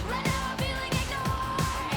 Right now I'm feeling ignored.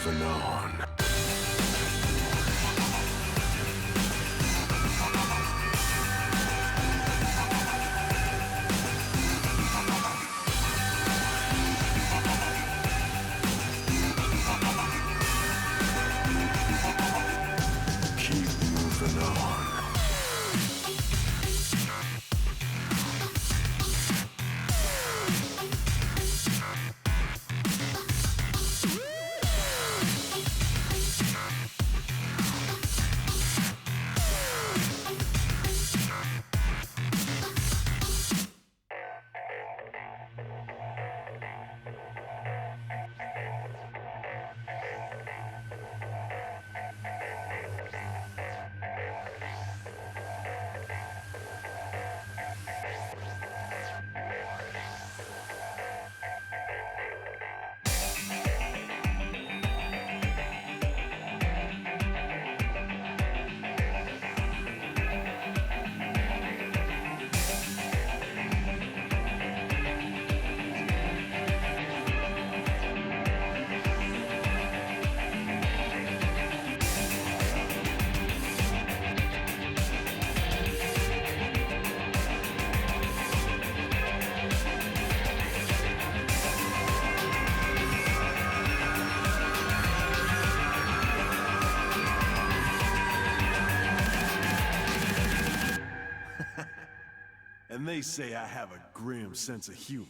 moving on. Keep moving on. And they say I have a grim sense of humor.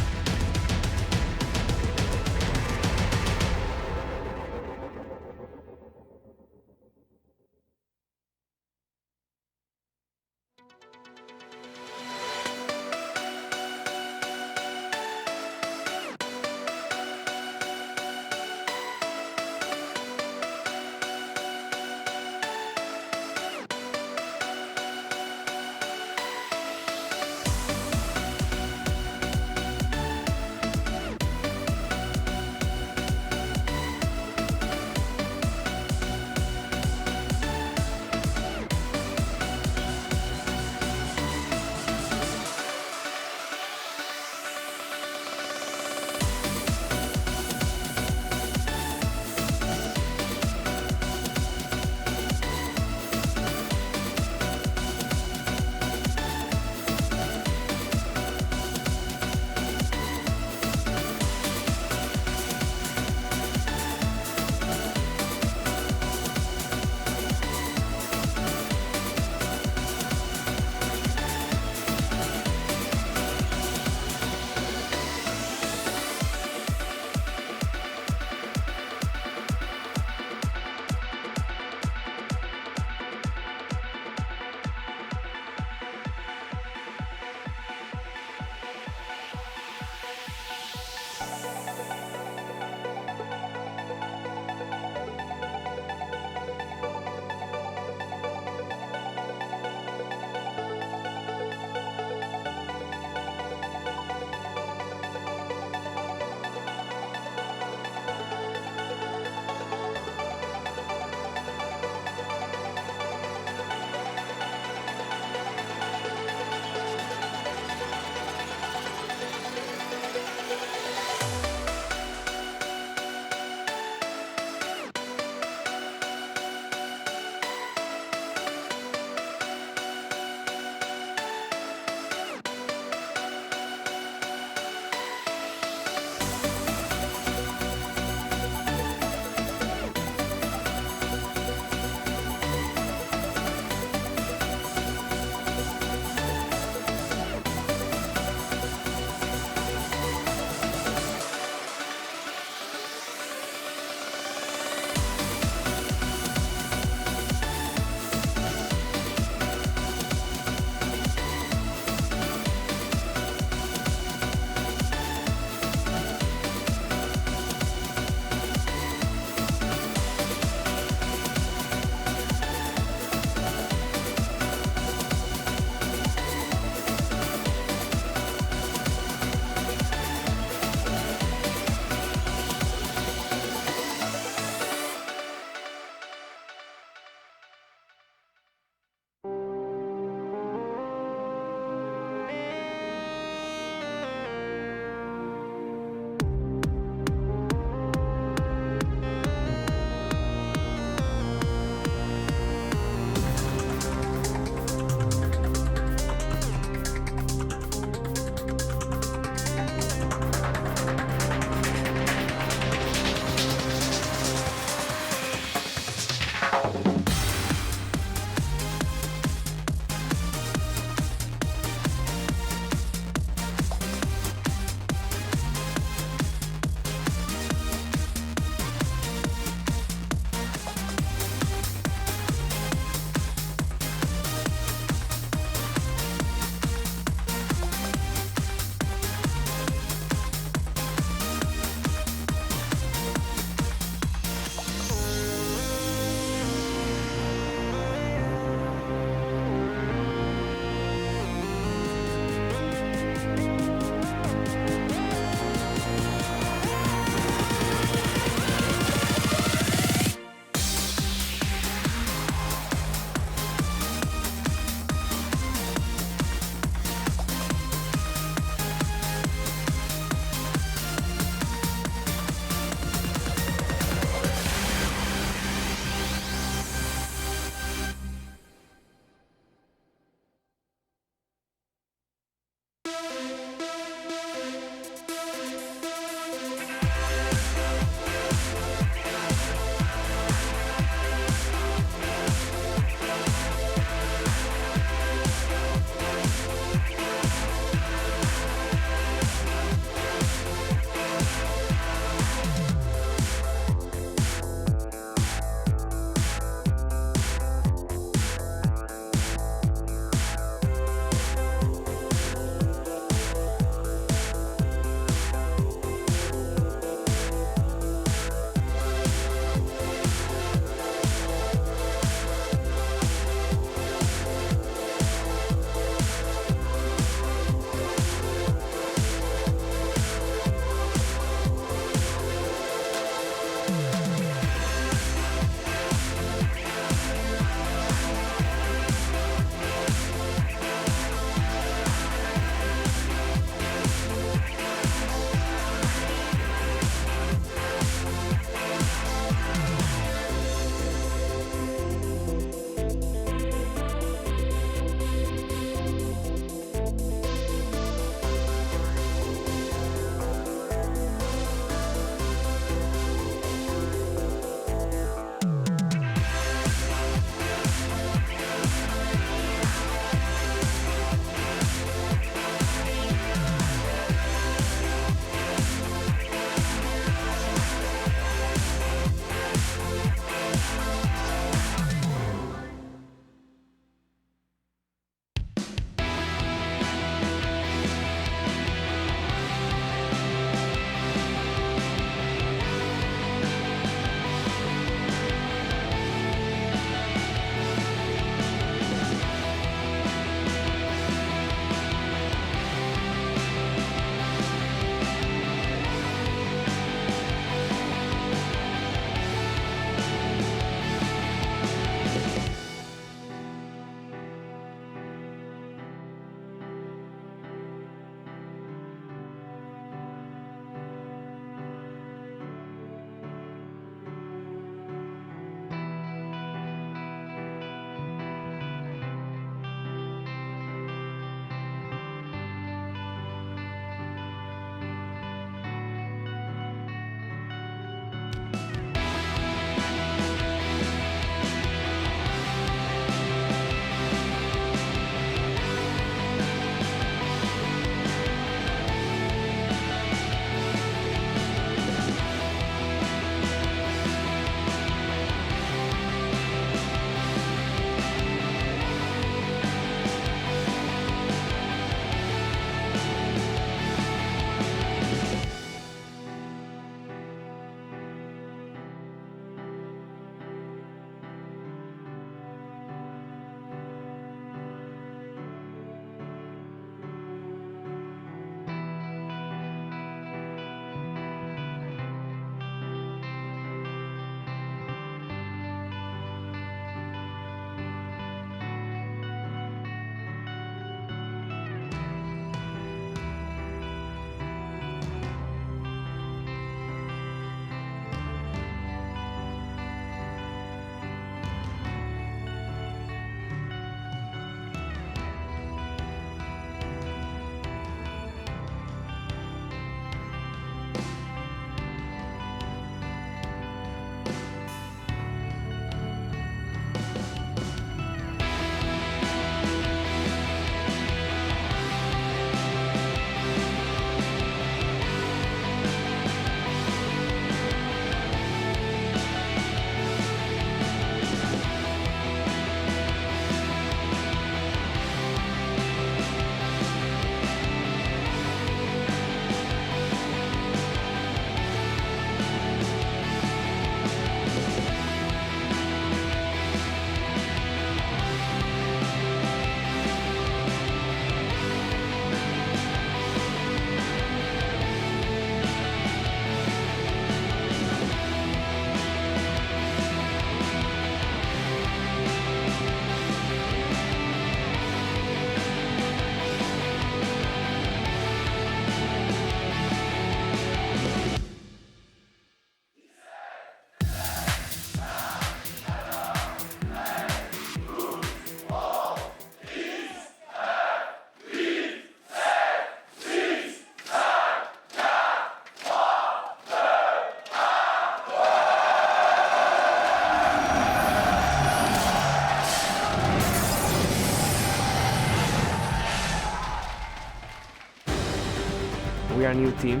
a new team.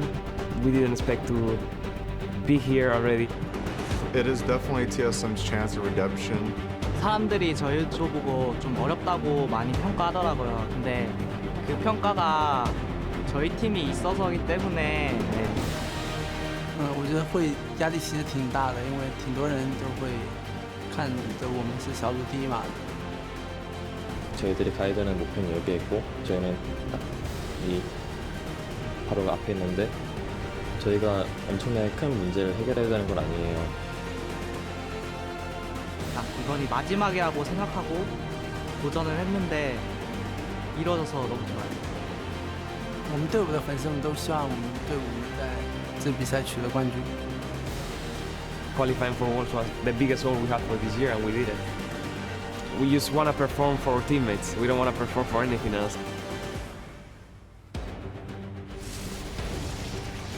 We didn't expect to be here already. It is definitely TSM's chance of redemption. 사람들이 저희도 보고 좀 어렵다고 많이 평가하더라고요. 근데 그 평가가 저희 팀이 있어서기 때문에 我觉得会压力其实挺大的，因为挺多人都会看着我们是小组第一嘛。 저희들이 가야 되는 목표는 여기에 있고 저희는 딱 이 바로 앞에 있는데 저희가 엄청나게 큰 문제를 해결해야 되는 건 아니에요. 이번이 마지막이라고 생각하고 도전을 했는데 이뤄져서 너무 좋아요. 我们队伍的粉丝们都希望我们队伍在这比赛取得冠军。 Qualifying for Worlds was the biggest goal we had for this year, and we did it. We just want to perform for our teammates. We don't want to perform for anything else.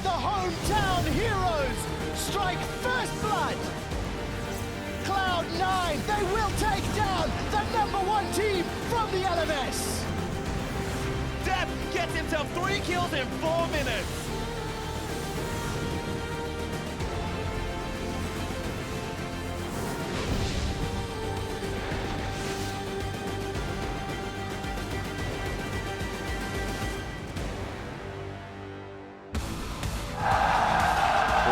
The hometown heroes strike first blood. Cloud9, they will take down the #1 team from the LMS. Death gets himself 3 kills in 4 minutes.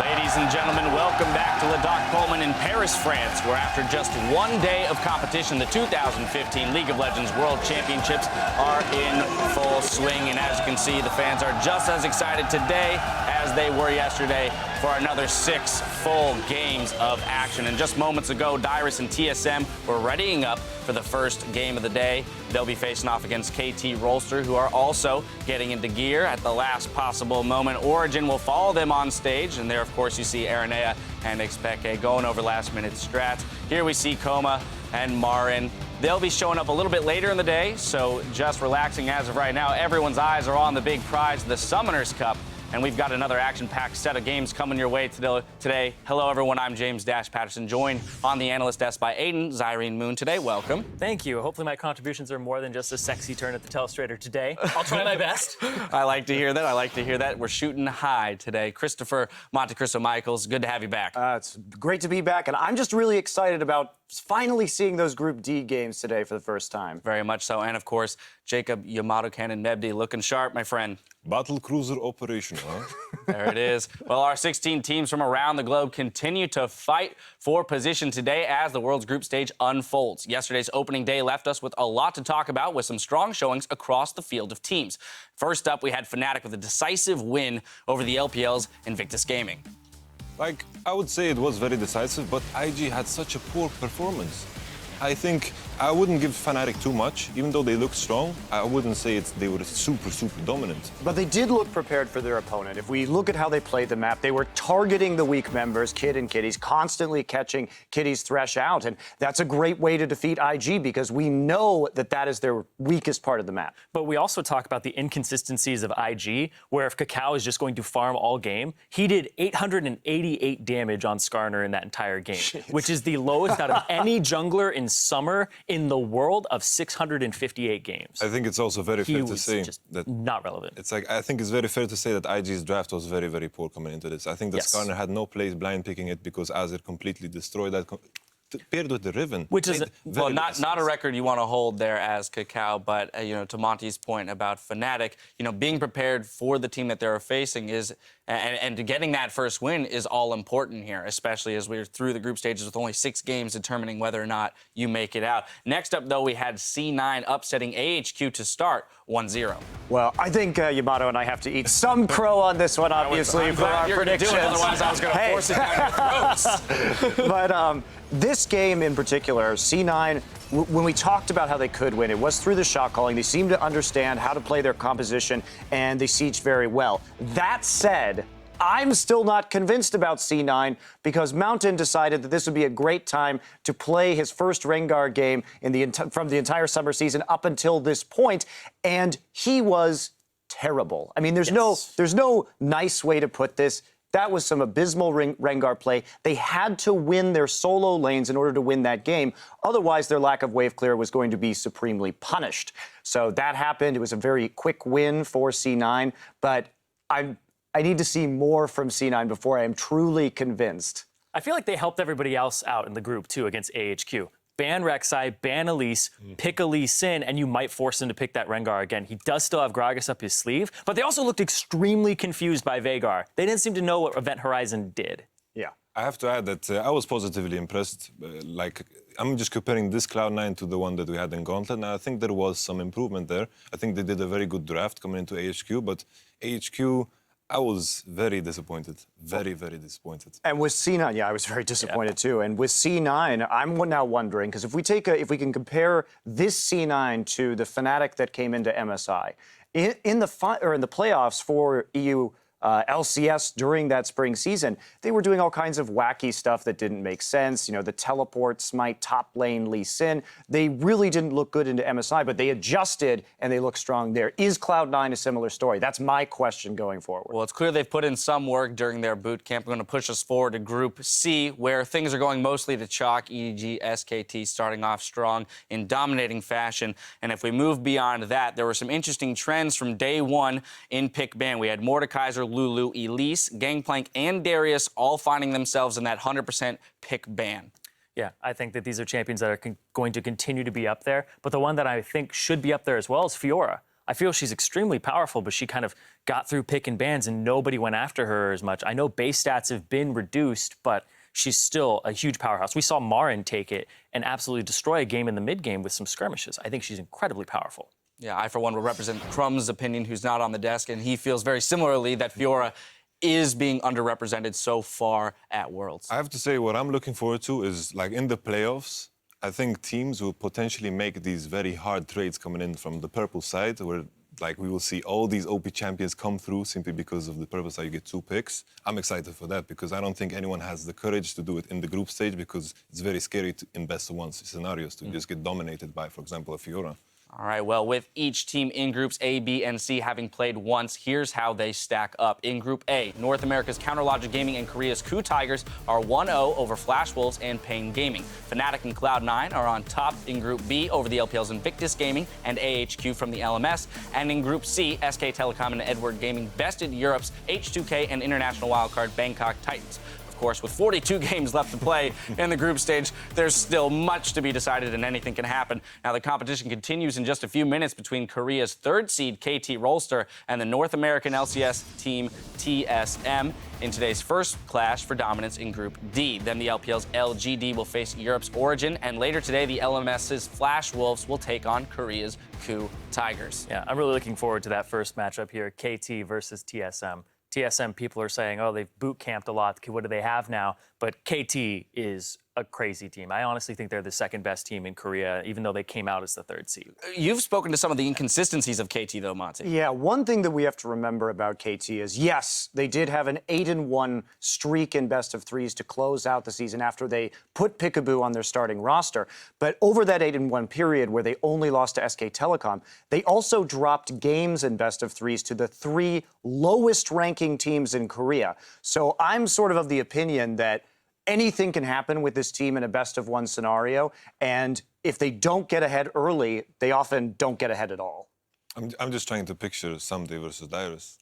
Ladies and gentlemen, welcome back to Le Doc Pullman in Paris, France, where after just 1 day of competition, the 2015 League of Legends World Championships are in full swing. And as you can see, the fans are just as excited today as they were yesterday for another 6 full games of action. And just moments ago, Dyrus and TSM were readying up for the first game of the day. They'll be facing off against KT Rolster, who are also getting into gear at the last possible moment. Origin will follow them on stage, and there, of course, you see Aranea and Xpeke going over last-minute strats. Here we see Koma and Marin. They'll be showing up a little bit later in the day, so just relaxing as of right now. Everyone's eyes are on the big prize, the Summoners Cup. And we've got another action-packed set of games coming your way today. Hello, everyone. I'm James Dash Patterson, joined on the analyst desk by Aiden Zyrene Moon today. Welcome. Thank you. Hopefully my contributions are more than just a sexy turn at the telestrator today. I'll try my best. I like to hear that. I like to hear that. We're shooting high today. Christopher Monte Cristo Michaels, good to have you back. It's great to be back, and I'm just really excited about finally seeing those Group D games today for the first time. Very much so. And, of course, Jacob Yamato Cannon Mebdi looking sharp, my friend. Battle cruiser operation, huh? There it is. Well, our 16 teams from around the globe continue to fight for position today as the world's group stage unfolds. Yesterday's opening day left us with a lot to talk about, with some strong showings across the field of teams. First up, we had Fnatic with a decisive win over the LPL's Invictus Gaming. Like, I would say it was very decisive, but IG had such a poor performance. I think I wouldn't give Fnatic too much. Even though they look strong, I wouldn't say they were super dominant. But they did look prepared for their opponent. If we look at how they played the map, they were targeting the weak members, Kid and Kitties, constantly catching Kitties Thresh out. And that's a great way to defeat IG, because we know that that is their weakest part of the map. But we also talk about the inconsistencies of IG, where if Kakao is just going to farm all game, he did 888 damage on Skarner in that entire game, which is the lowest out of any jungler in summer in the world of 658 games. I think it's also very fair to say just that not relevant. It's like, I think it's very fair to say that IG's draft was very poor coming into this. I think that Yes. Skarner had no place blind picking it because Azir completely destroyed that. Paired with the Riven. Which is well, not a record you want to hold there as Kakao, but to Monty's point about Fnatic, being prepared for the team that they're facing is, and getting that first win is all important here, especially as we're through the group stages with only 6 games determining whether or not you make it out. Next up, though, we had C9 upsetting AHQ to start 1-0. Well, I think Yamato and I have to eat some crow on this one, obviously, for our predictions. Otherwise, I was going to force it down your throats. But this game in particular, C9, when we talked about how they could win, it was through the shot calling. They seemed to understand how to play their composition, and they sieged very well. That said, I'm still not convinced about C9, because Mountain decided that this would be a great time to play his first Rengar game from the entire summer season up until this point, and he was terrible. I mean, there's no nice way to put this. That was some abysmal Rengar play. They had to win their solo lanes in order to win that game. Otherwise, their lack of wave clear was going to be supremely punished. So that happened. It was a very quick win for C9, but I need to see more from C9 before I am truly convinced. I feel like they helped everybody else out in the group, too, against AHQ. Ban Rek'Sai, ban Elise, pick a Lee Sin, and you might force him to pick that Rengar again. He does still have Gragas up his sleeve, but they also looked extremely confused by Veigar. They didn't seem to know what Event Horizon did. Yeah. I have to add that I was positively impressed. I'm just comparing this Cloud9 to the one that we had in Gauntlet, and I think there was some improvement there. I think they did a very good draft coming into AHQ, but AHQ, I was very disappointed. Very, very disappointed. And with C9, yeah, I was very disappointed too. And with C9, I'm now wondering, because if we can compare this C9 to the Fnatic that came into MSI, in the playoffs for EU LCS during that spring season, they were doing all kinds of wacky stuff that didn't make sense. You know, the teleport smite top lane Lee Sin. They really didn't look good into MSI, but they adjusted and they look strong there. Is Cloud9 a similar story? That's my question going forward. Well, it's clear they've put in some work during their boot camp. We're going to push us forward to Group C, where things are going mostly to chalk. EDG, SKT starting off strong in dominating fashion. And if we move beyond that, there were some interesting trends from day one in pick ban. We had Mordekaiser, Lulu, Elise, Gangplank, and Darius all finding themselves in that 100% pick ban. Yeah, I think that these are champions that are going to continue to be up there. But the one that I think should be up there as well is Fiora. I feel she's extremely powerful, but she kind of got through pick and bans and nobody went after her as much. I know base stats have been reduced, but she's still a huge powerhouse. We saw Marin take it and absolutely destroy a game in the mid game with some skirmishes. I think she's incredibly powerful. Yeah, I, for one, will represent Crumb's opinion, who's not on the desk, and he feels very similarly that Fiora is being underrepresented so far at Worlds. I have to say, what I'm looking forward to is, like, in the playoffs, I think teams will potentially make these very hard trades coming in from the purple side, where, like, we will see all these OP champions come through simply because of the purple side. You get 2 picks. I'm excited for that because I don't think anyone has the courage to do it in the group stage because it's very scary in best-of-1 scenarios to just get dominated by, for example, a Fiora. All right, well, with each team in Groups A, B, and C having played once, here's how they stack up. In Group A, North America's Counterlogic Gaming and Korea's KOO Tigers are 1-0 over Flash Wolves and Pain Gaming. Fnatic and Cloud9 are on top in Group B over the LPL's Invictus Gaming and AHQ from the LMS. And in Group C, SK Telecom and Edward Gaming bested Europe's H2K and international wildcard Bangkok Titans. Of course, with 42 games left to play in the group stage, there's still much to be decided and anything can happen. Now, the competition continues in just a few minutes between Korea's 3rd seed, KT Rolster, and the North American LCS team, TSM, in today's first clash for dominance in Group D. Then the LPL's LGD will face Europe's Origin, and later today, the LMS's Flash Wolves will take on Korea's KOO Tigers. Yeah, I'm really looking forward to that first matchup here, KT versus TSM. TSM people are saying, oh, they've boot camped a lot. What do they have now? But KT is a crazy team. I honestly think they're the 2nd best team in Korea, even though they came out as the 3rd seed. You've spoken to some of the inconsistencies of KT, though, Monty. Yeah, one thing that we have to remember about KT is, yes, they did have an 8-1 streak in best-of-3s to close out the season after they put Peekaboo on their starting roster. But over that 8-1 period where they only lost to SK Telecom, they also dropped games in best-of-3s to the 3 lowest-ranking teams in Korea. So I'm sort of the opinion that anything can happen with this team in a best-of-1 scenario, and if they don't get ahead early, they often don't get ahead at all. I'm just trying to picture Someday versus Dyrus.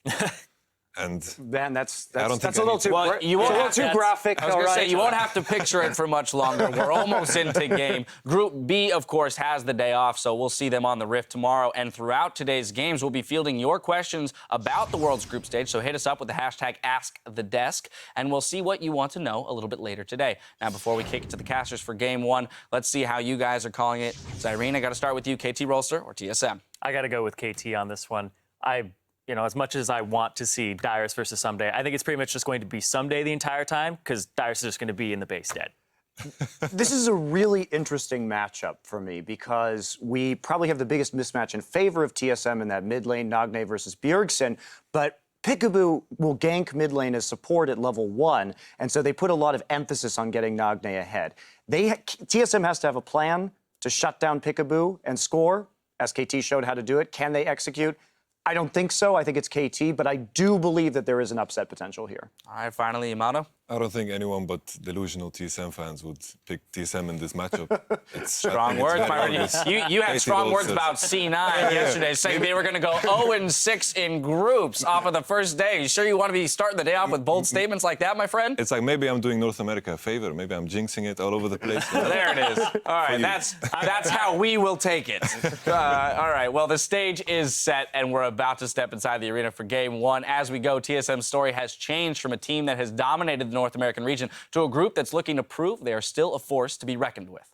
And man, that's a little too graphic. I was going to say, you won't have to picture it for much longer. We're almost into game. Group B, of course, has the day off, so we'll see them on the Rift tomorrow. And throughout today's games, we'll be fielding your questions about the World's group stage, so hit us up with the hashtag AskTheDesk, and we'll see what you want to know a little bit later today. Now, before we kick it to the casters for Game 1, let's see how you guys are calling it. Irene, I got to start with you, KT Rolster or TSM? I got to go with KT on this one. You know, as much as I want to see Dyrus versus Someday, I think it's pretty much just going to be Someday the entire time because Dyrus is just going to be in the base dead. This is a really interesting matchup for me because we probably have the biggest mismatch in favor of TSM in that mid lane, Nagne versus Bjergsen, but Peekaboo will gank mid lane as support at level 1, and so they put a lot of emphasis on getting Nagne ahead. TSM has to have a plan to shut down Peekaboo and score. SKT showed how to do it. Can they execute? I don't think so. I think it's KT, but I do believe that there is an upset potential here. All right, finally, Yamato. I don't think anyone but delusional TSM fans would pick TSM in this matchup. Strong words, my friend. You had strong words about C9 yesterday, saying they were going to go 0-6 in groups off of the first day. You sure you want to be starting the day off with bold statements like that, my friend? It's like maybe I'm doing North America a favor. Maybe I'm jinxing it all over the place. There it is. All right, that's how we will take it. All right, well, the stage is set, and we're about to step inside the arena for Game 1. As we go, TSM's story has changed from a team that has dominated the North American region to a group that's looking to prove they are still a force to be reckoned with.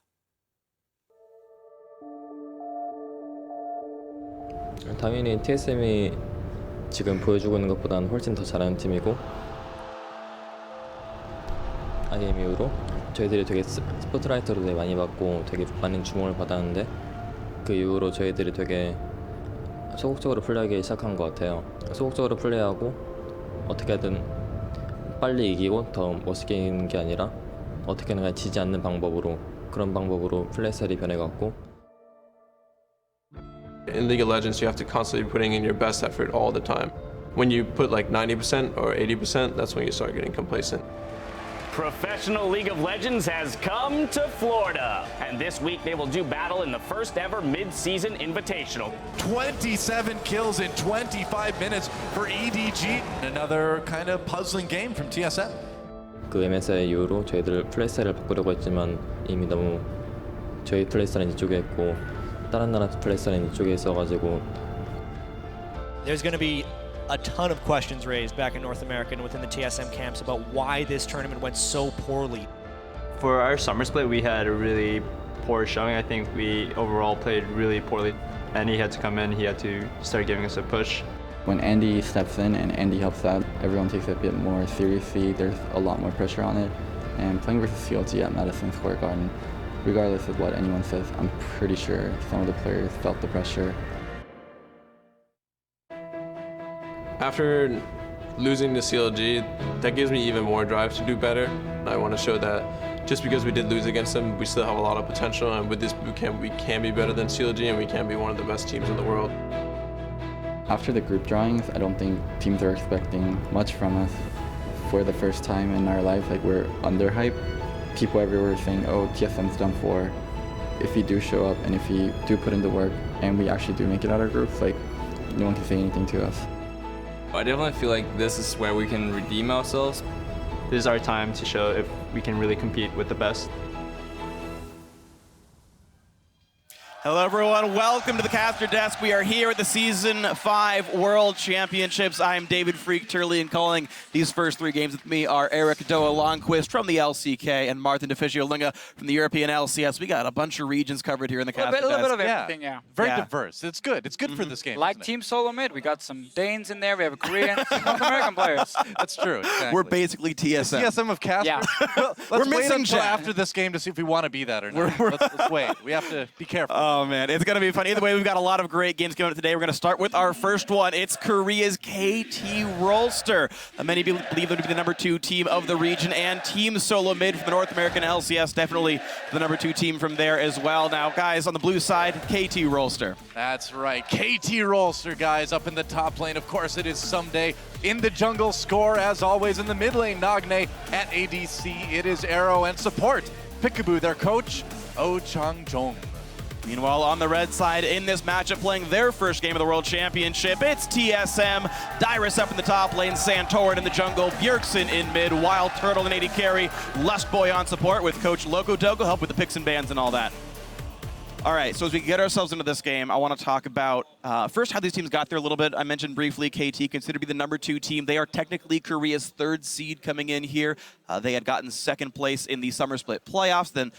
당연히 TSM이 지금 보여주고 있는 것보다는 훨씬 더 잘하는 팀이고 아게임 이후로 저희들이 되게 스포트라이트로 되게 많이 받고 되게 많은 주목을 받았는데 그 이후로 저희들이 되게 소극적으로 플레이하기 시작한 것 같아요. 소극적으로 플레이하고 어떻게든 빨리 이기고 더 멋있게 이기는 게 아니라 어떻게든 그냥 지지 않는 방법으로 그런 방법으로 플레이 스타일이 변해갔고 In League of Legends, you have to constantly be putting in your best effort all the time. When you put like 90% or 80%, that's when you start getting complacent. Professional League of Legends has come to Florida, and this week they will do battle in the first ever mid-season invitational. 27 kills in 25 minutes for EDG. Another kind of puzzling game from TSM. 그 MSI 이후로 저희들 플레이 스타일을 바꾸려고 했지만 이미 너무 저희 플레이 스타일은 이쪽에 있고 다른 나라 플레이 스타일은 이쪽에 있어가지고 There's going to be a ton of questions raised back in North America and within the TSM camps about why this tournament went so poorly. For our summer split, we had a really poor showing. I think we overall played really poorly. And he had to come in, he had to start giving us a push. When Andy steps in and Andy helps out, everyone takes it a bit more seriously. There's a lot more pressure on it. And playing versus CLG at Madison Square Garden, regardless of what anyone says, I'm pretty sure some of the players felt the pressure. After losing to CLG, that gives me even more drive to do better. I want to show that just because we did lose against them, we still have a lot of potential, and with this bootcamp, we can be better than CLG, and we can be one of the best teams in the world. After the group drawings, I don't think teams are expecting much from us. For the first time in our lives, like we're underhyped. People everywhere are saying, oh, TSM's done for. If we do show up and if we do put in the work and we actually do make it out of groups, like no one can say anything to us. I definitely feel like this is where we can redeem ourselves. This is our time to show if we can really compete with the best. Hello, everyone. Welcome to the caster desk. We are here at the Season 5 World Championships. I am David Freak Turley, and calling these first three games with me are Eric Doa Longquist from the LCK and Martin DeFiscio-Linga from the European LCS. We got a bunch of regions covered here in the caster desk. A little bit of everything, yeah. Very diverse. It's good. It's good for this game. Like Team Solo Mid, we got some Danes in there. We have Koreans, North American players. That's true. Exactly. We're basically TSM. TSM of caster. Yeah. Let's We're wait missing until Jack. after this game to see if we want to be that or not. Let's wait. We have to be careful. Oh, man. It's going to be fun. Either way, we've got a lot of great games coming up today. We're going to start with our first one. It's Korea's KT Rolster. Many believe them to be the number 2 team of the region, and Team Solo Mid from the North American LCS, definitely the number 2 team from there as well. Now, guys, on the blue side, KT Rolster. That's right. KT Rolster, guys, up in the top lane. Of course, it is Someday. In the jungle, Score, as always. In the mid lane, Nagne. At ADC, it is Arrow. And support, Peekaboo, their coach, Oh Chang-jong. Meanwhile, on the red side, in this matchup, playing their first game of the World Championship, it's TSM. Dyrus up in the top lane, Santorin in the jungle, Bjergsen in mid, Wild Turtle and AD carry, Lustboy on support with Coach Loco Dogo, help with the picks and bans and all that. All right, so as we get ourselves into this game, I want to talk about first how these teams got there a little bit. I mentioned briefly KT considered to be the number 2 team. They are technically Korea's 3rd seed coming in here. They had gotten 2nd place in the summer split playoffs. Then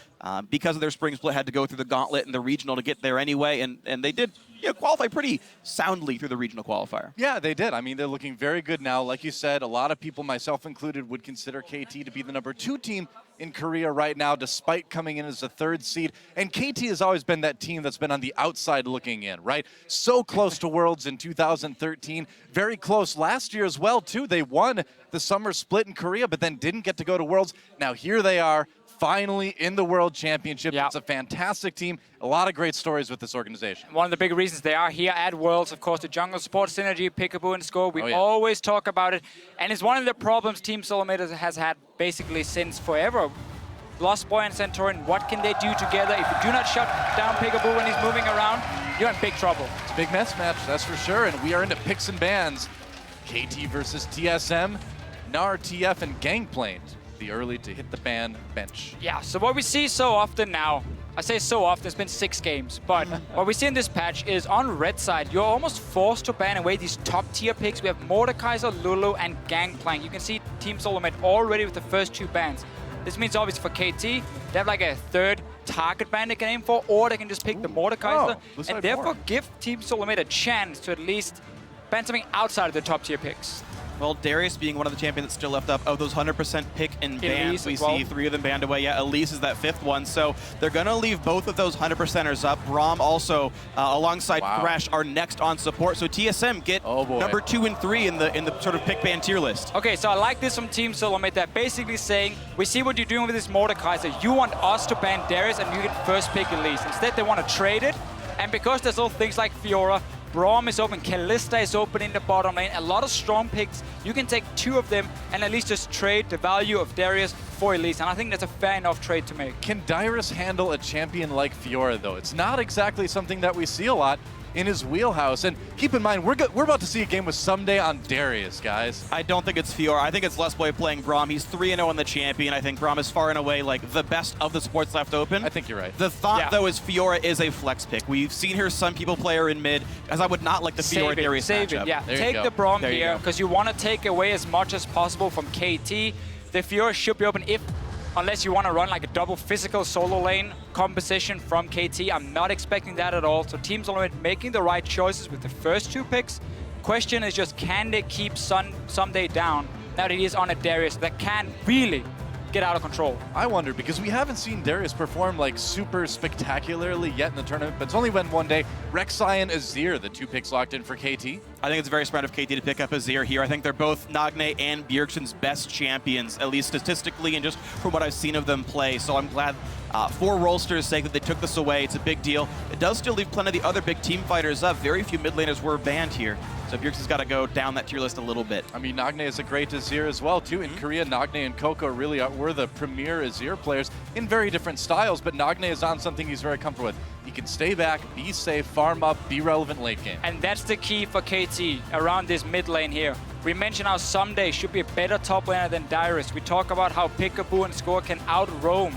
because of their spring split, had to go through the gauntlet and the regional to get there anyway. And they did qualify pretty soundly through the regional qualifier. Yeah, they did. I mean, they're looking very good now. Like you said, a lot of people, myself included, would consider KT to be the number 2 team in Korea right now, despite coming in as the 3rd seed. And KT has always been that team that's been on the outside looking in, right? So so close to Worlds in 2013. Very close last year as well, too. They won the summer split in Korea, but then didn't get to go to Worlds. Now here they are, finally in the World Championship. It's a fantastic team. A lot of great stories with this organization. One of the big reasons they are here at Worlds, of course, the jungle support synergy, Peekaboo and Score. We always talk about it. And it's one of the problems Team Solomid has had basically since forever. Lost Boy and Santorin, what can they do together? If you do not shut down Peekaboo when he's moving around, you're in big trouble. It's a big mess match, that's for sure. And we are into picks and bans. KT versus TSM, NAR, TF, and Gangplank. The early to hit the ban bench. Yeah, so what we see so often now, I say so often, it's been 6 games, but what we see in this patch is on red side, you're almost forced to ban away these top tier picks. We have Mordekaiser, Lulu, and Gangplank. You can see Team Solomid already with the first 2 bans. This means obviously for KT, they have like a third target ban they can aim for, or they can just pick the Mordekaiser, and therefore give Team Solomid a chance to at least ban something outside of the top tier picks. Well, Darius being one of the champions that's still left up, of those 100% pick and bans, we see 3 of them banned away. Yeah, Elise is that 5th one, so they're going to leave both of those 100%ers up. Braum also, alongside Thresh, are next on support, so TSM get number 2 and 3 in the sort of pick ban tier list. Okay, so I like this from Team Solomid. They're basically saying, we see what you're doing with this Mordekaiser. You want us to ban Darius, and you get first pick Elise. Instead, they want to trade it, and because there's all things like Fiora, Braum is open, Kalista is open in the bottom lane. A lot of strong picks. You can take 2 of them and at least just trade the value of Darius for Elise. And I think that's a fair enough trade to make. Can Dyrus handle a champion like Fiora, though? It's not exactly something that we see a lot in his wheelhouse. And keep in mind, we're about to see a game with Someday on Darius, guys. I don't think it's Fiora. I think it's Lustboy playing Braum. He's 3-0 in the champion. I think Braum is far and away like the best of the supports left open. I think you're right. The thought, though, is Fiora is a flex pick. We've seen here some people play her in mid, as I would not like the Fiora Darius Save matchup. it, yeah. Take the Braum here, because you want to take away as much as possible from KT. The Fiora should be open unless you want to run like a double physical solo lane composition from KT. I'm not expecting that at all. So Team Solomid making the right choices with the first 2 picks. Question is just, can they keep Someday down now that he is on a Darius that can really get out of control? I wonder, because we haven't seen Darius perform like super spectacularly yet in the tournament, but it's only been 1 day. Rek'Sai and Azir, the 2 picks locked in for KT. I think it's very smart of KT to pick up Azir here. I think they're both Nagne and Bjergsen's best champions, at least statistically and just from what I've seen of them play. So I'm glad for Rolster's sake that they took this away. It's a big deal. It does still leave plenty of the other big team fighters up. Very few mid laners were banned here. So Bjergsen's got to go down that tier list a little bit. I mean, Nagne is a great Azir as well, too. In Korea, Nagne and Coco really were the premier Azir players in very different styles, but Nagne is on something he's very comfortable with. He can stay back, be safe, farm up, be relevant late game. And that's the key for KT around this mid lane here. We mentioned how Someday should be a better top laner than Dyrus. We talk about how Peekaboo and Score can out-roam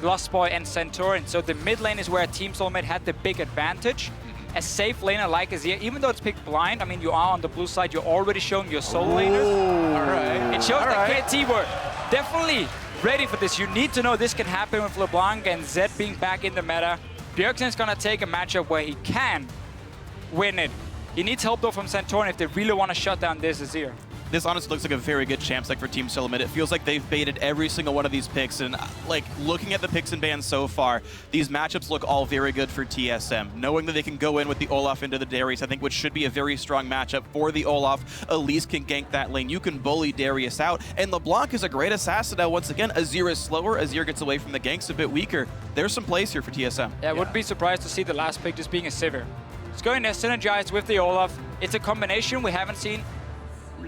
Lost Boy and Santorin. So the mid lane is where Team Solomid had the big advantage. A safe laner like Azir, even though it's picked blind, I mean, you are on the blue side, you're already showing your solo laners. All right. It shows that KT were definitely ready for this. You need to know this can happen with LeBlanc and Zed being back in the meta. Bjergsen's gonna take a matchup where he can win it. He needs help though from Santorin if they really want to shut down this Azir. This honestly looks like a very good champ deck for Team Solomid. It feels like they've baited every single one of these picks, and like looking at the picks and bans so far, these matchups look all very good for TSM. Knowing that they can go in with the Olaf into the Darius, I think which should be a very strong matchup for the Olaf. Elise can gank that lane. You can bully Darius out, and LeBlanc is a great assassin now. Once again, Azir is slower. Azir gets away from the ganks a bit weaker. There's some plays here for TSM. Yeah, I wouldn't be surprised to see the last pick just being a Sivir. It's going to synergize with the Olaf. It's a combination we haven't seen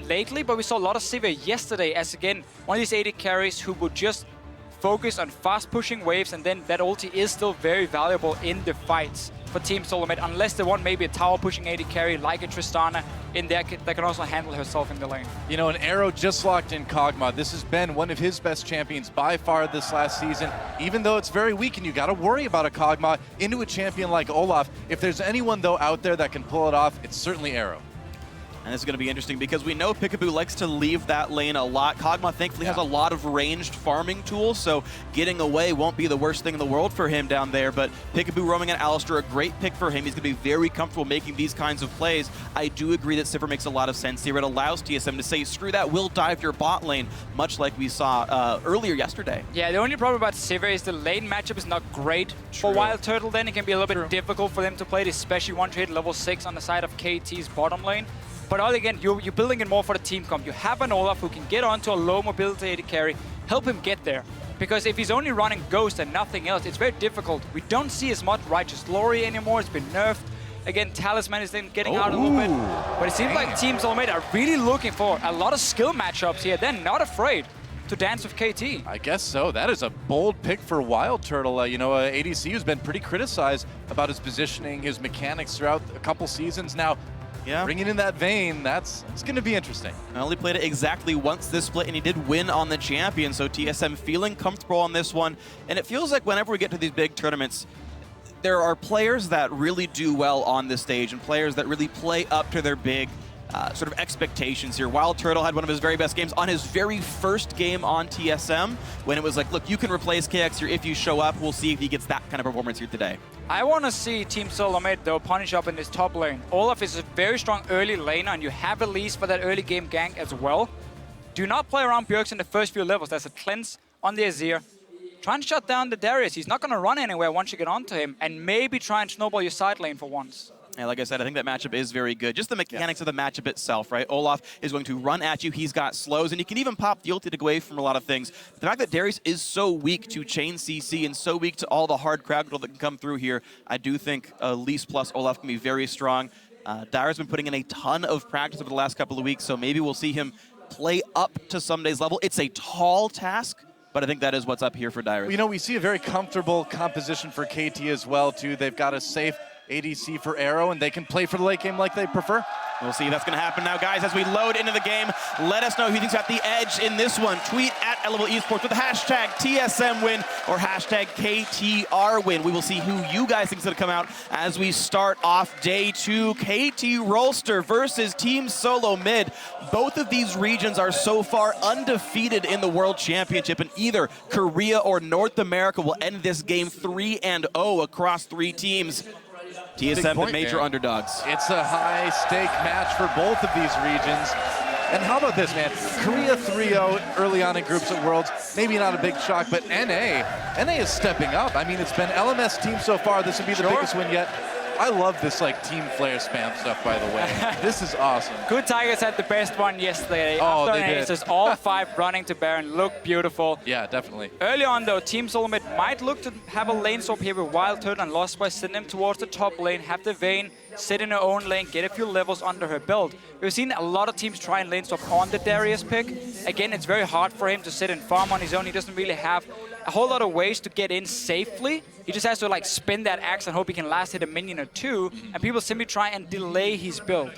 lately, but we saw a lot of Sivir yesterday as, again, one of these AD carries who would just focus on fast pushing waves, and then that ulti is still very valuable in the fights for Team Solomid, unless they want maybe a tower pushing AD carry like a Tristana in there that can also handle herself in the lane. You know, an Arrow just locked in Kog'Maw. This has been one of his best champions by far this last season, even though it's very weak and you got to worry about a Kog'Maw into a champion like Olaf. If there's anyone, though, out there that can pull it off, it's certainly Arrow. And this is going to be interesting because we know Peekaboo likes to leave that lane a lot. Kog'Maw thankfully has a lot of ranged farming tools, so getting away won't be the worst thing in the world for him down there. But Peekaboo roaming at Alistar, a great pick for him. He's going to be very comfortable making these kinds of plays. I do agree that Sivir makes a lot of sense here. It allows TSM to say, screw that, we'll dive your bot lane, much like we saw earlier yesterday. Yeah, the only problem about Sivir is the lane matchup is not great for Wild Turtle. Then it can be a little bit difficult for them to play it, especially once you hit level 6 on the side of KT's bottom lane. But all again, you're building it more for the team comp. You have an Olaf who can get onto a low mobility AD carry, help him get there. Because if he's only running Ghost and nothing else, it's very difficult. We don't see as much Righteous Glory anymore. It's been nerfed. Again, Talisman is then getting out a little bit. But it seems like Team Soulmate are really looking for a lot of skill matchups here. They're not afraid to dance with KT. I guess so. That is a bold pick for Wild Turtle. You know, ADC has been pretty criticized about his positioning, his mechanics throughout a couple seasons now. Yeah. Bringing in that vein, it's going to be interesting. I only played it exactly once this split, and he did win on the champion, so TSM feeling comfortable on this one. And it feels like whenever we get to these big tournaments, there are players that really do well on this stage and players that really play up to their big sort of expectations here. Wild Turtle had one of his very best games on his very first game on TSM when it was like, look, you can replace KX here if you show up. We'll see if he gets that kind of performance here today. I want to see Team Soulmate, though, punish up in this top lane. Olaf is a very strong early laner, and you have Elise for that early game gank as well. Do not play around Bjergsen in the first few levels. There's a cleanse on the Azir. Try and shut down the Darius. He's not going to run anywhere once you get onto him, and maybe try and snowball your side lane for once. Yeah, like I said, I think that matchup is very good. Just the mechanics of the matchup itself, right? Olaf is going to run at you. He's got slows, and you can even pop the ulti to go away from a lot of things. The fact that Darius is so weak to chain CC and so weak to all the hard crowd control that can come through here, I do think Elise plus Olaf can be very strong. Dyer's been putting in a ton of practice over the last couple of weeks, so maybe we'll see him play up to Sunday's level. It's a tall task, but I think that is what's up here for Dyrus. You know, we see a very comfortable composition for KT as well, too. They've got a safe ADC for Arrow, and they can play for the late game like they prefer. We'll see if that's going to happen now, guys. As we load into the game, let us know who thinks got the edge in this one. Tweet at Elevable Esports with the hashtag TSM win or hashtag KTR win. We will see who you guys think is going to come out as we start off day 2. KT Rolster versus Team Solo Mid. Both of these regions are so far undefeated in the World Championship, and either Korea or North America will end this game 3-0 across 3 teams. TSM the major underdogs. It's a high-stake match for both of these regions. And how about this, man? Korea 3-0 early on in groups at Worlds. Maybe not a big shock, but NA is stepping up. I mean, it's been LMS team so far. This would be the biggest win yet. I love this like team flare spam stuff, by the way. This is awesome. Good Tigers had the best one yesterday. Oh, After they did. Aces, all 5 running to Baron look beautiful. Yeah, definitely. Early on, though, Team Soulmate might look to have a lane swap here with Wild Turtle and Lost Boy, send them towards the top lane, have the Vayne sit in her own lane, get a few levels under her belt. We've seen a lot of teams try and lane swap on the Darius pick. Again, it's very hard for him to sit and farm on his own. He doesn't really have a whole lot of ways to get in safely. He just has to like spin that axe and hope he can last hit a minion or 2, and people simply try and delay his build.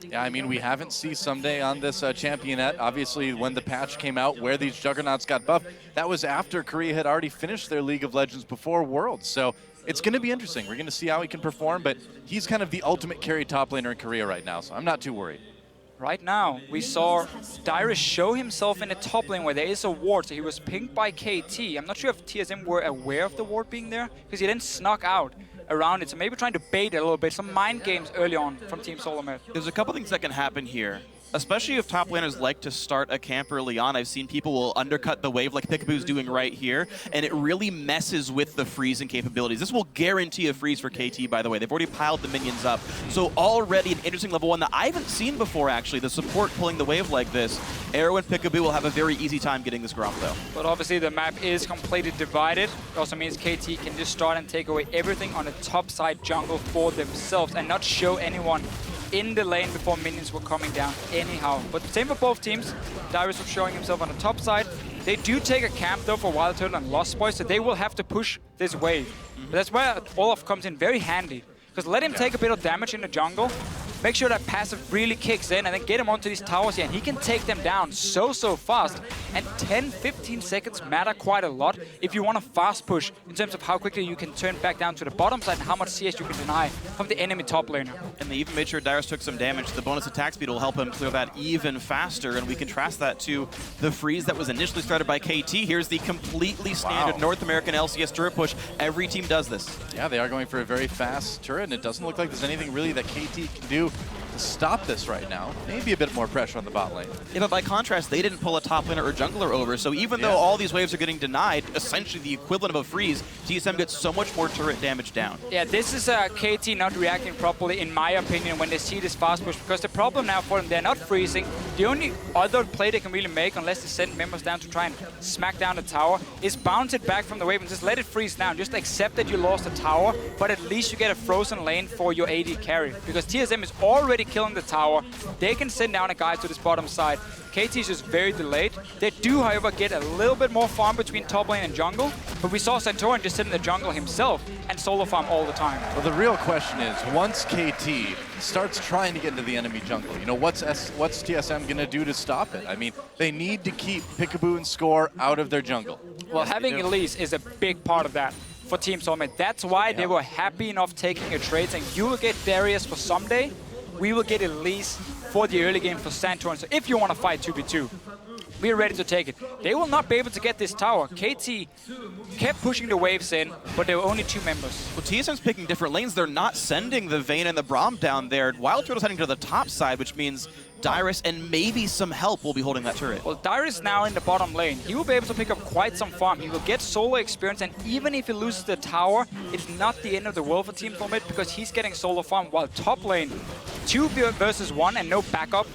Yeah, I mean, we haven't seen Someday on this championette. Obviously, when the patch came out where these juggernauts got buffed, that was after Korea had already finished their League of Legends before Worlds. So it's going to be interesting. We're going to see how he can perform, but he's kind of the ultimate carry top laner in Korea right now, so I'm not too worried. Right now, we saw Dyrus show himself in the top lane where there is a ward, so he was pinged by KT. I'm not sure if TSM were aware of the ward being there, because he then snuck out around it, so maybe trying to bait it a little bit. Some mind games early on from Team Soulmate. There's a couple things that can happen here, especially if top laners like to start a camp early on. I've seen people will undercut the wave like Peekaboo's doing right here, and it really messes with the freezing capabilities. This will guarantee a freeze for KT, by the way. They've already piled the minions up. So already an interesting level 1 that I haven't seen before, actually, the support pulling the wave like this. Arrow and Peekaboo will have a very easy time getting this Gromp, though. But obviously the map is completely divided. It also means KT can just start and take away everything on the top side jungle for themselves and not show anyone in the lane before minions were coming down anyhow. But same for both teams. Dyrus was showing himself on the top side. They do take a camp though for Wild Turtle and Lost Boy, so they will have to push this wave. But that's where Olaf comes in very handy. Because let him take a bit of damage in the jungle, make sure that passive really kicks in and then get him onto these towers here, and he can take them down so fast. And 10-15 seconds matter quite a lot if you want to fast push in terms of how quickly you can turn back down to the bottom side and how much CS you can deny from the enemy top laner. And they even made sure Dyrus took some damage. The bonus attack speed will help him clear that even faster, and we contrast that to the freeze that was initially started by KT. Here's the completely standard North American LCS turret push. Every team does this. Yeah, they are going for a very fast turret, and it doesn't look like there's anything really that KT can do to stop this right now. Maybe a bit more pressure on the bot lane. Yeah, but by contrast, they didn't pull a top laner or jungler over, so even though all these waves are getting denied, essentially the equivalent of a freeze, TSM gets so much more turret damage down. Yeah, this is KT not reacting properly, in my opinion, when they see this fast push, because the problem now for them, they're not freezing. The only other play they can really make, unless they send members down to try and smack down the tower, is bounce it back from the wave and just let it freeze down. Just accept that you lost the tower, but at least you get a frozen lane for your AD carry, because TSM is already killing the tower. They can send down a guy to this bottom side. KT is just very delayed. They do, however, get a little bit more farm between top lane and jungle, but we saw Santorin just sit in the jungle himself and solo farm all the time. Well, the real question is, once KT starts trying to get into the enemy jungle, you know, what's TSM going to do to stop it? I mean, they need to keep Peekaboo and Score out of their jungle. Well, having Elise is a big part of that for Team Soulmate. That's why they were happy enough taking a trade saying, you will get Darius for someday, we will get Elise for the early game for Santorin. So if you want to fight 2v2, we're ready to take it. They will not be able to get this tower. KT kept pushing the waves in, but there were only 2 members. Well, TSM's picking different lanes. They're not sending the Vayne and the Braum down there. Wild Turtle's heading to the top side, which means Dyrus and maybe some help will be holding that turret. Well, Dyrus now in the bottom lane. He will be able to pick up quite some farm. He will get solo experience, and even if he loses the tower, it's not the end of the world for Team Soulmate because he's getting solo farm, while top lane, 2 versus 1 and no backup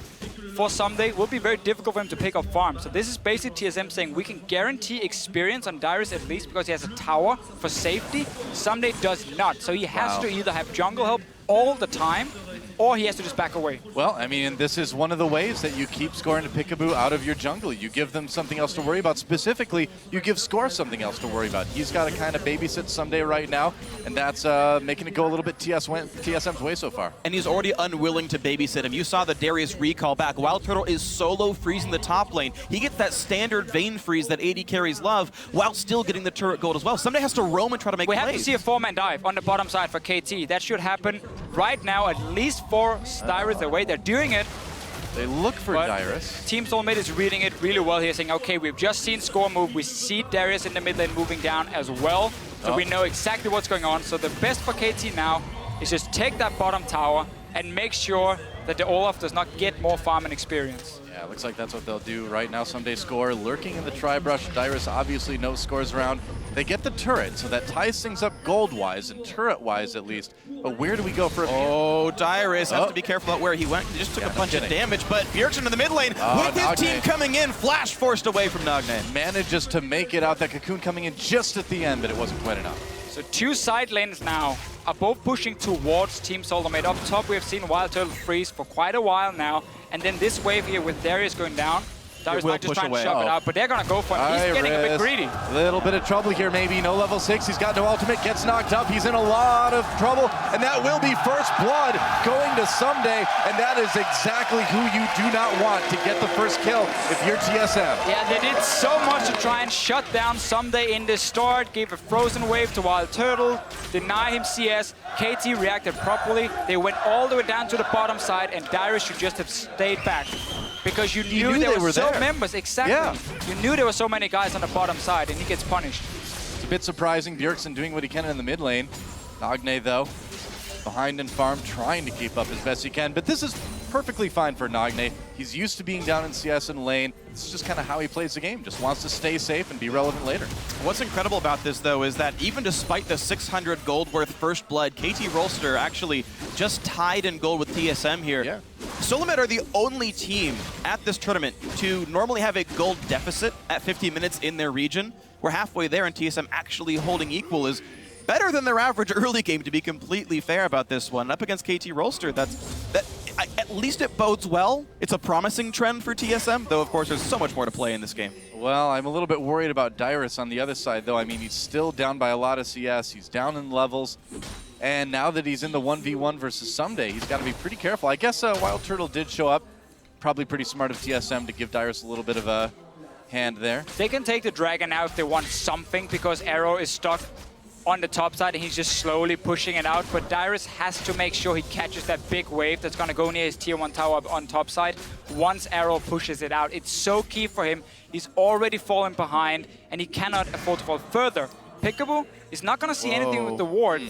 for Someday will be very difficult for him to pick up farm. So this is basically TSM saying we can guarantee experience on Dyrus at least because he has a tower for safety. Someday does not. So he has to either have jungle help all the time or he has to just back away. Well, I mean, this is one of the ways that you keep Score and Peekaboo out of your jungle. You give them something else to worry about. Specifically, you give Score something else to worry about. He's got to kind of babysit Someday right now, and that's making it go a little bit TSM's way so far. And he's already unwilling to babysit him. You saw the Darius recall back. Wild Turtle is solo freezing the top lane. He gets that standard Vayne freeze that AD carries love while still getting the turret gold as well. Someday has to roam and try to make plays. We have to see a 4-man dive on the bottom side for KT. That should happen right now, at least for Dyrus. The way they're doing it, they look for Dyrus. Team Soulmate is reading it really well here, saying, okay, we've just seen Score move. We see Darius in the mid lane moving down as well. So we know exactly what's going on. So the best for KT now is just take that bottom tower and make sure that the Olaf does not get more farm and experience. Yeah, it looks like that's what they'll do right now. Someday Score lurking in the tri-brush. Dyrus obviously knows Score's around. They get the turret, so that ties things up gold-wise and turret-wise at least. But where do we go for a Oh, Dyrus has to be careful about where he went. He just took a bunch of damage, but Bjergsen in the mid lane with his team coming in, flash forced away from Nagne. Manages to make it out. That Cocoon coming in just at the end, but it wasn't quite enough. So 2 side lanes now are both pushing towards Team Soulmate. Up top, we have seen Wild Turtle freeze for quite a while now. And then this wave here with Darius going down, Darius might just try and shove it out, but they're going to go for him. He's getting a bit greedy. Little bit of trouble here, maybe. No level 6. He's got no ultimate. Gets knocked up. He's in a lot of trouble. And that will be first blood going to Someday. And that is exactly who you do not want to get the first kill if you're TSM. Yeah, they did so much to try and shut down Someday in the start. Gave a frozen wave to Wild Turtle. Deny him CS. KT reacted properly. They went all the way down to the bottom side, and Dyrus should just have stayed back. Because you knew there were so members, exactly. Yeah. You knew there were so many guys on the bottom side, and he gets punished. It's a bit surprising. Bjergsen doing what he can in the mid lane. Nagne, though, behind in farm, trying to keep up as best he can. But this is perfectly fine for Nagne. He's used to being down in CS and lane. This is just kind of how he plays the game. Just wants to stay safe and be relevant later. What's incredible about this, though, is that even despite the 600 gold worth first blood, KT Rolster actually just tied in gold with TSM here. Yeah. Soulmate are the only team at this tournament to normally have a gold deficit at 50 minutes in their region. We're halfway there, and TSM actually holding equal is better than their average early game, to be completely fair about this one. Up against KT Rolster, at least it bodes well. It's a promising trend for TSM, though of course there's so much more to play in this game. Well, I'm a little bit worried about Dyrus on the other side, though. I mean, he's still down by a lot of CS. He's down in levels. And now that he's in the 1v1 versus Someday, he's got to be pretty careful. I guess Wild Turtle did show up. Probably pretty smart of TSM to give Dyrus a little bit of a hand there. They can take the Dragon now if they want something, because Arrow is stuck on the top side and he's just slowly pushing it out. But Dyrus has to make sure he catches that big wave that's going to go near his tier 1 tower on top side once Arrow pushes it out. It's so key for him. He's already fallen behind and he cannot afford to fall further. Peekaboo is not going to see anything with the ward.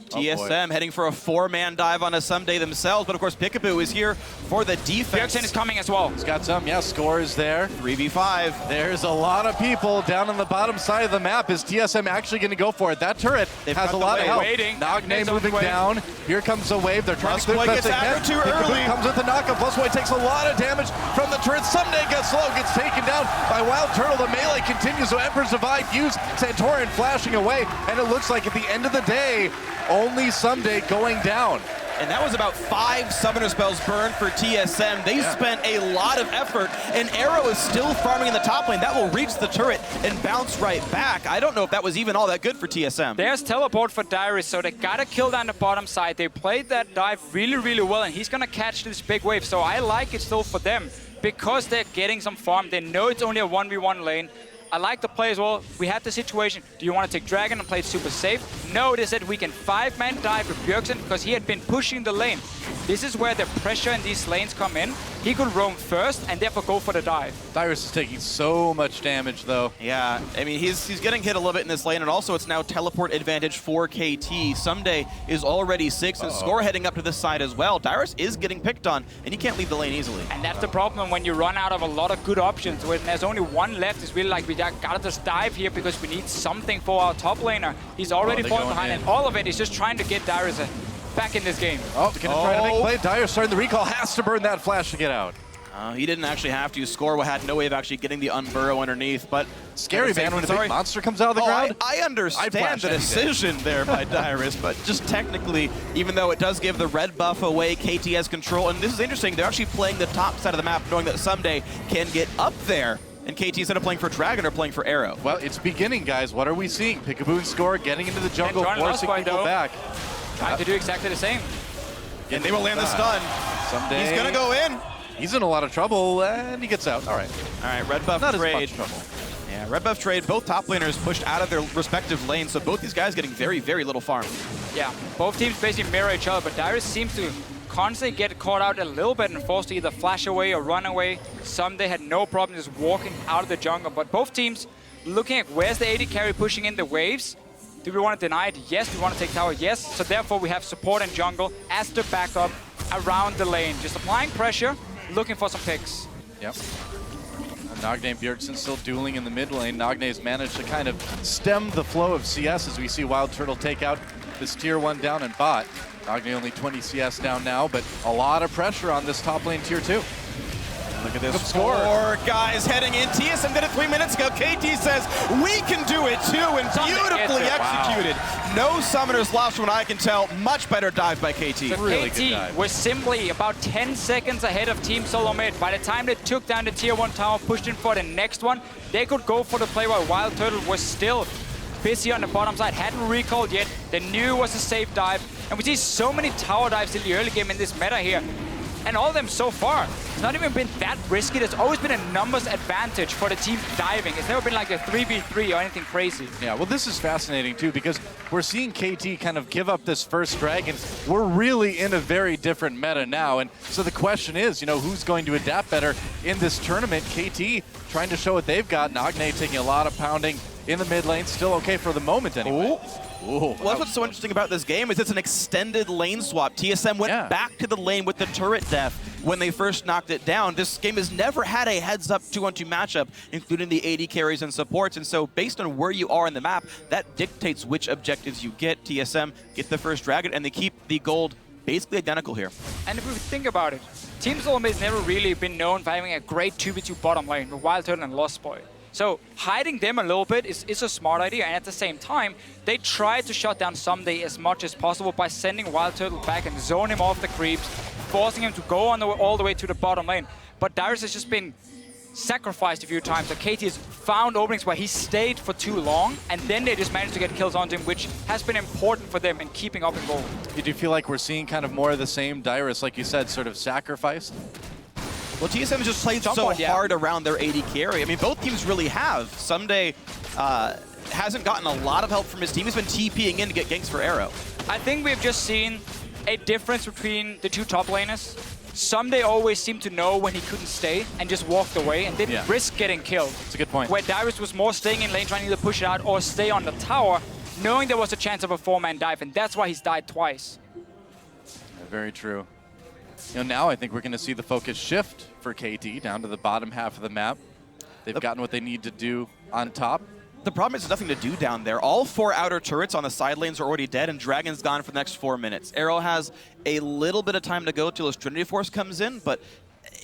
TSM heading for a 4-man dive on a Someday themselves, but of course Peekaboo is here for the defense. Bjergsen is coming as well. He's got some, yeah, Score is there. 3v5. There's a lot of people down on the bottom side of the map. Is TSM actually going to go for it? That turret has a lot of help. Nagne moving down. Here comes a wave. They're trying to clear Plusboy gets aggro too early. Comes with the knockup. Plusboy takes a lot of damage from the turret. Someday gets slow, gets taken down by Wild Turtle. The melee continues, so Emperor's Divide used. Santorin flashing away, and it looks like at the end of the day, only Someday going down. And that was about 5 Summoner spells burned for TSM. They spent a lot of effort, and Arrow is still farming in the top lane. That will reach the turret and bounce right back. I don't know if that was even all that good for TSM. There's teleport for Dyrus, so they gotta kill down the bottom side. They played that dive really, really well, and he's gonna catch this big wave. So I like it still for them, because they're getting some farm. They know it's only a 1v1 lane. I like the play as well. We had the situation, do you want to take Dragon and play it super safe? No, they said we can 5-man dive with Bjergsen because he had been pushing the lane. This is where the pressure in these lanes come in. He could roam first and therefore go for the dive. Dyrus is taking so much damage though. Yeah, I mean, he's getting hit a little bit in this lane, and also it's now teleport advantage for KT. Someday is already 6, and Score heading up to this side as well. Dyrus is getting picked on, and he can't leave the lane easily. And that's the problem when you run out of a lot of good options. When there's only one left, it's really like we gotta just dive here because we need something for our top laner. He's already falling behind, and all of it is just trying to get Dyrus back in this game. Oh, gonna try to make play. Dyrus starting the recall, has to burn that flash to get out. He didn't actually have to. Score had no way of actually getting the unburrow underneath, but scary, man, when a big monster comes out of the ground. I understand the decision there by Dyrus, but just technically, even though it does give the red buff away, KT has control, and this is interesting. They're actually playing the top side of the map, knowing that Someday can get up there. And KT, instead of playing for Dragon, are playing for Arrow. Well, it's beginning, guys. What are we seeing? Peekaboo and Score getting into the jungle, forcing people back. Trying to do exactly the same. And they will land the stun. Someday he's gonna go in. He's in a lot of trouble, and he gets out. All right. All right, red buff Not trade. as much trouble. Yeah, red buff trade. Both top laners pushed out of their respective lanes, so both these guys getting very, very little farm. Yeah, both teams basically mirror each other, but Dyrus seems to constantly get caught out a little bit and forced to either flash away or run away. Someday had no problem just walking out of the jungle, but both teams looking at where's the AD carry pushing in the waves. Do we want to deny it? Yes. Do we want to take tower? Yes. So therefore we have support and jungle as the backup around the lane. Just applying pressure, looking for some picks. Yep. Nagne and Bjergsen still dueling in the mid lane. Nagne's managed to kind of stem the flow of CS as we see Wild Turtle take out this tier 1 down in bot. Nagne only 20 CS down now, but a lot of pressure on this top lane tier 2. Look at this score. 4 guys heading in. TSM did it 3 minutes ago. KT says, we can do it too, and beautifully executed. Wow. No summoners lost from what I can tell. Much better dive by KT. So really KT was simply about 10 seconds ahead of Team Solo Mid. By the time they took down the tier 1 tower, pushed in for the next one, they could go for the play while Wild Turtle was still busy on the bottom side, hadn't recalled yet. They knew it was a safe dive. And we see so many tower dives in the early game in this meta here. And all of them so far, it's not even been that risky. There's always been a numbers advantage for the team diving. It's never been like a 3v3 or anything crazy. Yeah, well, this is fascinating too, because we're seeing KT kind of give up this first dragon. We're really in a very different meta now. And so the question is, you know, who's going to adapt better in this tournament? KT trying to show what they've got. Nagne taking a lot of pounding in the mid lane. Still okay for the moment anyway. Well, that's what's so interesting about this game is it's an extended lane swap. TSM went back to the lane with the turret death when they first knocked it down. This game has never had a heads-up 2-on-2 matchup, including the AD carries and supports. And so based on where you are in the map, that dictates which objectives you get. TSM get the first dragon, and they keep the gold basically identical here. And if we think about it, Team Solo Mid has never really been known for having a great 2v2 bottom lane with Wild Turtle and Lost Boy. So hiding them a little bit is a smart idea, and at the same time, they try to shut down Someday as much as possible by sending Wild Turtle back and zone him off the creeps, forcing him to go on all the way to the bottom lane. But Dyrus has just been sacrificed a few times. So KT has found openings where he stayed for too long, and then they just managed to get kills onto him, which has been important for them in keeping up in goal. Do you feel like we're seeing kind of more of the same? Dyrus, like you said, sort of sacrificed? Well, TSM has just played so hard around their AD carry. I mean, both teams really have. Someday hasn't gotten a lot of help from his team. He's been TPing in to get ganks for Arrow. I think we've just seen a difference between the two top laners. Someday always seemed to know when he couldn't stay and just walked away and didn't risk getting killed. That's a good point. Where Dyrus was more staying in lane, trying to either push it out or stay on the tower, knowing there was a chance of a 4-man dive, and that's why he's died twice. Very true. You know, now I think we're going to see the focus shift for KT down to the bottom half of the map. They've gotten what they need to do on top. The problem is there's nothing to do down there. All 4 outer turrets on the side lanes are already dead, and Dragon's gone for the next 4 minutes. Arrow has a little bit of time to go till his Trinity Force comes in, but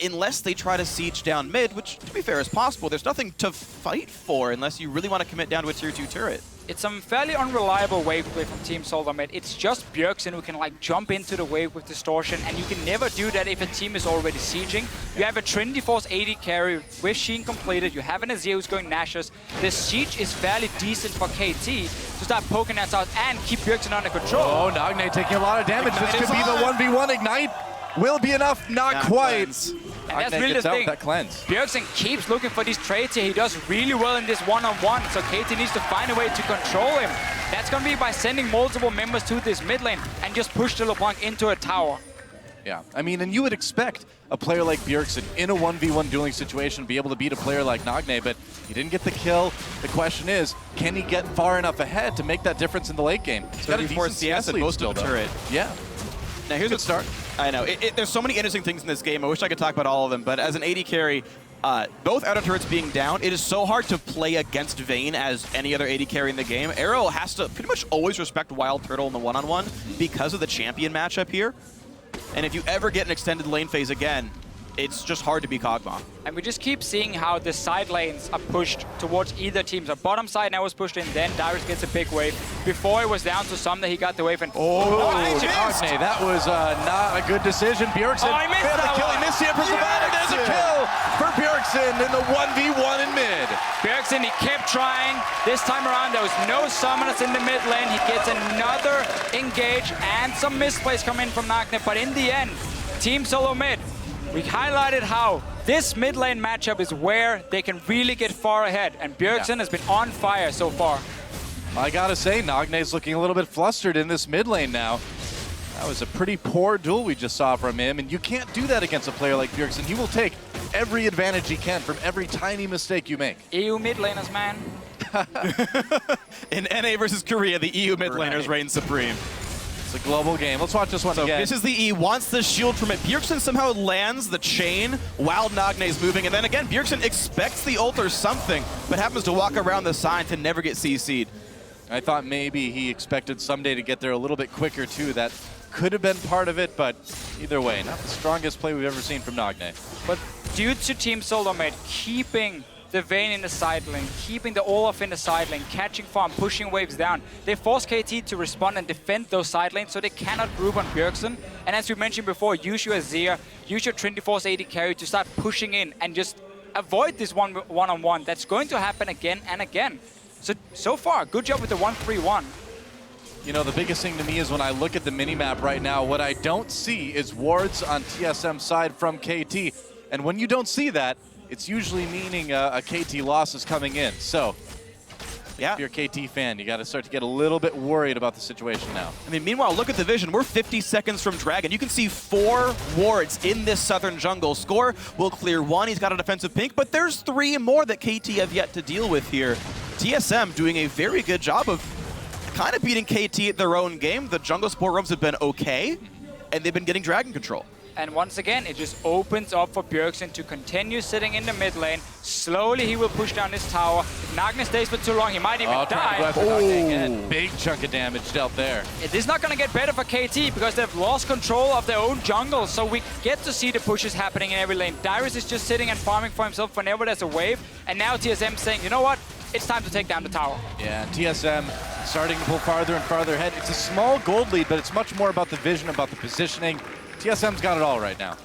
unless they try to siege down mid, which, to be fair, is possible, there's nothing to fight for unless you really want to commit down to a tier 2 turret. It's some fairly unreliable wave play from Team Soldier mid. It's just Bjergsen who can like jump into the wave with distortion, and you can never do that if a team is already sieging. You have a Trinity Force AD carry with Sheen completed. You have an Azir who's going Nashus. The siege is fairly decent for KT to start poking us out and keep Bjergsen under control. Oh, Nagne taking a lot of damage. This could be the 1v1 Ignite. Will be enough, not quite. And that's really the thing. That cleanse. Bjergsen keeps looking for these trades here. He does really well in this one-on-one, so KT needs to find a way to control him. That's going to be by sending multiple members to this mid lane and just push the LeBlanc into a tower. Yeah, I mean, and you would expect a player like Bjergsen in a 1v1 dueling situation be able to beat a player like Nagne, but he didn't get the kill. The question is, can he get far enough ahead to make that difference in the late game? He's got a decent CS and most of the turret. Yeah. Now here's a start. I know. There's so many interesting things in this game. I wish I could talk about all of them, but as an AD carry, both outer turrets being down, it is so hard to play against Vayne as any other AD carry in the game. Arrow has to pretty much always respect Wild Turtle in the one-on-one because of the champion matchup here. And if you ever get an extended lane phase again, it's just hard to be Kog'Maw. And we just keep seeing how the side lanes are pushed towards either team. So bottom side now was pushed in, then Dyrus gets a big wave. Before it was down to some that he got the wave and... Nagne, that was not a good decision. Bjergsen I missed that killing this here for Savannah. There's a kill for Bjergsen in the 1v1 in mid. Bjergsen, he kept trying. This time around, there was no summoners in the mid lane. He gets another engage and some misplays come in from Nagne. But in the end, Team Solo mid, we highlighted how this mid lane matchup is where they can really get far ahead, and Bjergsen has been on fire so far. I gotta say, Nagne's looking a little bit flustered in this mid lane now. That was a pretty poor duel we just saw from him, and you can't do that against a player like Bjergsen. He will take every advantage he can from every tiny mistake you make. EU mid laners, man. In NA versus Korea, the EU mid laners reign supreme. It's a global game. Let's watch this one again. This is the E, wants the shield from it. Bjergsen somehow lands the chain while Nagne's moving, and then again, Bjergsen expects the ult or something, but happens to walk around the side to never get CC'd. I thought maybe he expected someday to get there a little bit quicker too. That could have been part of it, but either way, not the strongest play we've ever seen from Nagne. But due to Team Solomate keeping the Vayne in the side lane, keeping the Olaf in the side lane, catching farm, pushing waves down, they force KT to respond and defend those side lanes so they cannot group on Bjergsen. And as we mentioned before, use your Azir, use your Trinity Force AD carry to start pushing in and just avoid this one-on-one. That's going to happen again and again. So far, good job with the 1-3-1. You know, the biggest thing to me is when I look at the minimap right now, what I don't see is wards on TSM side from KT. And when you don't see that, it's usually meaning a KT loss is coming in. So, yeah, if you're a KT fan, you got to start to get a little bit worried about the situation now. I mean, meanwhile, look at the vision. We're 50 seconds from Dragon. You can see 4 wards in this southern jungle. Score will clear 1. He's got a defensive pink, but there's 3 more that KT have yet to deal with here. TSM doing a very good job of kind of beating KT at their own game. The jungle support roams have been okay, and they've been getting Dragon control. And once again, it just opens up for Bjergsen to continue sitting in the mid lane. Slowly, he will push down this tower. If Nagne stays for too long, he might even die. Big chunk of damage dealt there. It is not going to get better for KT because they've lost control of their own jungle. So we get to see the pushes happening in every lane. Dyrus is just sitting and farming for himself whenever there's a wave. And now TSM saying, you know what? It's time to take down the tower. Yeah, TSM starting to pull farther and farther ahead. It's a small gold lead, but it's much more about the vision, about the positioning. TSM's got it all right now.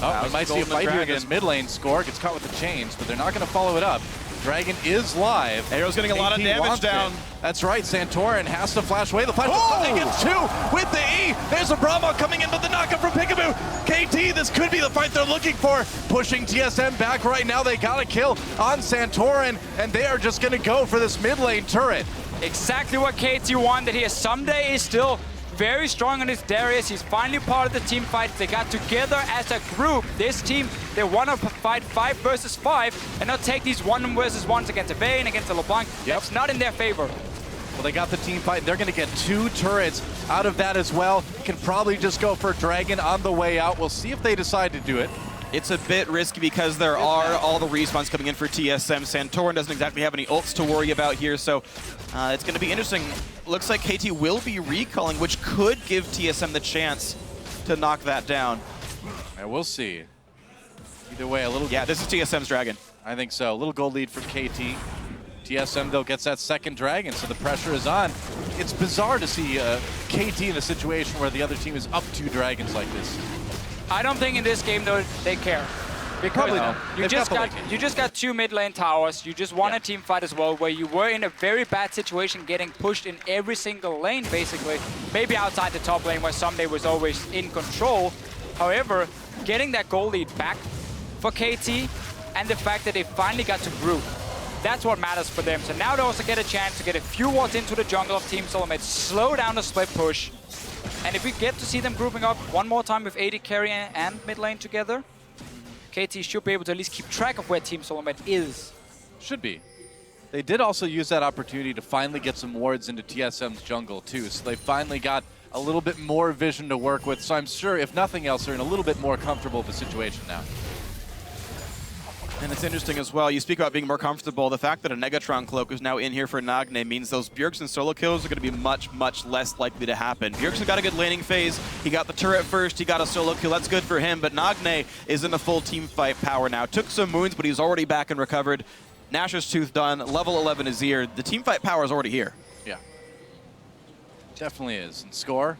Oh, we might see a fight here in this mid lane. Score gets caught with the chains, but they're not going to follow it up. Dragon is live. Arrow's getting a lot of damage down. That's right, Santorin has to flash away. The flash gets 2 with the E. There's a Brahma coming in, but the knockup from Peekaboo. KT, this could be the fight they're looking for. Pushing TSM back right now. They got a kill on Santorin, and they are just going to go for this mid lane turret. Exactly what KT wanted here. Someday is still very strong on his Darius. He's finally part of the team fight. They got together as a group. This team, they want to fight 5 versus 5 and not take these 1 versus 1s against a Vayne, against a LeBlanc. That's not in their favor. Well, they got the team fight. They're going to get 2 turrets out of that as well. Can probably just go for Dragon on the way out. We'll see if they decide to do it. It's a bit risky because there are all the respawns coming in for TSM. Santorin doesn't exactly have any ults to worry about here, so it's going to be interesting. Looks like KT will be recalling, which could give TSM the chance to knock that down. And we'll see. Either way, a little... Yeah, this is TSM's Dragon. I think so. A little gold lead for KT. TSM, though, gets that second Dragon, so the pressure is on. It's bizarre to see KT in a situation where the other team is up 2 Dragons like this. I don't think in this game, though, they care. Because you just got 2 mid lane towers. You just won a team fight as well, where you were in a very bad situation, getting pushed in every single lane, basically. Maybe outside the top lane, where Someday was always in control. However, getting that goal lead back for KT, and the fact that they finally got to group, that's what matters for them. So now they also get a chance to get a few wards into the jungle of Team Solomid, slow down the split push. And if we get to see them grouping up one more time with AD carry and mid lane together, KT should be able to at least keep track of where Team Solomid is. Should be. They did also use that opportunity to finally get some wards into TSM's jungle too, so they finally got a little bit more vision to work with, so I'm sure, if nothing else, they're in a little bit more comfortable of a situation now. And it's interesting as well, you speak about being more comfortable. The fact that a Negatron Cloak is now in here for Nagne means those Bjergsen solo kills are going to be much, much less likely to happen. Bjergsen got a good laning phase. He got the turret first. He got a solo kill. That's good for him. But Nagne is in a full team fight power now. Took some wounds, but he's already back and recovered. Nashor's Tooth done. Level 11 is here. The team fight power is already here. Yeah. Definitely is. And Score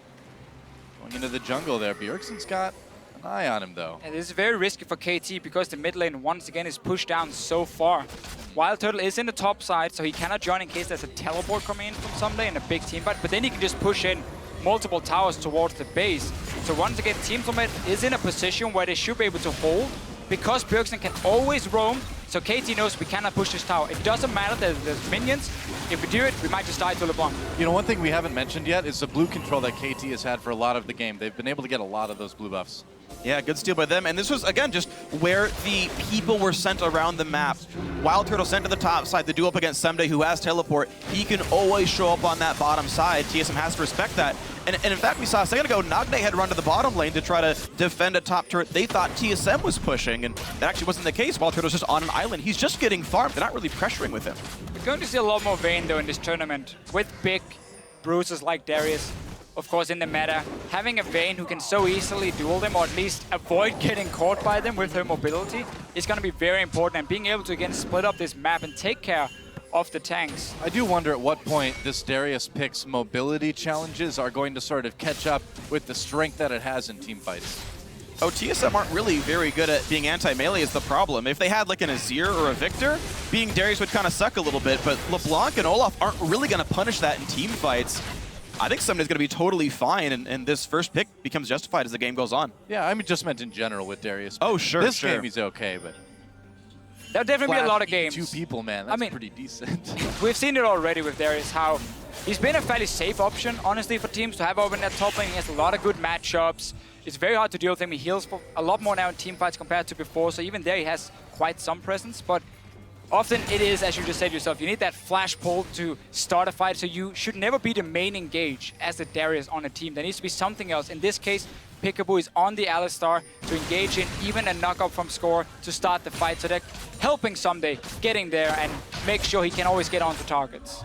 going into the jungle there. Bjergsen's got an eye on him, though. And this is very risky for KT because the mid lane once again is pushed down so far. Wild Turtle is in the top side, so he cannot join in case there's a teleport coming in from Someday in a big team fight, but then he can just push in multiple towers towards the base. So once again, Team Solomid is in a position where they should be able to hold because Bjergsen can always roam, so KT knows we cannot push this tower. It doesn't matter that there's minions. If we do it, we might just die to LeBlanc. You know, one thing we haven't mentioned yet is the blue control that KT has had for a lot of the game. They've been able to get a lot of those blue buffs. Yeah, good steal by them. And this was, again, just where the people were sent around the map. Wild Turtle sent to the top side to do up against Someday, who has teleport. He can always show up on that bottom side. TSM has to respect that. And in fact, we saw a second ago, Nagne had run to the bottom lane to try to defend a top turret. They thought TSM was pushing, and that actually wasn't the case. Wild Turtle's just on an island. He's just getting farmed. They're not really pressuring with him. We're going to see a lot more Vayne, though, in this tournament. With big bruisers like Darius, of course, in the meta, having a Vayne who can so easily duel them, or at least avoid getting caught by them with her mobility, is going to be very important. And being able to, again, split up this map and take care of the tanks. I do wonder at what point this Darius pick's mobility challenges are going to sort of catch up with the strength that it has in team fights. Oh, TSM aren't really very good at being anti-melee is the problem. If they had like an Azir or a Victor, being Darius would kind of suck a little bit, but LeBlanc and Olaf aren't really going to punish that in team fights. I think Somebody's going to be totally fine, and this first pick becomes justified as the game goes on. Yeah, I mean, just meant in general with Darius. Oh, sure, This game he's okay, but... There'll definitely be a lot of games. 2 people, man. That's pretty decent. We've seen it already with Darius, how he's been a fairly safe option, honestly, for teams to have over in that top lane. He has a lot of good matchups. It's very hard to deal with him. He heals for a lot more now in team fights compared to before, so even there he has quite some presence. But often it is, as you just said yourself, you need that flash pull to start a fight, so you should never be the main engage as a Darius on a team. There needs to be something else. In this case, Peekaboo is on the Alistar to engage in even a knockup from Score to start the fight. So they're helping Someday getting there and make sure he can always get onto targets.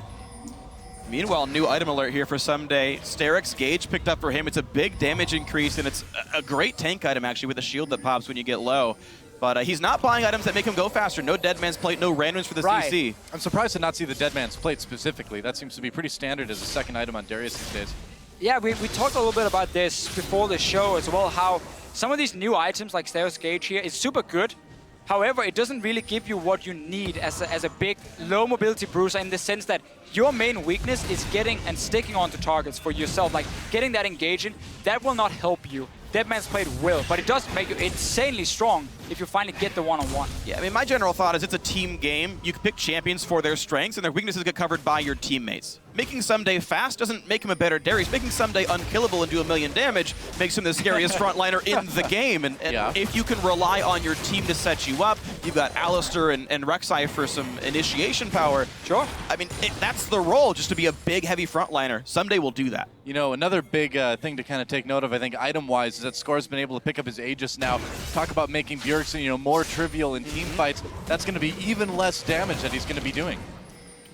Meanwhile, new item alert here for Someday. Sterak's Gauge picked up for him. It's a big damage increase, and it's a great tank item, actually, with a shield that pops when you get low. But he's not buying items that make him go faster. No Dead Man's Plate, no randoms for the CC. I'm surprised to not see the Dead Man's Plate specifically. That seems to be pretty standard as a second item on Darius these days. Yeah, we talked a little bit about this before the show as well, how some of these new items like Steos Gauge here is super good. However, it doesn't really give you what you need as a big, low mobility bruiser in the sense that your main weakness is getting and sticking onto targets for yourself, like getting that engaging. That will not help you. Deadman's Plate will, but it does make you insanely strong if you finally get the one-on-one. Yeah, I mean, my general thought is it's a team game. You can pick champions for their strengths, and their weaknesses get covered by your teammates. Making Ssumday fast doesn't make him a better Darius. Making Ssumday unkillable and do 1 million damage makes him the scariest frontliner in the game. And if you can rely on your team to set you up, you've got Alistar and Rek'Sai for some initiation power. Sure. I mean, that's the role, just to be a big, heavy frontliner. Ssumday will do that. You know, another big thing to kind of take note of, I think, item-wise, is that Score's been able to pick up his Aegis now. Talk about making Bjergsen, you know, more trivial in team fights. That's going to be even less damage that he's going to be doing.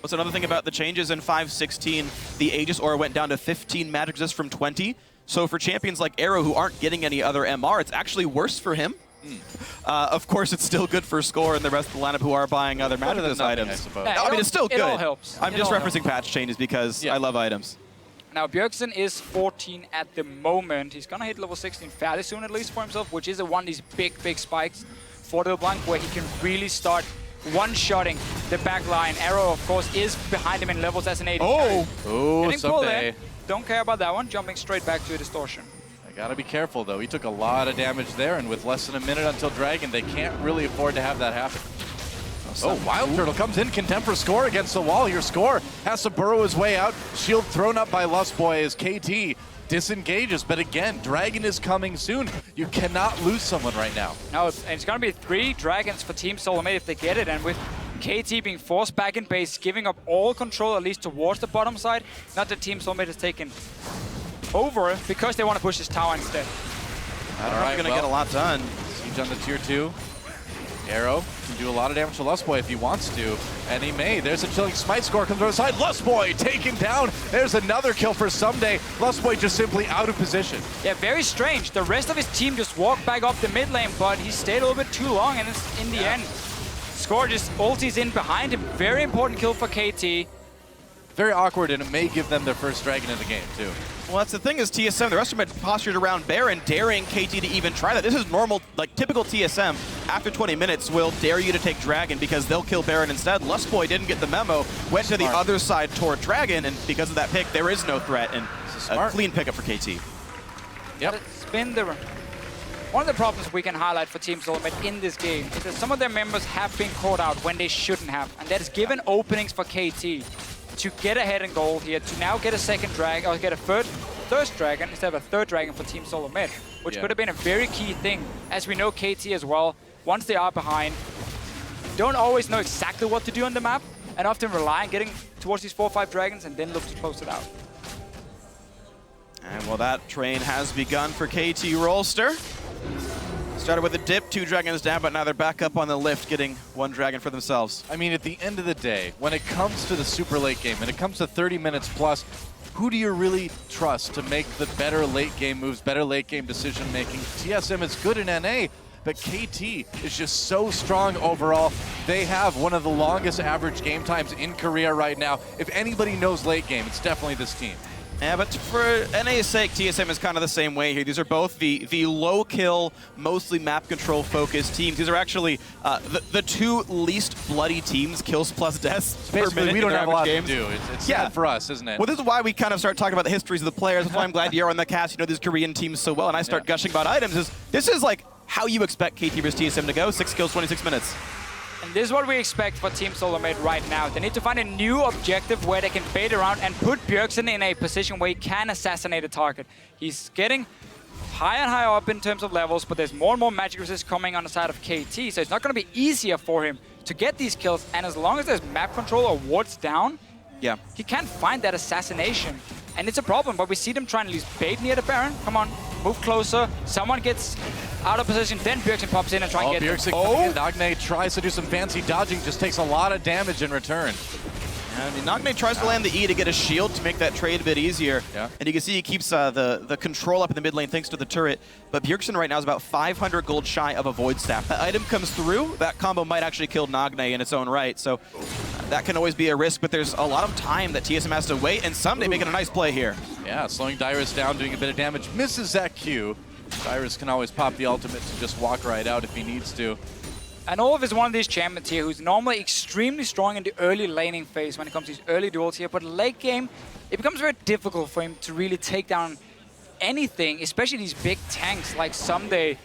What's another thing about the changes in 5.16? The Aegis Aura went down to 15 magic resist from 20. So for champions like Arrow who aren't getting any other MR, it's actually worse for him. Of course, it's still good for Score and the rest of the lineup who are buying other magic resist items. I suppose. Yeah, I mean, it's still good. It all helps. I'm just referencing patch changes because I love items. Now, Bjergsen is 14 at the moment. He's gonna hit level 16 fairly soon, at least for himself, which is one of these big spikes for the Blanc where he can really start one-shotting the back line. Arrow, of course, is behind him in levels as an AD. Oh, Getting pulled Ssumday. in. Don't care about that one. Jumping straight back to a distortion. I gotta be careful, though. He took a lot of damage there, and with less than a minute until Dragon, they can't really afford to have that happen. Oh, Wild Turtle comes in, contempt for Score against the wall here. Score has to burrow his way out. Shield thrown up by Lustboy as KT disengages. But again, Dragon is coming soon. You cannot lose someone right now. No, it's going to be 3 Dragons for Team Solarmate if they get it. And with KT being forced back in base, giving up all control, at least towards the bottom side, not that Team Solarmate has taken over because they want to push this tower instead. All right, going to get a lot done. Siege on the tier 2. Arrow can do a lot of damage to Lustboy if he wants to, and he may. There's a Chilling Smite. Score comes over the side. Lustboy taken down. There's another kill for Ssumday. Lustboy just simply out of position. Yeah, very strange. The rest of his team just walked back up the mid lane, but he stayed a little bit too long, and it's in the end. Score just ultis in behind him. Very important kill for KT. Very awkward, and it may give them their first Dragon in the game, too. Well, that's the thing is TSM, the rest of them had postured around Baron, daring KT to even try that. This is normal, like typical TSM. After 20 minutes, will dare you to take Dragon because they'll kill Baron instead. Lustboy didn't get the memo, went to the other side toward Dragon, and because of that pick, there is no threat, and a clean pickup for KT. Yep. It's been one of the problems we can highlight for Team Solarmate in this game is that some of their members have been caught out when they shouldn't have, and that has given openings for KT to get ahead in gold here, to now get a second dragon, or get a first dragon instead of a third dragon for Team Solarmate, which could have been a very key thing. As we know, KT as well, once they are behind, don't always know exactly what to do on the map, and often rely on getting towards these 4 or 5 dragons and then look to close it out. And well, that train has begun for KT Rolster. Started with a dip, 2 dragons down, but now they're back up on the lift, getting 1 dragon for themselves. I mean, at the end of the day, when it comes to the super late game, and it comes to 30 minutes plus, who do you really trust to make the better late game moves, better late game decision making? TSM is good in NA, but KT is just so strong overall. They have one of the longest average game times in Korea right now. If anybody knows late game, it's definitely this team. Yeah, but for NA's sake, TSM is kind of the same way here. These are both the low kill, mostly map control focused teams. These are actually the 2 least bloody teams, kills plus deaths per minute. We don't have a lot games. to do. It's sad for us, isn't it? Well, this is why we kind of start talking about the histories of the players. That's why I'm glad you're on the cast. You know these Korean teams so well, and I start gushing about items. This is like how you expect KT vs TSM to go. 6 kills, 26 minutes. And this is what we expect for Team Solarmate right now. They need to find a new objective where they can bait around and put Bjergsen in a position where he can assassinate a target. He's getting higher and higher up in terms of levels, but there's more and more magic resist coming on the side of KT, so it's not going to be easier for him to get these kills. And as long as there's map control or wards down, he can't find that assassination. And it's a problem, but we see them trying to use bait near the Baron. Come on, move closer. Someone gets out of position, then Bjergsen pops in and tries to get Bjergsen them. Nagne tries to do some fancy dodging, just takes a lot of damage in return. I mean, Nagne tries to land the E to get a shield to make that trade a bit easier. And you can see he keeps the control up in the mid lane thanks to the turret. But Bjergsen right now is about 500 gold shy of a Void Staff. That item comes through, that combo might actually kill Nagne in its own right. So that can always be a risk, but there's a lot of time that TSM has to wait, and Ssumday making a nice play here. Yeah, slowing Dyrus down, doing a bit of damage. Misses that Q. Dyrus can always pop the ultimate to just walk right out if he needs to. And Olaf is one of these champions here who's normally extremely strong in the early laning phase when it comes to his early duels here, but late game, it becomes very difficult for him to really take down anything, especially these big tanks like Someday.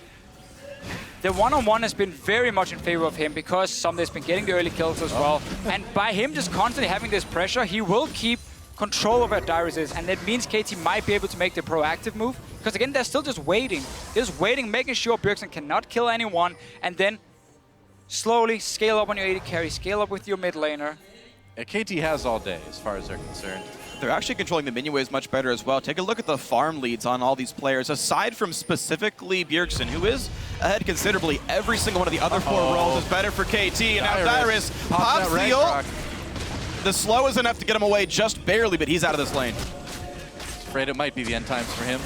The one-on-one has been very much in favor of him because Someday's been getting the early kills as well. And by him just constantly having this pressure, he will keep control of where Dyrus is, and that means KT might be able to make the proactive move. Because again, they're still just waiting. They're just waiting, making sure Bjergsen cannot kill anyone, and then slowly scale up on your AD carry, scale up with your mid laner. Yeah, KT has all day as far as they're concerned. They're actually controlling the minion waves much better as well. Take a look at the farm leads on all these players, aside from specifically Bjergsen, who is ahead considerably. Every single one of the other four roles is better for KT, and now Dyrus pops the ult. The slow is enough to get him away just barely, but he's out of this lane. Afraid it might be the end times for him.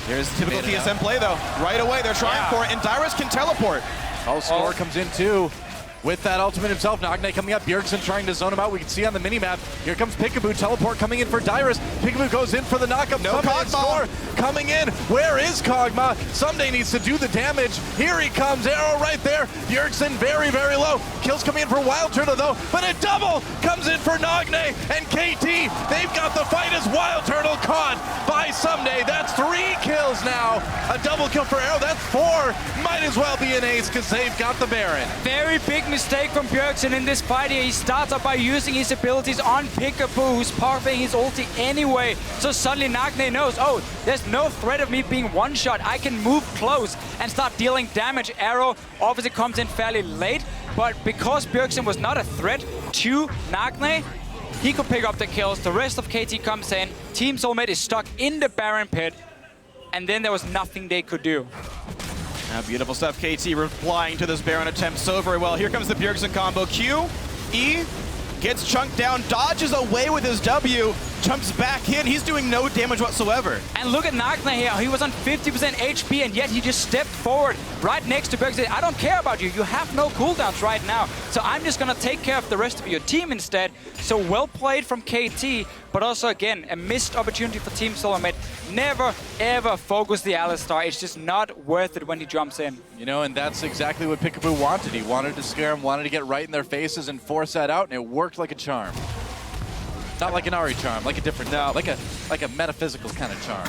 Here's typical TSM play, though. Right away, they're trying for it, and Dyrus can teleport. Oh, Score comes in too. With that ultimate himself, Nagne coming up, Bjergsen trying to zone him out. We can see on the minimap. Here comes Peekaboo, teleport coming in for Dyrus. Peekaboo goes in for the knockup. No Kog'Maw. Score coming in. Where is Kog'Maw? Someday needs to do the damage. Here he comes, arrow right there. Bjergsen very, very low. Kills coming in for Wild Turtle though, but a double comes in for Nagne and KT. They've got the fight as Wild Turtle caught by Someday. That's 3 kills now. A double kill for Arrow, that's 4. Might as well be an ace because they've got the Baron. Very big mistake from Bjergsen in this fight here. He starts up by using his abilities on Peekaboo, who's popping his ulti anyway. So suddenly Nagne knows, oh, there's no threat of me being one-shot. I can move close and start dealing damage. Arrow obviously comes in fairly late, but because Bjergsen was not a threat to Nagne, he could pick up the kills. The rest of KT comes in. Team Soulmate is stuck in the Baron pit, and then there was nothing they could do. Now, beautiful stuff. KT replying to this Baron attempt so very well. Here comes the Bjergsen combo. Q, E, gets chunked down, dodges away with his W, jumps back in. He's doing no damage whatsoever. And look at Nagne here. He was on 50% HP, and yet he just stepped forward right next to Bjergsen. I don't care about you. You have no cooldowns right now. So I'm just going to take care of the rest of your team instead. So well played from KT, but also, again, a missed opportunity for Team Soulmate. Never, ever focus the Alistar. It's just not worth it when he jumps in. You know, and that's exactly what Peekaboo wanted. He wanted to scare him, wanted to get right in their faces and force that out, and it worked like a charm. Not like an Ahri charm, like a different, like a metaphysical kind of charm.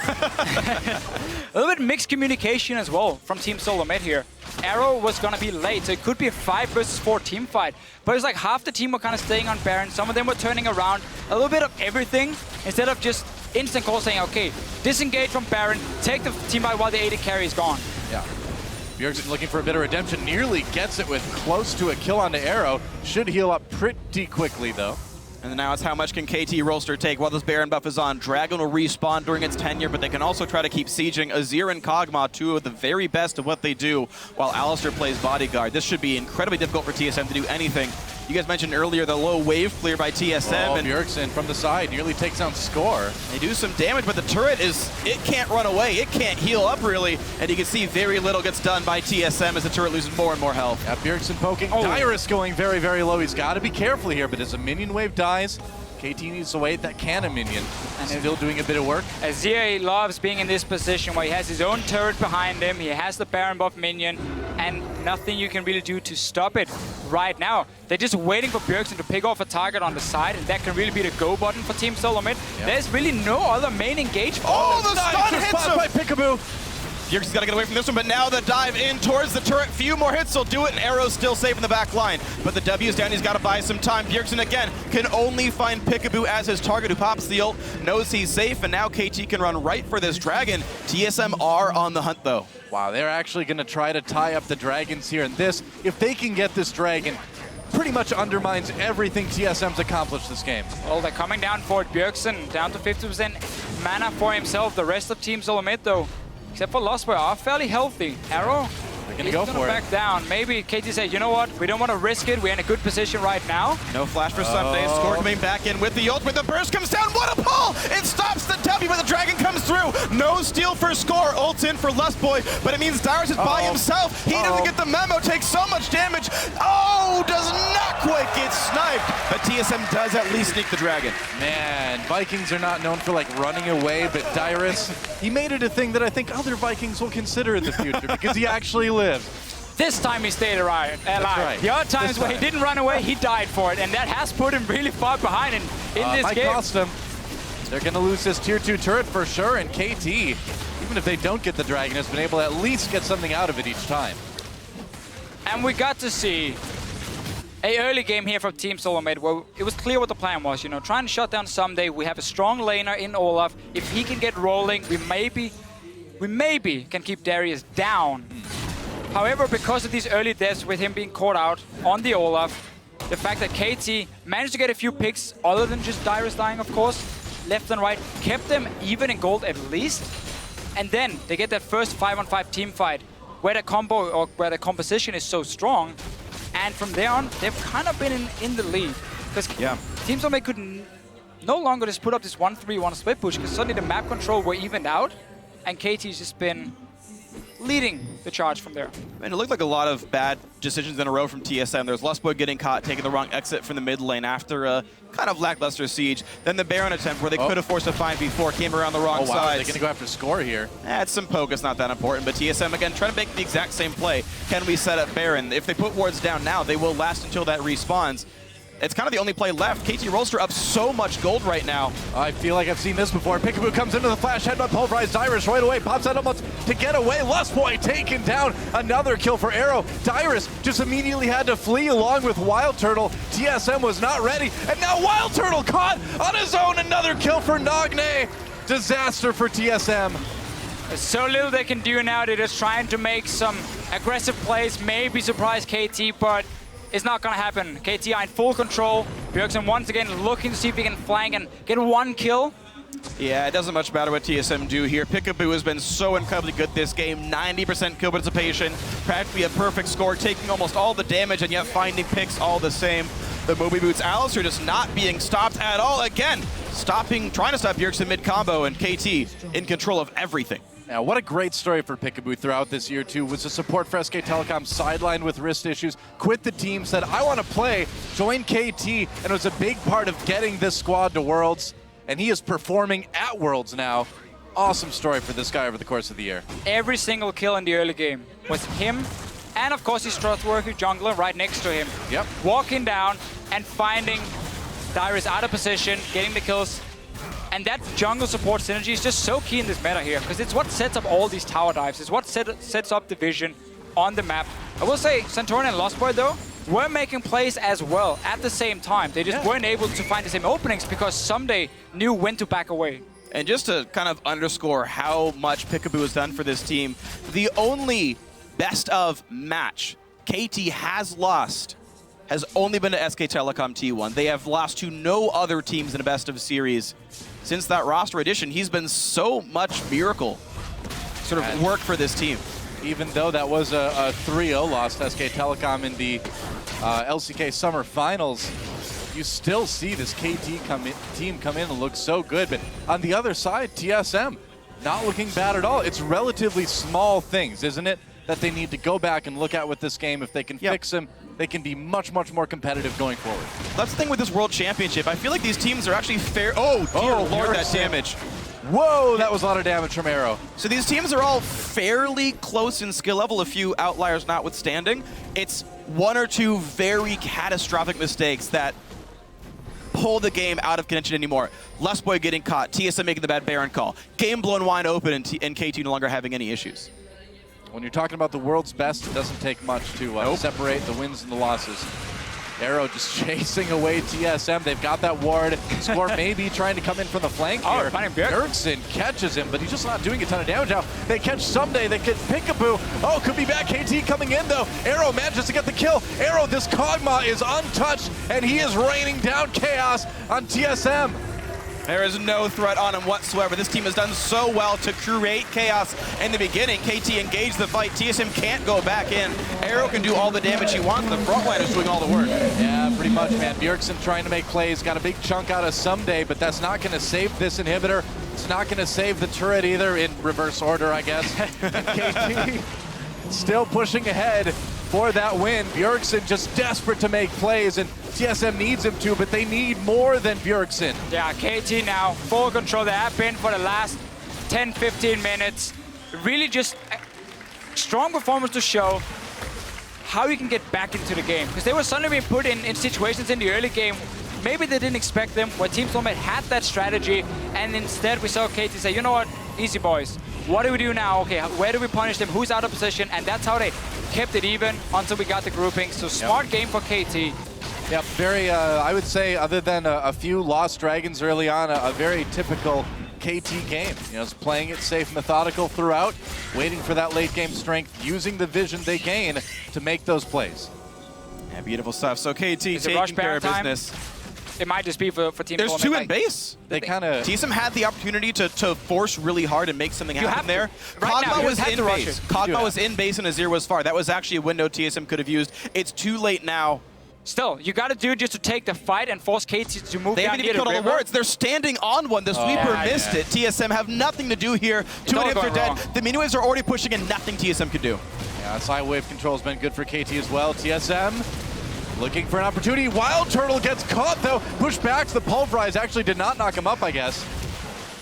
A little bit mixed communication as well from Team Soulmate here. Arrow was gonna be late, so it could be a 5 versus 4 team fight. But it's like half the team were kind of staying on Baron, some of them were turning around, a little bit of everything, instead of just instant call saying, okay, disengage from Baron, take the team fight while the AD carry is gone. Yeah. Bjergsen looking for a bit of redemption, nearly gets it with close to a kill onto Arrow. Should heal up pretty quickly though. And now it's how much can KT Rolster take while this Baron buff is on. Dragon will respawn during its tenure, but they can also try to keep sieging. Azir and Kog'Maw, 2 of the very best of what they do, while Alistar plays bodyguard. This should be incredibly difficult for TSM to do anything. You guys mentioned earlier the low wave clear by TSM. Oh, and Bjergsen from the side nearly takes down Score. They do some damage, but the turret it can't run away. It can't heal up really, and you can see very little gets done by TSM as the turret loses more and more health. Yeah, Bjergsen poking. Dyrus going very, very low. He's got to be careful here, but as a minion wave dies, KT needs to wait that cannon minion. And still doing a bit of work. Azir loves being in this position where he has his own turret behind him, he has the Baron buff minion, and nothing you can really do to stop it right now. They're just waiting for Bjergsen to pick off a target on the side, and that can really be the go button for Team Soulmate. Yep. There's really no other main engagement. Oh, the stun hits him! By Peekaboo. Bjergsen's got to get away from this one, but now the dive in towards the turret. Few more hits will do it, and Arrow's still safe in the back line. But the W's down, he's got to buy some time. Bjergsen, again, can only find Peekaboo as his target, who pops the ult, knows he's safe, and now KT can run right for this Dragon. TSM are on the hunt, though. Wow, they're actually going to try to tie up the Dragons here, and this, if they can get this Dragon, pretty much undermines everything TSM's accomplished this game. Well, they're coming down for it. Bjergsen down to 50% mana for himself. The rest of Team Soulmate, though, except for Lostware, are fairly healthy. Arrow, they're gonna go for it. Back down. Maybe KT said, you know what? We don't want to risk it. We're in a good position right now. No flash for Someday. Score coming back in with the ult. When the burst comes down, what a pull! It stops the Guppy, but the Dragon comes through. No steal for Score. Ults in for Lustboy, but it means Dyrus is by himself. He doesn't get the memo, takes so much damage. Oh, does not quite get sniped, but TSM does at least sneak the Dragon. Man, Vikings are not known for like running away, but Dyrus, he made it a thing that I think other Vikings will consider in the future because he actually lived. This time he stayed alive. Right. The other times where he didn't run away, he died for it, and that has put him really far behind in this might game. cost them. They're going to lose this tier 2 turret for sure, and KT, even if they don't get the Dragon, has been able to at least get something out of it each time. And we got to see an early game here from Team Solarmate where it was clear what the plan was, you know, trying to shut down Someday. We have a strong laner in Olaf. If he can get rolling, we maybe can keep Darius down. However, because of these early deaths with him being caught out on the Olaf, the fact that KT managed to get a few picks, other than just Dyrus dying, of course, left and right, kept them even in gold at least. And then they get that first 5-on-5 team fight where the combo or where the composition is so strong. And from there on, they've kind of been in the lead. Because Team Solarmate could no longer just put up this 1-3-1 split push because suddenly the map control were evened out. And KT's just been leading the charge from there. And it looked like a lot of bad decisions in a row from TSM. There's Lustboy getting caught, taking the wrong exit from the mid lane after a kind of lackluster siege. Then the Baron attempt where they could have forced a 5v4, came around the wrong side. They're going to go after Score here. It's some poke, it's not that important, but TSM again trying to make the exact same play. Can we set up Baron? If they put wards down now, they will last until that respawns. It's kind of the only play left. KT Rolster up so much gold right now. I feel like I've seen this before. Pikaboo comes into the flash, headbutt pulverized Dyrus right away, pops out almost to get away. Lustboy taken down. Another kill for Arrow. Dyrus just immediately had to flee along with Wild Turtle. TSM was not ready, and now Wild Turtle caught on his own. Another kill for Nagne. Disaster for TSM. There's so little they can do now. They're just trying to make some aggressive plays, maybe surprise KT, but it's not going to happen. KT are in full control. Bjergsen once again looking to see if he can flank and get one kill. Yeah, it doesn't much matter what TSM do here. Pikaboo has been so incredibly good this game. 90% kill participation, practically a perfect score, taking almost all the damage and yet finding picks all the same. The Moby Boots Alistar just not being stopped at all. Again, trying to stop Bjergsen mid-combo, and KT in control of everything. Now, what a great story for Pikaboo throughout this year, too, was the support for SK Telecom, sidelined with wrist issues, quit the team, said, I want to play, join KT, and it was a big part of getting this squad to Worlds, and he is performing at Worlds now. Awesome story for this guy over the course of the year. Every single kill in the early game was him, and of course his trustworthy jungler right next to him. Yep. Walking down and finding Dyrus out of position, getting the kills. And that jungle support synergy is just so key in this meta here, because it's what sets up all these tower dives. It's what sets up the vision on the map. I will say, Santorin and Lostboy, though, were making plays as well at the same time. They just weren't able to find the same openings because Someday knew when to back away. And just to kind of underscore how much Pikaboo has done for this team, the only best of match KT has lost has only been to SK Telecom T1. They have lost to no other teams in a best of series. Since that roster addition, he's been so much miracle sort of work for this team. Even though that was a 3-0 loss to SK Telecom in the LCK Summer Finals, you still see this KT team come in and look so good. But on the other side, TSM, not looking bad at all. It's relatively small things, isn't it, that they need to go back and look at with this game. If they can fix them, they can be much, much more competitive going forward. That's the thing with this World Championship. I feel like these teams are actually fair. Oh, dear Lord, that damage. Whoa, that was a lot of damage from Arrow. So these teams are all fairly close in skill level, a few outliers notwithstanding. It's one or two very catastrophic mistakes that pull the game out of contention anymore. Lustboy getting caught, TSM making the bad Baron call, game blown wide open, and KT no longer having any issues. When you're talking about the world's best, it doesn't take much to separate the wins and the losses. Arrow just chasing away TSM. They've got that ward. Score maybe trying to come in from the flank here. Bjergsen catches him, but he's just not doing a ton of damage now. They catch Someday. They get Pikaboo. Oh, could be bad. KT coming in, though. Arrow manages to get the kill. Arrow, this Kog'Maw is untouched, and he is raining down chaos on TSM. There is no threat on him whatsoever. This team has done so well to create chaos in the beginning. KT engaged the fight. TSM can't go back in. Arrow can do all the damage he wants. The front line is doing all the work. Yeah, pretty much, man. Bjergsen trying to make plays. Got a big chunk out of Someday, but that's not going to save this inhibitor. It's not going to save the turret either, in reverse order, I guess. KT still pushing ahead for that win. Bjergsen just desperate to make plays, and TSM needs him to, but they need more than Bjergsen. Yeah, KT now full control. They have been for the last 10-15 minutes. Really just a strong performance to show how you can get back into the game. Because they were suddenly being put in situations in the early game. Maybe they didn't expect them, where Team Soulmate had that strategy, and instead we saw KT say, you know what, easy boys. What do we do now? Okay, where do we punish them? Who's out of position? And that's how they kept it even until we got the grouping. So smart game for KT. Yep, very, I would say, other than a few lost dragons early on, a very typical KT game. You know, it's playing it safe, methodical throughout, waiting for that late game strength, using the vision they gain to make those plays. Yeah, beautiful stuff. So KT taking care of business. It might just be for Team There's Soulmate. two in base. They kind of... TSM had the opportunity to force really hard and make something happen there. Kog'Maw was in base. Kog'Maw was in base and Azir was far. That was actually a window TSM could have used. It's too late now. Still, you got to do just to take the fight and force KT to move they down haven't even got all the words. They're standing on one. The sweeper missed it. TSM have nothing to do here. Two of them are dead. The mini waves are already pushing and nothing TSM can do. Yeah, side wave control has been good for KT as well. TSM looking for an opportunity. Wild Turtle gets caught though. Push back. The pulverize actually did not knock him up, I guess.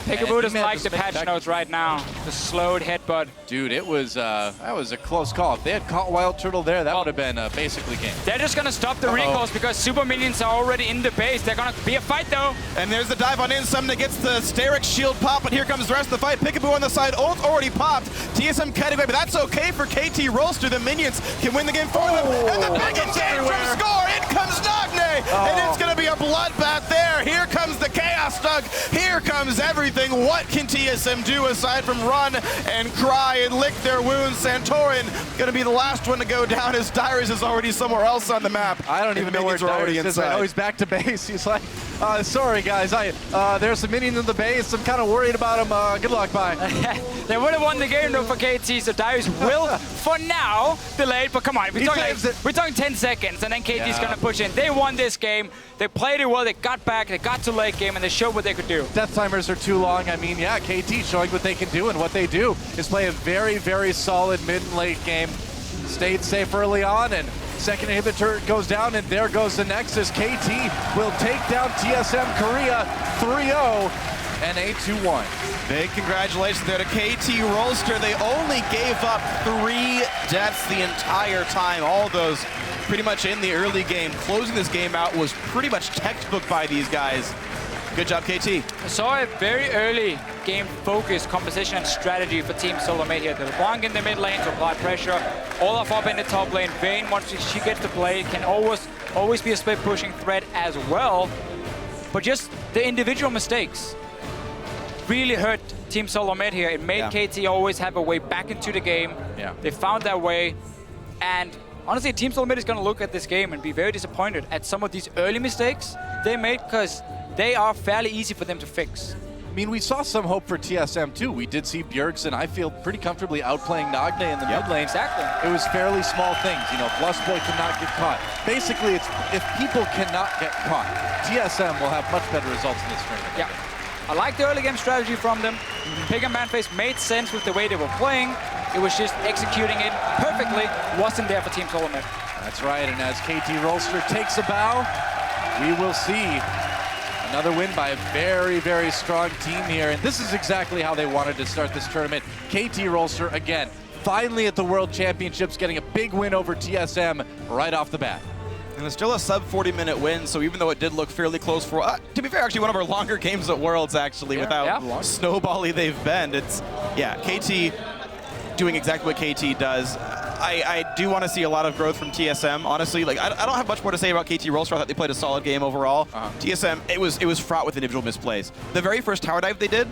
Peekaboo doesn't like the patch notes right now. The slowed headbutt. Dude, it was that was a close call. If they had caught Wild Turtle there, that would have been basically game. They're just gonna stop the recalls because super minions are already in the base. They're gonna be a fight though. And there's the dive on in. Someone gets the Sterix shield pop, but here comes the rest of the fight. Peekaboo on the side. Ult already popped. TSM cutting away, but that's okay for KT Rolster. The minions can win the game for them. And the big engage from Score. In comes Nagne. And it's gonna be a bloodbath there. Here comes the Chaos Dug. Here comes everything. What can TSM do aside from run and cry and lick their wounds? Santorin gonna be the last one to go down as Dyrus is already somewhere else on the map. I don't even know where Dyrus is. I know he's back to base. He's like, sorry guys, there's some minions in the base. I'm kind of worried about him. Good luck, bye. They would have won the game though for KT, so Dyrus will, for now, delay. But come on, we're talking 10 seconds, and then KT's gonna push in. They won this game. They played it well. They got back. They got to late game, and they showed what they could do. Death timers are too long. I mean, yeah, KT showing what they can do, and what they do is play a very, very solid mid and late game. Stayed safe early on, and second inhibitor goes down, and there goes the Nexus. KT will take down TSM Korea 3-0 and a 2-1. Big congratulations there to KT Rolster. They only gave up 3 deaths the entire time. All those pretty much in the early game. Closing this game out was pretty much textbook by these guys. Good job, KT. I saw a very early game focus, composition, and strategy for Team Soulmate here. The LeBlanc in the mid lane to apply pressure. Olaf up in the top lane. Vayne, once she gets to play, can always be a split pushing threat as well. But just the individual mistakes really hurt Team Soulmate here. It made KT always have a way back into the game. Yeah. They found that way. And honestly, Team Soulmate is going to look at this game and be very disappointed at some of these early mistakes they made, because they are fairly easy for them to fix. I mean, we saw some hope for TSM too. We did see Bjergsen, I feel, pretty comfortably outplaying Nagne in the mid lane. Exactly. It was fairly small things. You know, Blustboy cannot get caught. Basically, it's if people cannot get caught, TSM will have much better results in this tournament. Yeah. I like the early game strategy from them. Pig and Manface made sense with the way they were playing. It was just executing it perfectly. Wasn't there for Team Soulmate. That's right, and as KT Rolster takes a bow, we will see another win by a very, very strong team here. And this is exactly how they wanted to start this tournament. KT Rolster, again, finally at the World Championships, getting a big win over TSM right off the bat. And it's still a sub 40-minute win, so even though it did look fairly close for, to be fair, actually one of our longer games at Worlds, actually, without snowbally they've been. It's, KT doing exactly what KT does. I do want to see a lot of growth from TSM, honestly. Like, I don't have much more to say about KT Rolster. I thought they played a solid game overall. TSM, it was fraught with individual misplays. The very first tower dive they did,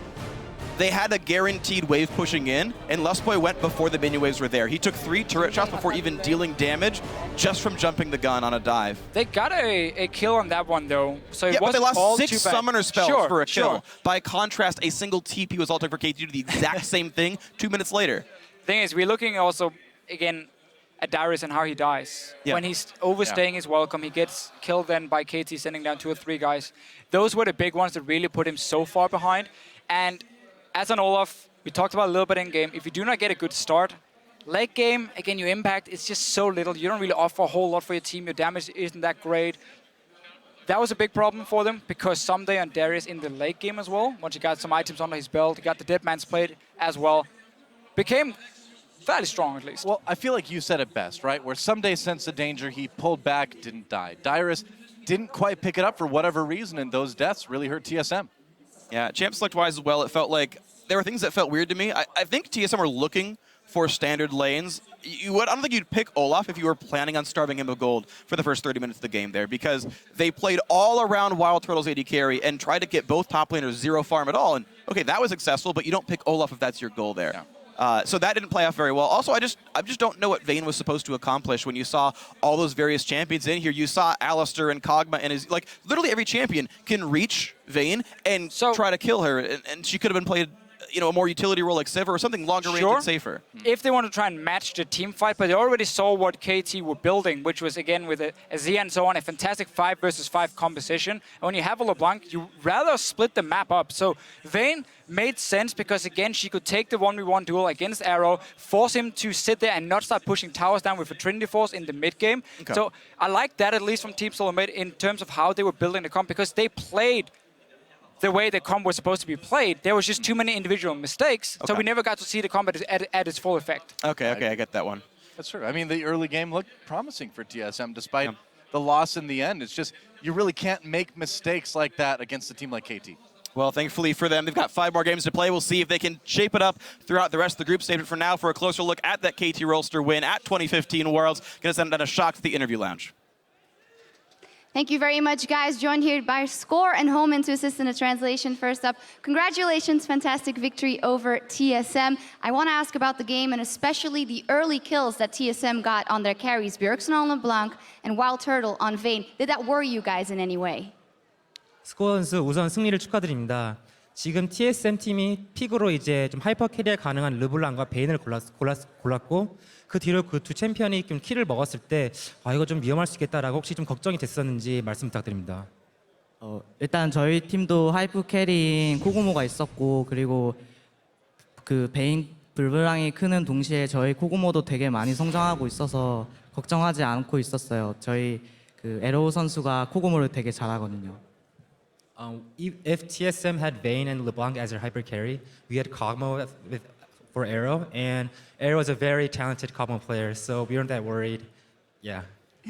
they had a guaranteed wave pushing in, and Lustboy went before the minion waves were there. He took 3 turret shots before even dealing damage just from jumping the gun on a dive. They got a kill on that one, though. So it Yeah, but they wasn't lost all 6 too bad. summoner spells Sure, for a kill. sure. By contrast, a single TP was ulting for KT to do the exact same thing 2 minutes later. Thing is, we're looking also, again, at Darius and how he dies. Yeah. When he's overstaying his welcome, he gets killed then by KT sending down 2 or 3 guys. Those were the big ones that really put him so far behind. And as an Olaf, we talked about a little bit in game, if you do not get a good start, late game, again, your impact is just so little. You don't really offer a whole lot for your team. Your damage isn't that great. That was a big problem for them because someday on Darius in the late game as well, once he got some items under his belt, he got the Dead Man's Plate as well, became fairly strong at least. Well, I feel like you said it best, right? Where someday sensed the danger, he pulled back, didn't die. Dyrus didn't quite pick it up for whatever reason, and those deaths really hurt TSM. Yeah, champ select-wise as well, it felt like there were things that felt weird to me. I think TSM were looking for standard lanes. I don't think you'd pick Olaf if you were planning on starving him of gold for the first 30 minutes of the game there, because they played all around Wild Turtle's AD carry and tried to get both top laners 0 farm at all. And okay, that was successful, but you don't pick Olaf if that's your goal there. Yeah. So that didn't play off very well. Also, I just don't know what Vayne was supposed to accomplish when you saw all those various champions in here. You saw Alistair and Kog'Maw and his, like, literally every champion can reach Vayne and try to kill her, and she could have been played, you know, a more utility role like Sivir or something longer range and safer. If they want to try and match the team fight, but they already saw what KT were building, which was, again, with a Zia and so on, a fantastic 5 versus 5 composition. And when you have a LeBlanc, you rather split the map up. So Vayne made sense because, again, she could take the 1v1 duel against Arrow, force him to sit there and not start pushing towers down with a Trinity Force in the mid game. Okay. So I like that, at least from Team Solomid, in terms of how they were building the comp, because they played the way the comp was supposed to be played. There was just too many individual mistakes, so we never got to see the comp at its full effect. Okay, I get that one. That's true. I mean, the early game looked promising for TSM despite the loss in the end. It's just, you really can't make mistakes like that against a team like KT. Well, thankfully for them, they've got 5 more games to play. We'll see if they can shape it up throughout the rest of the group stage. But for now, for a closer look at that KT Rolster win at 2015 Worlds, going to send down a shock to the interview lounge. Thank you very much, guys. Joined here by Score and Homan to assist in the translation. First up, congratulations, fantastic victory over TSM. I want to ask about the game and especially the early kills that TSM got on their carries, Bjergsen on LeBlanc and Wild Turtle on Vayne. Did that worry you guys in any way? 스코어 선수 우선 승리를 축하드립니다. 지금 TSM 팀이 픽으로 이제 좀 하이퍼 캐리어 가능한 르블랑과 베인을 골랐고 그 뒤로 그 두 챔피언이 좀 킬을 먹었을 때 이거 좀 위험할 수 있겠다라고 혹시 좀 걱정이 됐었는지 말씀 부탁드립니다. 일단 저희 팀도 하이프 캐리인 코고모가 있었고 그리고 그 베인 불브랑이 크는 동시에 저희 코고모도 되게 많이 성장하고 있어서 걱정하지 않고 있었어요. 저희 그 에로우 선수가 코고모를 되게 잘하거든요. If TSM had Vayne and LeBlanc as their hyper carry, we had Kog'Maw for Arrow, and Arrow is a very talented Kog'Maw player, so we weren't that worried. Yeah.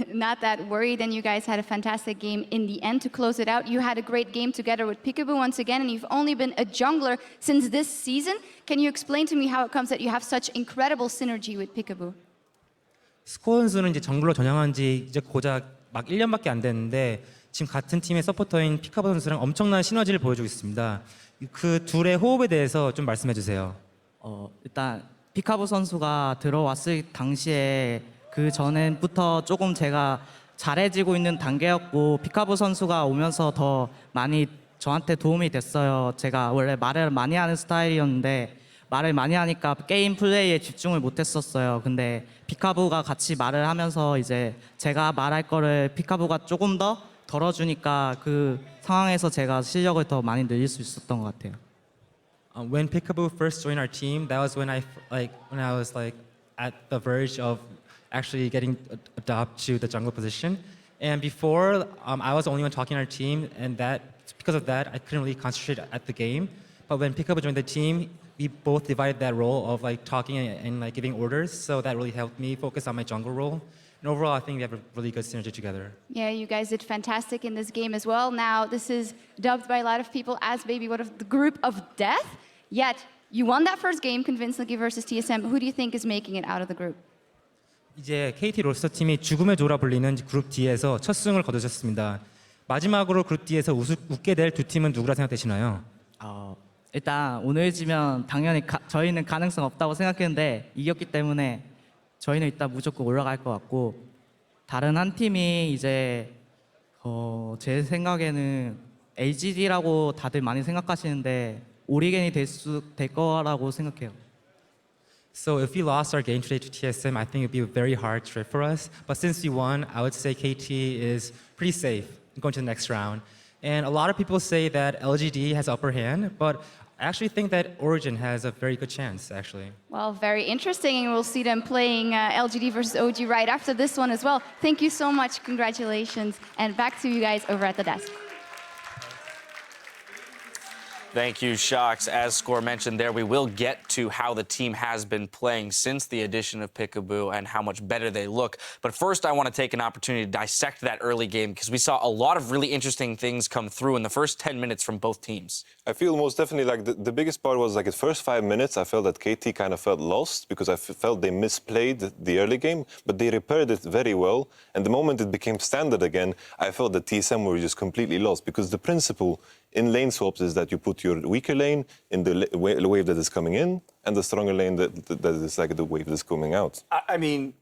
Not that worried, and you guys had a fantastic game in the end to close it out. You had a great game together with Peekaboo once again, and you've only been a jungler since this season. Can you explain to me how it comes that you have such incredible synergy with Peekaboo? 스코어 선수는 이제 정글로 전향한 지 이제 고작 막 1년밖에 안 됐는데 지금 같은 팀의 서포터인 피카보 선수랑 엄청난 시너지를 보여주고 있습니다. 그 둘의 호흡에 대해서 좀 말씀해 주세요. 일단 피카보 선수가 들어왔을 당시에 그 전에부터 조금 제가 잘해지고 있는 단계였고 피카보 선수가 오면서 더 많이 저한테 도움이 됐어요. 제가 원래 말을 많이 하는 스타일이었는데 말을 많이 하니까 게임 플레이에 집중을 못했었어요. 근데 피카보가 같이 말을 하면서 이제 제가 말할 거를 피카보가 조금 더 덜어주니까 그 상황에서 제가 실력을 더 많이 늘릴 수 있었던 것 같아요. When Peekaboo first joined our team, that was when I was at the verge of actually getting adopted to the jungle position. And before, I was the only one talking on our team, and because of that, I couldn't really concentrate at the game. But when Peekaboo joined the team, we both divided that role of talking and giving orders. So that really helped me focus on my jungle role. And overall, I think we have a really good synergy together. Yeah, you guys did fantastic in this game as well. Now, this is dubbed by a lot of people as maybe one of the group of death. Yet, you won that first game convincingly versus TSM. Who do you think is making it out of the group? 이제 KT 롤스터 팀이 죽음의 조라 불리는 그룹 D에서 첫 승을 거두셨습니다. 마지막으로 그룹 D에서 웃게 될 두 팀은 누구라 생각되시나요? 일단 오늘 지면 당연히 저희는 가능성 없다고 생각했는데 이겼기 때문에 저희는 일단 무조건 올라갈 것 같고 다른 한 팀이 이제 제 생각에는 LGD라고 다들 많이 생각하시는데 오리겐이 될 거라고 생각해요. So if we lost our game today to TSM, I think it'd be a very hard trip for us. But since we won, I would say KT is pretty safe going to the next round. And a lot of people say that LGD has upper hand, but I actually think that Origin has a very good chance, actually. Well, very interesting, and we'll see them playing LGD versus OG right after this one as well. Thank you so much. Congratulations. And back to you guys over at the desk. Thank you, Shocks. As Score mentioned there, we will get to how the team has been playing since the addition of Peekaboo and how much better they look. But first, I want to take an opportunity to dissect that early game because we saw a lot of really interesting things come through in the first 10 minutes from both teams. I feel most definitely like the biggest part was like the first 5 minutes, I felt that KT kind of felt lost because I felt they misplayed the early game, but they repaired it very well. And the moment it became standard again, I felt that TSM were just completely lost because the principle in lane swaps is that you put your weaker lane in the wave that is coming in and the stronger lane that is like the wave that's coming out. I mean,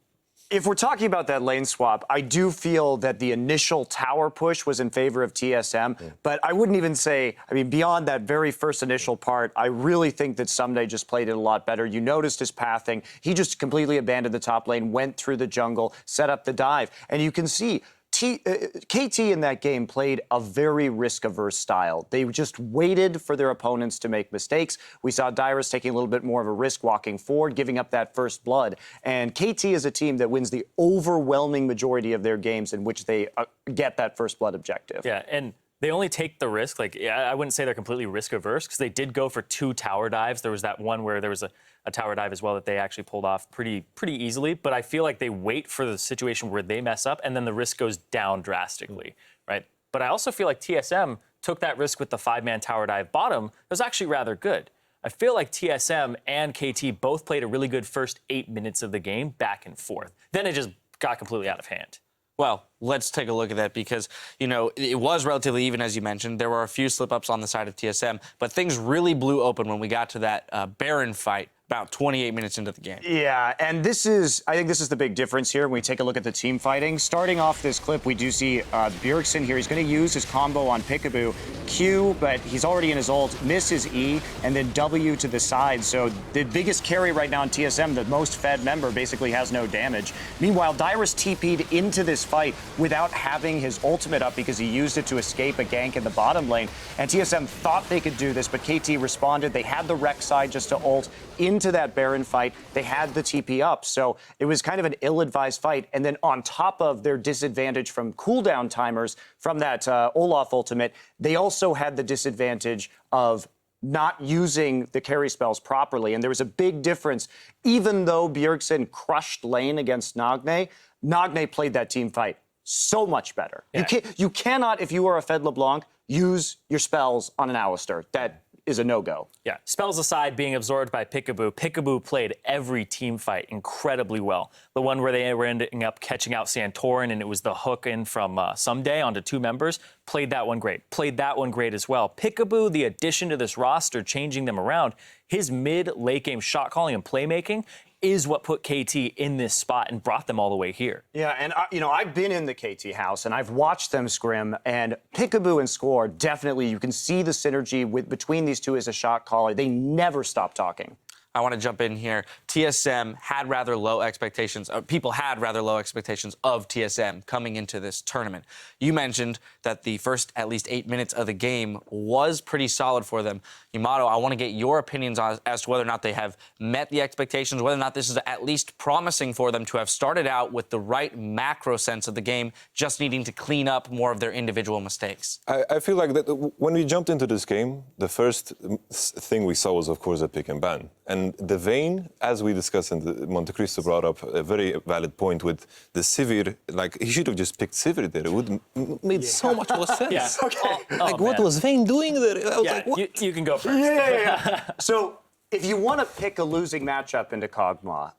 if we're talking about that lane swap, I do feel that the initial tower push was in favor of TSM, but I wouldn't even say, I mean, beyond that very first initial part, I really think that Someday just played it a lot better. You noticed his pathing. He just completely abandoned the top lane, went through the jungle, set up the dive, and you can see KT in that game played a very risk-averse style. They just waited for their opponents to make mistakes. We saw Dyrus taking a little bit more of a risk walking forward, giving up that first blood. And KT is a team that wins the overwhelming majority of their games in which they get that first blood objective. Yeah, and they only take the risk. Like, I wouldn't say they're completely risk-averse because they did go for 2 tower dives. There was that one where there was a tower dive as well that they actually pulled off pretty easily. But I feel like they wait for the situation where they mess up and then the risk goes down drastically, right? But I also feel like TSM took that risk with the 5-man tower dive bottom. It was actually rather good. I feel like TSM and KT both played a really good first 8 minutes of the game back and forth. Then it just got completely out of hand. Well, let's take a look at that because, you know, it was relatively even, as you mentioned. There were a few slip-ups on the side of TSM, but things really blew open when we got to that Baron fight about 28 minutes into the game. Yeah, and I think this is the big difference here when we take a look at the team fighting. Starting off this clip, we do see Bjergsen here. He's going to use his combo on Peekaboo. Q, but he's already in his ult, misses E, and then W to the side. So the biggest carry right now in TSM, the most fed member, basically has no damage. Meanwhile, Dyrus TP'd into this fight without having his ultimate up because he used it to escape a gank in the bottom lane. And TSM thought they could do this, but KT responded. They had the Rek'Sai just to ult into that Baron fight. They had the TP up. So it was kind of an ill-advised fight. And then on top of their disadvantage from cooldown timers from that Olaf ultimate, they also had the disadvantage of not using the carry spells properly. And there was a big difference. Even though Bjergsen crushed lane against Nagne, Nagne played that team fight so much better. Yeah. You cannot, if you are a Fed LeBlanc, use your spells on an Alistar. That is a no-go. Yeah, spells aside, being absorbed by Peekaboo, Peekaboo played every team fight incredibly well. The one where they were ending up catching out Santorin and it was the hook in from Someday onto 2 members, played that one great. Played that one great as well. Peekaboo, the addition to this roster, changing them around, his mid-late game shot calling and playmaking is what put KT in this spot and brought them all the way here. Yeah, and I've been in the KT house and I've watched them scrim, and Peekaboo and Score definitely, you can see the synergy between these two as a shot caller. They never stop talking. I want to jump in here. TSM had rather low expectations. People had rather low expectations of TSM coming into this tournament. You mentioned that the first at least 8 minutes of the game was pretty solid for them. Yamato, I want to get your opinions as to whether or not they have met the expectations, whether or not this is at least promising for them to have started out with the right macro sense of the game, just needing to clean up more of their individual mistakes. I feel like that when we jumped into this game, the first thing we saw was, of course, a pick and ban. And the Vayne, as we discussed, and Monte Cristo brought up a very valid point with the Sivir. Like, he should have just picked Sivir there. It would have made so much more sense. Yeah. Okay. What was Vayne doing there? I was like, what? You can go first. Yeah. So if you want to pick a losing matchup into Kog'Maw,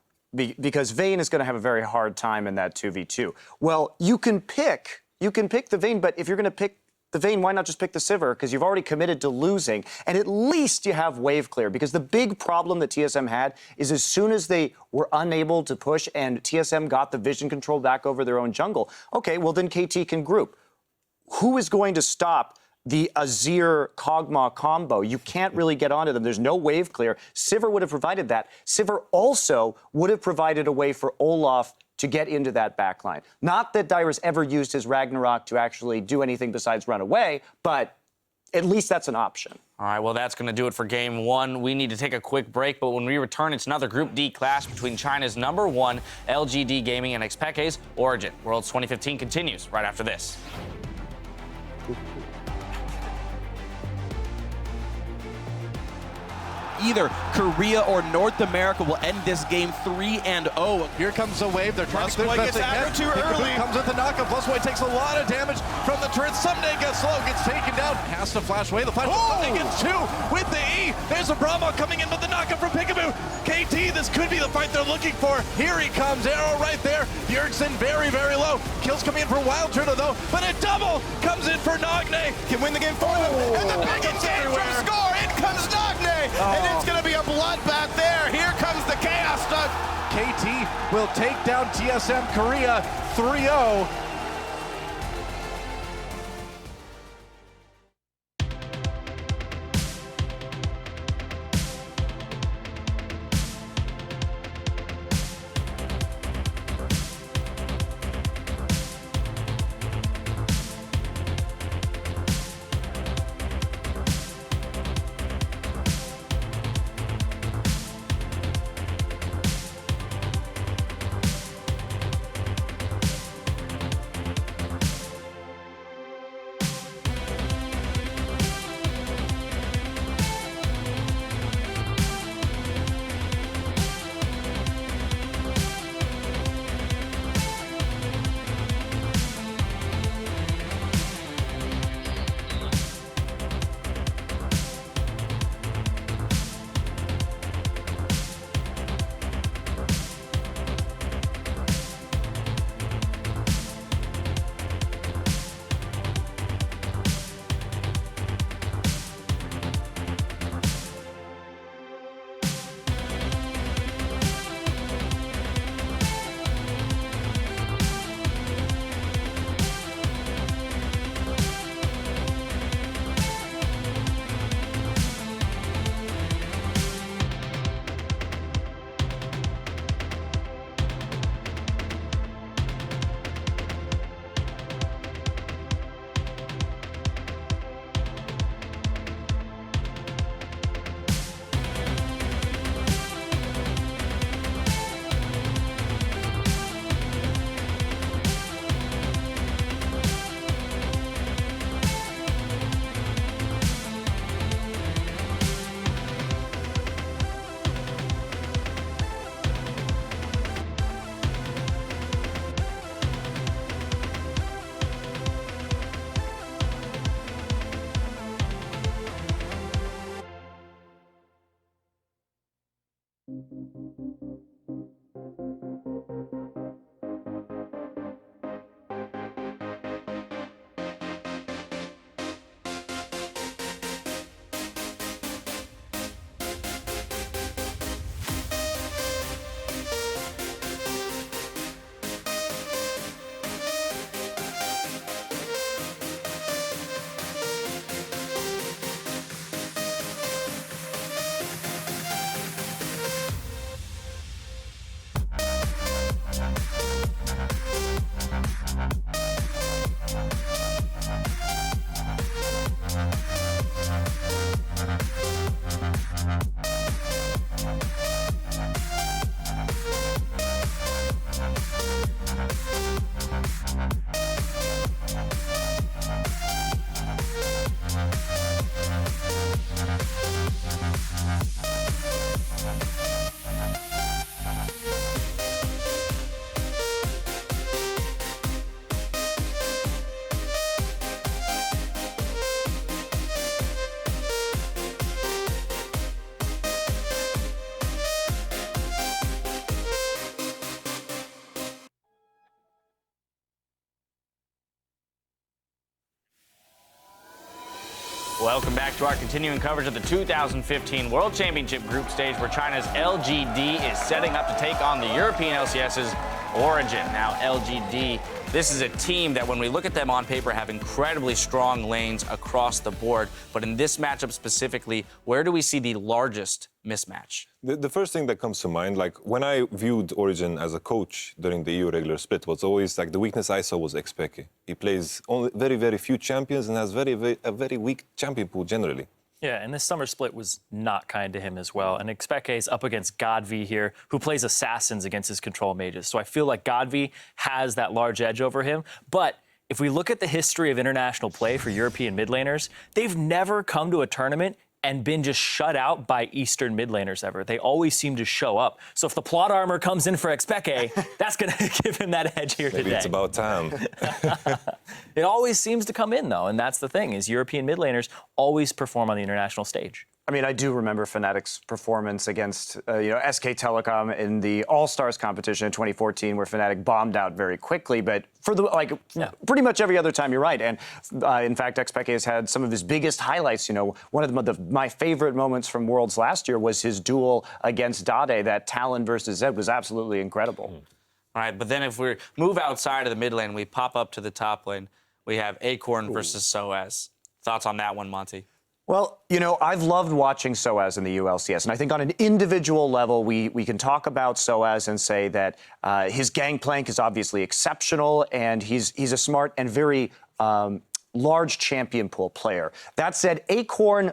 because Vayne is going to have a very hard time in that 2v2, well, you can pick the Vayne, but if you're going to pick the Vayne, why not just pick the Sivir? Because you've already committed to losing, and at least you have wave clear. Because the big problem that TSM had is as soon as they were unable to push and TSM got the vision control back over their own jungle, okay, well then KT can group. Who is going to stop the Azir Kog'Maw combo? You can't really get onto them. There's no wave clear. Sivir would have provided that. Sivir also would have provided a way for Olaf to get into that backline. Not that Dyrus ever used his Ragnarok to actually do anything besides run away, but at least that's an option. All right, well, that's going to do it for Game 1. We need to take a quick break, but when we return, it's another Group D clash between China's #1 LGD Gaming and Xpeke's Origin. Worlds 2015 continues right after this. Either Korea or North America will end this game 3-0. Here comes the wave. They're trying to Plusboy gets aggro too early. Comes with the knockup. Plusboy takes a lot of damage from the turret. Someday gets slow, gets taken down. Has to flash away. The flash. Someday gets 2 with the E. There's a Brahma coming in with the knockup from Peekaboo. KT, this could be the fight they're looking for. Here he comes. Arrow right there. Bjergsen very, very low. Kills coming in for Wild Turtle though, but a double comes in for Nagne. Can win the game for them. And the big engage from Score. In comes Nagne. And it's going to be a bloodbath there. Here comes the Chaos Stunt. KT will take down TSM Korea 3-0. Welcome back to our continuing coverage of the 2015 World Championship Group Stage, where China's LGD is setting up to take on the European LCS's Origin. Now, LGD, this is a team that when we look at them on paper have incredibly strong lanes across the board. But in this matchup specifically, where do we see the largest mismatch? The first thing that comes to mind, like when I viewed Origin as a coach during the EU regular split, was always like the weakness I saw was Xpeke. He plays only very, very few champions and has a very weak champion pool generally. Yeah, and this summer split was not kind to him as well. And Xpeke is up against Godvi here, who plays assassins against his control mages. So I feel like Godvi has that large edge over him. But if we look at the history of international play for European mid laners, they've never come to a tournament and been just shut out by Eastern mid laners ever. They always seem to show up. So if the plot armor comes in for Xpeke, that's going to give him that edge here today. Maybe it's about time. It always seems to come in, though, and that's the thing, is European mid laners always perform on the international stage. I mean, I do remember Fnatic's performance against, SK Telecom in the All-Stars competition in 2014, where Fnatic bombed out very quickly. But for pretty much every other time, you're right. And in fact, Xpeke has had some of his biggest highlights. One of my favorite moments from Worlds last year was his duel against Dade. That Talon versus Zed was absolutely incredible. All right, but then if we move outside of the mid lane, we pop up to the top lane. We have Acorn versus Soaz. Thoughts on that one, Monty? Well, I've loved watching Soaz in the ULCS, and I think on an individual level, we can talk about Soaz and say that his gangplank is obviously exceptional, and he's a smart and very large champion pool player. That said, Acorn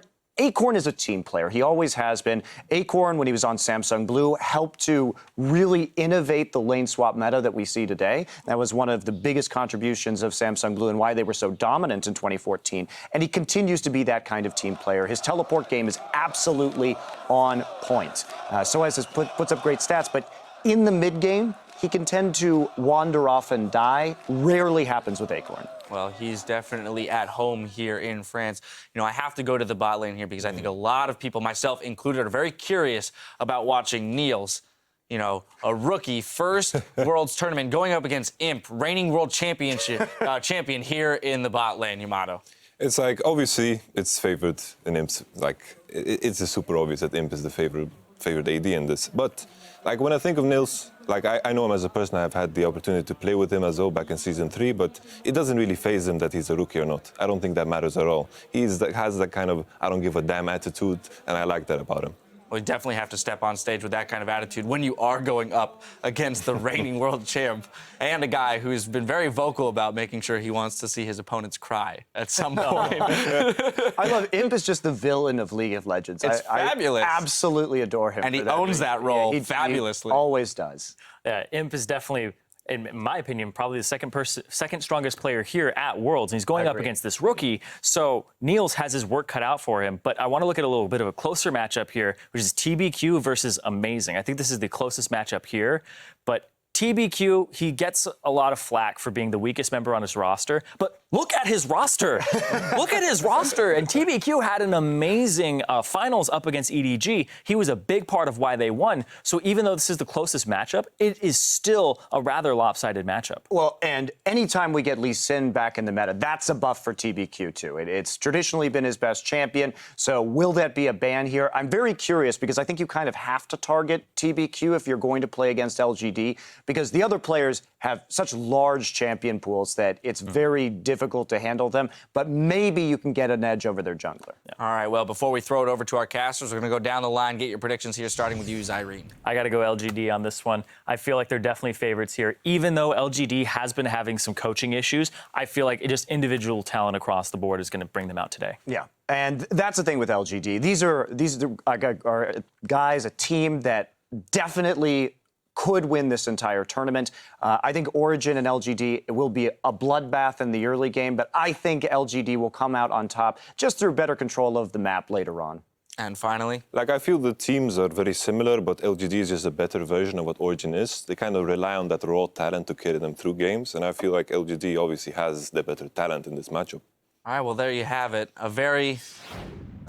is a team player. He always has been. Acorn, when he was on Samsung Blue, helped to really innovate the lane swap meta that we see today. That was one of the biggest contributions of Samsung Blue and why they were so dominant in 2014. And he continues to be that kind of team player. His teleport game is absolutely on point. Soaz puts up great stats, but in the mid game, he can tend to wander off and die. Rarely happens with Acorn. Well, he's definitely at home here in France. I have to go to the bot lane here because I think a lot of people, myself included, are very curious about watching Niels, a rookie, first Worlds tournament going up against Imp, reigning world champion here in the bot lane, Yamato. It's like, obviously, it's favored in Imp's, it's super obvious that Imp is the favorite AD in this. But, when I think of Niels, I know him as a person. I've had the opportunity to play with him as well back in Season 3, but it doesn't really faze him that he's a rookie or not. I don't think that matters at all. He has that kind of I don't give a damn attitude, and I like that about him. Well, you definitely have to step on stage with that kind of attitude when you are going up against the reigning world champ and a guy who's been very vocal about making sure he wants to see his opponents cry at some point. I love Imp is just the villain of League of Legends. It's fabulous. I absolutely adore him. And he owns that role fabulously. He always does. Yeah, Imp is definitely, in my opinion, probably the second strongest player here at Worlds. And he's going up against this rookie. So Niels has his work cut out for him. But I want to look at a little bit of a closer matchup here, which is TBQ versus Amazing. I think this is the closest matchup here. But TBQ, he gets a lot of flack for being the weakest member on his roster. But look at his roster. Look at his roster. And TBQ had an amazing finals up against EDG. He was a big part of why they won. So even though this is the closest matchup, it is still a rather lopsided matchup. Well, and anytime we get Lee Sin back in the meta, that's a buff for TBQ too. It's traditionally been his best champion. So will that be a ban here? I'm very curious because I think you kind of have to target TBQ if you're going to play against LGD, because the other players have such large champion pools that it's very difficult to handle them, but maybe you can get an edge over their jungler. Yeah. All right, well, before we throw it over to our casters, we're going to go down the line, get your predictions here, starting with you, Zyrene. I got to go LGD on this one. I feel like they're definitely favorites here. Even though LGD has been having some coaching issues, I feel like just individual talent across the board is going to bring them out today. Yeah. And that's the thing with LGD. These are guys, a team that definitely could win this entire tournament. I think Origin and LGD will be a bloodbath in the early game, but I think LGD will come out on top just through better control of the map later on. And finally? I feel the teams are very similar, but LGD is just a better version of what Origin is. They kind of rely on that raw talent to carry them through games, and I feel like LGD obviously has the better talent in this matchup. All right, well, there you have it. A very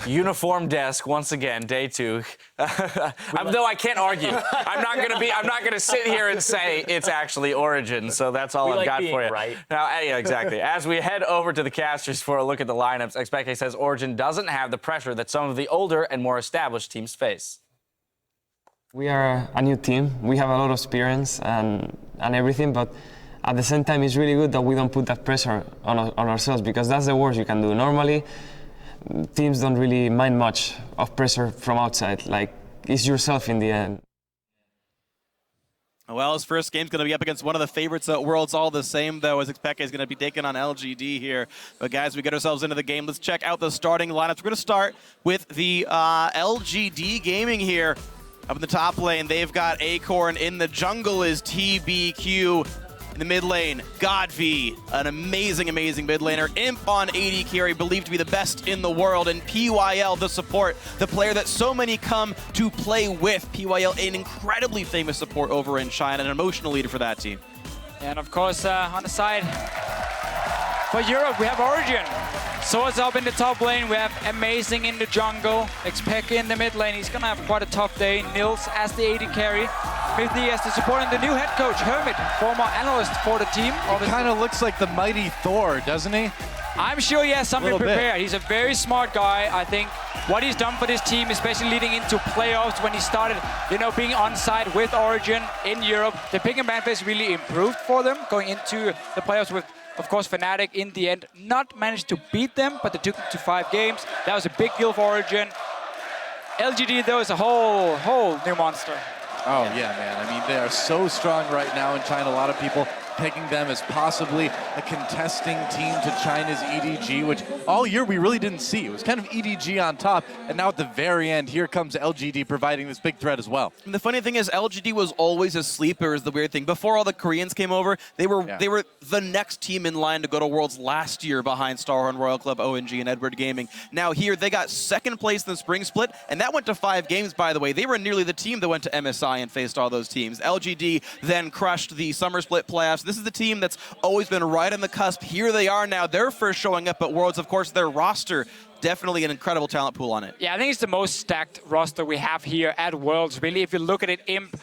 uniform desk once again, day 2. Though I can't argue. I'm not gonna sit here and say it's actually Origin. So that's all I've got for you. Right. Now, yeah, exactly. As we head over to the casters for a look at the lineups, Expeke says Origin doesn't have the pressure that some of the older and more established teams face. We are a new team. We have a lot of experience and everything, but at the same time, it's really good that we don't put that pressure on ourselves, because that's the worst you can do. Normally, teams don't really mind much of pressure from outside. Like, it's yourself in the end. Well, his first game's going to be up against one of the favorites at Worlds all the same, though, as Expeke is going to be taking on LGD here. But, guys, we get ourselves into the game. Let's check out the starting lineups. We're going to start with the LGD Gaming here. Up in the top lane, they've got Acorn. In the jungle is TBQ. In the mid lane, Godv, an amazing, amazing mid laner. Imp on AD carry, believed to be the best in the world. And PYL, the support, the player that so many come to play with. PYL, an incredibly famous support over in China, an emotional leader for that team. And of course, on the side for Europe, we have Origin. Swords up in the top lane, we have Amazing in the jungle, Expeke in the mid lane. He's gonna have quite a tough day. Nils as the AD carry. Mithy as the support, and the new head coach, Hermit, former analyst for the team. He kind of looks like the mighty Thor, doesn't he? I'm sure he has something prepared. He's a very smart guy. I think what he's done for this team, especially leading into playoffs when he started, being on site with Origin in Europe, the pick and ban phase really improved for them going into the playoffs with, of course, Fnatic in the end. Not managed to beat them, but they took them to 5 games. That was a big deal for Origin. LGD, though, is a whole new monster. Oh, yeah, man. I mean, they are so strong right now in China. A lot of people pegging them as possibly a contesting team to China's EDG, which all year we really didn't see. It was kind of EDG on top, and now at the very end, here comes LGD providing this big threat as well. And the funny thing is, LGD was always a sleeper, is the weird thing. Before all the Koreans came over, they were the next team in line to go to Worlds last year behind Starhorn, Royal Club, ONG, and Edward Gaming. Now here, they got second place in the spring split, and that went to 5 games, by the way. They were nearly the team that went to MSI and faced all those teams. LGD then crushed the summer split playoffs. This is the team that's always been right on the cusp. Here they are now. They're first showing up at Worlds. Of course, their roster, definitely an incredible talent pool on it. Yeah, I think it's the most stacked roster we have here at Worlds. Really, if you look at it, Imp,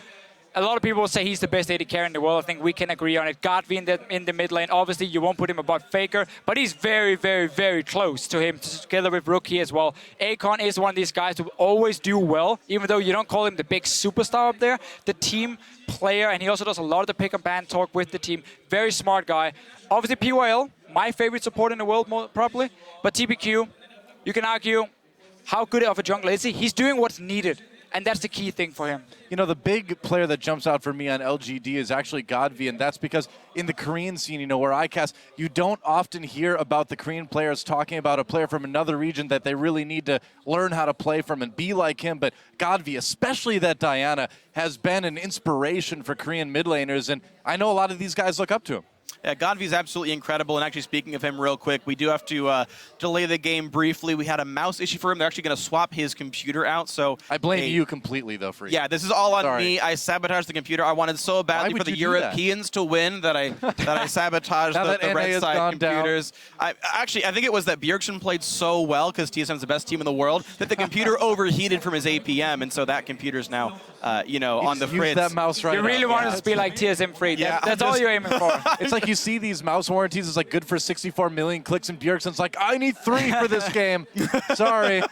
a lot of people will say he's the best AD carry in the world. I think we can agree on it. Godv in the mid lane. Obviously, you won't put him above Faker, but he's very, very, very close to him, together with Rookie as well. Acorn is one of these guys who always do well, even though you don't call him the big superstar up there. The team player, and he also does a lot of the pick and ban talk with the team. Very smart guy. Obviously, PYL, my favorite support in the world, probably. But TBQ, you can argue, how good of a jungler is he? He's doing what's needed. And that's the key thing for him. You know, the big player that jumps out for me on LGD is actually Godv, and that's because in the Korean scene, where I cast, you don't often hear about the Korean players talking about a player from another region that they really need to learn how to play from and be like him. But Godv, especially that Diana, has been an inspiration for Korean mid laners, and I know a lot of these guys look up to him. Yeah, Godv is absolutely incredible. And actually, speaking of him real quick, we do have to delay the game briefly. We had a mouse issue for him. They're actually going to swap his computer out. So I blame you completely, though, for Yeah, this is all on me. I sabotaged the computer. I wanted so badly for the Europeans to win that I sabotaged the red side computers. I think it was that Bjergsen played so well because TSM's the best team in the world that the computer overheated from his APM, and so that computer's now on the fritz. That mouse right You really want it to be like TSM free. Yeah, that's all you're aiming for. It's like you see these mouse warranties. It's like good for 64 million clicks, and Bjergsen's like, I need 3 for this game. Sorry.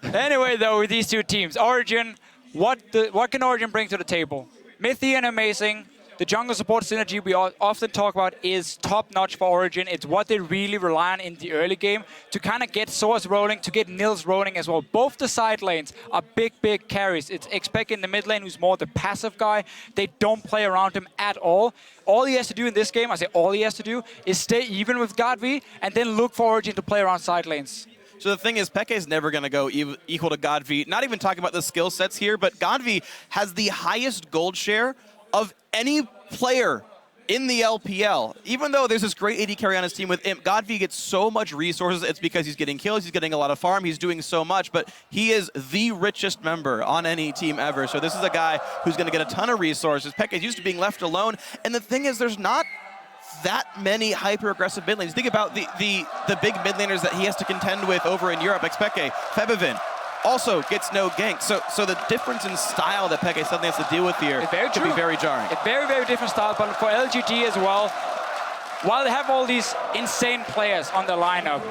Anyway, though, with these two teams, Origin, what can Origin bring to the table? Mithy and Amazing. The jungle support synergy we often talk about is top-notch for Origin. It's what they really rely on in the early game to kind of get Source rolling, to get Nils rolling as well. Both the side lanes are big, big carries. It's Expeke in the mid lane, who's more the passive guy. They don't play around him at all. All he has to do in this game, I say all he has to do, is stay even with Godv and then look for Origin to play around side lanes. So the thing is, Peke is never going to go equal to Godv. Not even talking about the skill sets here, but Godv has the highest gold share of any player in the LPL. Even though there's this great AD carry on his team with Imp, Godv gets so much resources. It's because he's getting kills, he's getting a lot of farm, he's doing so much, but he is the richest member on any team ever. So this is a guy who's going to get a ton of resources. Peke is used to being left alone, and the thing is, there's not that many hyper-aggressive mid lanes. Think about the big mid laners that he has to contend with over in Europe, like Peke, Febevin. Also gets no gank. So the difference in style that Peke suddenly has to deal with here could be very jarring. A very, very different style, but for LGD as well, while they have all these insane players on the lineup,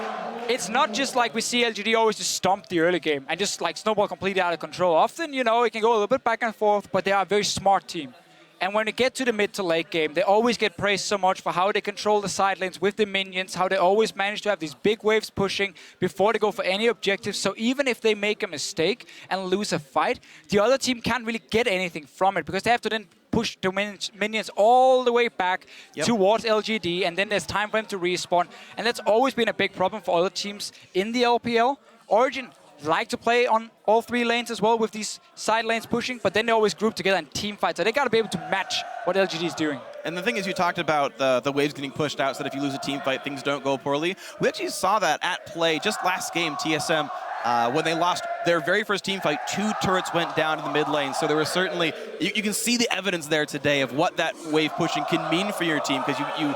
it's not just like we see LGD always just stomp the early game and just like snowball completely out of control. Often, you know, it can go a little bit back and forth, but they are a very smart team. And when they get to the mid to late game, they always get praised so much for how they control the side lanes with the minions, how they always manage to have these big waves pushing before they go for any objectives. So even if they make a mistake and lose a fight, the other team can't really get anything from it because they have to then push the minions all the way back towards LGD, and then there's time for them to respawn. And that's always been a big problem for other teams in the LPL. Origen like to play on all three lanes as well with these side lanes pushing, but then they always group together and team fight. So they got to be able to match what LGD is doing. And the thing is, you talked about the waves getting pushed out so that if you lose a team fight, things don't go poorly. We actually saw that at play just last game, TSM, when they lost their very first team fight, 2 turrets went down to the mid lane. So there was certainly, you can see the evidence there today of what that wave pushing can mean for your team, because you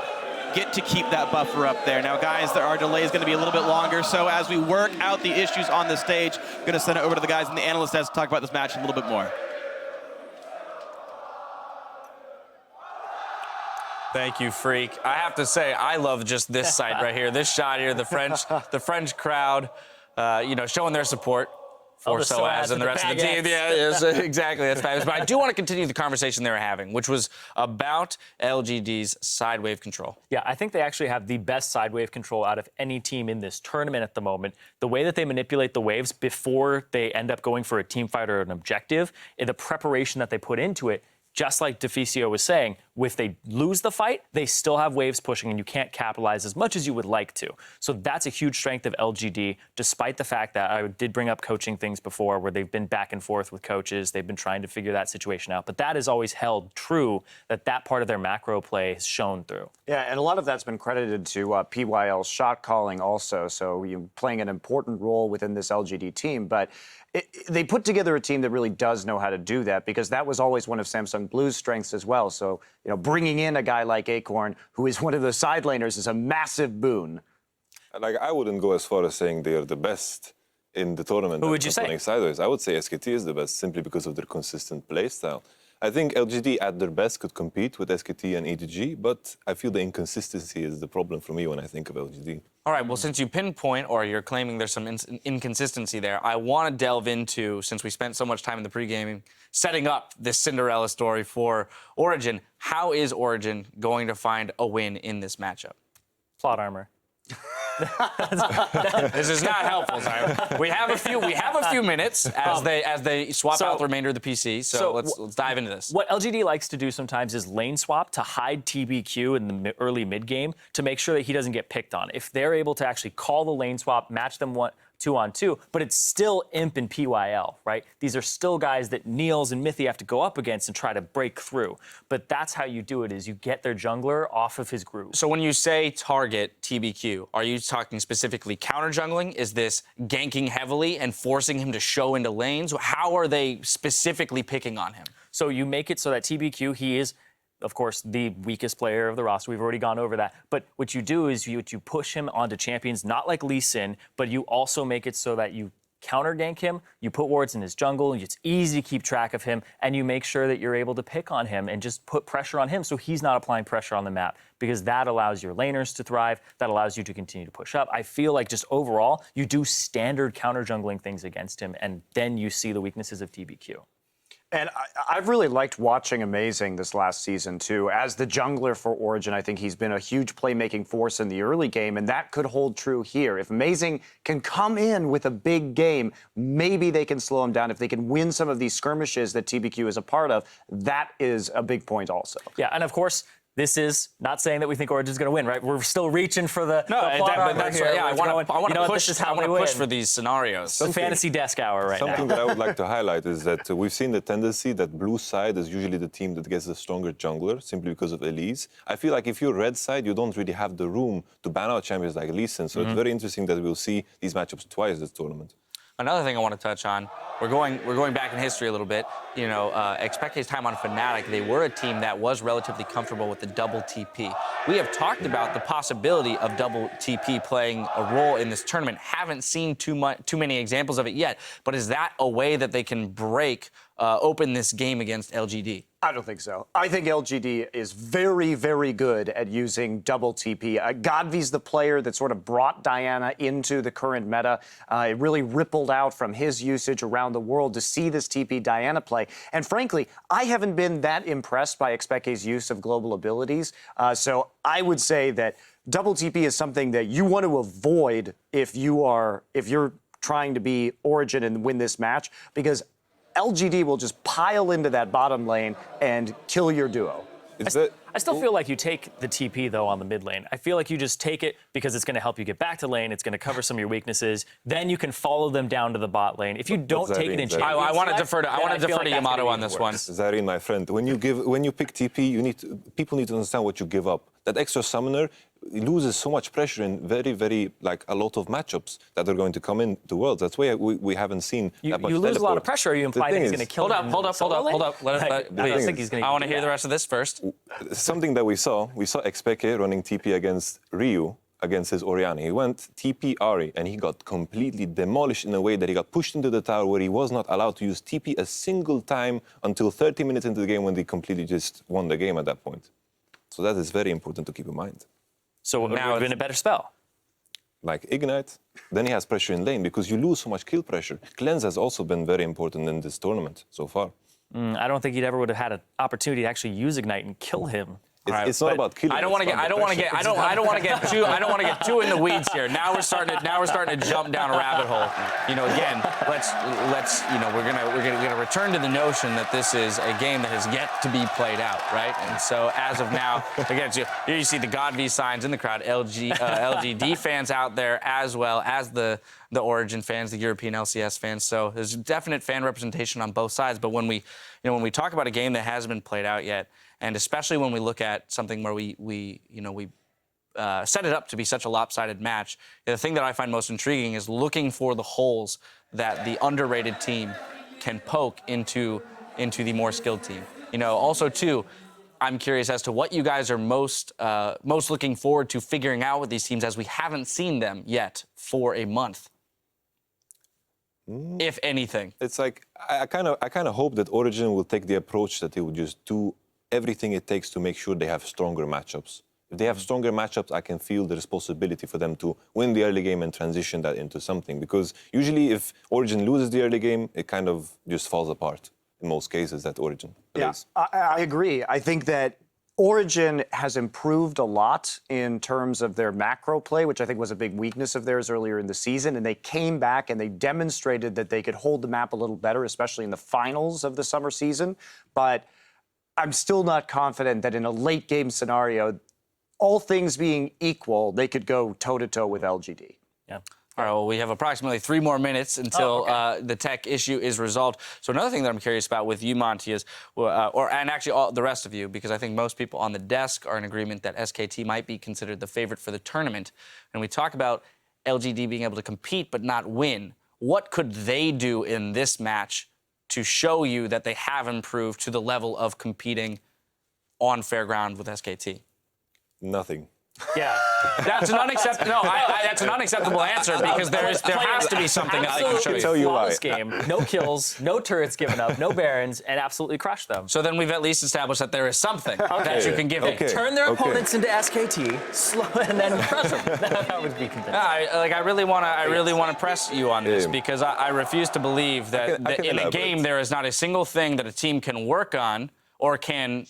get to keep that buffer up there. Now, guys, our delay is going to be a little bit longer, so as we work out the issues on the stage, I'm going to send it over to the guys in the analyst desk to talk about this match a little bit more. Thank you, Freak. I have to say, I love just this sight right here, this shot here, the French crowd, you know, showing their support for Soaz and the rest of the team. Yeah, yes, exactly. That's fabulous. But I do want to continue the conversation they were having, which was about LGD's side wave control. Yeah, I think they actually have the best side wave control out of any team in this tournament at the moment. The way that they manipulate the waves before they end up going for a team fight or an objective, and the preparation that they put into it, just like Deficio was saying, if they lose the fight, they still have waves pushing and you can't capitalize as much as you would like to. So that's a huge strength of LGD, despite the fact that I did bring up coaching things before where they've been back and forth with coaches. They've been trying to figure that situation out. But that has always held true, that part of their macro play has shown through. Yeah, and a lot of that's been credited to PYL's shot calling also. So you're playing an important role within this LGD team. But they put together a team that really does know how to do that, because that was always one of Samsung Blue's strengths as well. So, you know, bringing in a guy like Acorn, who is one of the side laners, is a massive boon. Like, I wouldn't go as far as saying they are the best in the tournament. Who would you say? Sideways. I would say SKT is the best simply because of their consistent play style. I think LGD at their best could compete with SKT and EDG, but I feel the inconsistency is the problem for me when I think of LGD. All right, well, since you pinpoint, or you're claiming there's some inconsistency there, I want to delve into, since we spent so much time in the pre-gaming setting up this Cinderella story for Origen, how is Origen going to find a win in this matchup? Plot armor. This is not helpful, Simon. We have a few minutes as they swap out the remainder of the PC. So let's dive into this. What LGD likes to do sometimes is lane swap to hide TBQ in the early mid game to make sure that he doesn't get picked on. If they're able to actually call the lane swap, match them 2-on-2, but it's still Imp and PYL, right? These are still guys that Niels and Mithy have to go up against and try to break through. But that's how you do it, is you get their jungler off of his groove. So when you say target TBQ, are you talking specifically counter jungling? Is this ganking heavily and forcing him to show into lanes? How are they specifically picking on him? So you make it so that TBQ, he is, of course, the weakest player of the roster. We've already gone over that. But what you do is you push him onto champions, not like Lee Sin, but you also make it so that you counter gank him, you put wards in his jungle, and it's easy to keep track of him, and you make sure that you're able to pick on him and just put pressure on him so he's not applying pressure on the map, because that allows your laners to thrive, that allows you to continue to push up. I feel like just overall, you do standard counter jungling things against him, and then you see the weaknesses of TBQ. And I've really liked watching Amazing this last season, too. As the jungler for Origen, I think he's been a huge playmaking force in the early game, and that could hold true here. If Amazing can come in with a big game, maybe they can slow him down. If they can win some of these skirmishes that TBQ is a part of, that is a big point also. Yeah, and of course, this is not saying that we think Origen's going to win, right? We're still reaching for the plot armor here. Yeah, I want to push for these scenarios. Some fantasy desk hour right now. Something that I would like to highlight is that we've seen the tendency that blue side is usually the team that gets the stronger jungler simply because of Elise. I feel like if you're red side, you don't really have the room to ban out champions like Lee Sin. So it's very interesting that we'll see these matchups twice this tournament. Another thing I want to touch on, we're going back in history a little bit. Xpeke's time on Fnatic, they were a team that was relatively comfortable with the double TP. We have talked about the possibility of double TP playing a role in this tournament. Haven't seen too many examples of it yet, but is that a way that they can open this game against LGD? I don't think so. I think LGD is very, very good at using double TP. Godvy's the player that sort of brought Diana into the current meta. It really rippled out from his usage around the world to see this TP Diana play. And frankly, I haven't been that impressed by Xpeke's use of global abilities. So I would say that double TP is something that you want to avoid if you're trying to be Origin and win this match, because LGD will just pile into that bottom lane and kill your duo. I still feel like you take the TP, though, on the mid lane. I feel like you just take it because it's going to help you get back to lane. It's going to cover some of your weaknesses. Then you can follow them down to the bot lane. If you don't take it in champions, I want to defer to Yamato on this one. Zareen, my friend, when you pick TP, people need to understand what you give up. That extra summoner loses so much pressure in very, very, a lot of matchups that are going to come into Worlds. That's why we haven't seen that much You lose a lot of pressure. Are you implying that he's going to kill him? Hold up. I want to hear the rest of this first. Something that we saw Xpeke running TP against Ryu, against his Orianna. He went TP Ahri, and he got completely demolished in a way that he got pushed into the tower where he was not allowed to use TP a single time until 30 minutes into the game when they completely just won the game at that point. So that is very important to keep in mind. So what would have been a better spell? Like Ignite, then he has pressure in lane because you lose so much kill pressure. Cleanse has also been very important in this tournament so far. I don't think he'd ever would have had an opportunity to actually use Ignite and kill him. It's not about killing. I don't want to get too in the weeds here. Now we're starting to jump down a rabbit hole. Again, let's we're gonna return to the notion that this is a game that has yet to be played out, right? And so as of now, again, here you see the Godv signs in the crowd, LGD fans out there, as well as the Origin fans, the European LCS fans. So there's definite fan representation on both sides. But when we talk about a game that hasn't been played out yet, and especially when we look at something where we set it up to be such a lopsided match, the thing that I find most intriguing is looking for the holes that the underrated team can poke into the more skilled team. Also too, I'm curious as to what you guys are most looking forward to figuring out with these teams, as we haven't seen them yet for a month. If anything, it's like I kind of hope that Origin will take the approach that they will just do everything it takes to make sure they have stronger matchups. If they have stronger matchups, I can feel the responsibility for them to win the early game and transition that into something. Because usually if Origin loses the early game, it kind of just falls apart in most cases, that Origin plays. Yeah, I agree. I think that Origin has improved a lot in terms of their macro play, which I think was a big weakness of theirs earlier in the season. And they came back and they demonstrated that they could hold the map a little better, especially in the finals of the summer season. But I'm still not confident that in a late game scenario, all things being equal, they could go toe-to-toe with LGD. Yeah. All right, well, we have approximately 3 more minutes until the tech issue is resolved. So another thing that I'm curious about with you, Monty, is, and actually all the rest of you, because I think most people on the desk are in agreement that SKT might be considered the favorite for the tournament. And we talk about LGD being able to compete but not win. What could they do in this match to show you that they have improved to the level of competing on fair ground with SKT? Nothing. Yeah, that's an unacceptable. No, that's an unacceptable answer, because there has to be something that I can show you. Tell you why. Game, no kills, no turrets given up, no barons, and absolutely crushed them. So then we've at least established that there is something that you can give me. Turn their opponents into SKT, slow, and then press them. That would be convincing. I really want to press you on this, because I refuse to believe that in a game there is not a single thing that a team can work on or can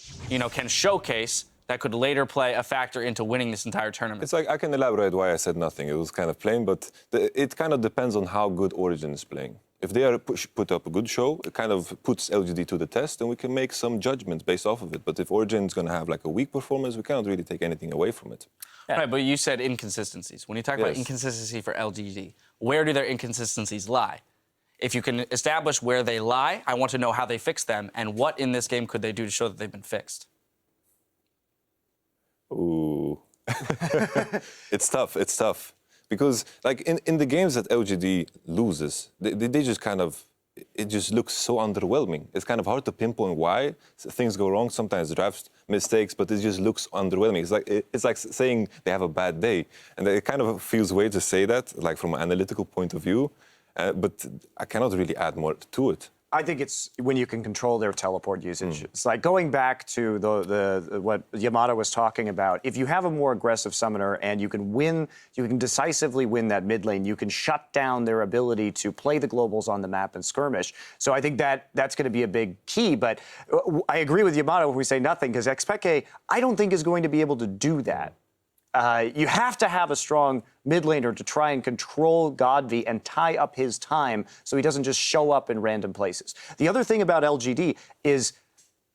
showcase that could later play a factor into winning this entire tournament. It's like, I can elaborate why I said nothing. It was kind of plain, but it kind of depends on how good Origin is playing. If they are put up a good show, it kind of puts LGD to the test, and we can make some judgments based off of it. But if Origin is going to have a weak performance, we cannot really take anything away from it. Yeah. Right, but you said inconsistencies. When you talk about inconsistency for LGD, where do their inconsistencies lie? If you can establish where they lie, I want to know how they fix them, and what in this game could they do to show that they've been fixed? Ooh. It's tough. Because, in the games that LGD loses, they just kind of it just looks so underwhelming. It's kind of hard to pinpoint why things go wrong. Sometimes draft mistakes, but it just looks underwhelming. It's like saying they have a bad day, and it kind of feels weird to say that, like from an analytical point of view. But I cannot really add more to it. I think it's when you can control their teleport usage. It's like going back to the what Yamada was talking about. If you have a more aggressive summoner and you can decisively win that mid lane, you can shut down their ability to play the globals on the map and skirmish. So I think that's going to be a big key. But I agree with Yamada when we say nothing, because Xpeke, I don't think is going to be able to do that. You have to have a strong mid laner to try and control Godvi and tie up his time so he doesn't just show up in random places. The other thing about LGD is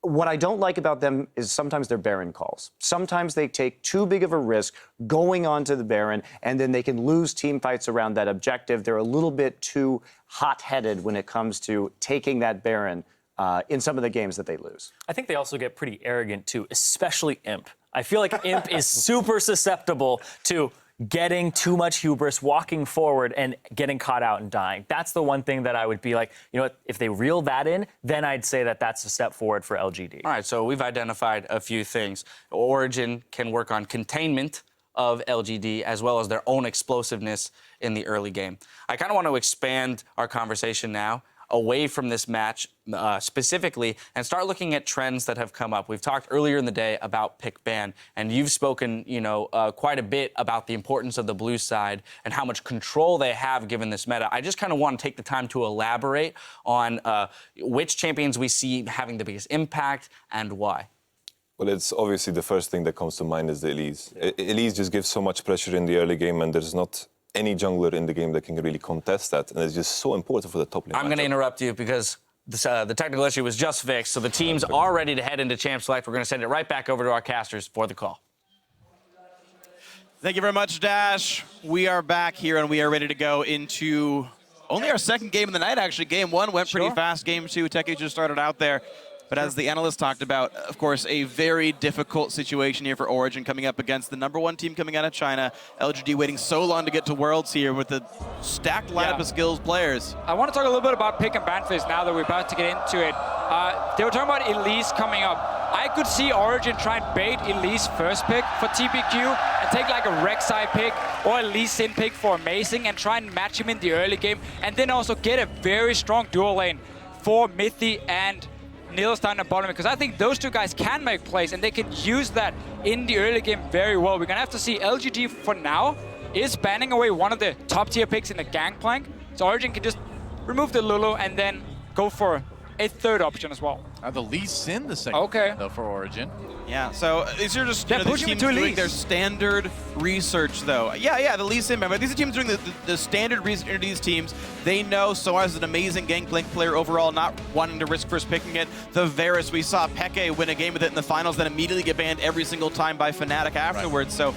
what I don't like about them is sometimes their Baron calls. Sometimes they take too big of a risk going onto the Baron, and then they can lose team fights around that objective. They're a little bit too hot-headed when it comes to taking that Baron in some of the games that they lose. I think they also get pretty arrogant too, especially Imp. I feel like Imp is super susceptible to getting too much hubris, walking forward and getting caught out and dying. That's the one thing that I would be like, you know what, if they reel that in, then I'd say that that's a step forward for LGD. All right, so we've identified a few things. Origin can work on containment of LGD as well as their own explosiveness in the early game. I kind of want to expand our conversation now away from this match specifically and start looking at trends that have come up. We've talked earlier in the day about pick ban, and you've spoken, quite a bit about the importance of the blue side and how much control they have given this meta. I just kind of want to take the time to elaborate on which champions we see having the biggest impact and why. Well, it's obviously the first thing that comes to mind is the Elise. Elise just gives so much pressure in the early game, and there's not any jungler in the game that can really contest that, and it's just so important for the top lane. I'm going to interrupt you because the technical issue was just fixed, so the teams are ready to head into Champ Select. We're going to send it right back over to our casters for the call. Thank you very much, Dash. We are back here, and we are ready to go into only our second game of the night, actually. Game one went pretty fast. Game two, Teke just started out there. But as the analyst talked about, of course, a very difficult situation here for Origin coming up against the #1 team coming out of China. LGD waiting so long to get to Worlds here with the stacked lineup of skills players. I want to talk a little bit about pick and ban phase now that we're about to get into it. They were talking about Elise coming up. I could see Origin try and bait Elise first pick for TPQ and take like a Rek'Sai pick or a Lee Sin pick for Amazing and try and match him in the early game, and then also get a very strong dual lane for Mithy and Nils down the bottom, because I think those two guys can make plays and they can use that in the early game very well. We're gonna have to see. LGD for now is banning away one of the top tier picks in the Gangplank, so Origin can just remove the Lulu and then go for a third option as well. The Lee Sin the second though for Origin. Yeah, so these are just these teams doing their standard research, though. Yeah, the Lee Sin member. These are teams doing the standard research into these teams. They know Soaz is an amazing Gangplank player overall, not wanting to risk first picking it. The Varus, we saw Peke win a game with it in the finals, then immediately get banned every single time by Fnatic afterwards. So,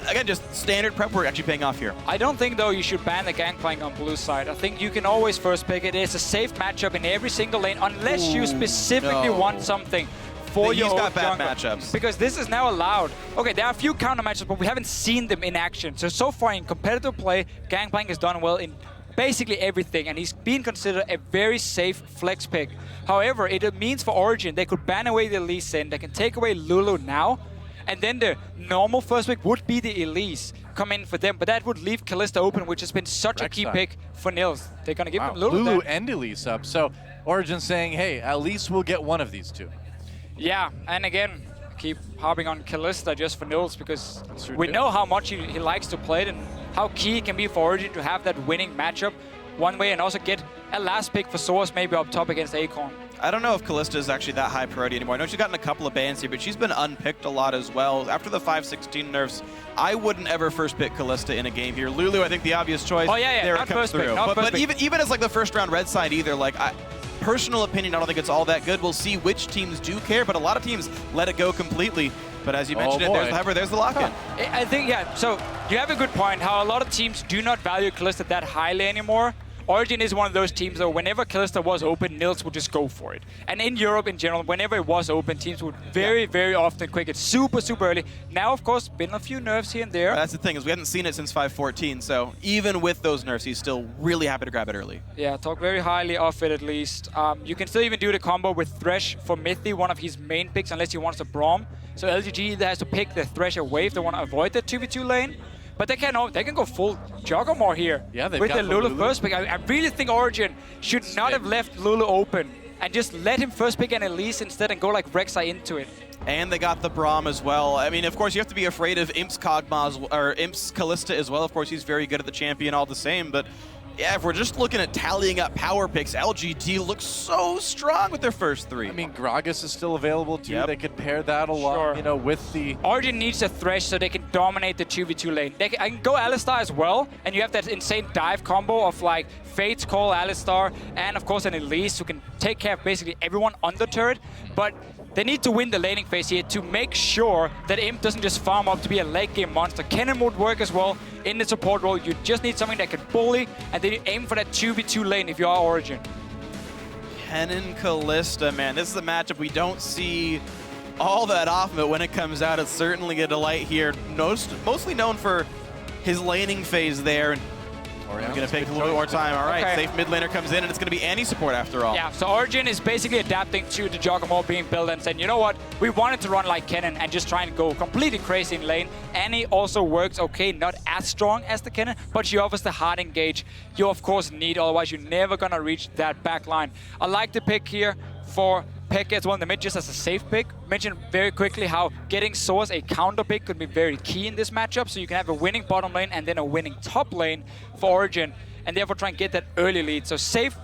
again, just standard prep work actually paying off here. I don't think, though, you should ban the Gangplank on blue side. I think you can always first pick it. It's a safe matchup in every single lane, unless you specifically want something for your own bad jungler. matchups. Because this is now allowed. Okay, there are a few counter matchups, but we haven't seen them in action. So far in competitive play, Gangplank has done well in basically everything, and he's been considered a very safe flex pick. However, it means for Origin, they could ban away the Lee Sin, they can take away Lulu now, and then the normal first pick would be the Elise come in for them, but that would leave Kalista open, which has been such a key pick for Nils. They're gonna give him Lulu and Elise up, so Origin saying, hey, at least we'll get one of these two. Yeah, and again, keep harping on Kalista just for Nils, because we know how much he likes to play it and how key it can be for Origin to have that winning matchup one way and also get a last pick for Soaz maybe up top against Acorn. I don't know if Kalista is actually that high priority anymore. I know she's gotten a couple of bans here, but she's been unpicked a lot as well. After the 5/16 nerfs, I wouldn't ever first pick Kalista in a game here. Lulu, I think the obvious choice. Oh yeah, there not it comes first pick, through. not first But pick. even as like the first round red side either, like personal opinion, I don't think it's all that good. We'll see which teams do care, but a lot of teams let it go completely. But as you mentioned there's the Hever, there's the lock-in. I think, yeah, so you have a good point, how a lot of teams do not value Kalista that highly anymore. Origin is one of those teams, though, whenever Kalista was open, Nils would just go for it. And in Europe in general, whenever it was open, teams would very often quick it super early. Now, of course, been a few nerfs here and there. That's the thing, is we haven't seen it since 5.14, so even with those nerfs, he's still really happy to grab it early. Yeah, talk very highly of it at least. You can still even do the combo with Thresh for Mithy, one of his main picks, unless he wants a Braum. So LGG either has to pick the Thresh away if they want to avoid the 2v2 lane, but they can go full Juggermore here with the Lulu first pick. I really think Origin should not have left Lulu open and just let him first pick an Elise instead and go like Rek'Sai into it. And they got the Braum as well. I mean, of course, you have to be afraid of Imp's Kog'Maw, or Imp's Kalista as well. Of course, he's very good at the champion all the same, but yeah, if we're just looking at tallying up power picks, LGD looks so strong with their first 3. I mean, Gragas is still available too. Yep. They could pair that along, you know, with the... Origin needs a Thresh so they can dominate the 2v2 lane. I can go Alistar as well, and you have that insane dive combo of like Fates, Call, Alistar, and of course an Elise who can take care of basically everyone on the turret. But they need to win the laning phase here to make sure that Imp doesn't just farm up to be a late game monster. Kennen would work as well in the support role. You just need something that can bully, and then you aim for that 2v2 lane if you are Origin. Kennen Kalista, man, this is a matchup we don't see all that often, but when it comes out, it's certainly a delight here. Mostly known for his laning phase there. And we're going to take a little bit more time. All right, safe mid laner comes in, and it's going to be Annie support after all. Yeah, so Origin is basically adapting to the Juggernaut being built and saying, you know what, we wanted to run like Kennen and just try and go completely crazy in lane. Annie also works okay, not as strong as the Kennen, but she offers the hard engage you of course need, otherwise you're never going to reach that back line. I like the pick here for Pekka as well in the mid, just as a safe pick. Mentioned very quickly how getting Source a counter pick could be very key in this matchup, so you can have a winning bottom lane and then a winning top lane for Origin, and therefore try and get that early lead. So safe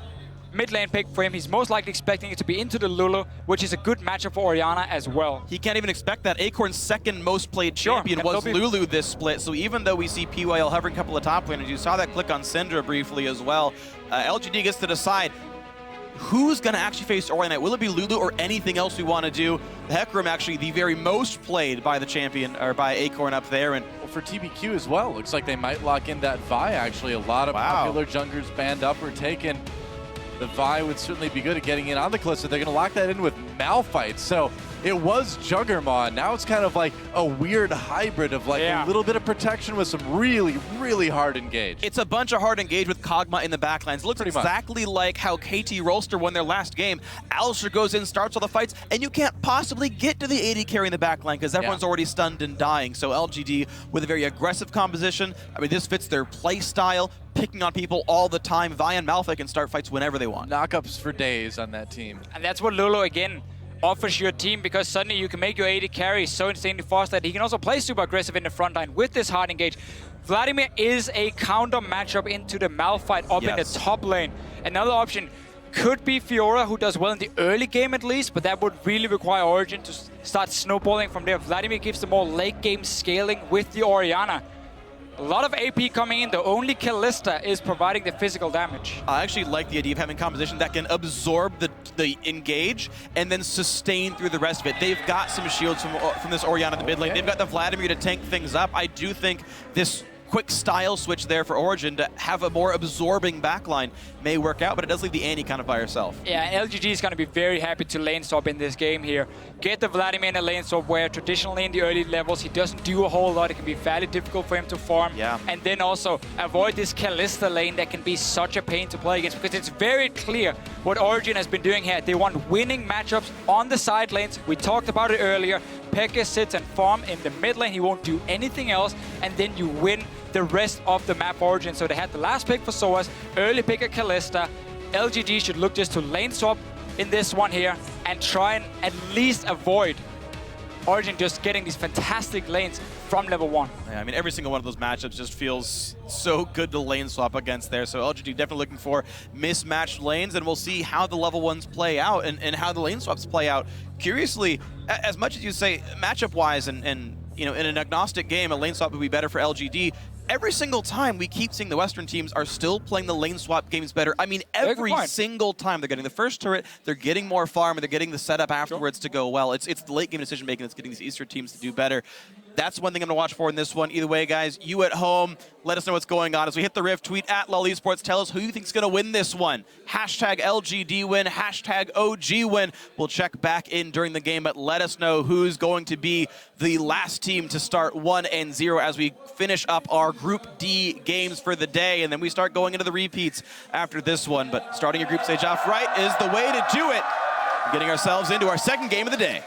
mid lane pick for him. He's most likely expecting it to be into the Lulu, which is a good matchup for Orianna as well. He can't even expect that. Acorn's second most played champion was Lulu this split, so even though we see PYL hovering a couple of top laners, you saw that click on Syndra briefly as well. LGD gets to decide who's going to actually face Orianna. Will it be Lulu or anything else we want to do? The Hecarim actually the very most played by the champion, or by Acorn up there. And well, for TBQ as well, looks like they might lock in that Vi actually. A lot of popular junglers banned up or taken. The Vi would certainly be good at getting in on the Kalista. They're going to lock that in with Malphite. So it was Juggernaut. Now it's kind of like a weird hybrid of like a little bit of protection with some really hard engage. It's a bunch of hard engage with Kog'Maw in the backlines. Looks exactly like how KT Rolster won their last game. Alistar goes in, starts all the fights, and you can't possibly get to the AD carry in the backline because everyone's already stunned and dying. So LGD with a very aggressive composition. I mean, this fits their play style, picking on people all the time. Vi and Malphite can start fights whenever they want. Knockups for days on that team. And that's what Lulu, again, offers your team, because suddenly you can make your AD carry so insanely fast that he can also play super aggressive in the front line with this hard engage. Vladimir is a counter matchup into the Malphite up in the top lane. Another option could be Fiora, who does well in the early game at least, but that would really require Origin to start snowballing from there. Vladimir gives the more late game scaling with the Orianna. A lot of AP coming in, though only Kalista is providing the physical damage. I actually like the idea of having composition that can absorb the engage and then sustain through the rest of it. They've got some shields from this Orianna in the mid lane. They've got the Vladimir to tank things up. I do think this quick style switch there for Origin to have a more absorbing backline may work out, but it does leave the Annie kind of by herself. Yeah, and LGD is going to be very happy to lane swap in this game here. Get the Vladimir in a lane swap where traditionally in the early levels he doesn't do a whole lot. It can be fairly difficult for him to farm. Yeah. And then also avoid this Kalista lane that can be such a pain to play against, because it's very clear what Origin has been doing here. They want winning matchups on the side lanes. We talked about it earlier. Pekka sits and farm in the mid lane. He won't do anything else, and then you win the rest of the map Origin. So they had the last pick for Soaz, early pick at Kalista. LGD should look just to lane swap in this one here and try and at least avoid Origin just getting these fantastic lanes from level 1. Yeah, I mean, every single one of those matchups just feels so good to lane swap against there. So LGD definitely looking for mismatched lanes, and we'll see how the level 1s play out and how the lane swaps play out. Curiously, as much as you say matchup-wise and you know, in an agnostic game, a lane swap would be better for LGD, every single time we keep seeing the Western teams are still playing the lane swap games better. I mean, every single time they're getting the first turret, they're getting more farm, and they're getting the setup afterwards to go well. It's the late game decision making that's getting these Eastern teams to do better. That's one thing I'm going to watch for in this one. Either way, guys, you at home, let us know what's going on. As we hit the Rift, tweet at LOL Esports. Tell us who you think is going to win this one. Hashtag LGD win, hashtag OG win. We'll check back in during the game, but let us know who's going to be the last team to start 1-0 as we finish up our Group D games for the day, and then we start going into the repeats after this one. But starting your group stage off right is the way to do it. Getting ourselves into our second game of the day.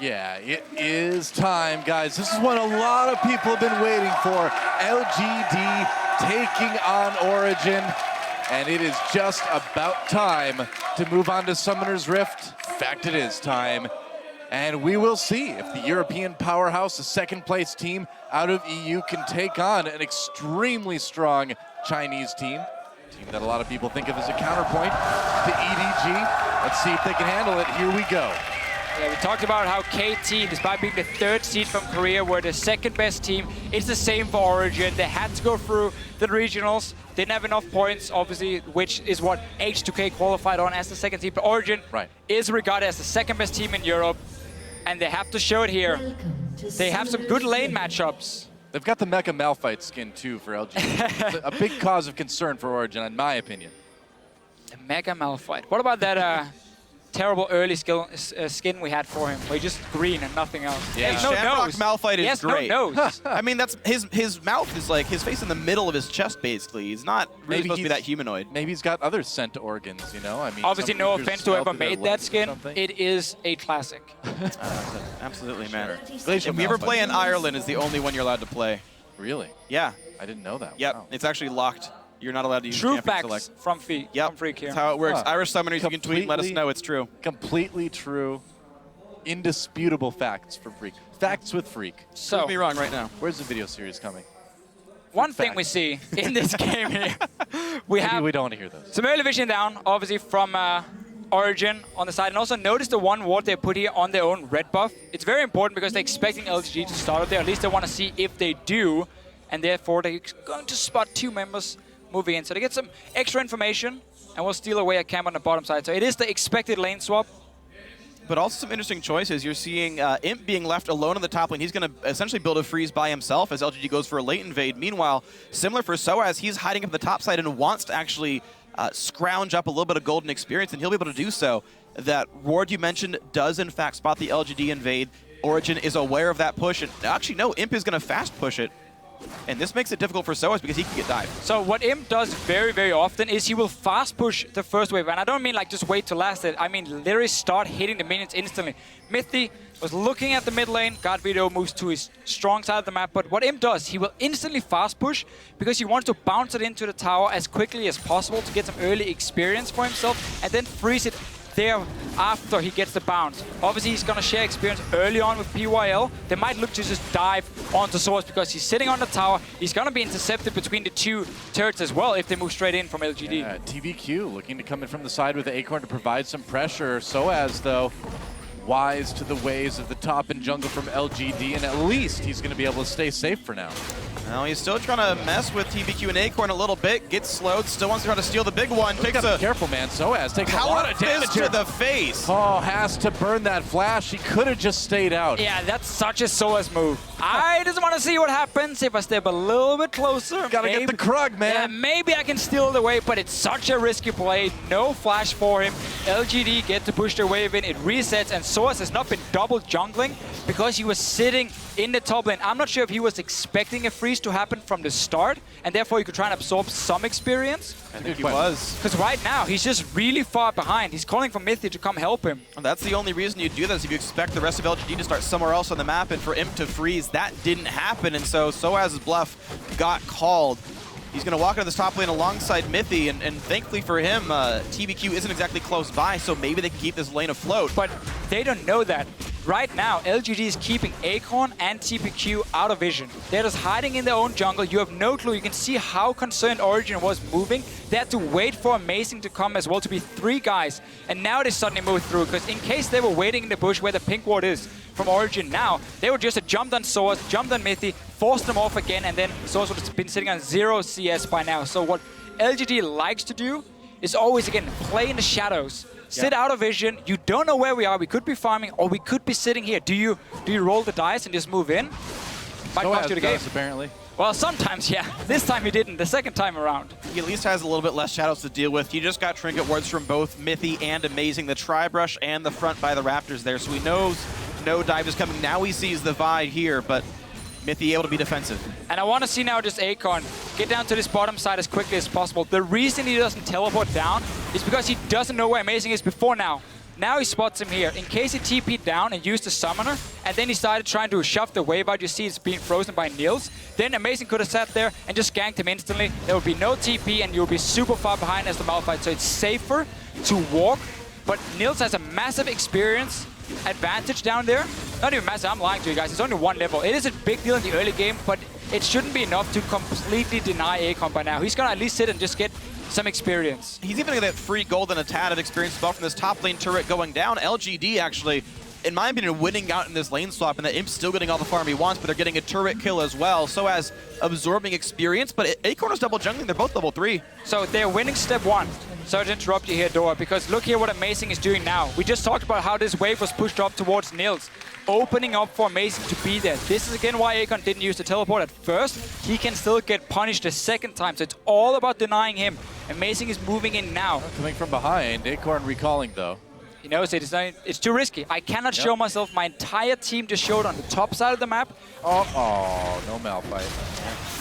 Yeah, it is time, guys. This is what a lot of people have been waiting for. LGD taking on Origin, and it is just about time to move on to Summoner's Rift. In fact, it is time. And we will see if the European powerhouse, the second-place team out of EU, can take on an extremely strong Chinese team. A team that a lot of people think of as a counterpoint to EDG. Let's see if they can handle it. Here we go. Yeah, we talked about how KT, despite being the 3rd seed from Korea, were the 2nd best team. It's the same for Origin. They had to go through the regionals. Didn't have enough points, obviously, which is what H2K qualified on as the 2nd team. But Origin is regarded as the 2nd best team in Europe, and they have to show it here. They have some good lane matchups. They've got the Mecha Malphite skin, too, for LGD. It's a big cause of concern for Origin, in my opinion. The Mega Malphite. What about that terrible early skin we had for him, where he's just green and nothing else? Yeah, no Shamrock nose. Malphite is great. No nose. I mean, that's his mouth is like his face in the middle of his chest, basically. He's not really supposed to be that humanoid. Maybe he's got other scent organs, you know? I mean, Obviously, no offense to whoever made that skin. It is a classic. Absolutely, man. Glacial If we ever Malphite. play in Ireland, is the only one you're allowed to play. Really? Yeah. I didn't know that. Yep, Wow. it's actually locked. You're not allowed to use True champion facts select. from Freak here. That's how it works. Huh. Irish Summoners, you can tweet and let us know it's true. Completely true. Indisputable facts from Freak. Facts with Freak. So, Prove me wrong right now. Where's the video series coming? One thing we see in this game here, we Maybe have we don't want to hear those. some early vision down, obviously from Origin on the side, and also notice the one ward they put here on their own red buff. It's very important because they're expecting LGD to start out there. At least they want to see if they do, and therefore they're going to spot 2 members moving in. So they get some extra information, and we'll steal away a camp on the bottom side. So it is the expected lane swap. But also some interesting choices. You're seeing Imp being left alone on the top lane. He's going to essentially build a freeze by himself as LGD goes for a late invade. Meanwhile, similar for Soaz, he's hiding up the top side and wants to actually scrounge up a little bit of golden experience, and he'll be able to do so. That ward you mentioned does in fact spot the LGD invade. Origin is aware of that push, and actually no, Imp is going to fast push it. And this makes it difficult for Soaz because he can get dived. So what Imp does very, very often is he will fast push the first wave. And I don't mean like just wait to last it. I mean literally start hitting the minions instantly. Mithy was looking at the mid lane. God Vito moves to his strong side of the map. But what Imp does, he will instantly fast push because he wants to bounce it into the tower as quickly as possible to get some early experience for himself and then freeze it there after he gets the bounce. Obviously, he's going to share experience early on with PYL. They might look to just dive onto Source because he's sitting on the tower. He's going to be intercepted between the 2 turrets as well if they move straight in from LGD. Yeah, TVQ looking to come in from the side with the Acorn to provide some pressure. Soaz, though, wise to the ways of the top and jungle from LGD, and at least he's going to be able to stay safe for now. Now he's still trying to mess with TVQ and Acorn a little bit. Gets slowed. Still wants to try to steal the big one. Takes a careful, man. Soaz takes a lot of damage to the face. Oh, has to burn that flash. He could have just stayed out. Yeah, that's such a Soaz move. I just want to see what happens if I step a little bit closer. Gotta get the Krug, man. Yeah, maybe I can steal it away, but it's such a risky play. No flash for him. LGD get to push their wave in. It resets, and Soaz has not been double jungling because he was sitting in the top lane. I'm not sure if he was expecting a freeze to happen from the start, and therefore he could try and absorb some experience. I think he was. Because right now, he's just really far behind. He's calling for Mithy to come help him. And that's the only reason you do that, is if you expect the rest of LGD to start somewhere else on the map, and for Imp to freeze, that didn't happen, and so Soaz's bluff got called. He's going to walk into this top lane alongside Mithy, and thankfully for him, TBQ isn't exactly close by, so maybe they can keep this lane afloat. But they don't know that. Right now, LGD is keeping Acorn and TPQ out of vision. They're just hiding in their own jungle. You have no clue. You can see how concerned Origin was moving. They had to wait for Amazing to come as well to be 3 guys. And now they suddenly moved through, because in case they were waiting in the bush where the pink ward is from Origin now, they would just have jumped on Soaz, jumped on Mithy, forced them off again, and then Soaz would have been sitting on 0 CS by now. So what LGD likes to do is always, again, play in the shadows. Sit out of vision. You don't know where we are. We could be farming, or we could be sitting here. Do you roll the dice and just move in? Might cost you the game. Apparently. Well, sometimes, yeah. This time he didn't. The second time around. He at least has a little bit less shadows to deal with. He just got trinket wards from both Mithy and Amazing, the Tri-Brush and the front by the Raptors there, so he knows no dive is coming. Now he sees the Vi here, but Mithy able to be defensive. And I want to see now just Akon get down to this bottom side as quickly as possible. The reason he doesn't teleport down is because he doesn't know where Amazing is before now. Now he spots him here. In case he TP'd down and used the summoner, and then he started trying to shove the wave out, you see it's being frozen by Nils, then Amazing could have sat there and just ganked him instantly. There would be no TP, and you'll be super far behind as the Malphite, so it's safer to walk. But Nils has a massive experience advantage down there. Not even massive, I'm lying to you guys. It's only one level. It is a big deal in the early game, but it shouldn't be enough to completely deny Akon by now. He's gonna at least sit and just get some experience. He's even gonna get free gold and a tad of experience as well from this top lane turret going down. LGD actually, in my opinion, winning out in this lane swap, and the Imp's still getting all the farm he wants, but they're getting a turret kill as well, so as absorbing experience. But Acorn is double jungling, they're both level 3. So they're winning step 1. Sorry to interrupt you here, Dora, because look here what Amazing is doing now. We just talked about how this wave was pushed up towards Nils, opening up for Amazing to be there. This is again why Akon didn't use the teleport at first. He can still get punished a second time, so it's all about denying him. Amazing is moving in now. Coming from behind, Acorn recalling though. He knows it's too risky. I cannot show myself. My entire team just showed on the top side of the map. Oh, no Malphite.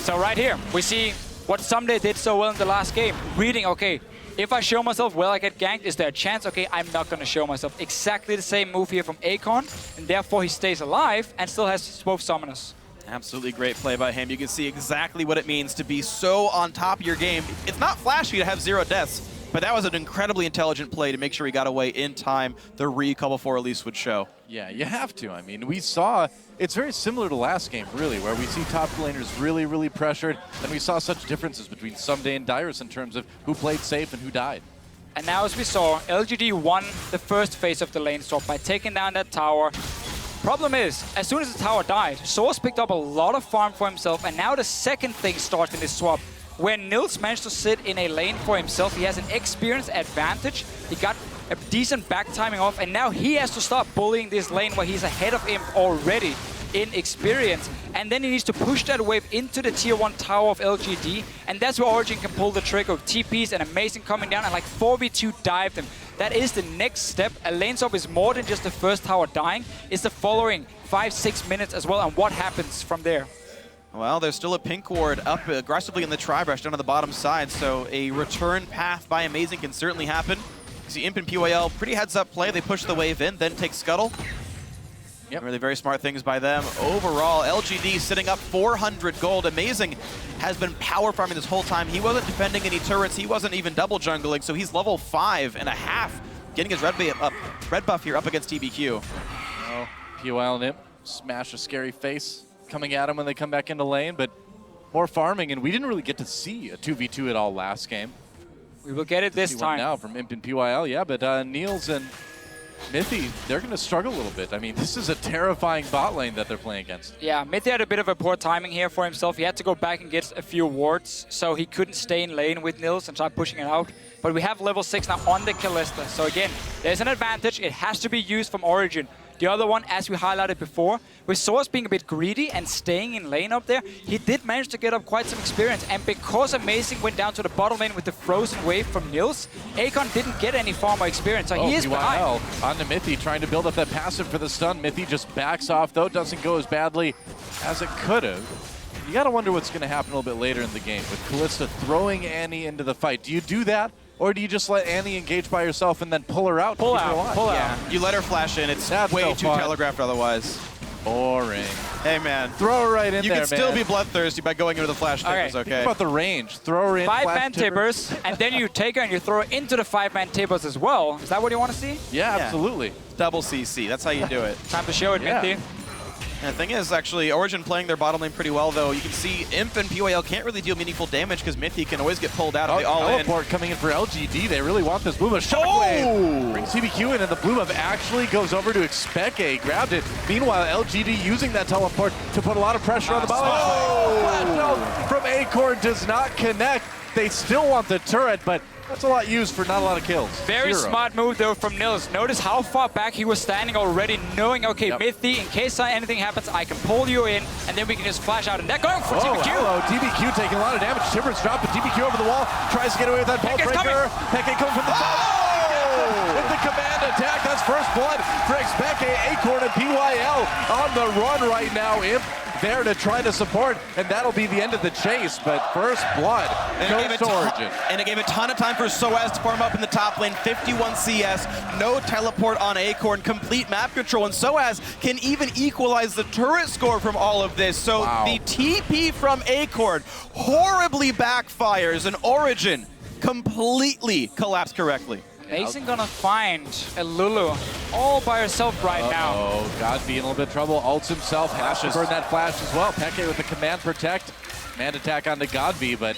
So right here, we see what Someday did so well in the last game. Reading, okay, if I show myself, will I get ganked? Is there a chance? Okay, I'm not going to show myself. Exactly the same move here from Akon, and therefore he stays alive and still has both summoners. Absolutely great play by him. You can see exactly what it means to be so on top of your game. It's not flashy to have 0 deaths, but that was an incredibly intelligent play to make sure he got away in time. The recall before release would show. Yeah, you have to. I mean, we saw, it's very similar to last game, really, where we see top laners really, really pressured, and we saw such differences between Someday and Dyrus in terms of who played safe and who died. And now, as we saw, LGD won the first phase of the lane swap by taking down that tower. Problem is, as soon as the tower died, Source picked up a lot of farm for himself, and now the second thing starts in this swap. When Nils managed to sit in a lane for himself, he has an experience advantage. He got a decent back timing off, and now he has to start bullying this lane where he's ahead of him already in experience. And then he needs to push that wave into the tier 1 tower of LGD, and that's where Origen can pull the trigger of TPs and Amazing coming down and like 4v2 dive them. That is the next step. A lane swap is more than just the first tower dying. It's the following 5-6 minutes as well, and what happens from there. Well, there's still a pink ward up aggressively in the Tri-Brush down on the bottom side, so a return path by Amazing can certainly happen. You see Imp and PYL, pretty heads-up play. They push the wave in, then take Scuttle. Yep. Really very smart things by them. Overall, LGD sitting up 400 gold. Amazing has been power farming this whole time. He wasn't defending any turrets. He wasn't even double jungling, so he's level 5.5, getting his red buff here up against TBQ. Oh, PYL and Imp smash a scary face coming at him when they come back into lane, but more farming, and we didn't really get to see a 2v2 at all last game. We will get it this time. Now from Imp and PYL, yeah, but Niels and Mithy, they're going to struggle a little bit. I mean, this is a terrifying bot lane that they're playing against. Yeah, Mithy had a bit of a poor timing here for himself. He had to go back and get a few wards, so he couldn't stay in lane with Nils and start pushing it out. But we have level 6 now on the Kalista, so again, there's an advantage. It has to be used from Origen. The other one, as we highlighted before, with Source being a bit greedy and staying in lane up there, he did manage to get up quite some experience. And because Amazing went down to the bottom lane with the frozen wave from Nils, Akon didn't get any farmer experience, so he is behind. On to Mithy, trying to build up that passive for the stun. Mithy just backs off, though. Doesn't go as badly as it could have. You got to wonder what's going to happen a little bit later in the game with Kalista throwing Annie into the fight. Do you do that? Or do you just let Annie engage by herself and then pull her out? Pull out. Yeah, you let her flash in. It's way too telegraphed otherwise. Boring. Hey, man. Throw her right in there, man. You can still be bloodthirsty by going into the flash tippers, okay? Think about the range. Throw her in, 5-man tippers, and then you take her and you throw her into the 5-man tippers as well. Is that what you want to see? Yeah, absolutely. Double CC. That's how you do it. Time to show it, Mithy. And the thing is, actually, Origen playing their bottom lane pretty well, though. You can see Imp and PYL can't really deal meaningful damage because Mithy can always get pulled out of the all-in. Teleport coming in for LGD. They really want this. Bloom of Shockwave brings TBQ in, and the Bloom of actually goes over to Expeke. Grabbed it. Meanwhile, LGD using that teleport to put a lot of pressure on the bottom. Flash out from Acorn does not connect. They still want the turret, but that's a lot used for not a lot of kills. Very 0. smart move though from Nils. Notice how far back he was standing already, knowing, okay, Mithy, in case anything happens, I can pull you in, and then we can just flash out. And they're going for TBQ. Hello, TBQ taking a lot of damage. Timbers drop, but TBQ over the wall, tries to get away with that ball breaker. Peke coming from the top. With the command attack, that's first blood for Peke, Acorn, and PYL on the run right now. Imp there to try to support, and that'll be the end of the chase, but first blood goes to Origin. And it gave a ton of time for Soaz to farm up in the top lane, 51 CS, no teleport on Acorn, complete map control, and Soaz can even equalize the turret score from all of this. So the TP from Acorn horribly backfires, and Origin completely collapsed correctly. Isn't gonna find a Lulu all by herself right now. Oh, Godby in a little bit of trouble. Ults himself, has to burn that flash as well. Peke with the command protect. Command attack onto Godby, but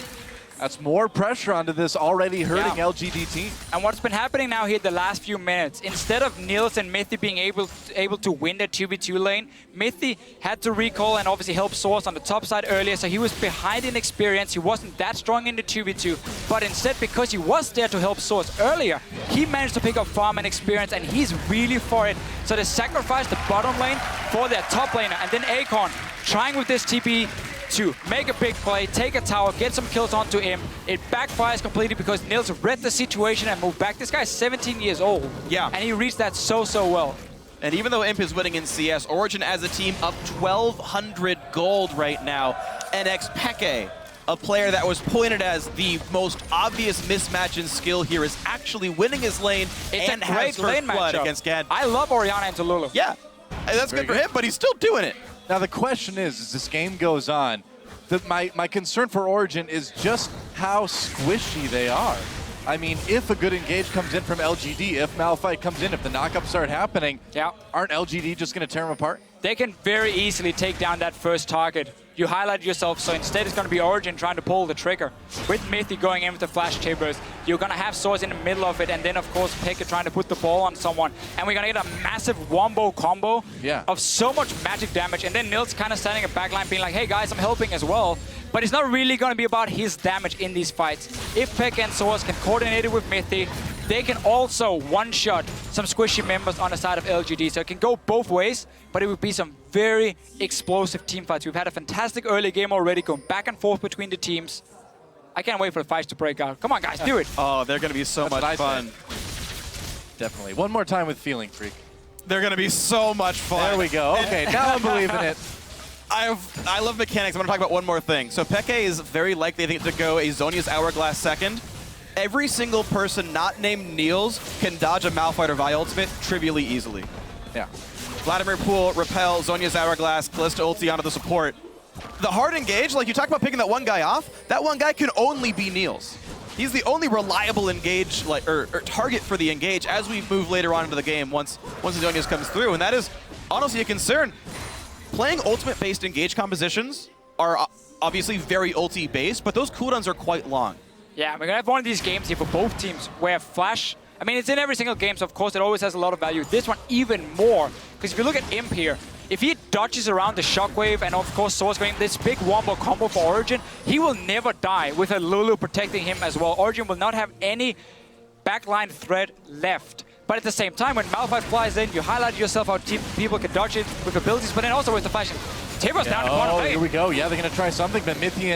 that's more pressure onto this already hurting LGD team. And what's been happening now here the last few minutes, instead of Nils and Mithy being able to win that 2v2 lane, Mithy had to recall and obviously help Source on the top side earlier, so he was behind in experience. He wasn't that strong in the 2v2, but instead, because he was there to help Source earlier, he managed to pick up farm and experience, and he's really for it. So they sacrificed the bottom lane for their top laner, and then Acorn trying with this TP to make a big play, take a tower, get some kills onto him. It backfires completely because Nils read the situation and moved back. This guy's 17 years old. Yeah. And he reached that so well. And even though Imp is winning in CS, Origin as a team up 1,200 gold right now. And Peke, a player that was pointed as the most obvious mismatch in skill here, is actually winning his lane and has great lane blood matchup against Gad. I love Orianna into Lulu. Yeah, and that's good for him, but he's still doing it. Now the question is, as this game goes on, my concern for Origin is just how squishy they are. I mean, if a good engage comes in from LGD, if Malphite comes in, if the knockups start happening, aren't LGD just going to tear them apart? They can very easily take down that first target. You highlight yourself, so instead it's going to be Origin trying to pull the trigger. With Mithy going in with the flash chambers, you're going to have Source in the middle of it, and then of course Peke trying to put the ball on someone. And we're going to get a massive wombo combo of so much magic damage, and then Nils kind of standing at backline being like, hey guys, I'm helping as well. But it's not really going to be about his damage in these fights. If Peke and Source can coordinate it with Mithy, they can also one-shot some squishy members on the side of LGD. So it can go both ways, but it would be some very explosive team fights. We've had a fantastic early game already, going back and forth between the teams. I can't wait for the fights to break out. Come on, guys, do it. Oh, they're going to be so much fun. Definitely. One more time with Feeling Freak. They're going to be so much fun. There we go. Okay, now I'm believing it. I love mechanics. I'm going to talk about one more thing. So Peke is very likely, I think, to go a Zhonya's Hourglass second. Every single person not named Niels can dodge a Malphite or Vi ultimate trivially easily. Yeah. Vladimir Poole, Repel, Zhonya's Hourglass, Kalista ulti onto the support. The hard engage, like you talk about picking that one guy off, that one guy can only be Niels. He's the only reliable engage, or target for the engage as we move later on into the game once the Zhonya's comes through, and that is honestly a concern. Playing ultimate-based engage compositions are obviously very ulti-based, but those cooldowns are quite long. Yeah, we're going to have one of these games here for both teams where Flash, I mean, it's in every single game, so of course it always has a lot of value. This one even more, because if you look at Imp here, if he dodges around the Shockwave and of course Source going this big wombo combo for Origin, he will never die with a Lulu protecting him as well. Origin will not have any backline threat left. But at the same time, when Malphite flies in, you highlight yourself how people can dodge it with abilities, but then also with the flash. Tibbers down to bottom lane. Here we go. Yeah, they're going to try something, but Mithy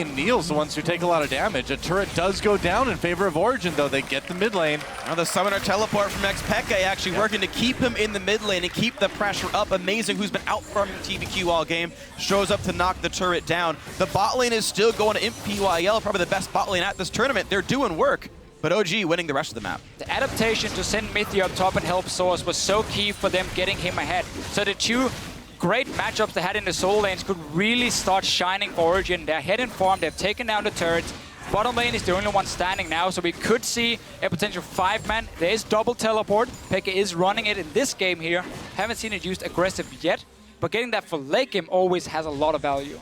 and Niels, the ones who take a lot of damage. A turret does go down in favor of Origin, though. They get the mid lane. Now the summoner teleport from Peke actually working to keep him in the mid lane and keep the pressure up. Amazing, who's been out farming TBQ all game, shows up to knock the turret down. The bot lane is still going to Imp PYL, probably the best bot lane at this tournament. They're doing work, but OG winning the rest of the map. The adaptation to send Mithy up top and help Source was so key for them getting him ahead. So the two great matchups they had in the solo lanes could really start shining for Origin. They're ahead in farm, they've taken down the turrets. Bottom lane is the only one standing now, so we could see a potential 5-man. There is double teleport. Peke is running it in this game here. Haven't seen it used aggressive yet, but getting that for late game always has a lot of value.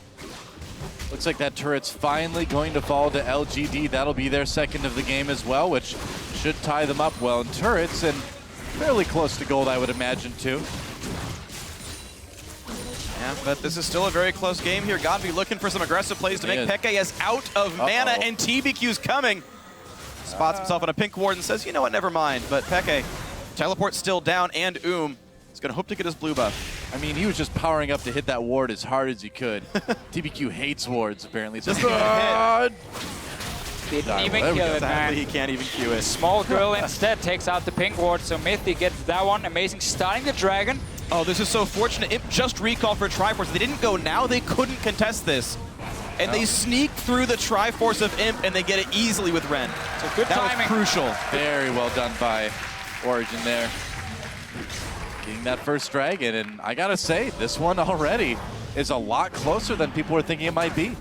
Looks like that turret's finally going to fall to LGD. That'll be their second of the game as well, which should tie them up well in turrets and fairly close to gold, I would imagine, too. Yeah, but this is still a very close game here. Godby looking for some aggressive plays to make Peke is out of mana, and TBQ's coming. Spots himself on a pink ward and says, you know what, never mind. But Peke, teleport's still down, and is going to hope to get his blue buff. I mean, he was just powering up to hit that ward as hard as he could. TBQ hates wards, apparently. Just Didn't even kill it, man. He can't even Q it. Small Girl instead takes out the pink ward, so Mythic gets that one. Amazing, starting the dragon. Oh, this is so fortunate. Imp just recalled for Triforce. If they didn't go now, they couldn't contest this. And they sneak through the Triforce of Imp, and they get it easily with Ren. So good timing. That was crucial. Very well done by Origen there. Getting that first dragon, and I gotta say, this one already is a lot closer than people were thinking it might be.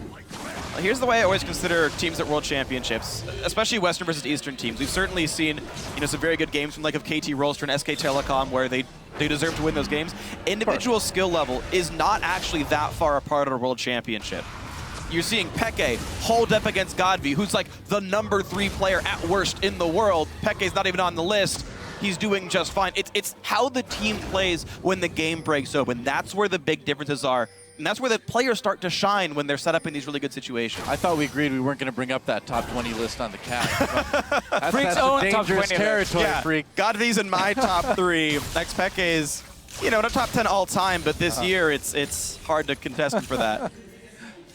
Here's the way I always consider teams at World Championships, especially Western versus Eastern teams. We've certainly seen, some very good games from like of KT Rolster and SK Telecom where they deserve to win those games. Individual skill level is not actually that far apart at a World Championship. You're seeing Peke hold up against Godby, who's like the #3 player at worst in the world. Peke's not even on the list. He's doing just fine. It's how the team plays when the game breaks open. That's where the big differences are. And that's where the players start to shine when they're set up in these really good situations. I thought we agreed we weren't going to bring up that top 20 list on the cat. That's Freak's a own top dangerous 20 territory, yeah. Freak. Godby's in my top 3. XPeke is, not top 10 all time, but this year it's hard to contest him for that.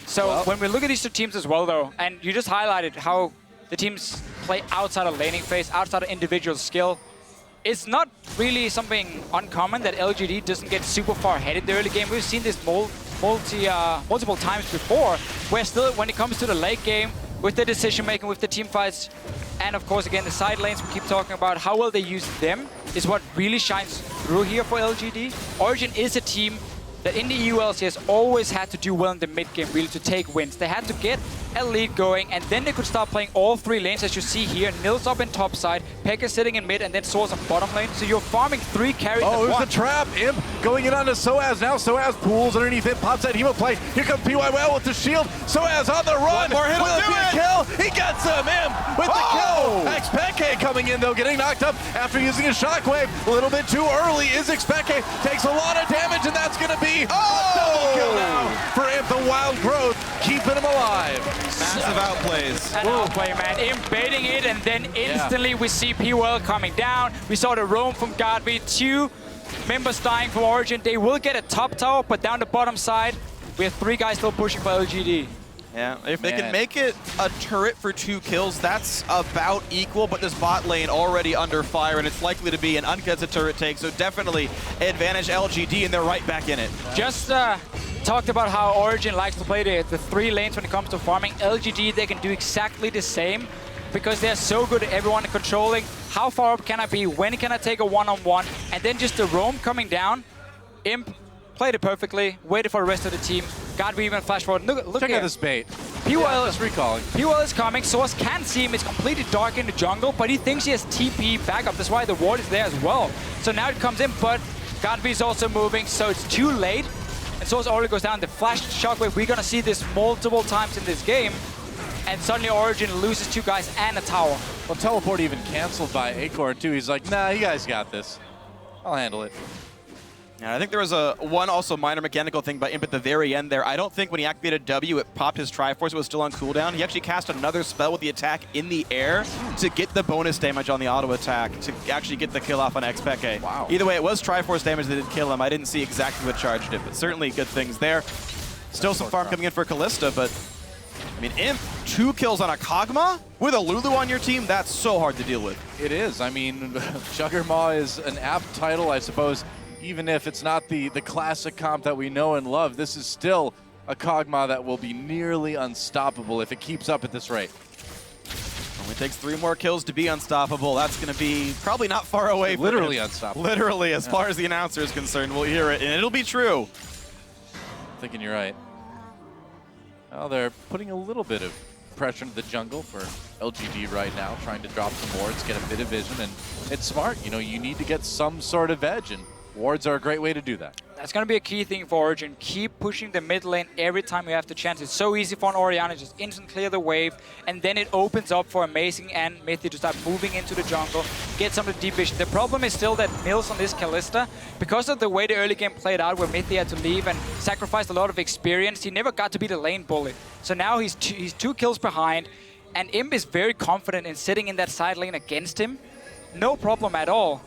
So when we look at these two teams as well, though, and you just highlighted how the teams play outside of laning phase, outside of individual skill, it's not really something uncommon that LGD doesn't get super far ahead in the early game. We've seen this multiple times before, where still when it comes to the late game, with the decision making, with the team fights, and of course again the side lanes we keep talking about, how well they use them is what really shines through here for LGD. Origen is a team that in the EU LCS always had to do well in the mid game really to take wins. They had to get a lead going, and then they could start playing all 3 lanes, as you see here. Nils up in top side, Pekka sitting in mid, and then Soaz on bottom lane. So you're farming 3 carries at there's once. the trap. Imp going in onto Soaz now. Soaz pulls underneath it, pops that Hemo play. Here comes PYL with the shield. Soaz on the run. One more hit will do it. Kill. He gets him. Imp with the kill. XPeke coming in though, getting knocked up after using a shockwave. A little bit too early. Is XPeke takes a lot of damage, and that's going to be a double kill now for Imp. The wild growth keeping him alive. Massive outplays. An outplay, man. Imp baiting it, and then instantly we see PWell coming down. We saw the roam from Godby. 2 members dying from Origen. They will get a top tower, but down the bottom side, we have 3 guys still pushing for LGD. Yeah, if they can make it a turret for 2 kills, that's about equal, but this bot lane already under fire, and it's likely to be an uncontested turret take, so definitely advantage LGD, and they're right back in it. Just talked about how Origen likes to play the 3 lanes when it comes to farming. LGD, they can do exactly the same because they're so good at everyone controlling how far up can I be, when can I take a one-on-one, and then just the roam coming down. Imp played it perfectly, waited for the rest of the team. Godby even flash forward. Look Check here. out this bait. PWell is recalling. PWell is coming. Soaz can't see him. It's completely dark in the jungle, but he thinks he has TP backup. That's why the ward is there as well. So now it comes in, but Godby's also moving, so it's too late. And Soaz already goes down. The flash shockwave, we're gonna see this multiple times in this game. And suddenly Origen loses 2 guys and a tower. Well, teleport even canceled by Acorn too. He's like, nah, you guys got this. I'll handle it. Yeah, I think there was one also minor mechanical thing by Imp at the very end there. I don't think when he activated W, it popped his Triforce. It was still on cooldown. He actually cast another spell with the attack in the air to get the bonus damage on the auto attack to actually get the kill off on XPeke. Wow. Either way, it was Triforce damage that didn't kill him. I didn't see exactly what charged it, but certainly good things there. Still some farm coming in for Kalista, but I mean, Imp, 2 kills on a Kog'Maw with a Lulu on your team, that's so hard to deal with. It is. I mean, Juggermaw is an apt title, I suppose. Even if it's not the classic comp that we know and love, this is still a Kog'Maw that will be nearly unstoppable if it keeps up at this rate. Only takes 3 more kills to be unstoppable. That's going to be probably not far away. Literally unstoppable. Literally, as far as the announcer is concerned, we'll hear it, and it'll be true. Thinking you're right. Well, they're putting a little bit of pressure into the jungle for LGD right now, trying to drop some wards, get a bit of vision, and it's smart. You know, you need to get some sort of edge, and Wards are a great way to do that. That's going to be a key thing for Origin. Keep pushing the mid lane every time you have the chance. It's so easy for an Orianna, just instant clear the wave, and then it opens up for Amazing and Mithy to start moving into the jungle, get some of the deep vision. The problem is still that Mills on this Kalista, because of the way the early game played out where Mithy had to leave and sacrificed a lot of experience, he never got to be the lane bully. So now he's two kills behind, and Imp is very confident in sitting in that side lane against him. No problem at all.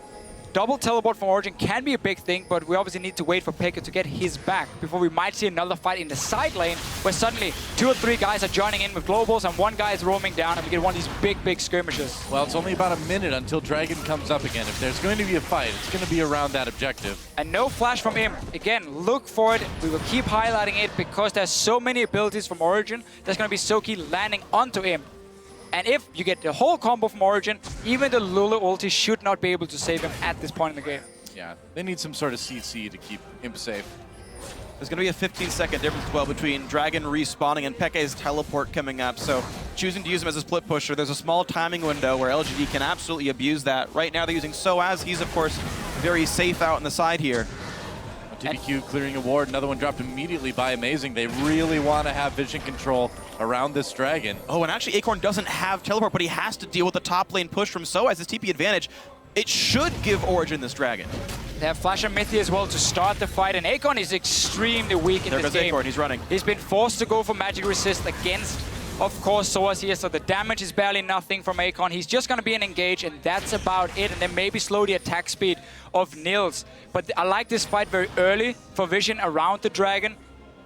Double teleport from Origin can be a big thing, but we obviously need to wait for Pekka to get his back before we might see another fight in the side lane where suddenly 2 or 3 guys are joining in with globals and 1 guy is roaming down and we get one of these big skirmishes. Well, it's only about a minute until Dragon comes up again. If there's going to be a fight, it's going to be around that objective. And no flash from Imp. Again, look for it. We will keep highlighting it because there's so many abilities from Origin that's going to be so key landing onto Imp. And if you get the whole combo from Origin, even the Lulu ulti should not be able to save him at this point in the game. Yeah, they need some sort of CC to keep Imp safe. There's going to be a 15-second difference as well between Dragon respawning and Peke's teleport coming up. So choosing to use him as a split pusher, there's a small timing window where LGD can absolutely abuse that. Right now they're using Soaz. He's, of course, very safe out on the side here. TBQ clearing a ward, another one dropped immediately by Amazing. They really want to have vision control around this Dragon. Oh, and actually Acorn doesn't have teleport, but he has to deal with the top lane push from Soaz, his TP advantage. It should give Origin this Dragon. They have Flash and Mithy as well to start the fight, and Acorn is extremely weak in this game. There goes Acorn, he's running. He's been forced to go for magic resist against, of course, Soaz here, so the damage is barely nothing from Acorn. He's just going to be an engage, and that's about it, and then maybe slow the attack speed of Nils. But I like this fight very early for Vision around the Dragon.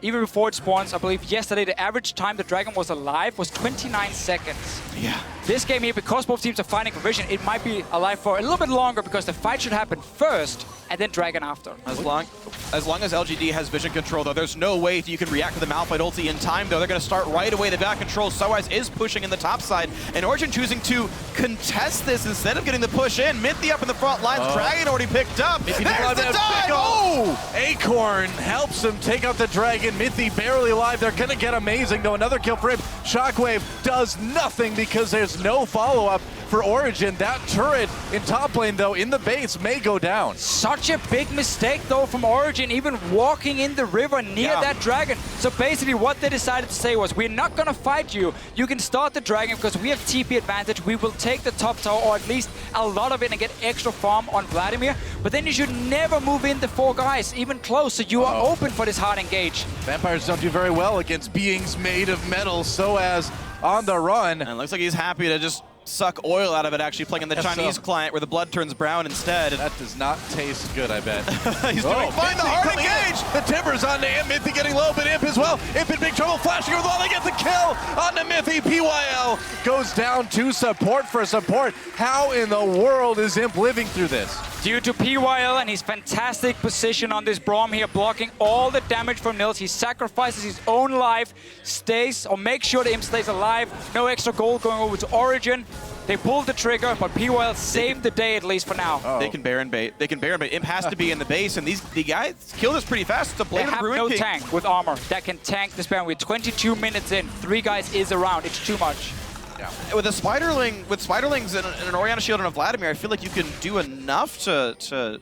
Even before it spawns, I believe yesterday the average time the Dragon was alive was 29 seconds. Yeah. This game here, because both teams are fighting for Vision, it might be alive for a little bit longer because the fight should happen first and then Dragon after. As long as LGD has vision control, though, there's no way you can react to the Malphite ulti in time, though. They're going to start right away. The back control. Soaz is pushing in the top side, and Origin choosing to contest this instead of getting the push in. Mithy up in the front lines. Dragon already picked up. There's the dive! Oh! Acorn helps him take out the Dragon. Mithy barely alive. They're going to get Amazing, though. Another kill for him. Shockwave does nothing because there's no follow-up for Origin. That turret in top lane, though, in the base may go down. Such a big mistake, though, from Origin, even walking in the river near that Dragon. So basically what they decided to say was, we're not going to fight you. You can start the Dragon because we have TP advantage. We will take the top tower, or at least a lot of it, and get extra farm on Vladimir. But then you should never move in the 4 guys, even close, so you are open for this hard engage. Vampires don't do very well against beings made of metal. Soaz on the run. And it looks like he's happy to just suck oil out of it, actually playing in the Chinese client where the blood turns brown instead. That does not taste good, I bet. He's doing fine. The hard engage. The Timber's onto Imp. Mithy getting low, but Imp as well. Imp in big trouble, flashing over the wall. They get the kill onto Mithy. PYL goes down to support for support. How in the world is Imp living through this? Due to PYL and his fantastic position on this Braum here, blocking all the damage from Nils, he sacrifices his own life, stays, or makes sure the Imp stays alive. No extra gold going over to Origin. They pulled the trigger, but PYL saved the day, at least for now. They can Baron bait. They can Baron bait. Imp has to be in the base, and the guys kill this pretty fast. It's a Blade of Ruin King. They have no tank with armor that can tank this Baron. We're 22 minutes in. 3 guys is around. It's too much. Yeah. With a Spiderling, with Spiderlings and an Orianna Shield and a Vladimir, I feel like you can do enough to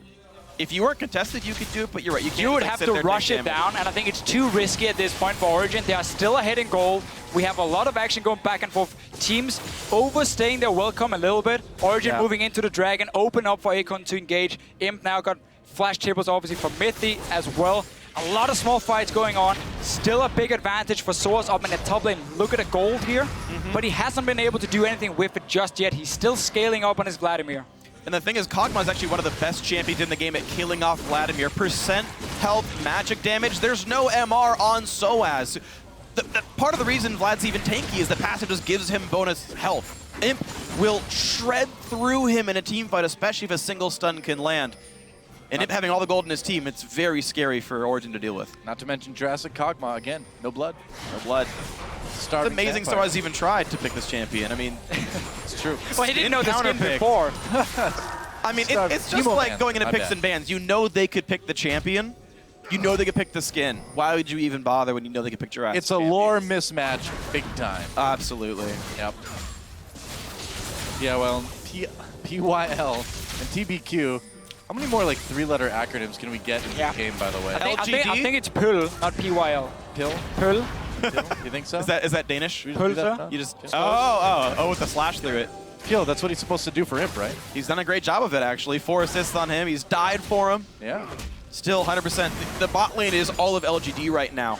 if you weren't contested, you could do it, but you're right. You would have to rush it down, and I think it's too risky at this point for Origin. They are still ahead in gold. We have a lot of action going back and forth. Teams overstaying their welcome a little bit. Origin moving into the Dragon, open up for Acorn to engage. Imp now got flash tables, obviously, for Mithy as well. A lot of small fights going on. Still a big advantage for Soaz up in the top lane. Look at the gold here. But he hasn't been able to do anything with it just yet. He's still scaling up on his Vladimir. And the thing is, Kog'Maw is actually one of the best champions in the game at killing off Vladimir. Percent health, magic damage. There's no MR on Soaz. Part of the reason Vlad's even tanky is the passive just gives him bonus health. Imp will shred through him in a team fight, especially if a single stun can land. And Imp having all the gold in his team, it's very scary for Origin to deal with. Not to mention Jurassic Kog'Maw again. No blood. No blood. It's amazing Soaz even tried to pick this champion. I mean, it's true. Well, he didn't know the skin before. I mean, it's just like going into picks and bans. You know they could pick the champion. You know they could pick the skin. Why would you even bother when you know they could pick Jurassic? It's a lore mismatch, big time. Absolutely. Yep. Yeah, well, PYL and TBQ How many more like 3-letter acronyms can we get in this game, by the way? I think it's PUL, not PYL. Pill? PUL. You think so? Is that Danish? Pulsa? You just with the slash through it. Pill, that's what he's supposed to do for Imp, right? He's done a great job of it, actually. 4 assists on him. He's died for him. Yeah. Still 100%. The bot lane is all of LGD right now.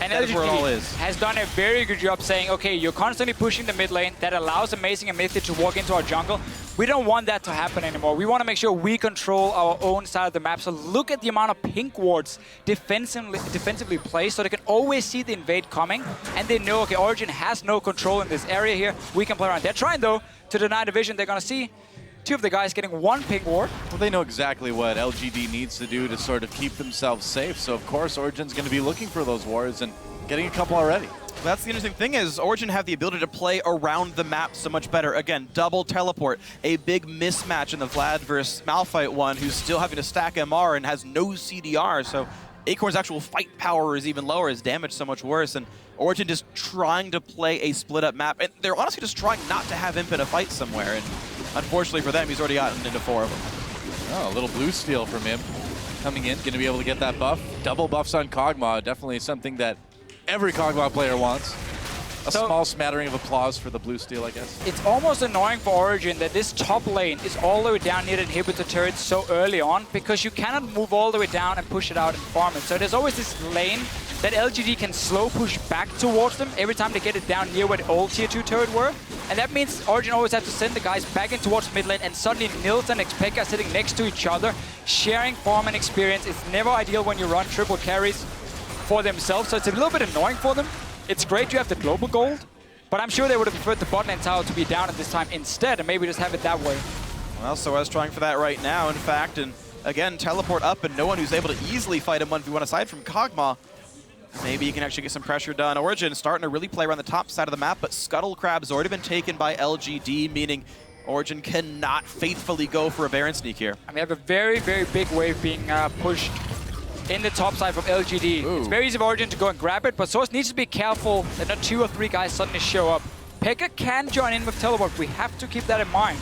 And that is where it all is. LGD has done a very good job saying, okay, you're constantly pushing the mid lane. That allows Amazing and Mythic to walk into our jungle. We don't want that to happen anymore. We want to make sure we control our own side of the map. So look at the amount of pink wards defensively placed, so they can always see the invade coming. And they know, okay, Origen has no control in this area here. We can play around. They're trying, though, to deny division. They're going to see 2 of the guys getting 1 pink ward. Well, they know exactly what LGD needs to do to sort of keep themselves safe. So, of course, Origen's going to be looking for those wards and getting a couple already. That's the interesting thing is Origen have the ability to play around the map so much better. Again, double teleport, a big mismatch in the Vlad versus Malphite one, who's still having to stack MR and has no CDR. So Acorn's actual fight power is even lower, his damage so much worse. And Origen just trying to play a split-up map. And they're honestly just trying not to have Imp in a fight somewhere. And unfortunately for them, he's already gotten into 4 of them. Oh, a little blue steal from him. Coming in, going to be able to get that buff. Double buffs on Kog'Maw, definitely something that every Kog'Maw player wants. A small smattering of applause for the blue steal, I guess. It's almost annoying for Origen that this top lane is all the way down near the inhibitor turret so early on, because you cannot move all the way down and push it out and farm it. So there's always this lane that LGD can slow push back towards them every time they get it down near where the old tier 2 turret were. And that means Origen always have to send the guys back in towards mid lane, and suddenly Nils and Xpeke are sitting next to each other, sharing farm and experience. It's never ideal when you run triple carries for themselves, so it's a little bit annoying for them. It's great to have the global gold, but I'm sure they would have preferred the bot lane tower to be down at this time instead, and maybe just have it that way. Well, Soaz trying for that right now, in fact, and again, teleport up, and no one who's able to easily fight him 1v1 aside from Kog'Maw. Maybe you can actually get some pressure done. Origen starting to really play around the top side of the map, but Scuttle Crab's already been taken by LGD, meaning Origen cannot faithfully go for a Baron sneak here. And we have a very, very big wave being pushed in the top side from LGD. Ooh. It's very easy for Origen to go and grab it, but Soaz needs to be careful that not 2 or 3 guys suddenly show up. Pekka can join in with teleport. We have to keep that in mind.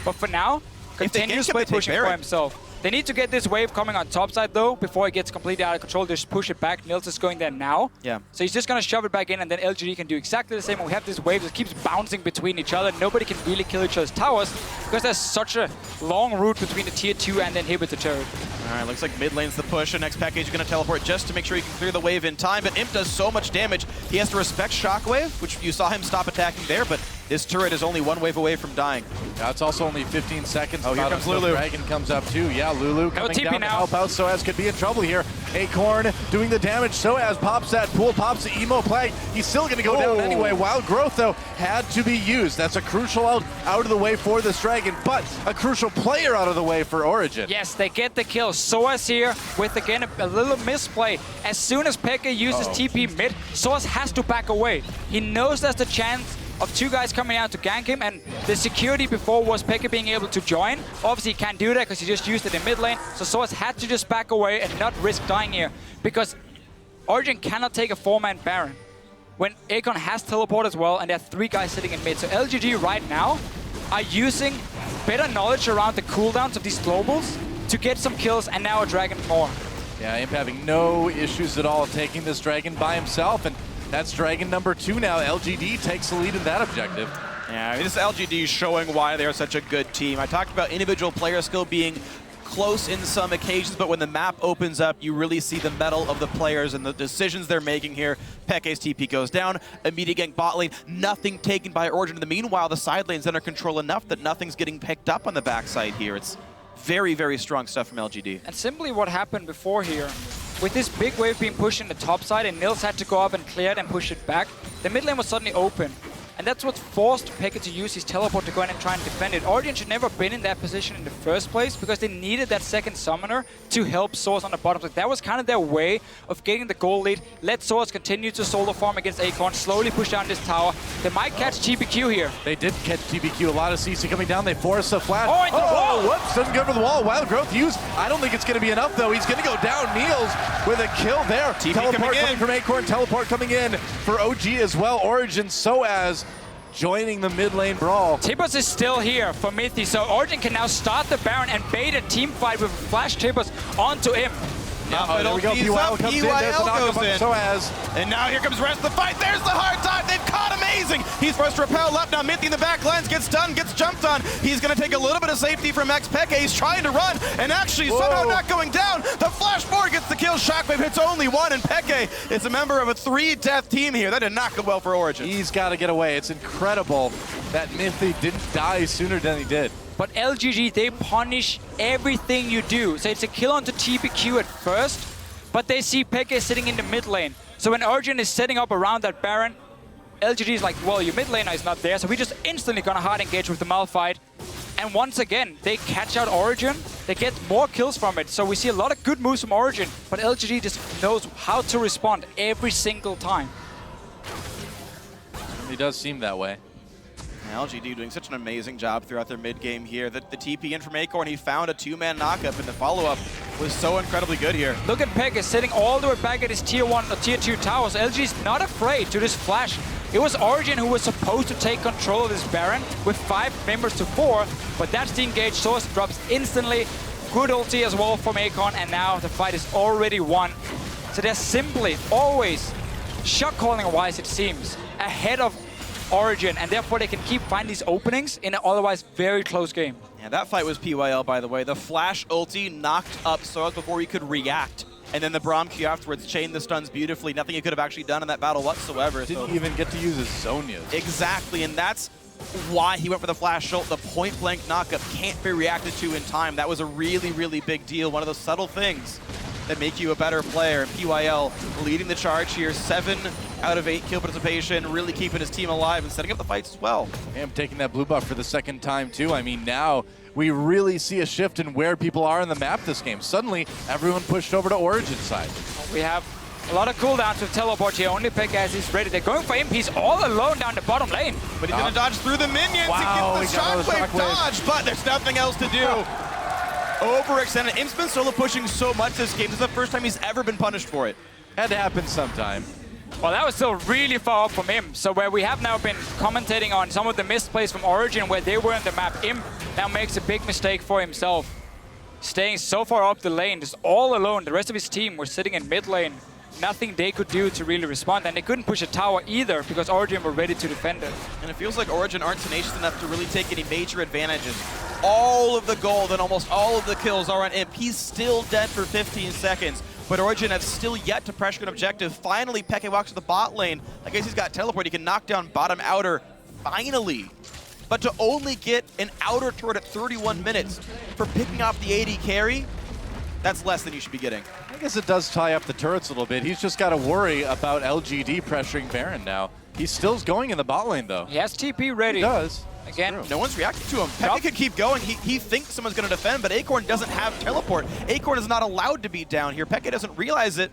But for now, continuously pushing for himself. They need to get this wave coming on top side, though, before it gets completely out of control. Just push it back. Nils is going there now. Yeah. So he's just going to shove it back in, and then LGD can do exactly the same. And we have this wave that keeps bouncing between each other. Nobody can really kill each other's towers because there's such a long route between the tier 2 and the inhibitor turret. All right, looks like mid lane's the push, and next package is going to teleport just to make sure he can clear the wave in time. But Imp does so much damage, he has to respect Shockwave, which you saw him stop attacking there, but this turret is only 1 wave away from dying. Yeah, it's also only 15 seconds. Oh, here comes Lulu. Dragon comes up too. Yeah, Lulu coming down to help out. Soaz could be in trouble here. Acorn doing the damage. Soaz pops that pool, pops the emo play. He's still going to go down anyway. Wild Growth, though, had to be used. That's a crucial out of the way for this Dragon, but a crucial player out of the way for Origen. Yes, they get the kill. Soaz here with, again, a little misplay. As soon as Pekka uses TP mid, Soaz has to back away. He knows there's the chance of 2 guys coming out to gank him, and the security before was Pekka being able to join. Obviously, he can't do that because he just used it in mid lane, so Soaz had to just back away and not risk dying here, because Origen cannot take a 4-man Baron when Acorn has teleport as well, and there are 3 guys sitting in mid. So LGD right now are using better knowledge around the cooldowns of these globals to get some kills, and now a Dragon more. Yeah, Imp having no issues at all taking this Dragon by himself, and that's Dragon number 2 now. LGD takes the lead in that objective. Yeah, I mean, this LGD is showing why they're such a good team. I talked about individual player skill being close in some occasions, but when the map opens up, you really see the mettle of the players and the decisions they're making here. Peke's TP goes down, immediate gank bot lane, nothing taken by Origen. In the meanwhile, the side lane's under control enough that nothing's getting picked up on the backside here. It's very, very strong stuff from LGD. And simply what happened before here, with this big wave being pushed in the top side and Nils had to go up and clear it and push it back, the mid lane was suddenly open. And that's what forced Pekka to use his teleport to go in and try and defend it. Origen should never have been in that position in the first place because they needed that second summoner to help Soaz on the bottom. So that was kind of their way of getting the goal lead. Let Soaz continue to solo farm against Acorn, slowly push down this tower. They might catch TBQ here. They did catch TBQ. A lot of CC coming down. They force a flash. Oh, into the wall! Whoops, doesn't go for the wall. Wild Growth used. I don't think it's going to be enough, though. He's going to go down. Niels with a kill there. TP teleport coming from Acorn. Teleport coming in for OG as well. Origen, Soaz joining the mid lane brawl. Tibbers is still here for Mithy, so Origin can now start the Baron and bait a team fight with Flash Tibbers onto him. There we go. PYL comes in. There's the knock goes in. Soaz. And now here comes the rest of the fight. There's the hard dive. They've caught Amazing. He's forced to repel up. Now Mithy in the back lines gets stunned, gets jumped on. He's going to take a little bit of safety from Xpeke. He's trying to run and actually somehow not going down. The flash forward gets the kill. Shockwave hits only one, and Peke is a member of a 3-death team here. That did not go well for Origin. He's got to get away. It's incredible that Mithy didn't die sooner than he did. But LGG, they punish everything you do. So it's a kill onto TPQ at first, but they see Peke sitting in the mid lane. So when Origin is setting up around that Baron, LGG is like, well, your mid laner is not there, so we're just instantly gonna hard engage with the Malphite. And once again, they catch out Origin, they get more kills from it. So we see a lot of good moves from Origin, but LGG just knows how to respond every single time. He does seem that way. LGD doing such an amazing job throughout their mid game here. The TP in from Acorn, he found a 2-man knockup, and the follow-up was so incredibly good here. Look at Peke sitting all the way back at his tier 1 or tier 2 towers. LG is not afraid to just flash. It was Origin who was supposed to take control of this Baron with 5 members to 4, but that's the engaged source, drops instantly. Good ulti as well from Acorn, and now the fight is already won. So they're simply always, shot calling wise it seems, ahead of Origin, and therefore they can keep finding these openings in an otherwise very close game. Yeah, that fight was PYL, by the way. The flash ulti knocked up Soaz before he could react. And then the Braum Q afterwards chained the stuns beautifully. Nothing he could have actually done in that battle whatsoever. Didn't even get to use his Zhonya's. Exactly, and that's why he went for the flash ult. The point-blank knockup can't be reacted to in time. That was a really, really big deal. One of those subtle things that make you a better player. PYL leading the charge here. 7 out of 8 kill participation, really keeping his team alive and setting up the fights as well. Yeah, I'm taking that blue buff for the second time too. I mean, now we really see a shift in where people are in the map this game. Suddenly, everyone pushed over to Origin side. We have a lot of cooldowns with teleport here. Only Peke as he's ready. They're going for him. He's all alone down the bottom lane. But he's gonna dodge through the minions. Wow, he gets the shockwave dodge, but there's nothing else to do. Overextended. Imp's been solo pushing so much this game. This is the first time he's ever been punished for it. Had to happen sometime. Well, that was still really far up from him. So where we have now been commentating on some of the misplays from Origin where they were in the map, Imp now makes a big mistake for himself. Staying so far up the lane, just all alone. The rest of his team were sitting in mid lane. Nothing they could do to really respond, and they couldn't push a tower either because Origin were ready to defend it. And it feels like Origin aren't tenacious enough to really take any major advantages. All of the gold and almost all of the kills are on Imp. He's still dead for 15 seconds. But Origin has still yet to pressure an objective. Finally, Peke walks to the bot lane. I guess he's got teleport. He can knock down bottom outer, finally. But to only get an outer turret at 31 minutes for picking off the AD carry, that's less than you should be getting. I guess it does tie up the turrets a little bit. He's just got to worry about LGD pressuring Baron now. He's still going in the bot lane, though. He has TP ready. He does. Again, no one's reacting to him. Peke could keep going. He thinks someone's going to defend, but Acorn doesn't have teleport. Acorn is not allowed to be down here. Peke doesn't realize it.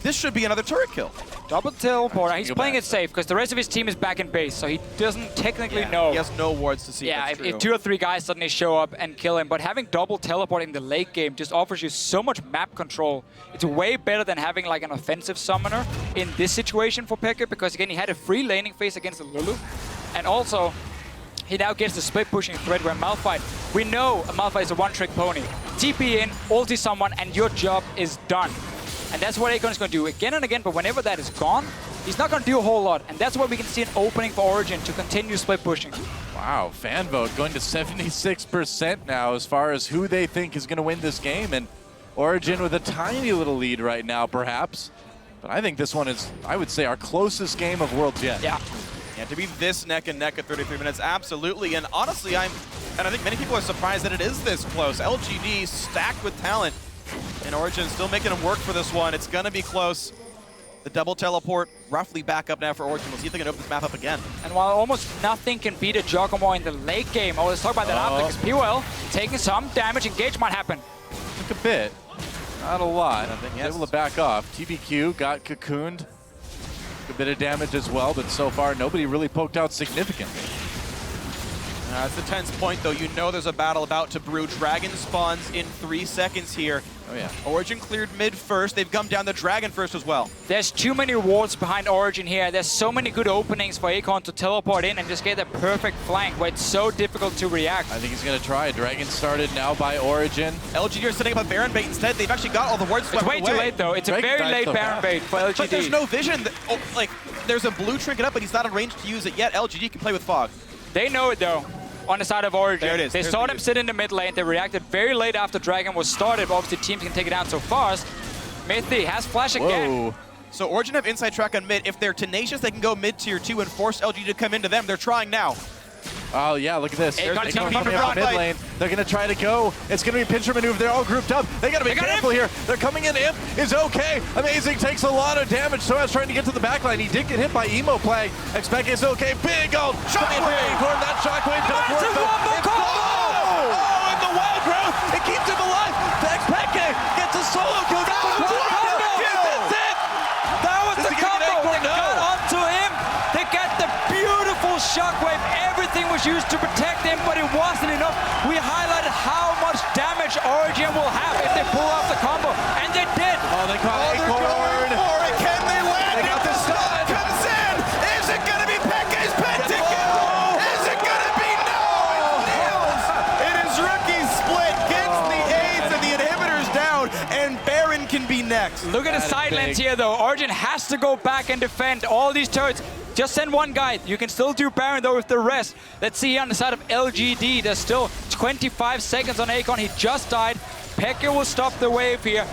This should be another turret kill. Double teleport. He's playing it safe because the rest of his team is back in base, so he doesn't technically know. He has no wards to see. Yeah, if 2 or 3 guys suddenly show up and kill him, but having double teleport in the late game just offers you so much map control. It's way better than having like an offensive summoner in this situation for Peke because again, he had a free laning phase against the Lulu, and also he now gets the split pushing threat where Malphite, we know Malphite is a one-trick pony. TP in, ulti someone, and your job is done. And that's what Acorn is going to do again and again, but whenever that is gone, he's not going to do a whole lot. And that's where we can see an opening for Origin to continue split pushing. Wow, fan vote going to 76% now as far as who they think is going to win this game. And Origin with a tiny little lead right now, perhaps. But I think this one is, I would say, our closest game of Worlds yet. Yeah. Yeah, to be this neck and neck at 33 minutes, absolutely. And honestly, I think many people are surprised that it is this close. LGD stacked with talent, and Origin still making them work for this one. It's gonna be close. The double teleport roughly back up now for Origin. We'll see if they can open this map up again. And while almost nothing can beat a Giacomo in the late game, let's talk about that after, because PYL taking some damage. Engage might happen. Took a bit, not a lot. He's able to back off. TBQ got cocooned. A bit of damage as well, but so far nobody really poked out significantly. It's a tense point, though. You know there's a battle about to brew. Dragon spawns in 3 seconds here. Oh yeah. Origin cleared mid first. They've come down the Dragon first as well. There's too many wards behind Origin here. There's so many good openings for Acon to teleport in and just get a perfect flank where it's so difficult to react. I think he's going to try. Dragon started now by Origin. LGD are setting up a Baron bait instead. They've actually got all the wards swept away. It's way too late though. It's a very late Baron bait for LGD. But there's no vision. Like, there's a blue trinket up, but he's not in range to use it yet. LGD can play with fog. They know it though. On the side of Origin. There it is. They saw them sit in the mid lane. They reacted very late after Dragon was started. But obviously teams can take it down so fast. Mythy has flash again. So Origin have inside track on mid. If they're tenacious, they can go mid tier 2 and force LG to come into them. They're trying now. Oh yeah, look at this. They're coming coming from out mid mid lane. They're gonna try to go. It's gonna be a pincher maneuver. They're all grouped up. They gotta be careful here. They're coming in. Imp is okay. Amazing takes a lot of damage. So as trying to get to the back line. He did get hit by Emo Plague. Expect is okay. Big ult. Shockwave. That shockwave does work though. Oh, and the wild growth. It keeps him alive. Peke gets a solo kill. That's it. That was the combo. They got onto him. They got the beautiful shockwave. Everything was used to protect him, but it wasn't enough. We highlighted how much damage Origin will have if they pull off the combo, and they did. Oh, they caught Acorn. For it. Can they land? They got the stun. Comes in. Is it going to be Peke's pentakill? Is it going to be no? It's Niels. It is rookie split. Gets the aids and the inhibitors down, and Baron can be next. Look at the side lanes here, though. Origin has to go back and defend all these turrets. Just send one guy. You can still do Baron, though, with the rest. Let's see here on the side of LGD. There's still 25 seconds on Acon. He just died. Peke will stop the wave here.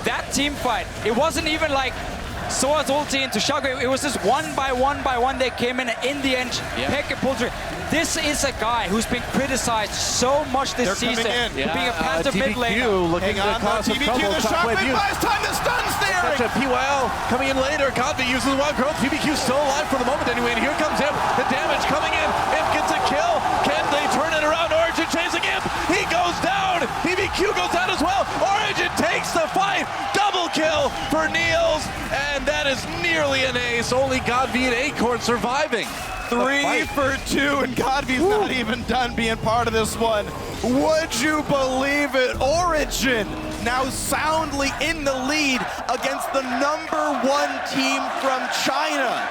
That team fight, it wasn't even like Soa's ulti into Shockwave. It was just one by one they came in the end, Peke pulled through. This is a guy who's been criticized so much this season for being a passive mid laner. Looking to cause some trouble. Shockwave buys time to stun Staring. Such a PYL coming in later. Godby uses the wild growth. PBQ still alive for the moment anyway. And here comes Imp. The damage coming in. Imp gets a kill. Can they turn it around? Origin chasing Imp. He goes down. PBQ goes down as well. Origin takes the fight. Double kill for Niels. And that is nearly an ace. Only Godby and Acorn surviving. 3 for 2, and Godby's not even done being part of this one. Would you believe it? Origin now soundly in the lead against the #1 team from China.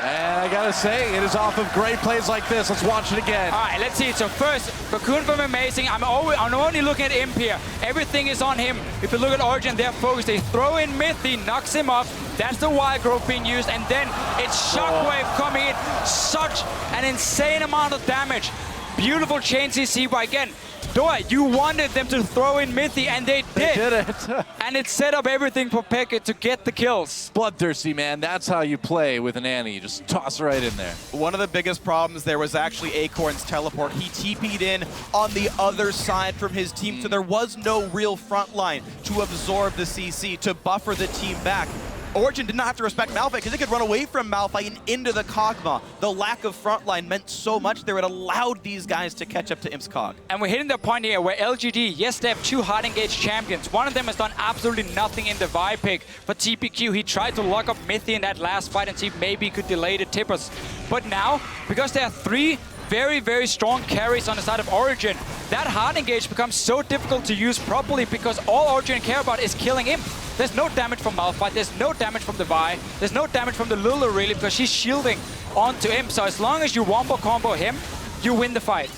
And I gotta say, it is off of great plays like this. Let's watch it again. All right, let's see. So first, Cocoon from Amazing. I'm only looking at Imp here. Everything is on him. If you look at Origin, they're focused. They throw in Mythy, knocks him off. That's the wild growth being used. And then it's Shockwave coming in. Such an insane amount of damage. Beautiful chain CC, but again, Doa, you wanted them to throw in Mythy, and they did. They did it. And it set up everything for Peke to get the kills. Bloodthirsty, man. That's how you play with an Annie. You just toss right in there. One of the biggest problems there was actually Acorn's teleport. He TP'd in on the other side from his team, so there was no real front line to absorb the CC, to buffer the team back. Origin did not have to respect Malphite because they could run away from Malphite and into the Kog'Maw. The lack of frontline meant so much there, it allowed these guys to catch up to Imp's Cog. And we're hitting the point here where LGD, yes, they have 2 hard engaged champions. One of them has done absolutely nothing in the Vi pick. For TPQ, he tried to lock up Mythy in that last fight and see if maybe he could delay the tippers. But now, because there are 3 very, very strong carries on the side of Origin, that hard engage becomes so difficult to use properly because all Origin care about is killing him. There's no damage from Malphite, there's no damage from the Vi, there's no damage from the Lulu really because she's shielding onto him. So as long as you wombo combo him, you win the fight.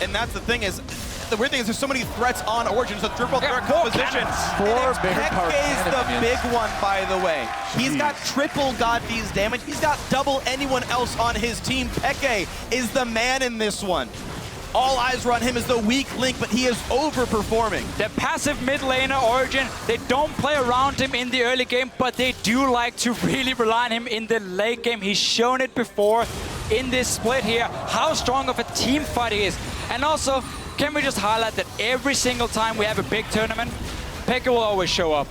And that's the thing is, the weird thing is there's so many threats on Origin, so triple threat composition. Peke's the big one, by the way. He's got triple Godby's damage. He's got double anyone else on his team. Peke is the man in this one. All eyes are on him as the weak link, but he is overperforming. The passive mid laner Origin, they don't play around him in the early game, but they do like to really rely on him in the late game. He's shown it before in this split here, how strong of a team fight he is. And also, can we just highlight that every single time we have a big tournament, Peke will always show up.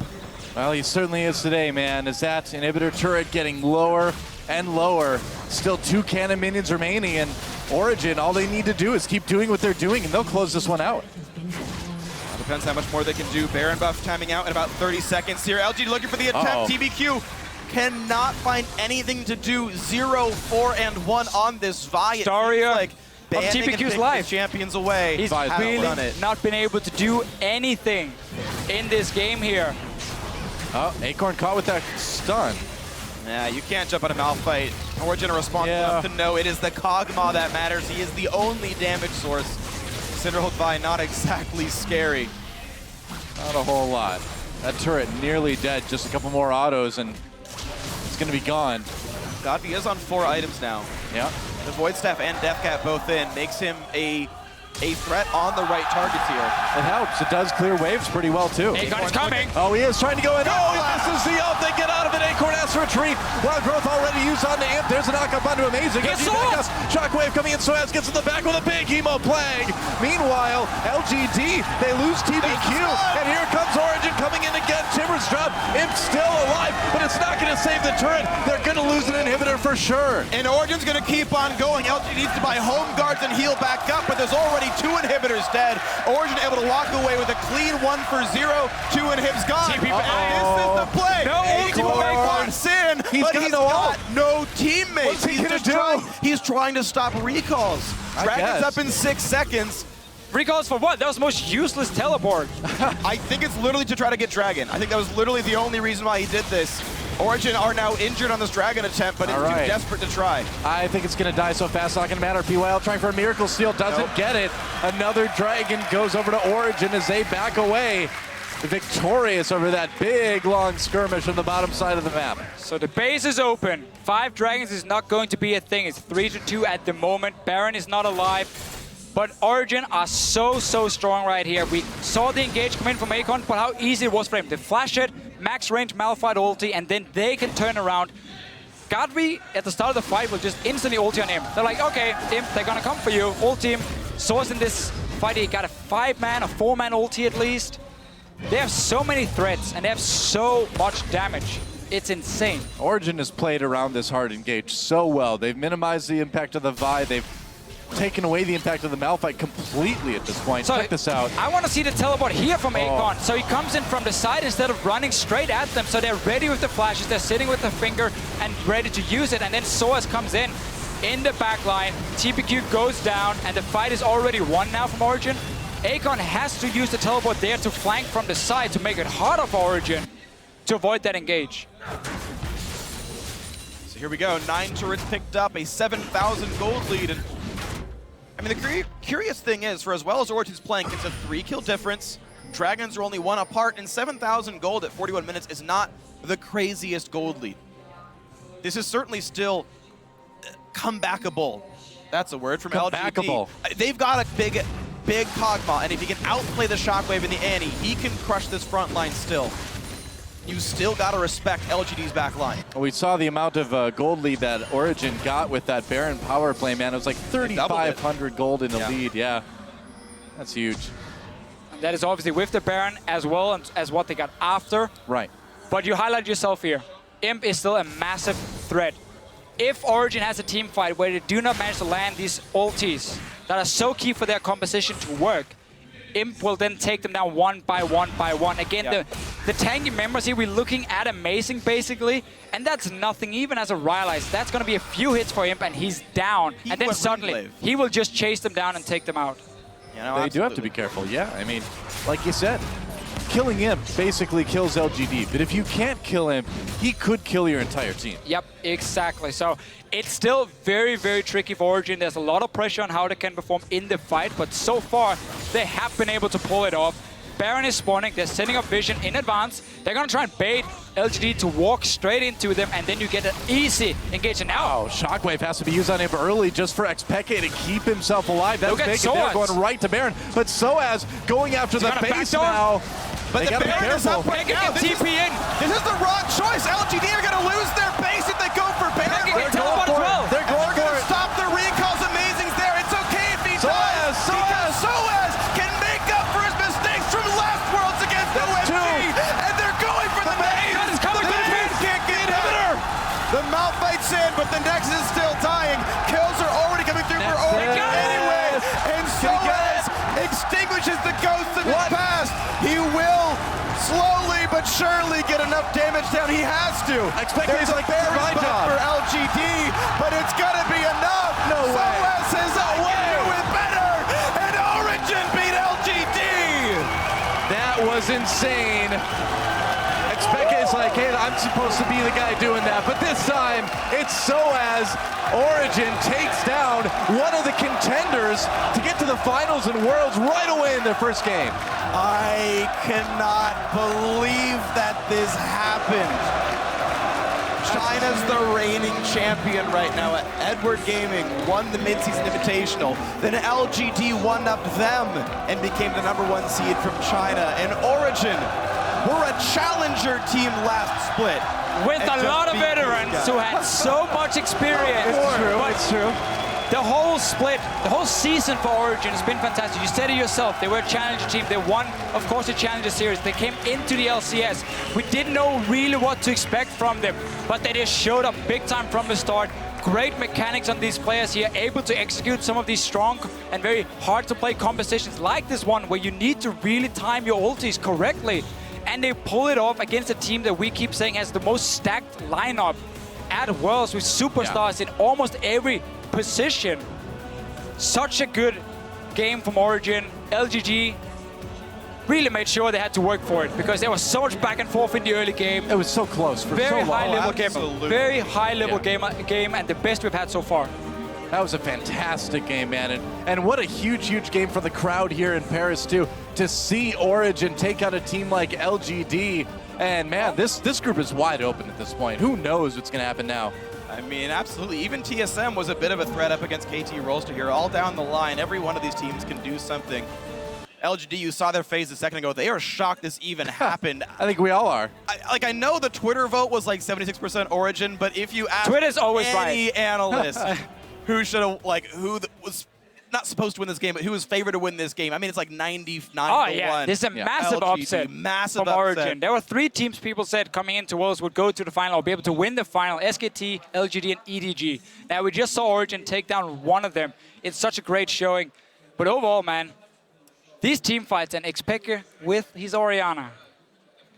Well, he certainly is today, man. Is that inhibitor turret getting lower and lower? Still 2 cannon minions remaining, and Origin, all they need to do is keep doing what they're doing, and they'll close this one out. Depends how much more they can do. Baron buff timing out in about 30 seconds here. LG looking for the attempt. TBQ cannot find anything to do. 0, 4, and 1 on this Vi. Daria like of TPQ's life. Champions away. He's really not been able to do anything. in this game here. Oh, Acorn caught with that stun. Yeah, you can't jump on a Malphite. Origin are responsible enough to know it is the Kog'Maw that matters. He is the only damage source. Cinderhook Vi, not exactly scary. Not a whole lot. That turret nearly dead. Just a couple more autos and it's going to be gone. Godby is on 4 items now. Yeah. The Void Staff and Deathcat both in. Makes him a threat on the right targets here. It helps. It does clear waves pretty well, too. Acorn is coming. Oh, he is trying to go in. Oh, he misses the ult. They get out of it. Acorn has to retreat. Wild Growth already used on the Imp. There's a knock-up onto Amazing. Shockwave coming in. Soaz gets in the back with a big Emo Plague. Meanwhile, LGD, they lose TBQ. And here comes Origin coming in again. Timber's drop. Imp still alive, but it's not going to save the turret. They're going to lose an inhibitor for sure. And Origin's going to keep on going. LG needs to buy home guards and heal back up, but there's already 2 inhibitors dead. Origin able to walk away with a clean 1 for 0. 2 inhibs gone. TP This is the play. No Acorn Sin, He's but got he's no got ult. no teammates. What's he gonna do? He's trying to stop recalls. Dragon's guess. up in 6 seconds. Recalls for what? That was the most useless teleport. I think it's literally to try to get Dragon. I think that was literally the only reason why he did this. Origin are now injured on this Dragon attempt, but it's too desperate to try. I think it's going to die so fast, not going to matter. PYL trying for a Miracle Steal, doesn't get it. Another Dragon goes over to Origin as they back away. Victorious over that big, long skirmish on the bottom side of the map. So the base is open. 5 Dragons is not going to be a thing. It's 3-2 at the moment. Baron is not alive. But Origin are so strong right here. We saw the engage come in from Acorn, but how easy it was for him to flash it, max range Malphite ulti, and then they can turn around. Godby, at the start of the fight, will just instantly ulti on him. They're like, okay, Imp, they're gonna come for you. Ulti him. Soaz in this fight, he got a 5-man, a 4-man ulti at least. They have so many threats, and they have so much damage. It's insane. Origin has played around this hard engage so well. They've minimized the impact of the Vi. They've taken away the impact of the Malphite completely at this point. So check this out. I want to see the teleport here from Acorn. So he comes in from the side instead of running straight at them. So they're ready with the flashes. They're sitting with the finger and ready to use it. And then Soaz comes in the back line. TPQ goes down, and the fight is already won now from Origin. Acorn has to use the teleport there to flank from the side to make it harder for Origin to avoid that engage. So here we go. 9 turrets picked up, a 7,000 gold lead. And I mean, the curious thing is, for as well as Origin's playing, it's a 3-kill difference. Dragons are only 1 apart, and 7,000 gold at 41 minutes is not the craziest gold lead. This is certainly still comebackable. That's a word from LGD. They've got a big Kog'Maw, and if he can outplay the Shockwave in the Annie, he can crush this front line still. You still got to respect LGD's back line. We saw the amount of gold lead that Origin got with that Baron power play, man. It was like 3,500 gold in the lead, yeah. That's huge. And that is obviously with the Baron as well as what they got after. Right. But you highlighted yourself here. Imp is still a massive threat. If Origin has a team fight where they do not manage to land these ultis that are so key for their composition to work, Imp will then take them down 1 by 1 by 1. Again, the tanky members here, we're looking at Amazing basically, and that's nothing. Even as a Rylai's, that's going to be a few hits for Imp, and he's down. And then suddenly, he will just chase them down and take them out. They do have to be careful, yeah. I mean, like you said, killing Imp basically kills LGD, but if you can't kill Imp, he could kill your entire team. Yep, exactly. So it's still very tricky for Origin. There's a lot of pressure on how they can perform in the fight, but so far, they have been able to pull it off. Baron is spawning, they're setting up vision in advance. They're gonna try and bait LGD to walk straight into them, and then you get an easy engage. And now, Shockwave has to be used on him early just for Xpeke to keep himself alive. That's big, and they're going right to Baron. But Soaz going after the base now. But the Baron is up right now. This is the wrong choice. LGD are going to lose their base if they go for Baron. They're going for it. They're going for it. Stop the recalls. Amazing's there. It's okay if he dies. Because Soaz can make up for his mistakes from last Worlds against OMG. And they're going for the base. The base can't get inhibitor. The Malphite's in, but the Nexus is still dying. Kills are already coming through for Origin anyway. And Soaz extinguishes the ghosts of his past. He will slowly but surely get enough damage down. He has to. There's a Baron buff for LGD, but it's gonna be enough. No way. Soaz says, I can do it better, and Origin beat LGD. That was was insane. And Speke is like, hey, I'm supposed to be the guy doing that. But this time, it's Soaz. Origin takes down one of the contenders to get to the finals and Worlds right away in their first game. I cannot believe that this happened. China's the reigning champion right now. Edward Gaming won the mid-season invitational. Then LGD one-upped them and became the #1 seed from China. And Origin were a challenger team last split. With a lot of veterans who had so much experience. It's true. The whole split, the whole season for Origin has been fantastic. You said it yourself, they were a challenger team. They won, of course, the Challenger Series. They came into the LCS. We didn't know really what to expect from them, but they just showed up big time from the start. Great mechanics on these players here, able to execute some of these strong and very hard to play compositions like this one, where you need to really time your ultis correctly. And they pull it off against a team that we keep saying has the most stacked lineup at Worlds with superstars in almost every position. Such a good game from Origin. LGD really made sure they had to work for it because there was so much back and forth in the early game. It was so close for very so long. high level game. Very high level Yeah. game and the best we've had so far. That was a fantastic game, man. And what a huge, huge game for the crowd here in Paris, too. To see Origin take out a team like LGD. And, man, this group is wide open at this point. Who knows what's going to happen now? I mean, absolutely. Even TSM was a bit of a threat up against KT Rolster here. All down the line, every one of these teams can do something. LGD, you saw their face a second ago. They are shocked this even happened. I think we all are. I know the Twitter vote was like 76% Origin, but if you ask Twitter's always any right. analyst who should have, was not supposed to win this game, but who was favored to win this game, I mean, it's like 99 Oh, to yeah. 1. This is a massive LGD, upset massive from upset. Origin. There were 3 teams people said coming into Worlds would go to the final or be able to win the final. SKT, LGD, and EDG. Now, we just saw Origin take down one of them. It's such a great showing. But overall, man, these team fights and Xpeke with his Orianna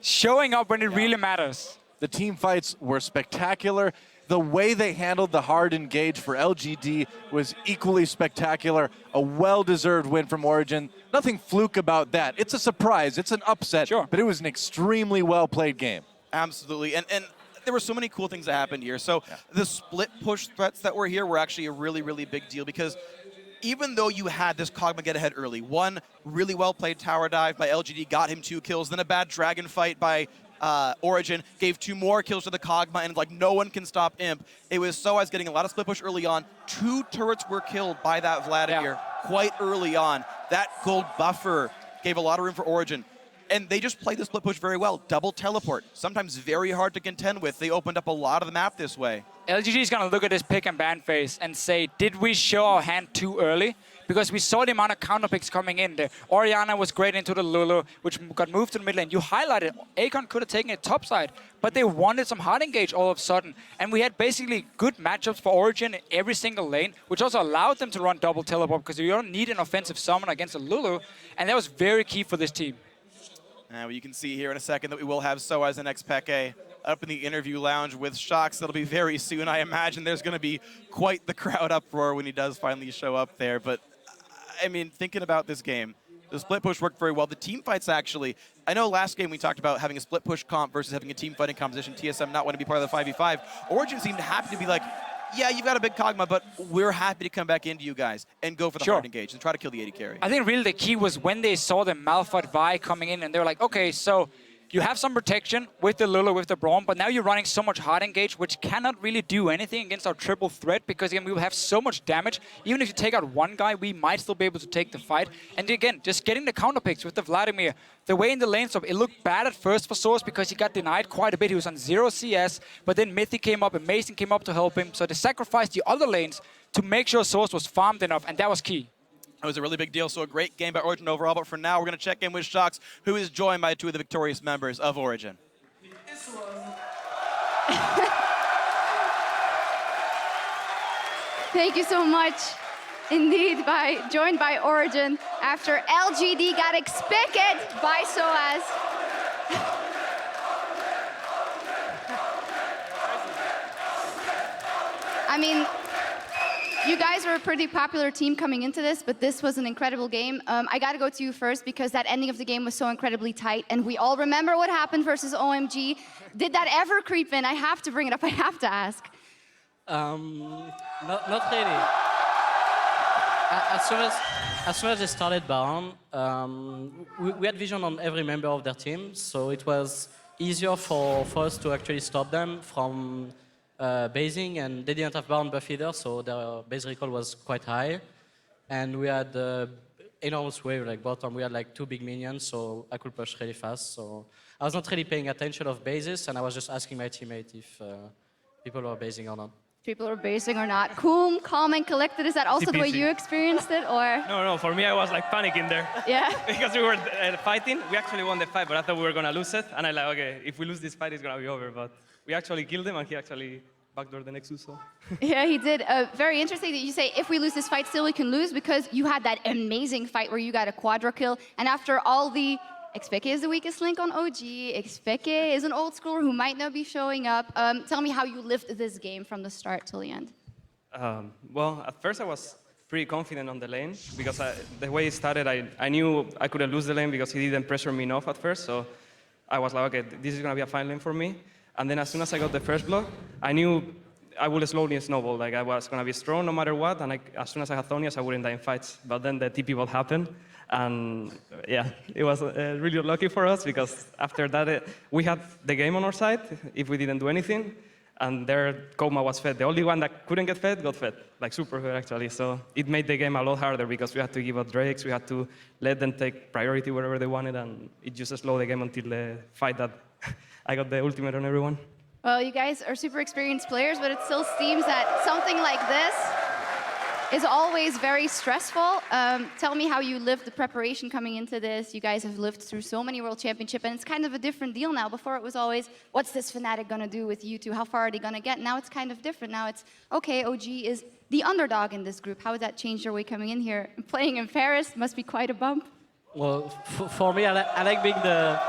showing up when it really matters. The team fights were spectacular. The way they handled the hard engage for LGD was equally spectacular. A well-deserved win from Origin. Nothing fluke about that. It's a surprise. It's an upset. Sure. But it was an extremely well-played game. Absolutely. And there were so many cool things that happened here. So the split push threats that were here were actually a really, really big deal because even though you had this Kog'Maw get ahead early, one really well-played tower dive by LGD got him 2 kills, then a bad dragon fight by Origin gave 2 more kills to the Kog'Maw, and like no one can stop Imp. It was Soaz getting a lot of split push early on. 2 turrets were killed by that Vladimir quite early on. That gold buffer gave a lot of room for Origin. And they just played the split push very well. Double teleport, sometimes very hard to contend with. They opened up a lot of the map this way. LGD is going to look at this pick and ban phase and say, did we show our hand too early? Because we saw the amount of counter picks coming in there. Orianna was great into the Lulu, which got moved to the mid lane. You highlighted, Akon could have taken it topside, but they wanted some hard engage all of a sudden. And we had basically good matchups for Origin in every single lane, which also allowed them to run double teleport because you don't need an offensive summon against a Lulu. And that was very key for this team. Well, you can see here in a second that we will have Soaz and Xpeke up in the interview lounge with Shox. That'll be very soon. I imagine there's going to be quite the crowd uproar when he does finally show up there. But, I mean, thinking about this game, the split push worked very well. The team fights actually, I know last game we talked about having a split push comp versus having a team fighting composition. TSM not want to be part of the 5v5. Origin seemed happy to be like, yeah, you've got a big Kog'Maw, but we're happy to come back into you guys and go for the hard engage and try to kill the AD carry. I think really the key was when they saw the Malphite Vi coming in and they were like, okay, so you have some protection with the Lulu, with the Braum, but now you're running so much hard engage, which cannot really do anything against our triple threat because, again, we will have so much damage. Even if you take out one guy, we might still be able to take the fight. And again, just getting the counter picks with the Vladimir. The way in the lane stop, it looked bad at first for Source because he got denied quite a bit. He was on 0 CS, but then Mythic came up and Mason came up to help him. So they sacrificed the other lanes to make sure Source was farmed enough, and that was key. It was a really big deal, so a great game by Origin overall. But for now, we're going to check in with Shox, who is joined by 2 of the victorious members of Origin. Thank you so much. Indeed, joined by Origin after LGD got Xpeke by Soaz. I mean, You guys were a pretty popular team coming into this, but this was an incredible game. I got to go to you first because that ending of the game was so incredibly tight, and we all remember what happened versus OMG. Did that ever creep in? I have to bring it up. I have to ask. Not really. As soon as they started Baron, we had vision on every member of their team, so it was easier for us to actually stop them from basing, and they didn't have Baron buff either, so their base recall was quite high. And we had enormous wave, like bottom, we had like 2 big minions, so I could push really fast. So I was not really paying attention of bases, and I was just asking my teammate if people were basing or not. People are basing or not. Cool, calm, and collected. Is that also the way you experienced it, or? No, for me, I was like panicking there. Yeah? Because we were fighting. We actually won the fight, but I thought we were going to lose it. And I like, okay, if we lose this fight, it's going to be over. But we actually killed him, and he actually backdoored the Nexus. So. Yeah, he did. Very interesting that you say if we lose this fight, still we can lose, because you had that amazing fight where you got a quadra kill, and after all the Xpeke is the weakest link on OG. Xpeke is an old schooler who might not be showing up. Tell me how you lived this game from the start till the end. Well, at first I was pretty confident on the lane because the way it started, I knew I couldn't lose the lane because he didn't pressure me enough at first. So I was like, okay, this is going to be a fine lane for me. And then as soon as I got the first block, I knew I would slowly snowball. Like I was going to be strong no matter what. And as soon as I had Thonius, I wouldn't die in fights. But then the TP bot happened. And yeah, it was really lucky for us because after that, we had the game on our side if we didn't do anything. And their Kog'Maw was fed. The only one that couldn't get fed got fed, like super good actually. So it made the game a lot harder because we had to give up Drakes, we had to let them take priority wherever they wanted, and it just slowed the game until the fight that I got the ultimate on everyone. Well, you guys are super experienced players, but it still seems that something like this is always very stressful. Tell me how you lived the preparation coming into this. You guys have lived through so many World Championships, and it's kind of a different deal now. Before it was always, what's this Fnatic gonna do with you two? How far are they gonna get? Now it's kind of different. Now it's, okay, OG is the underdog in this group. How would that change your way coming in here? Playing in Paris must be quite a bump. Well, for me, I like being the...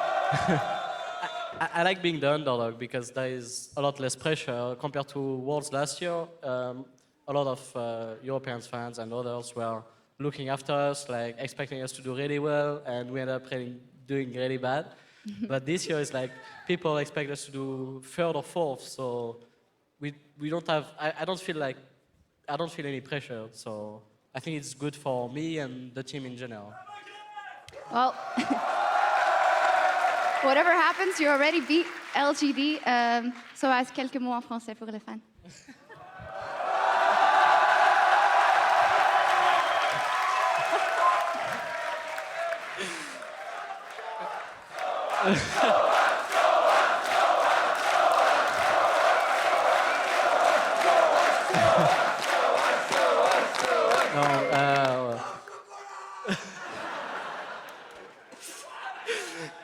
I like being the underdog because there is a lot less pressure compared to Worlds last year. A lot of European fans and others were looking after us, like expecting us to do really well, and we ended up doing really bad. But this year is like people expect us to do third or fourth, so we don't have. I don't feel any pressure. So I think it's good for me and the team in general. Well, whatever happens, you already beat LGD. Soaz, quelques mots en français pour les fans.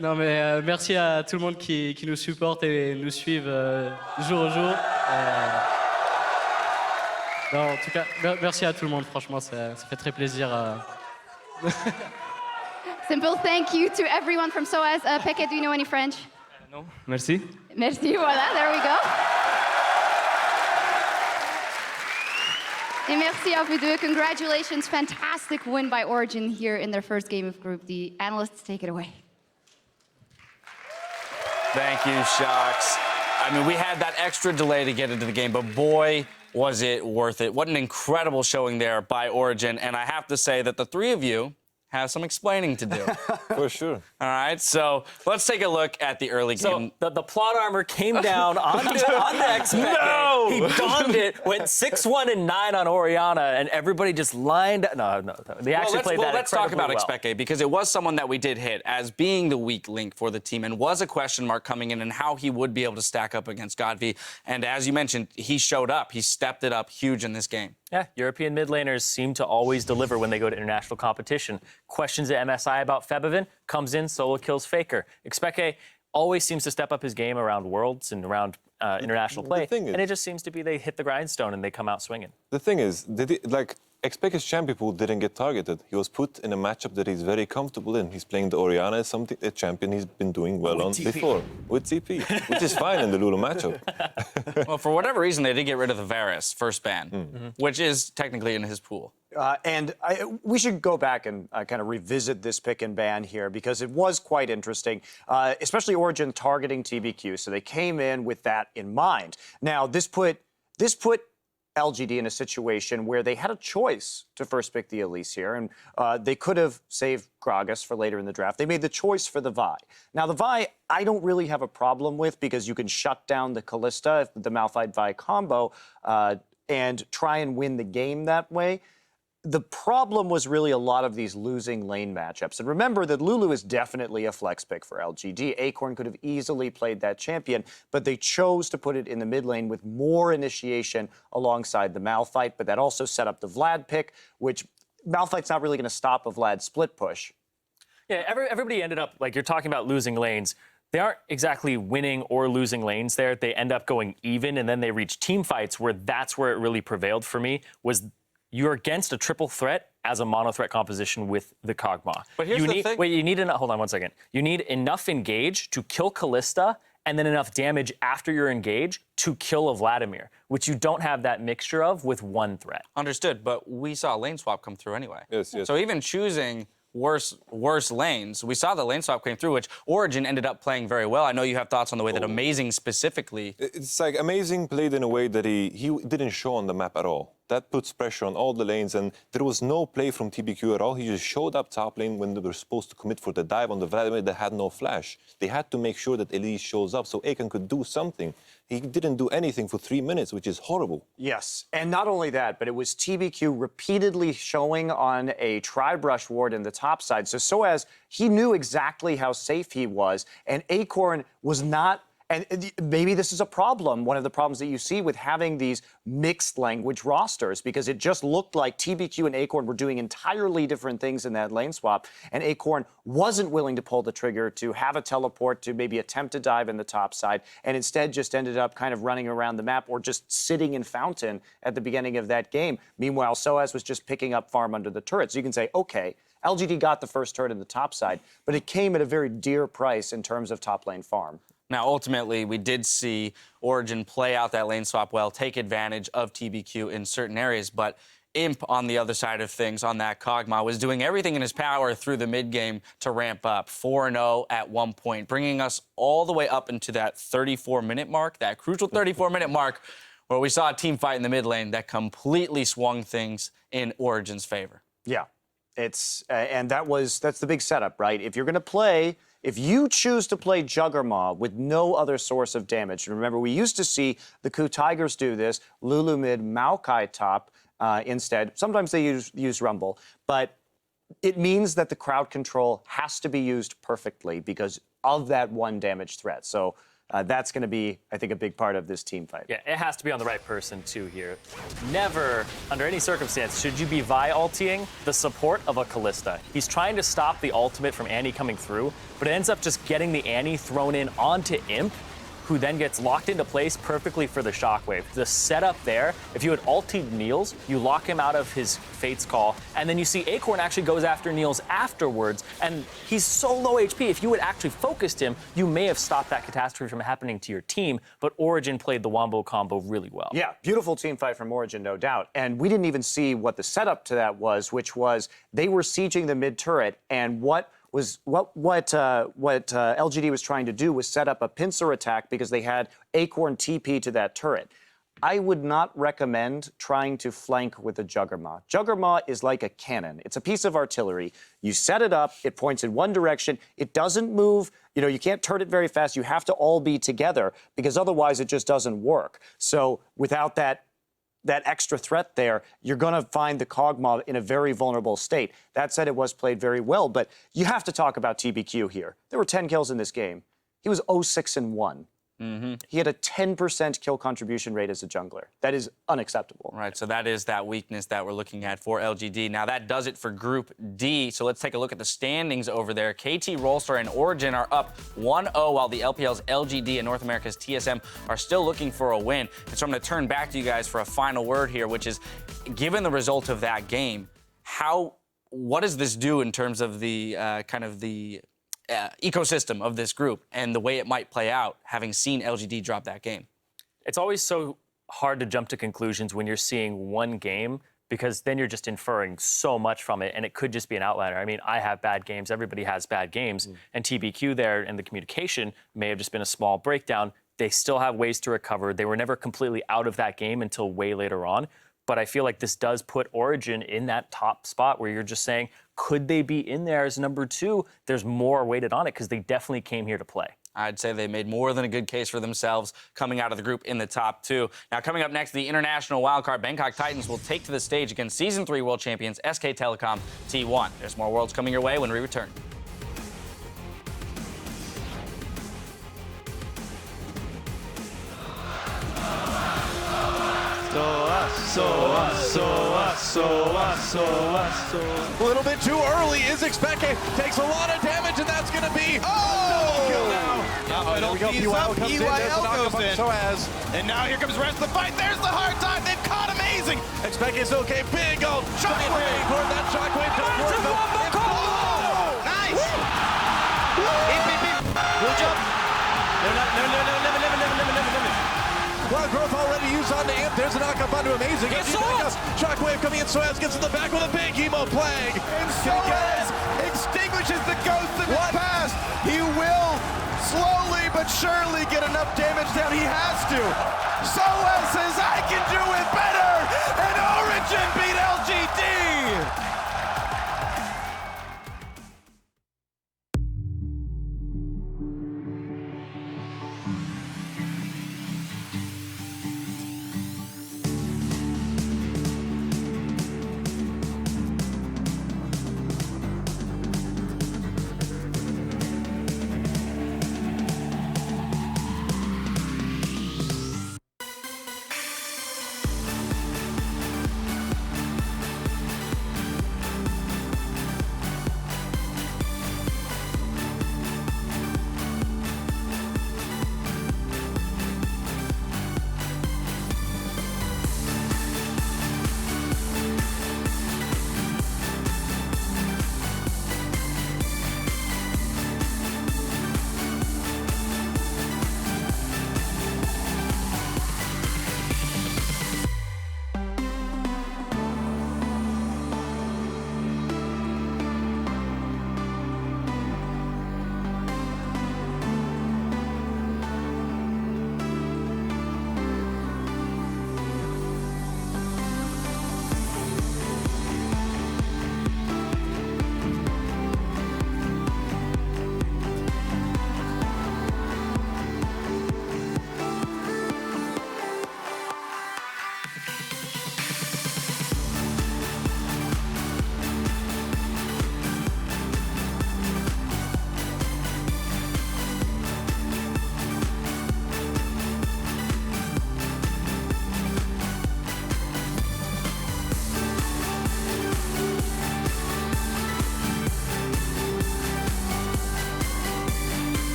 Non, mais merci à tout le monde qui nous supporte et nous suivent jour au jour. Non, en tout cas, merci à tout le monde, franchement, ça fait très plaisir. Simple thank you to everyone from SOAS. Peke, do you know any French? No, merci. Merci, voilà, there we go. Et merci à vous deux. Congratulations, fantastic win by Origin here in their first game of Group D. Analysts, take it away. Thank you, Shox. I mean, we had that extra delay to get into the game, but boy, was it worth it. What an incredible showing there by Origin. And I have to say that the three of you have some explaining to do. For sure. All right, so let's take a look at the early game. So the plot armor came down on the Xpeke. No! He donned it, went 6-1 and 9 on Orianna, and everybody just lined up. No. They actually played that let's talk about well. Xpeke, because it was someone that we did hit as being the weak link for the team and was a question mark coming in and how he would be able to stack up against Godv. And as you mentioned, he showed up. He stepped it up huge in this game. Yeah, European mid laners seem to always deliver when they go to international competition. Questions at MSI about Febiven, comes in, solo kills Faker. Xpeke always seems to step up his game around Worlds and around international play, and it just seems to be they hit the grindstone and they come out swinging. The thing is, Xpeke Champion Pool didn't get targeted. He was put in a matchup that he's very comfortable in. He's playing the Orianna, a champion he's been doing well on before, with TP, which is fine in the Lulu matchup. Well, for whatever reason, they did get rid of the Varus first ban, which is technically in his pool. We should go back and kind of revisit this pick and ban here because it was quite interesting, especially Origin targeting TBQ. So they came in with that in mind. Now, this put LGD in a situation where they had a choice to first pick the Elise here, and they could have saved Gragas for later in the draft. They made the choice for the Vi. Now, the Vi, I don't really have a problem with because you can shut down the Kalista, the Malphite Vi combo, and try and win the game that way. The problem was really a lot of these losing lane matchups. And remember that Lulu is definitely a flex pick for LGD. Acorn could have easily played that champion, but they chose to put it in the mid lane with more initiation alongside the Malphite. But that also set up the Vlad pick, which Malphite's not really going to stop a Vlad split push. Yeah, everybody ended up, like you're talking about losing lanes. They aren't exactly winning or losing lanes there. They end up going even, and then they reach team fights where that's where it really prevailed for me, was you're against a triple threat as a mono threat composition with the Kog'Maw. But here's the thing. Wait, you need enough. Hold on 1 second. You need enough engage to kill Kalista, and then enough damage after your engage to kill a Vladimir, which you don't have that mixture of with one threat. Understood, but we saw a lane swap come through anyway. Yes. So even choosing worse lanes, we saw the lane swap came through, which Origin ended up playing very well. I know you have thoughts on the way that Amazing specifically. It's like Amazing played in a way that he didn't show on the map at all. That puts pressure on all the lanes, and there was no play from TBQ at all. He just showed up top lane when they were supposed to commit for the dive on the Vladimir that had no flash. They had to make sure that Elise shows up so Akan could do something. He didn't do anything for 3 minutes, which is horrible. Yes, and not only that, but it was TBQ repeatedly showing on a tri-brush ward in the top side. So Soaz, he knew exactly how safe he was, and Acorn was not. And maybe this is a problem, one of the problems that you see with having these mixed language rosters, because it just looked like TBQ and Acorn were doing entirely different things in that lane swap, and Acorn wasn't willing to pull the trigger to have a teleport to maybe attempt to dive in the top side, and instead just ended up kind of running around the map or just sitting in Fountain at the beginning of that game. Meanwhile, Soaz was just picking up farm under the turret. So you can say, okay, LGD got the first turret in the top side, but it came at a very dear price in terms of top lane farm. Now, ultimately, we did see Origin play out that lane swap well, take advantage of TBQ in certain areas, but Imp on the other side of things on that Kog'Maw was doing everything in his power through the mid game to ramp up 4-0 at one point, bringing us all the way up into that 34-minute mark, that crucial 34-minute mark, where we saw a team fight in the mid lane that completely swung things in Origin's favor. Yeah, it's and that's the big setup, right? If you're going to play. If you choose to play Juggernaut with no other source of damage, remember, we used to see the Ku Tigers do this, Lulu mid, Maokai top instead. Sometimes they use Rumble, but it means that the crowd control has to be used perfectly because of that one damage threat. So that's going to be, I think, a big part of this team fight. Yeah, it has to be on the right person, too, here. Never, under any circumstance, should you be Vi ulting the support of a Kalista. He's trying to stop the ultimate from Annie coming through, but it ends up just getting the Annie thrown in onto Imp, who then gets locked into place perfectly for the shockwave. The setup there, if you had ulted Niels, you lock him out of his Fate's Call, and then you see Acorn actually goes after Niels afterwards, and he's so low HP. If you had actually focused him, you may have stopped that catastrophe from happening to your team, but Origin played the Wombo combo really well. Yeah, beautiful team fight from Origin, no doubt. And we didn't even see what the setup to that was, which was they were sieging the mid turret, and what LGD was trying to do was set up a pincer attack because they had Acorn TP to that turret. I would not recommend trying to flank with a Juggernaut. Juggernaut is like a cannon. It's a piece of artillery. You set it up, it points in one direction, it doesn't move. You know, you can't turn it very fast. You have to all be together because otherwise it just doesn't work. So without that extra threat there, you're going to find the Kog'Maw in a very vulnerable state. That said, it was played very well, but you have to talk about TBQ here. There were 10 kills in this game. He was 0-6-1. He had a 10% kill contribution rate as a jungler. That is unacceptable. Right, so that is that weakness that we're looking at for LGD. Now, that does it for Group D. So let's take a look at the standings over there. KT, Rolster, and Origin are up 1-0, while the LPL's LGD and North America's TSM are still looking for a win. And so I'm going to turn back to you guys for a final word here, which is given the result of that game, what does this do in terms of the ecosystem of this group and the way it might play out, having seen LGD drop that game? It's always so hard to jump to conclusions when you're seeing one game, because then you're just inferring so much from it, and it could just be an outlier. I mean, I have bad games, everybody has bad games, and TBQ there and the communication may have just been a small breakdown. They still have ways to recover. They were never completely out of that game until way later on. But I feel like this does put Origin in that top spot where you're just saying, could they be in there as number 2? There's more weighted on it because they definitely came here to play. I'd say they made more than a good case for themselves coming out of the group in the top 2. Now, coming up next, the international wildcard Bangkok Titans will take to the stage against Season 3 world champions SK Telecom T1. There's more Worlds coming your way when we return. A little bit too early. Izixpeke takes a lot of damage, and that's going to be double kill now. There we go. EYL comes in. There's the knock on Soaz. And now here comes the rest of the fight. There's the hard time. They've caught amazing. Xpeke is okay. Big old shockwave. That shockwave doesn't work, though. It's blown. Nice. Good job. Wild growth already used on the amp. There's a knockup onto Amazing. Shockwave coming in. Soaz gets in the back with a big emo plague. And Soaz extinguishes the ghost of his past. He will slowly but surely get enough damage down. He has to. Soaz says, I can do it better. And Origin beat LGD.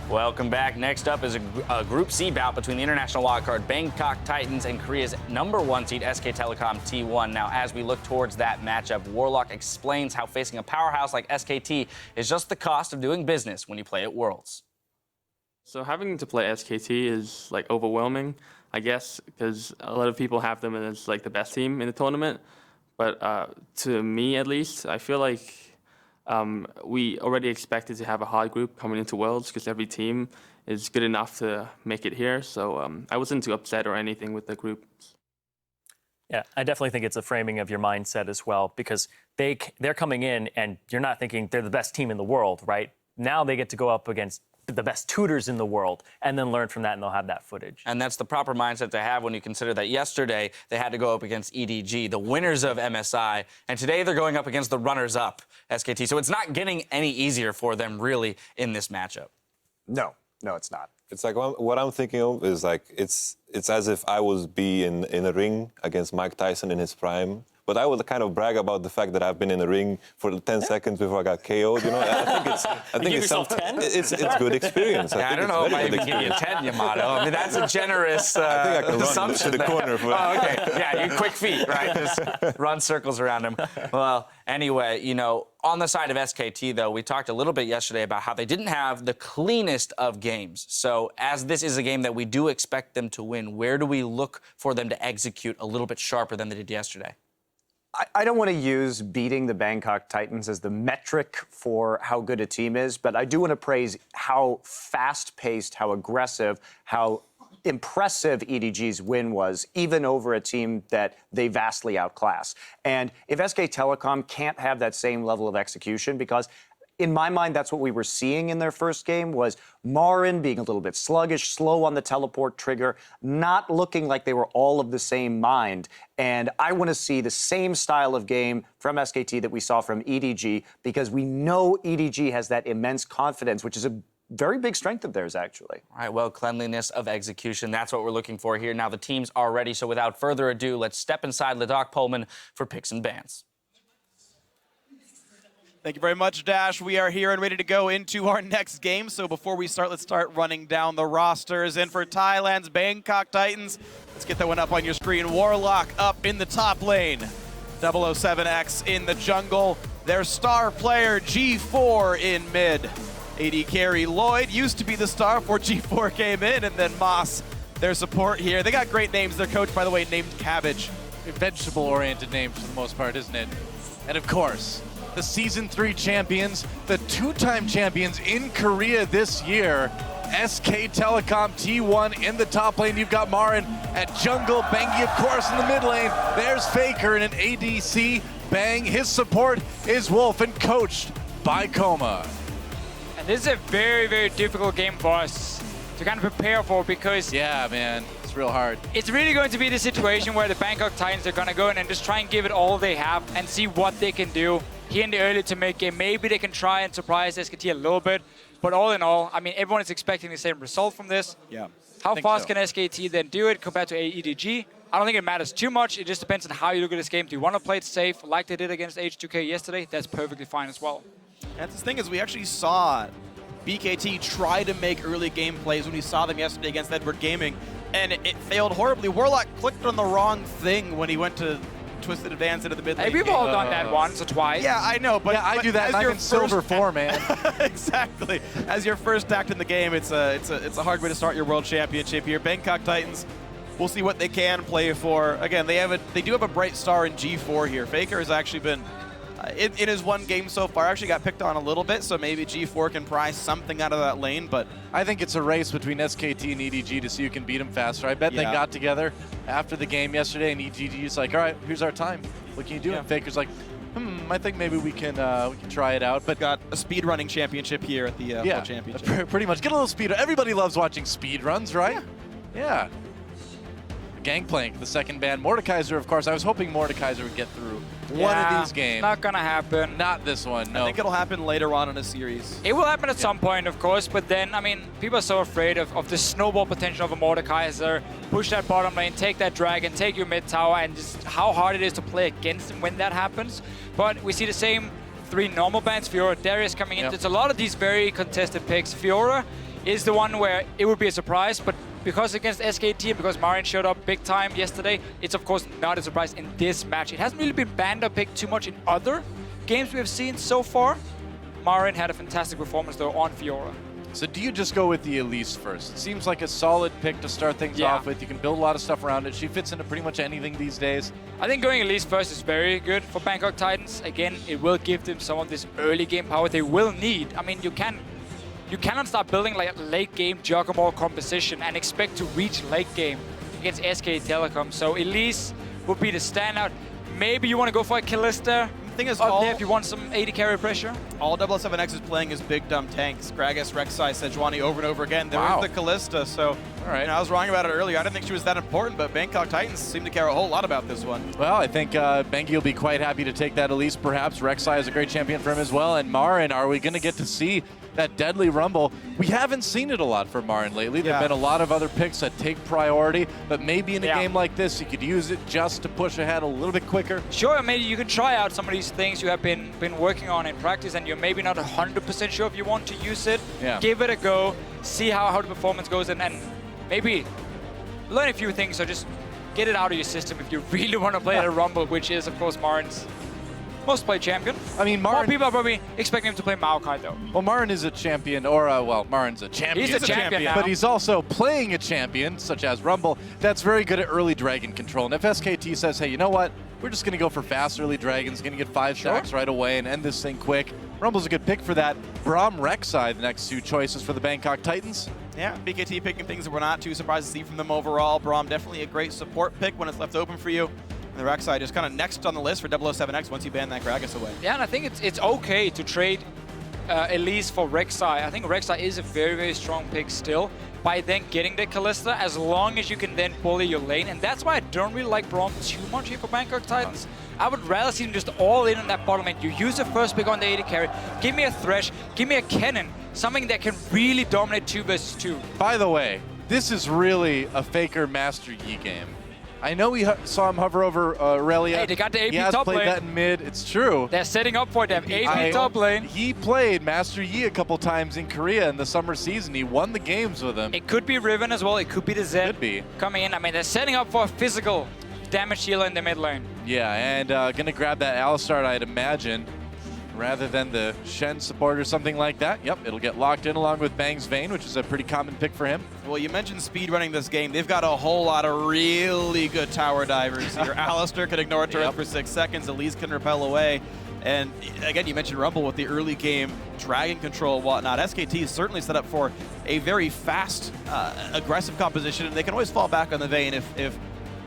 Welcome back. Next up is a Group C bout between the international wildcard Bangkok Titans and Korea's #1 seed SK Telecom T1. Now, as we look towards that matchup, Warlock explains how facing a powerhouse like SKT is just the cost of doing business when you play at Worlds. So having to play SKT is like overwhelming, I guess, because a lot of people have them as like the best team in the tournament. But to me, at least, I feel like we already expected to have a hard group coming into Worlds because every team is good enough to make it here. So I wasn't too upset or anything with the group. Yeah, I definitely think it's a framing of your mindset as well, because they're coming in and you're not thinking they're the best team in the world, right? Now they get to go up against the best tutors in the world and then learn from that, and they'll have that footage. And that's the proper mindset to have when you consider that yesterday they had to go up against EDG, the winners of MSI, and today they're going up against the runners-up, SKT. So it's not getting any easier for them, really, in this matchup. No, it's not. It's like what I'm thinking of is like it's as if I was in a ring against Mike Tyson in his prime. But I would kind of brag about the fact that I've been in the ring for 10 seconds before I got KO'd. You know, I think it's good experience. I don't know if I even give you 10, Yamato. I mean, that's a generous I think I can assumption. run to the corner. Oh, okay. Yeah, you quick feet, right? Just run circles around him. Well, anyway, you know, on the side of SKT, though, we talked a little bit yesterday about how they didn't have the cleanest of games. So as this is a game that we do expect them to win, where do we look for them to execute a little bit sharper than they did yesterday? I don't want to use beating the Bangkok Titans as the metric for how good a team is, but I do want to praise how fast-paced, how aggressive, how impressive EDG's win was, even over a team that they vastly outclass. And if SK Telecom can't have that same level of execution, because in my mind, that's what we were seeing in their first game, was Marin being a little bit sluggish, slow on the teleport trigger, not looking like they were all of the same mind. And I want to see the same style of game from SKT that we saw from EDG, because we know EDG has that immense confidence, which is a very big strength of theirs, actually. All right, well, cleanliness of execution, that's what we're looking for here. Now the teams are ready, so without further ado, let's step inside Ladakh Pullman for picks and bans. Thank you very much, Dash. We are here and ready to go into our next game. So before we start, let's start running down the rosters. And for Thailand's Bangkok Titans, let's get that one up on your screen. Warlock up in the top lane. 007X in the jungle. Their star player, G4 in mid. AD carry Lloyd used to be the star before G4 came in, and then Moss, their support here. They got great names. Their coach, by the way, named Cabbage. Vegetable-oriented names for the most part, isn't it? And of course, the Season 3 champions, the two-time champions in Korea this year, SK Telecom T1 in the top lane. You've got Marin at jungle, Bengi, of course, in the mid lane. There's Faker in an ADC. Bang, his support is Wolf, and coached by Coma. And this is a very, very difficult game for us to kind of prepare for, because yeah, man, it's real hard. It's really going to be the situation where the Bangkok Titans are going to go in and just try and give it all they have and see what they can do here in the early to mid game. Maybe they can try and surprise SKT a little bit, but all in all, I mean, everyone is expecting the same result from this. Yeah. How fast can SKT then do it compared to EDG? I don't think it matters too much. It just depends on how you look at this game. Do you want to play it safe like they did against H2K yesterday? That's perfectly fine as well. And the thing is, we actually saw BKT try to make early game plays when we saw them yesterday against Edward Gaming, and it failed horribly. Warlock clicked on the wrong thing when he went to Twisted Advance into the mid lane. Hey, we've all done that once or twice. Yeah, I know, but yeah, I do that. And I'm in Silver 4, man. Exactly. As your first act in the game, it's a hard way to start your World Championship here. Bangkok Titans, we'll see what they can play for. Again, they do have a bright star in G4 here. Faker has actually been in his one game so far, actually got picked on a little bit, so maybe G4 can pry something out of that lane, but I think it's a race between SKT and EDG to see who can beat him faster. I bet they got together after the game yesterday, and EDG's like, all right, here's our time. What can you do? And Faker's like, I think maybe we can try it out. But got a speedrunning championship here at the World Championship. Pretty much. Get a little speed. Everybody loves watching speed runs, right? Yeah. Gangplank, the second ban. Mordekaiser, of course. I was hoping Mordekaiser would get through one of these games. Not gonna happen. Not this one, no. I think it'll happen later on in a series. It will happen at some point, of course, but then, I mean, people are so afraid of the snowball potential of a Mordekaiser. Push that bottom lane, take that dragon, take your mid tower, and just how hard it is to play against him when that happens. But we see the same three normal bans. Fiora, Darius coming in. It's a lot of these very contested picks. Fiora is the one where it would be a surprise, but because against SKT, because Marin showed up big time yesterday, it's of course not a surprise in this match. It hasn't really been banned or picked too much in other games we have seen so far. Marin had a fantastic performance though on Fiora. So do you just go with the Elise first? It seems like a solid pick to start things off with. You can build a lot of stuff around it. She fits into pretty much anything these days. I think going Elise first is very good for Bangkok Titans. Again, it will give them some of this early game power they will need. I mean, you cannot start building like a late game Giacomo composition and expect to reach late game against SK Telecom. So Elise would be the standout. Maybe you want to go for a Kalista. Thing is, up there if you want some AD carry pressure. All 007X is playing as big dumb tanks. Gragas, Rek'Sai, Sejuani over and over again. There was the Kalista, so I was wrong about it earlier. I didn't think she was that important, but Bangkok Titans seem to care a whole lot about this one. Well, I think Bengi will be quite happy to take that Elise, perhaps. Rek'Sai is a great champion for him as well. And Marin, are we going to get to see that deadly rumble? We haven't seen it a lot for Marin lately. There have been a lot of other picks that take priority, but maybe in a game like this, you could use it just to push ahead a little bit quicker. Sure, maybe you could try out some of these things you have been working on in practice and you're maybe not 100% sure if you want to use it. Give it a go, see how the performance goes, and maybe learn a few things, so just get it out of your system if you really want to play at a Rumble, which is, of course, Marin's most played champion. I mean, More people are probably expecting him to play Maokai, though. Well, Marin is a champion, or, well, Marin's a champion. He's a champion now. But he's also playing a champion, such as Rumble, that's very good at early dragon control. And if SKT says, hey, you know what? We're just going to go for fast early dragons, going to get 5 stacks right away and end this thing quick. Rumble's a good pick for that. Braum, Rek'Sai, the next 2 choices for the Bangkok Titans. Yeah, BKT picking things that we're not too surprised to see from them overall. Braum definitely a great support pick when it's left open for you. And the Rek'Sai just kind of next on the list for 007X once you ban that Gragas away. Yeah, and I think it's okay to trade Elise for Rek'Sai. I think Rek'Sai is a very, very strong pick still by then getting the Kalista, as long as you can then bully your lane. And that's why I don't really like Braum too much here for Bangkok Titans. I would rather see them just all in on that bottom lane. You use the first pick on the AD carry. Give me a Thresh, give me a Kennen, something that can really dominate 2 versus 2. By the way, this is really a Faker Master Yi game. I know we saw him hover over Aurelia. Hey, they got the AP he has top played lane. that in mid. It's true. They're setting up for them. AP top lane. He played Master Yi a couple times in Korea in the summer season. He won the games with him. It could be Riven as well. It could be the Zed coming in. I mean, they're setting up for a physical damage healer in the mid lane. Yeah, and gonna grab that Alistar, I'd imagine, rather than the Shen support or something like that. Yep, it'll get locked in along with Bang's Vayne, which is a pretty common pick for him. Well, you mentioned speed running this game. They've got a whole lot of really good tower divers here. Alistar can ignore turret for 6 seconds. Elise can repel away. And again, you mentioned Rumble with the early game dragon control and whatnot. SKT is certainly set up for a very fast, aggressive composition, and they can always fall back on the Vayne if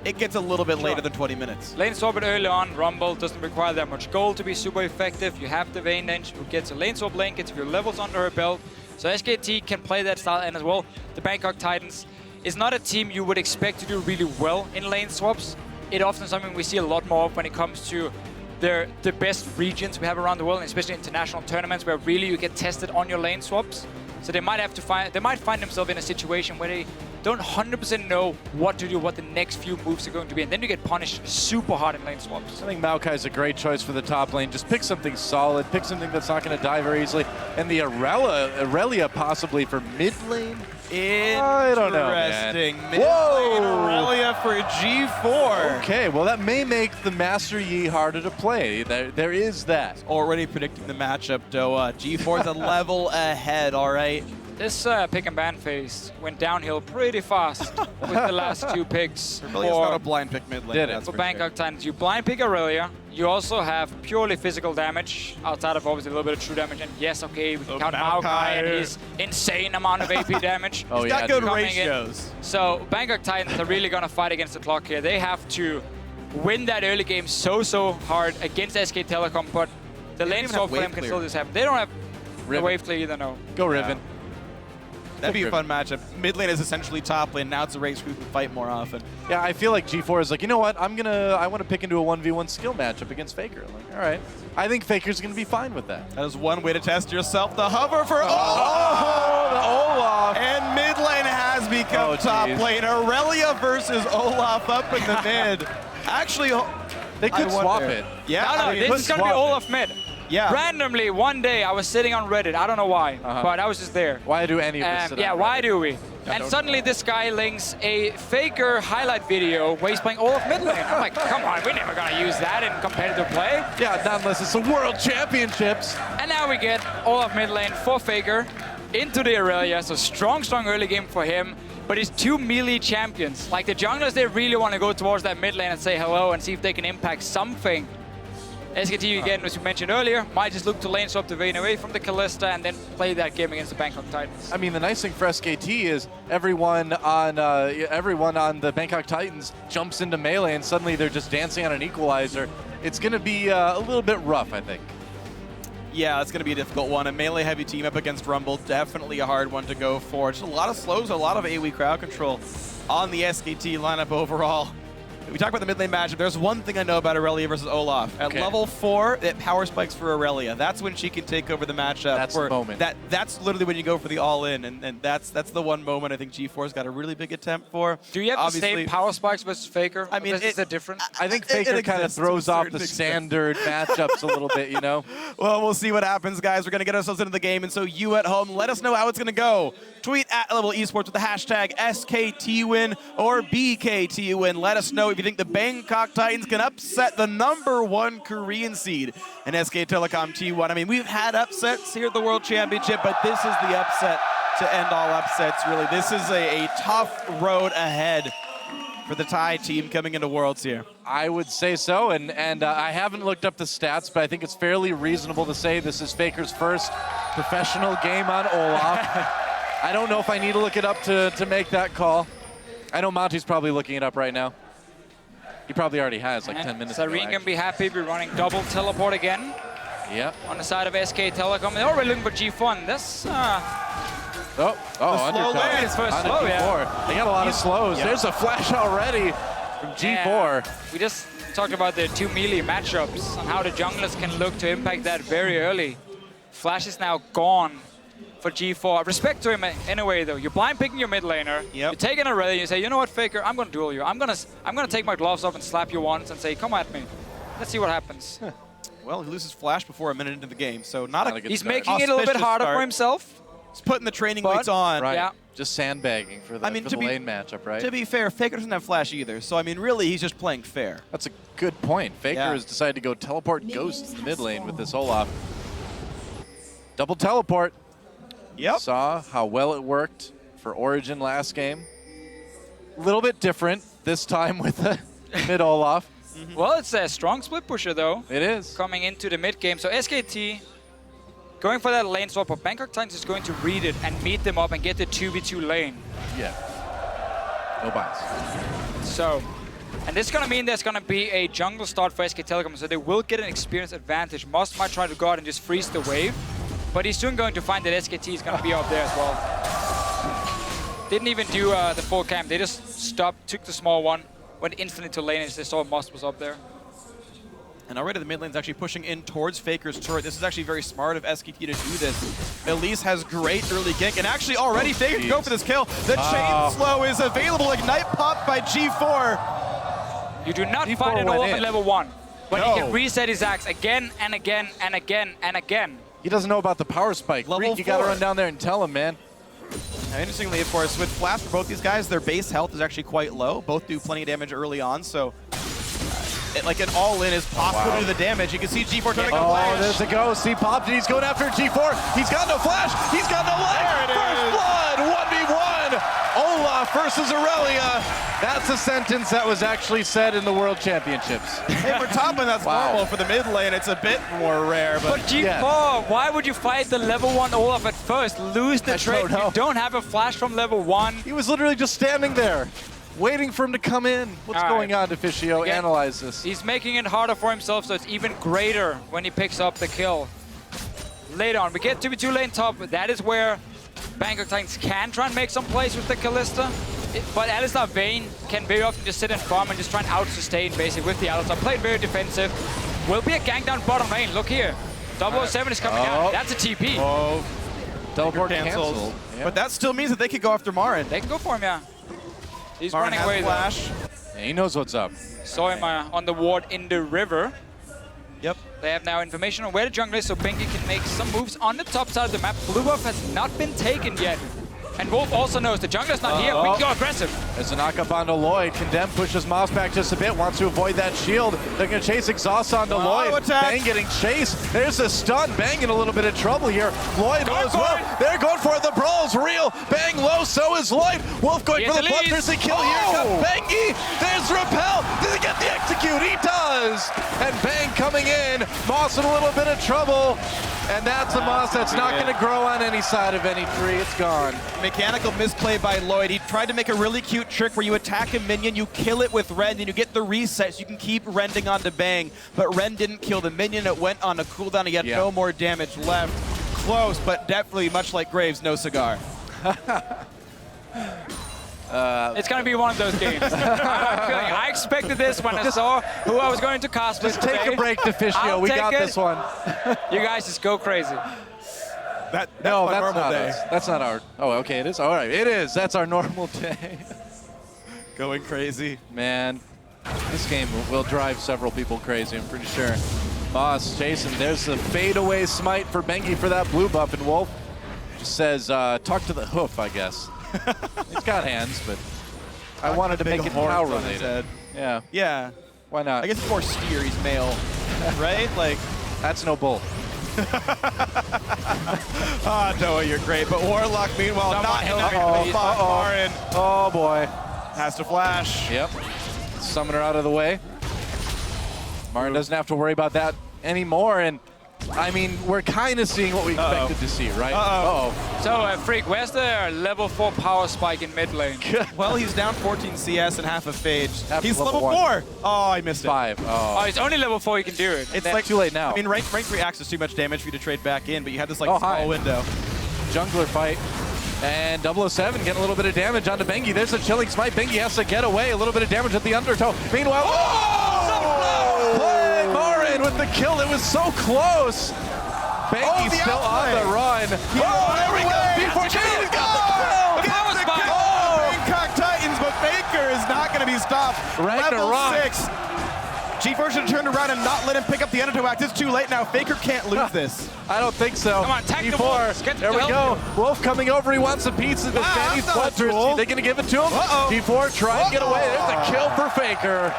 it gets a little bit later than 20 minutes. Lane swap it early on. Rumble doesn't require that much gold to be super effective. You have the Vayne then who gets a lane swap lane, gets a few levels under her belt. So SKT can play that style, and as well, the Bangkok Titans is not a team you would expect to do really well in lane swaps. It often something we see a lot more of when it comes to the best regions we have around the world, and especially international tournaments where really you get tested on your lane swaps. So they might find themselves in a situation where they don't 100% know what to do, what the next few moves are going to be, and then you get punished super hard in lane swaps. I think Maokai is a great choice for the top lane. Just pick something solid, pick something that's not going to die very easily, and the Aurelia possibly for mid lane. I don't know, man. Interesting. Mid lane Aurelia for G4. Okay, well that may make the Master Yi harder to play. There is that. Already predicting the matchup, Doa. G4's a level ahead, all right? This pick and ban phase went downhill pretty fast with the last 2 picks. Really, it's not a blind pick mid lane. For Bangkok Titans, you blind pick Aurelia. You also have purely physical damage outside of obviously a little bit of true damage. And yes, okay, we can count Maokai and his insane amount of AP damage. He's got good ratios. So Bangkok Titans are really going to fight against the clock here. They have to win that early game so hard against SK Telecom, but the lane swap for them can still just happen. They don't have the wave clear either, no. Go Riven. That'd be a fun matchup. Mid lane is essentially top lane. Now it's a race who can fight more often. Yeah, I feel like G4 is like, you know what? I want to pick into a 1v1 skill matchup against Faker. I'm like, all right. I think Faker's going to be fine with that. That is one way to test yourself. The hover for the Olaf. And mid lane has become top lane. Aurelia versus Olaf up in the mid. Actually, they could swap it. Yeah, no, this is going to be Olaf mid. Yeah. Randomly, one day, I was sitting on Reddit. I don't know why, but I was just there. Why do any of us sit Yeah, on why Reddit? do we? And suddenly this guy links a Faker highlight video where he's playing Olaf mid lane. I'm like, come on, we're never gonna use that in competitive play. Yeah, not unless it's the World Championships. And now we get Olaf mid lane for Faker into the Aurelia. So strong early game for him. But he's two melee champions. Like the junglers, they really want to go towards that mid lane and say hello and see if they can impact something. SKT, again, as you mentioned earlier, might just look to lane swap the Vayne away from the Kalista and then play that game against the Bangkok Titans. I mean, the nice thing for SKT is everyone on the Bangkok Titans jumps into melee, and suddenly they're just dancing on an equalizer. It's going to be a little bit rough, I think. Yeah, it's going to be a difficult one. A melee-heavy team up against Rumble, definitely a hard one to go for. Just a lot of slows, a lot of AoE crowd control on the SKT lineup overall. We talk about the mid lane matchup. There's one thing I know about Aurelia versus Olaf. At level 4, it power spikes for Aurelia. That's when she can take over the matchup. That's the moment. That's literally when you go for the all-in, and that's the one moment I think G4's got a really big attempt for. Do you have Obviously, the same power spikes versus Faker? I mean, is it different? I think Faker kind of throws off the standard matchups a little bit, you know? Well, we'll see what happens, guys. We're going to get ourselves into the game, and so you at home, let us know how it's going to go. Tweet at Level Esports with the hashtag SKTWin or BKTWin. Let us know if you think the Bangkok Titans can upset the #1 Korean seed in SK Telecom T1. I mean, we've had upsets here at the World Championship, but this is the upset to end all upsets, really. This is a tough road ahead for the Thai team coming into Worlds here. I would say so, and I haven't looked up the stats, but I think it's fairly reasonable to say this is Faker's first professional game on Olaf. I don't know if I need to look it up to make that call. I know Monty's probably looking it up right now. He probably already has, like 10 minutes ago. Serene can be happy. We're running double teleport again. Yep. On the side of SK Telecom. They're already looking for G1. This, undercut. His first On the slow, G4. yeah. They got a lot of slows. Yeah. There's a flash already from G4. Yeah. We just talked about the two melee matchups and how the junglers can look to impact that very early. Flash is now gone for G4. Respect to him anyway, though. You're blind picking your mid laner. You take an Aurelia, you say, you know what, Faker, I'm gonna duel you. I'm gonna take my gloves off and slap you once and say, come at me. Let's see what happens. Well, he loses Flash before a minute into the game, so not a good He's start. making it a little bit harder Auspicious for himself. He's putting the training weights on. Right. Yeah. Just sandbagging for the, for the lane matchup, right? To be fair, Faker doesn't have Flash either, so I mean, really, he's just playing fair. That's a good point. Faker has decided to go teleport Ghost to the mid lane with this Olaf. Double teleport. Yep. Saw how well it worked for Origin last game. A little bit different this time with the mid Olaf. Well, it's a strong split pusher, though. It is. Coming into the mid game. So SKT going for that lane swap, but Bangkok Titans is going to read it and meet them up and get the 2v2 lane. Yeah. No bias. So, and this is going to mean there's going to be a jungle start for SK Telecom, so they will get an experience advantage. Must might try to go out and just freeze the wave, but he's soon going to find that SKT is going to be up there as well. Didn't even do the full camp. They just stopped, took the small one, went instantly to lane as they saw Must was up there. And already the mid lane's actually pushing in towards Faker's turret. This is actually very smart of SKT to do this. Elise has great early gank, and actually already Faker can go for this kill. The chain slow is available. Ignite popped by G4. You do not G4 find an went Olaf in. at level 1, but No. he can reset his axe again and again and again and again. He doesn't know about the power spike. Level You got to 4. run down there and tell him, man. Now, interestingly, of course, with Flash for both these guys, their base health is actually quite low. Both do plenty of damage early on, so like an all-in is possible to do the damage. You can see G4 trying to go Oh, there's the Ghost. He popped it. He's going after G4. He's got no flash. He's got no light. First blood, 1v1. Olaf versus Aurelia. That's a sentence that was actually said in the World Championships. Hey, for top lane, that's normal. For the mid lane, it's a bit more rare. But G4, why would you fight the level 1 Olaf at first? Lose the trade. don't know. You don't have a flash from level 1. He was literally just standing there, waiting for him to come in. What's All going right. on, Deficio? Again, Analyze this. He's making it harder for himself, so it's even greater when he picks up the kill. Later on, we get 2v2 lane top. That is where Bangkok Titans can try and make some plays with the Kalista. But Alistar Vayne can very often just sit and farm and just try and out-sustain basically with the Alistar. Played very defensive. Will be a gank down bottom lane. Look here. 007 is coming down. That's a TP. Oh, teleport canceled. canceled. Yeah. But that still means that they could go after Marin. They can go for him, yeah. He's Marin running has away, Flash. Yeah, he knows what's up. though. Saw him on the ward in the river. Yep. They have now information on where the jungle is, so Bengi can make some moves on the top side of the map. Blue buff has not been taken yet. And Wolf also knows the jungler's not here. We can go aggressive. There's a knockup onto Lloyd. Condemn pushes Moss back just a bit, wants to avoid that shield. They're going to chase exhaust onto Lloyd. Bang getting chased. There's a stun. Bang in a little bit of trouble here. Lloyd as well. They're going for it. The brawl's real. Bang low, so is Lloyd. Wolf going for the bloodthirsty kill here. Comes Bangy. There's Repel. Does he get the execute? He does. And Bang coming in. Moss in a little bit of trouble. And that's a Moss that's not going to grow on any side of any tree. It's gone. Mechanical misplay by Lloyd. He tried to make a really cute trick where you attack a minion, you kill it with Rend, and you get the reset so you can keep rending onto Bang. But Rend didn't kill the minion. It went on a cooldown. He had no more damage left. Close, but definitely, much like Graves, no cigar. It's going to be one of those games. I expected this when I saw who I was going to cast with. Just take a break, Deficio. We got this one. You guys just go crazy. That's not us. That's not our. Oh, okay, it is. All right, it is. That's our normal day. Going crazy. Man, this game will drive several people crazy, I'm pretty sure. Moss, Jason, there's the fadeaway smite for Bengi for that blue buff, and Wolf just says, talk to the hoof, I guess. He's got hands, but I wanted to make it cow related. Yeah. Yeah. Why not? I guess it's more steer. He's male, right? Like, that's no bull. Noah, you're great. But Warlock, meanwhile, not helping. Marin. Oh boy. Has to flash. Yep. Summoner out of the way. Marin doesn't have to worry about that anymore. And I mean, we're kind of seeing what we expected to see, right? So, Freak, where's the level 4 power spike in mid lane? Well, he's down 14 CS and half a phage. He's level level 4. 1. Oh, I missed it. 5. Oh, it's only level 4 you can do it. It's like too late now. I mean, rank 3 acts is too much damage for you to trade back in, but you had this like small window. Jungler fight. And 007 getting a little bit of damage onto Bengi. There's a chilling smite. Bengi has to get away. A little bit of damage at the undertow. Meanwhile, Play Marin with the kill. It was so close. Bengi still on the run. There we go. Before James got the kill. Power spike. Bangkok Titans, but Faker is not going to be stopped. Level 6. G4 should have turned around and not let him pick up the undertow act. It's too late now. Faker can't lose this. I don't think so. Come on, attack the Wolves. There we go. Wolf coming over. He wants some pizza. The Fanny's bloodthirsty. Are they going to give it to him? G4 try and get away. There's a kill for Faker.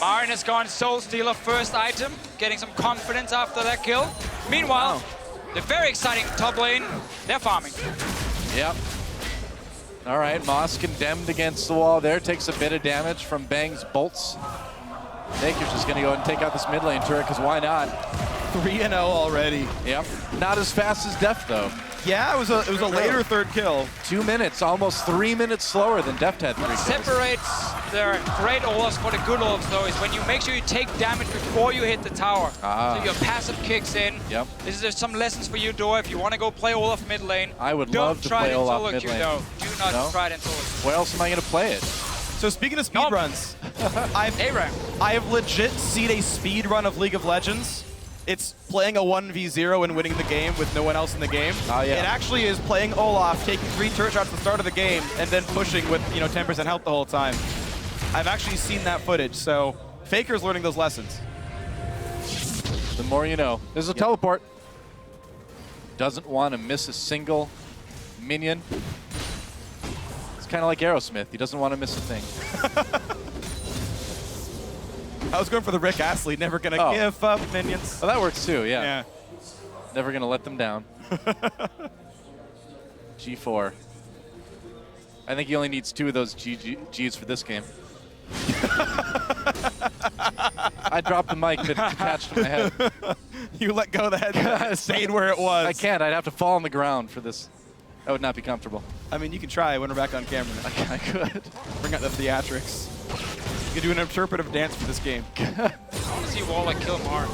Marin has gone Soul Stealer first item, getting some confidence after that kill. Meanwhile, the very exciting top lane, they're farming. Yep. All right, Moss condemned against the wall there. Takes a bit of damage from Bang's bolts. Faker's just going to go and take out this mid lane turret, because why not? 3-0 already. Yep. Not as fast as Deft, though. Yeah, it was a later third kill. 2 minutes, almost 3 minutes slower than Deft had 3 kills. Separates the great Olafs for the good Olafs, though, is when you make sure you take damage before you hit the tower. So your passive kicks in. Yep. This is just some lessons for you, Dora. If you want to go play Olaf mid lane, I would love to play Olaf mid lane. Though. Do not try it in solo. Where else am I going to play it? So speaking of speedruns, I have legit seen a speed run of League of Legends. It's playing a 1v0 and winning the game with no one else in the game. It actually is playing Olaf, taking 3 turret shots at the start of the game, and then pushing with 10% health the whole time. I've actually seen that footage, so Faker's learning those lessons. The more you know. There's a teleport. Doesn't want to miss a single minion. It's kind of like Aerosmith. He doesn't want to miss a thing. I was going for the Rick Astley, never gonna give up minions. Oh, that works too, yeah. Never gonna let them down. G4. I think he only needs 2 of those Gs for this game. I dropped the mic that attached to my head. You let go of the head that stayed where it was. I can't. I'd have to fall on the ground for this. That would not be comfortable. I mean, you can try when we're back on camera. I could. Bring out the theatrics. You can do an interpretive dance for this game. I want to see Warlock kill Marin.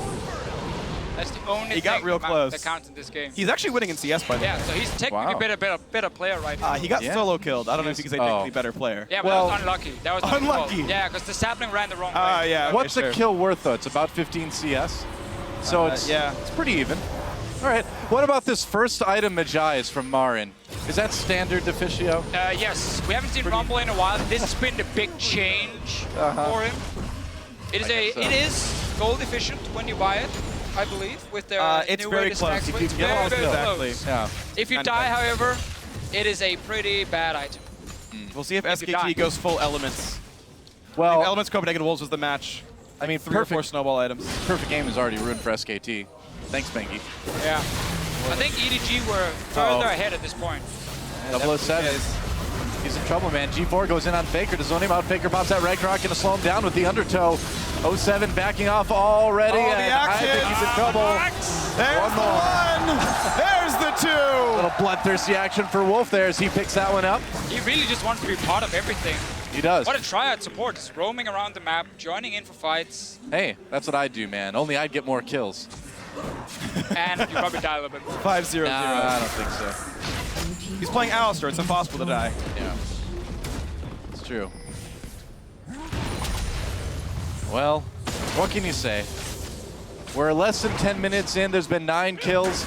That's the only he got real close. that counts in this game. He's actually winning in CS, by the way. Yeah, so he's technically better player right now. He got solo killed. I don't know if you can say technically better player. Yeah, but that was unlucky. That was unlucky. Yeah, because the sapling ran the wrong way. Yeah. What's the kill worth, though? It's about 15 CS. So it's pretty even. All right. What about this first item Magi's from Marin? Is that standard Deficio? Yes. We haven't seen Rumble in a while. This has been the big change for him. It is gold efficient when you buy it, I believe, with their It's new very latest close. stack You splits. can get Very, all very exactly. close. Yeah. If you And die, back. however, it is a pretty bad item. We'll see if you die. SKT goes full elements. Well, I think Elements Copenhagen Wolves was the match. I mean, 3 or 4 snowball items. Perfect game is already ruined for SKT. Thanks, Bengi. Yeah. I think EDG were further ahead at this point. 007. He's in trouble, man. G4 goes in on Faker to zone him out. Faker pops that Ragnarok, gonna slow him down with the undertow. 07 backing off already, Oh, the and I think action. he's in trouble. There's One the more. one! There's the two! Little bloodthirsty action for Wolf there as he picks that one up. He really just wants to be part of everything. He does. What a Triad support. Just roaming around the map, joining in for fights, Hey, that's what I do, man. Only I'd get more kills. and you probably die a little bit more. 5-0-0. Nah, I don't think so. He's playing Alistar. It's impossible to die. Yeah. It's true. Well, what can you say? We're less than 10 minutes in. There's been 9 kills.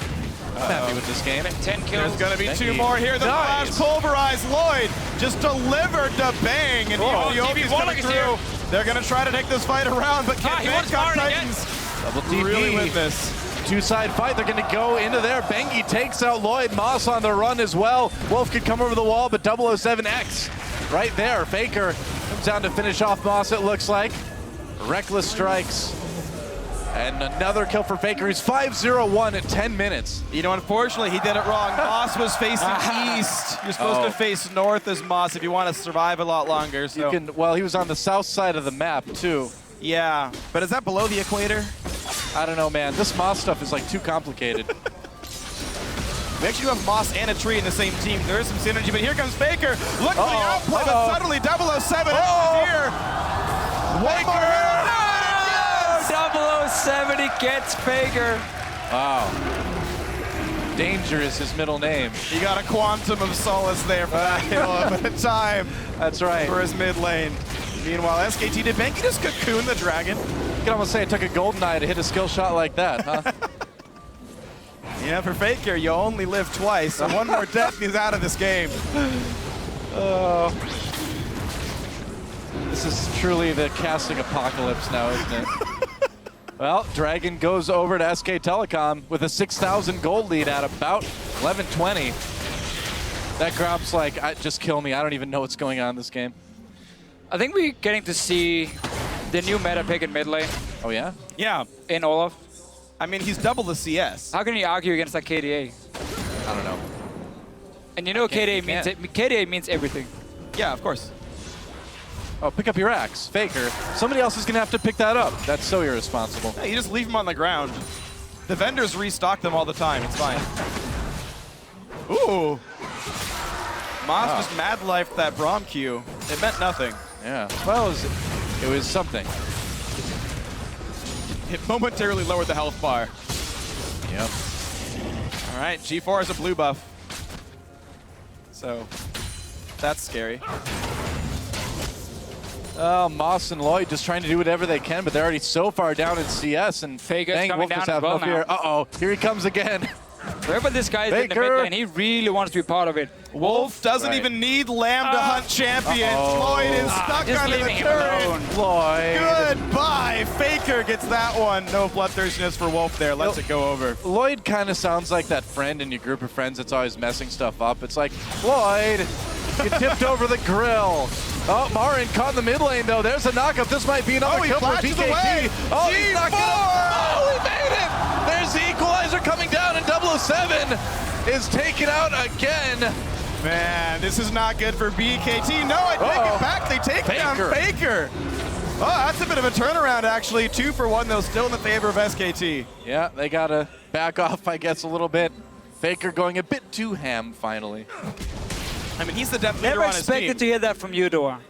I'm happy with this game. 10 kills. There's going to be Thank 2 you. more here. The Nice. flash pulverized. Lloyd just delivered the bang. And Oh, Yogi's TV coming Warlock is through. here. They're going to try to take this fight around, but he can wants Bangkok Baron again. Titans Double TP. really win this? Two-side fight. They're going to go into there. Bengi takes out Lloyd. Moss on the run as well. Wolf could come over the wall, but 007X right there. Faker comes down to finish off Moss, it looks like. Reckless strikes. And another kill for Faker. He's 5-0-1 at 10 minutes. You know, unfortunately, he did it wrong. Moss was facing east. You're supposed to face north as Moss if you want to survive a lot longer. So. You can, well, he was on the south side of the map, too. Yeah, but is that below the equator? I don't know, man. This Moss stuff is like too complicated. We actually have Moss and a tree in the same team. There is some synergy, but here comes Faker. Look for the outplay, but suddenly 007 is here. One more. 007, he gets Faker. Wow. Danger is his middle name. He got a quantum of solace there for that kill at a time. That's right. For his mid lane. Meanwhile, SKT, did Benki just cocoon the dragon? You can almost say it took a golden eye to hit a skill shot like that, huh? Yeah, for Faker, you only live twice, so one more death and he's out of this game. This is truly the casting apocalypse now, isn't it? Well, Dragon goes over to SK Telecom with a 6,000 gold lead at about 11:20. That Grob's like, just kill me. I don't even know what's going on in this game. I think we're getting to see the new meta pick in mid lane. Oh, yeah? Yeah. In Olaf. I mean, he's double the CS. How can you argue against that KDA? I don't know. And you know KDA means KDA means everything. Yeah, of course. Oh, pick up your axe. Faker. Somebody else is going to have to pick that up. That's so irresponsible. Yeah, you just leave them on the ground. The vendors restock them all the time. It's fine. Ooh. Moss just mad lifed that Braum Q. It meant nothing. Yeah. Well, it was something. It momentarily lowered the health bar. Yep. All right, G4 is a blue buff. So, that's scary. Oh, Moss and Lloyd just trying to do whatever they can, but they're already so far down in CS. And Faker's dang, coming Wolf just down have as well no fear. now. Uh-oh, here he comes again. Wherever this guy is in the mid Faker. lane, he really wants to be part of it. Wolf doesn't even need Lamb to hunt champions. Lloyd is stuck just under the leaving him turret. alone. Lloyd. Goodbye. Faker gets that one. No bloodthirstiness for Wolf there. Lets it go over. Lloyd kind of sounds like that friend in your group of friends that's always messing stuff up. It's like, Lloyd, you tipped over the grill. Oh, Marin caught in the mid lane, though. There's a knockup. This might be another he kill for flashes BKT. away. Oh, he's not gonna... G4. Oh, he made it! There's the equalizer coming down, and 007 is taken out again. Man, this is not good for BKT. No, I take it back. They take down Faker. Oh, that's a bit of a turnaround, actually. 2 for 1, though, still in the favor of SKT. Yeah, they got to back off, I guess, a little bit. Faker going a bit too ham, finally. I mean, he's the depth leader Never on his team. expected to hear that from you, Dora.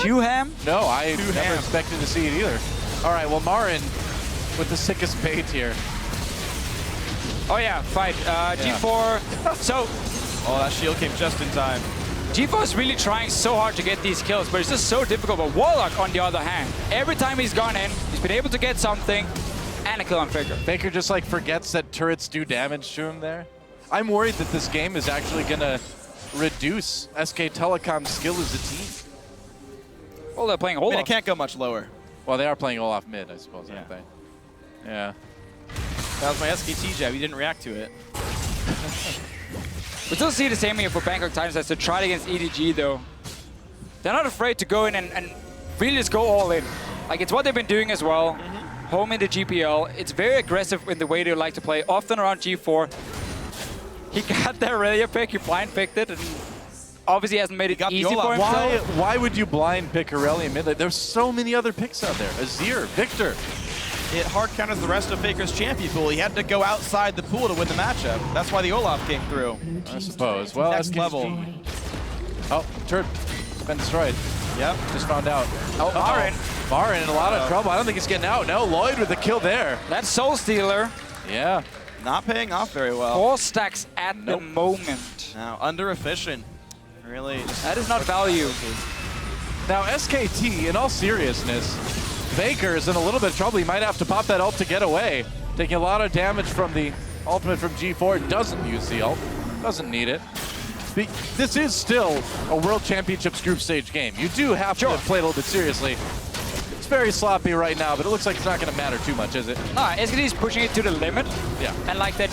Too ham? No, I Too never ham. expected to see it either. All right, well, Marin with the sickest bait here. Oh yeah, fight. G4. So, Oh, that shield came just in time. G4 is really trying so hard to get these kills, but it's just so difficult. But Warlock, on the other hand, every time he's gone in, he's been able to get something and a kill on Faker. Faker just like forgets that turrets do damage to him there. I'm worried that this game is actually going to reduce SK Telecom's skill as a team. Well, they're playing I mean, Olaf. it can't go much lower. Well, they are playing Olaf mid, I suppose, aren't they? Yeah. That was my SKT jab. He didn't react to it. We still see the same here for Bangkok Titans as they tried against EDG though. They're not afraid to go in and really just go all in. Like it's what they've been doing as well. Home in the GPL. It's very aggressive in the way they like to play, often around G4. He got their Aurelia pick, he blind picked it, and obviously hasn't made it easy for himself. Why would you blind pick Aurelia mid lane? There's so many other picks out there. Azir, Victor. It hard counters the rest of Faker's champion pool. He had to go outside the pool to win the matchup. That's why the Olaf came through. I suppose. Well, next level. Oh, turret been destroyed. Yep, just found out. Oh, Marin. Marin in a lot of trouble. I don't think he's getting out. No, Lloyd with the kill there. That's Soul Stealer. Yeah. Not paying off very well. 4 stacks at the moment. Now, under efficient. Really. That is not value. Now, SKT, in all seriousness, Faker is in a little bit of trouble. He might have to pop that ult to get away. Taking a lot of damage from the ultimate from G4. Doesn't use the ult. Doesn't need it. This is still a World Championships group stage game. You do have to play a little bit seriously. It's very sloppy right now, but it looks like it's not going to matter too much, is it? No, SKT is pushing it to the limit. Yeah. And like that,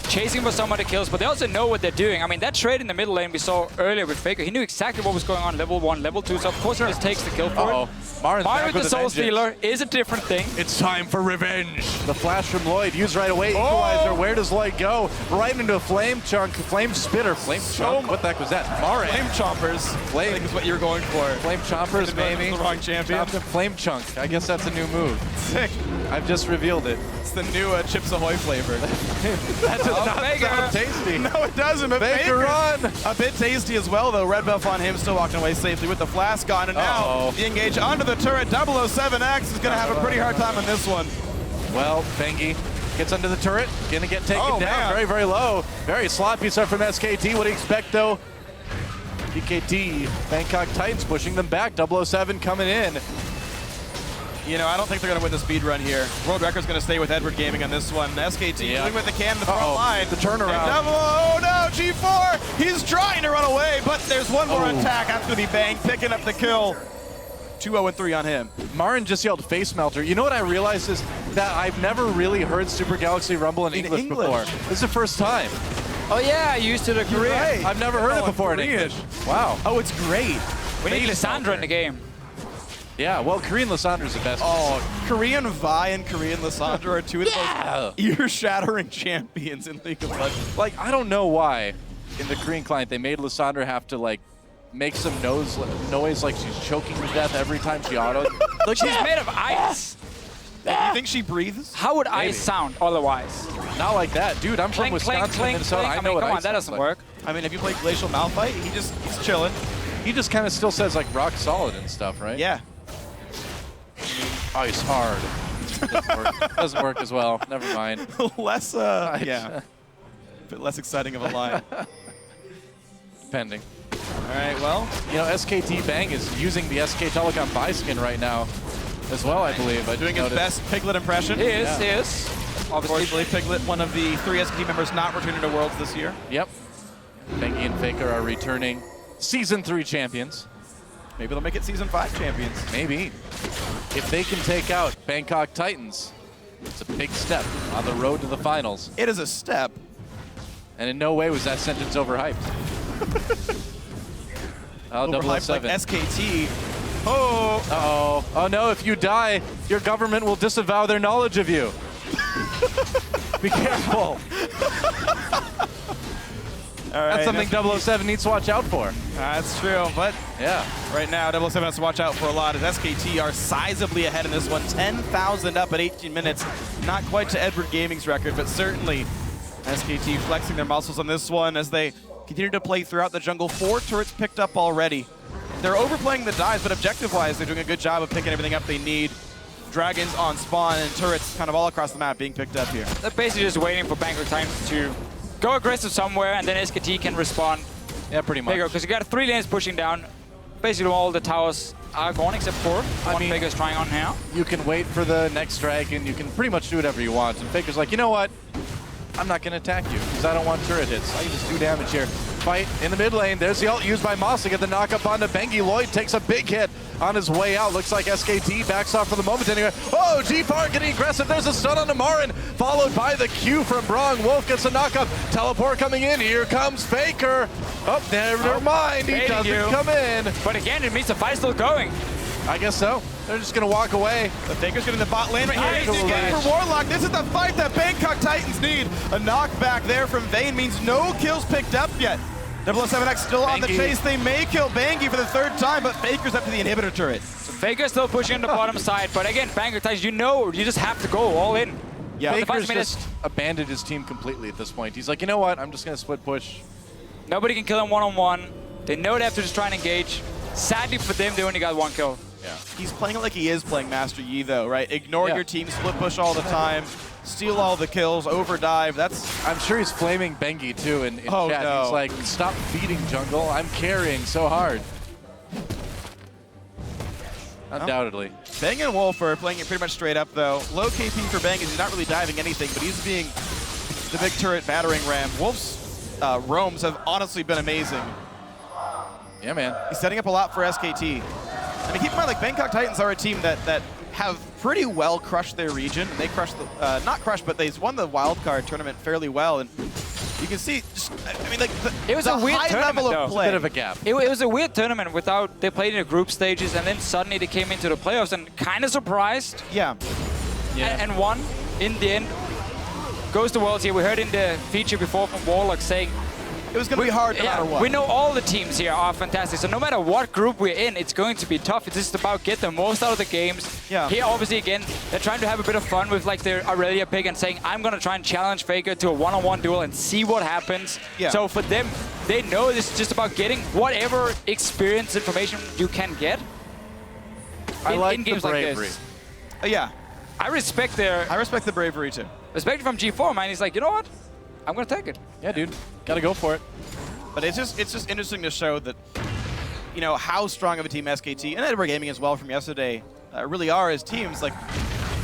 chasing for some of the kills, but they also know what they're doing. I mean, that trade in the middle lane we saw earlier with Faker, he knew exactly what was going on level 1, level 2, so of course he just takes the kill for it. Marin with the Soul Stealer is a different thing. It's time for revenge. The flash from Lloyd used right away. Equalizer, where does Lloyd go? Right into a Flame Chunk, Flame Spitter, Flame Chunk. What the heck was that? Marin. Flame Chompers. Flame. I think is what you're going for. Flame Chompers, maybe. The wrong champion. Flame Chunk. I guess that's a new move. Sick. I've just revealed it. It's the new Chips Ahoy flavor. That does not sound tasty. No, it doesn't. But Faker run. A bit tasty as well, though. Red buff on him, still walking away safely with the flask on. And now the engage onto the turret. 007X is going to have a pretty hard time on this one. Well, Bengi gets under the turret. Going to get taken down man. very, very low. Very sloppy start from SKT. What do you expect, though? PKT, Bangkok Titans pushing them back. 007 coming in. You know, I don't think they're going to win the speed run here. World Record's going to stay with Edward Gaming on this one. SKT doing what they can in the front line. The turnaround. Oh no, G4! He's trying to run away, but there's one more attack after the bang, picking up the kill. 2-0-3 on him. Marin just yelled face melter. You know what I realized is that I've never really heard Super Galaxy Rumble in English before. This is the first time. Oh yeah, I used it in Korean. Right. I've never heard it before in English. Wow. Oh, it's great. We need Lissandra in the game. Yeah, well, Korean Lissandra's the best. Oh, Korean Vi and Korean Lissandra are two of the most ear-shattering champions in League of Legends. Like, I don't know why in the Korean client they made Lissandra have to, like, make some noise like she's choking to death every time she auto. Look, she's made of ice. You think she breathes? How would ice sound otherwise? Not like that. Dude, I'm from Clink, Wisconsin, clink, Minnesota. clink. I know what come on, ice that doesn't sounds work. I mean, have you played Glacial Malphite? He's chilling. He just kind of still says, like, rock solid and stuff, right? Yeah. Ice hard. Doesn't work. Doesn't work as well. Never mind. Less, yeah. A bit less exciting of a line. Pending. All right, well. You know, SKT Bang is using the SK Telecom buy skin right now as well, I believe. Doing his best Piglet impression. He is. Unfortunately, Piglet, one of the 3 SKT members not returning to Worlds this year. Yep. Bengi and Faker are returning Season 3 champions. Maybe they'll make it Season 5 champions. Maybe. If they can take out Bangkok Titans, it's a big step on the road to the finals. It is a step. And in no way was that sentence overhyped. Overhyped like SKT. Oh. Uh-oh. Oh no, if you die, your government will disavow their knowledge of you. Be careful. All right, that's something 007 needs to watch out for. That's true, but yeah, right now 007 has to watch out for a lot as SKT are sizably ahead in this one. 10,000 up at 18 minutes. Not quite to Edward Gaming's record, but certainly SKT flexing their muscles on this one as they continue to play throughout the jungle. 4 turrets picked up already. They're overplaying the dives, but objective-wise, they're doing a good job of picking everything up they need. Dragons on spawn and turrets kind of all across the map being picked up here. They're basically just waiting for Bangkok Titans to go aggressive somewhere, and then SKT can respond. Yeah, pretty much. Because you got 3 lanes pushing down. Basically, all the towers are gone except for one Faker's trying on now. You can wait for the next dragon. You can pretty much do whatever you want. And Faker's like, you know what? I'm not going to attack you because I don't want turret hits. I can just do damage here. Fight in the mid lane. There's the ult used by Moss to get the knock up onto Bengi. Lloyd takes a big hit on his way out. Looks like SKT backs off for the moment anyway. Oh, G4 getting aggressive. There's a stun on Marin, followed by the Q from Brong. Wolf gets a knock up. Teleport coming in. Here comes Faker. Oh, never mind. He doesn't come in. But again, it means the fight's still going. I guess so. They're just going to walk away. The Faker's getting the bot lane right here. Easy game for Warlock. This is the fight that Bangkok Titans need. A knockback there from Vayne means no kills picked up yet. 007X still on the chase. They may kill Bangi for the third time, but Faker's up to the inhibitor turret. So Faker's still pushing on the bottom side, but again, Bangkok Titans, you just have to go all in. Yeah, Faker's just abandoned his team completely at this point. He's like, you know what? I'm just going to split push. Nobody can kill him one-on-one. They know they have to just try and engage. Sadly for them, they only got one kill. Yeah. He's playing it like he is playing Master Yi, though, right? Ignore your team, split push all the time, steal all the kills, overdive. That's. I'm sure he's flaming Bengi too in chat. No. He's like, stop feeding jungle. I'm carrying so hard. Undoubtedly. Bang and Wolf are playing it pretty much straight up, though. Low KP for Bang is he's not really diving anything, but he's being the big turret battering ram. Wolf's roams have honestly been amazing. Yeah, man. He's setting up a lot for SKT. I mean, keep in mind, like, Bangkok Titans are a team that have pretty well crushed their region. They crushed the, not crushed, but they won the wildcard tournament fairly well. And you can see, just, I mean, like, it was a weird high tournament, level though. of play. A bit of a gap. It was a weird tournament without, they played in the group stages and then suddenly they came into the playoffs and kind of surprised. Yeah. And won in the end. Goes to Worlds here. We heard in the feature before from Warlock saying, it was going to be hard no matter what. We know all the teams here are fantastic, so no matter what group we're in, it's going to be tough. It's just about get the most out of the games. Yeah. Here, obviously, again, they're trying to have a bit of fun with like their Aurelia pick and saying, I'm going to try and challenge Faker to a one-on-one duel and see what happens. Yeah. So for them, they know this is just about getting whatever experience information you can get in games like this. Yeah. I respect the bravery, too. Respect from G4, man. He's like, you know what? I'm going to take it. Yeah, dude. Got to go for it. But it's just interesting to show that, you know, how strong of a team SKT and Edinburgh Gaming as well from yesterday really are as teams. Like,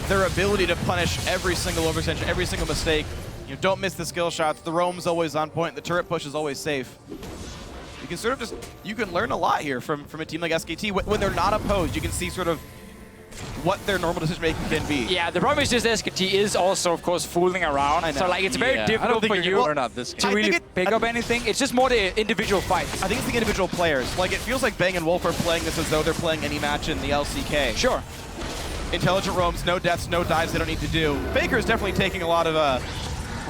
their ability to punish every single overextension, every single mistake. You know, don't miss the skill shots. The roam's always on point. The turret push is always safe. You can sort of you can learn a lot here from a team like SKT. When they're not opposed, you can see sort of what their normal decision-making can be. Yeah, the problem is just SKT is also, of course, fooling around. I know. So, like, it's very difficult for you to really pick up anything. It's just more the individual fights. I think it's the individual players. Like, it feels like Bang and Wolf are playing this as though they're playing any match in the LCK. Sure. Intelligent roams, no deaths, no dives they don't need to do. Faker's definitely taking a lot of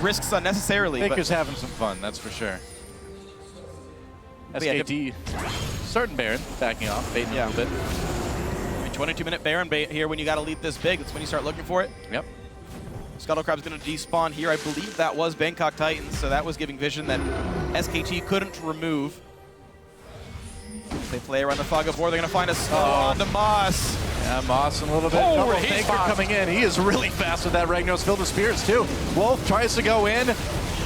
risks unnecessarily. Faker's having some fun, that's for sure. SKT starting Baron, backing off, baiting a little bit. 22-minute Baron bait here when you got to lead this big. That's when you start looking for it. Yep. Scuttlecrab's going to despawn here. I believe that was Bangkok Titans, so that was giving vision that SKT couldn't remove. They play around the fog of war. They're going to find a slow onto Moss. Yeah, Moss in a little bit. Oh, Faker coming in. He is really fast with that Ragnos filled with spirits too. Wolf tries to go in.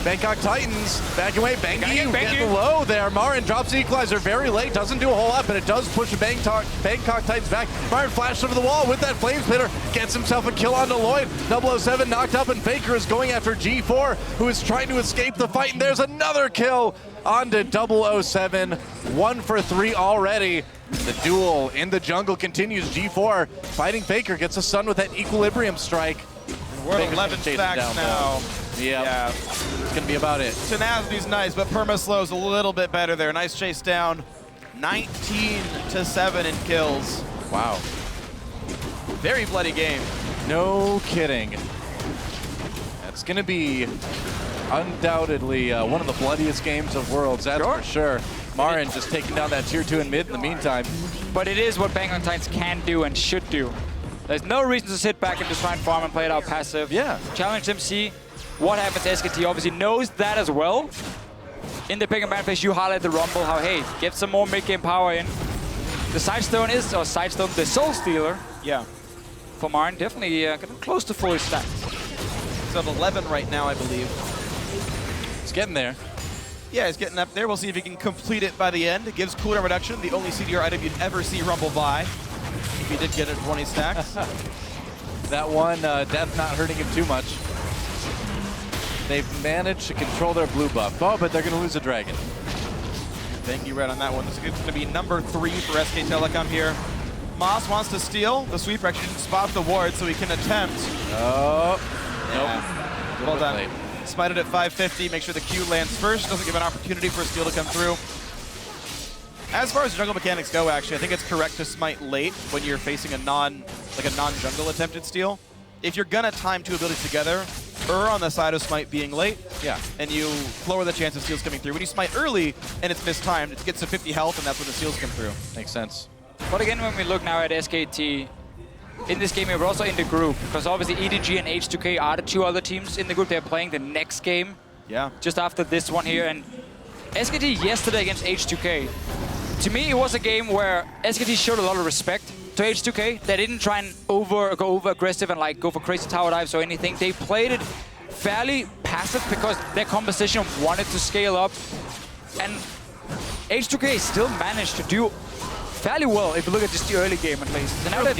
Bangkok Titans backing away. Bengi getting low there. Marin drops the equalizer very late. Doesn't do a whole lot, but it does push the Bangkok Titans back. Marin flashed over the wall with that Flame Spitter. Gets himself a kill onto Lloyd. 007 knocked up, and Faker is going after G4, who is trying to escape the fight. And there's another kill onto 007. 1 for 3 already. The duel in the jungle continues. G4 fighting Faker. Gets a stun with that Equilibrium strike. We're at 11 stacks now. Yeah, it's going to be about it. Tenacity's nice, but Permaslow's a little bit better there. Nice chase down. 19-7 in kills. Wow. Very bloody game. No kidding. That's going to be undoubtedly one of the bloodiest games of Worlds, that's for sure. Marin just taking down that tier 2 in mid in the meantime. But it is what Bangkok Titans can do and should do. There's no reason to sit back and just try and farm and play it out passive. Yeah. Challenge them, see what happens. SKT obviously knows that as well. In the pick and ban phase, you highlight the Rumble, how, hey, get some more mid-game power in. The Sidestone is, or Sidestone, the Soul Stealer. Yeah. For Marin, definitely getting close to fully stacked. He's at 11 right now, I believe. He's getting there. Yeah, he's getting up there. We'll see if he can complete it by the end. It gives cooldown reduction, the only CDR item you'd ever see Rumble buy. If he did get it 20 stacks. That one, death not hurting him too much. They've managed to control their blue buff. Oh, but they're going to lose a dragon. Thank you, Red, on that one. This is going to be number 3 for SK Telecom here. Moss wants to steal. The sweeper actually didn't spot the ward, so he can attempt. Oh, yeah. Well done. Smited at 550. Make sure the Q lands first. Doesn't give an opportunity for a steal to come through. As far as jungle mechanics go, actually, I think it's correct to smite late when you're facing a non-jungle attempted steal. If you're gonna time 2 abilities together, err on the side of smite being late. Yeah. And you lower the chance of steals coming through. When you smite early and it's mistimed, it gets to 50 health, and that's when the steals come through. Makes sense. But again, when we look now at SKT, in this game, we're also in the group, because obviously EDG and H2K are the 2 other teams in the group. They're playing the next game. Yeah. Just after this one here. And SKT yesterday against H2K, to me, it was a game where SKT showed a lot of respect to H2K. They didn't try and go over aggressive and like go for crazy tower dives or anything. They played it fairly passive because their composition wanted to scale up. And H2K still managed to do fairly well if you look at just the early game at least. So now they're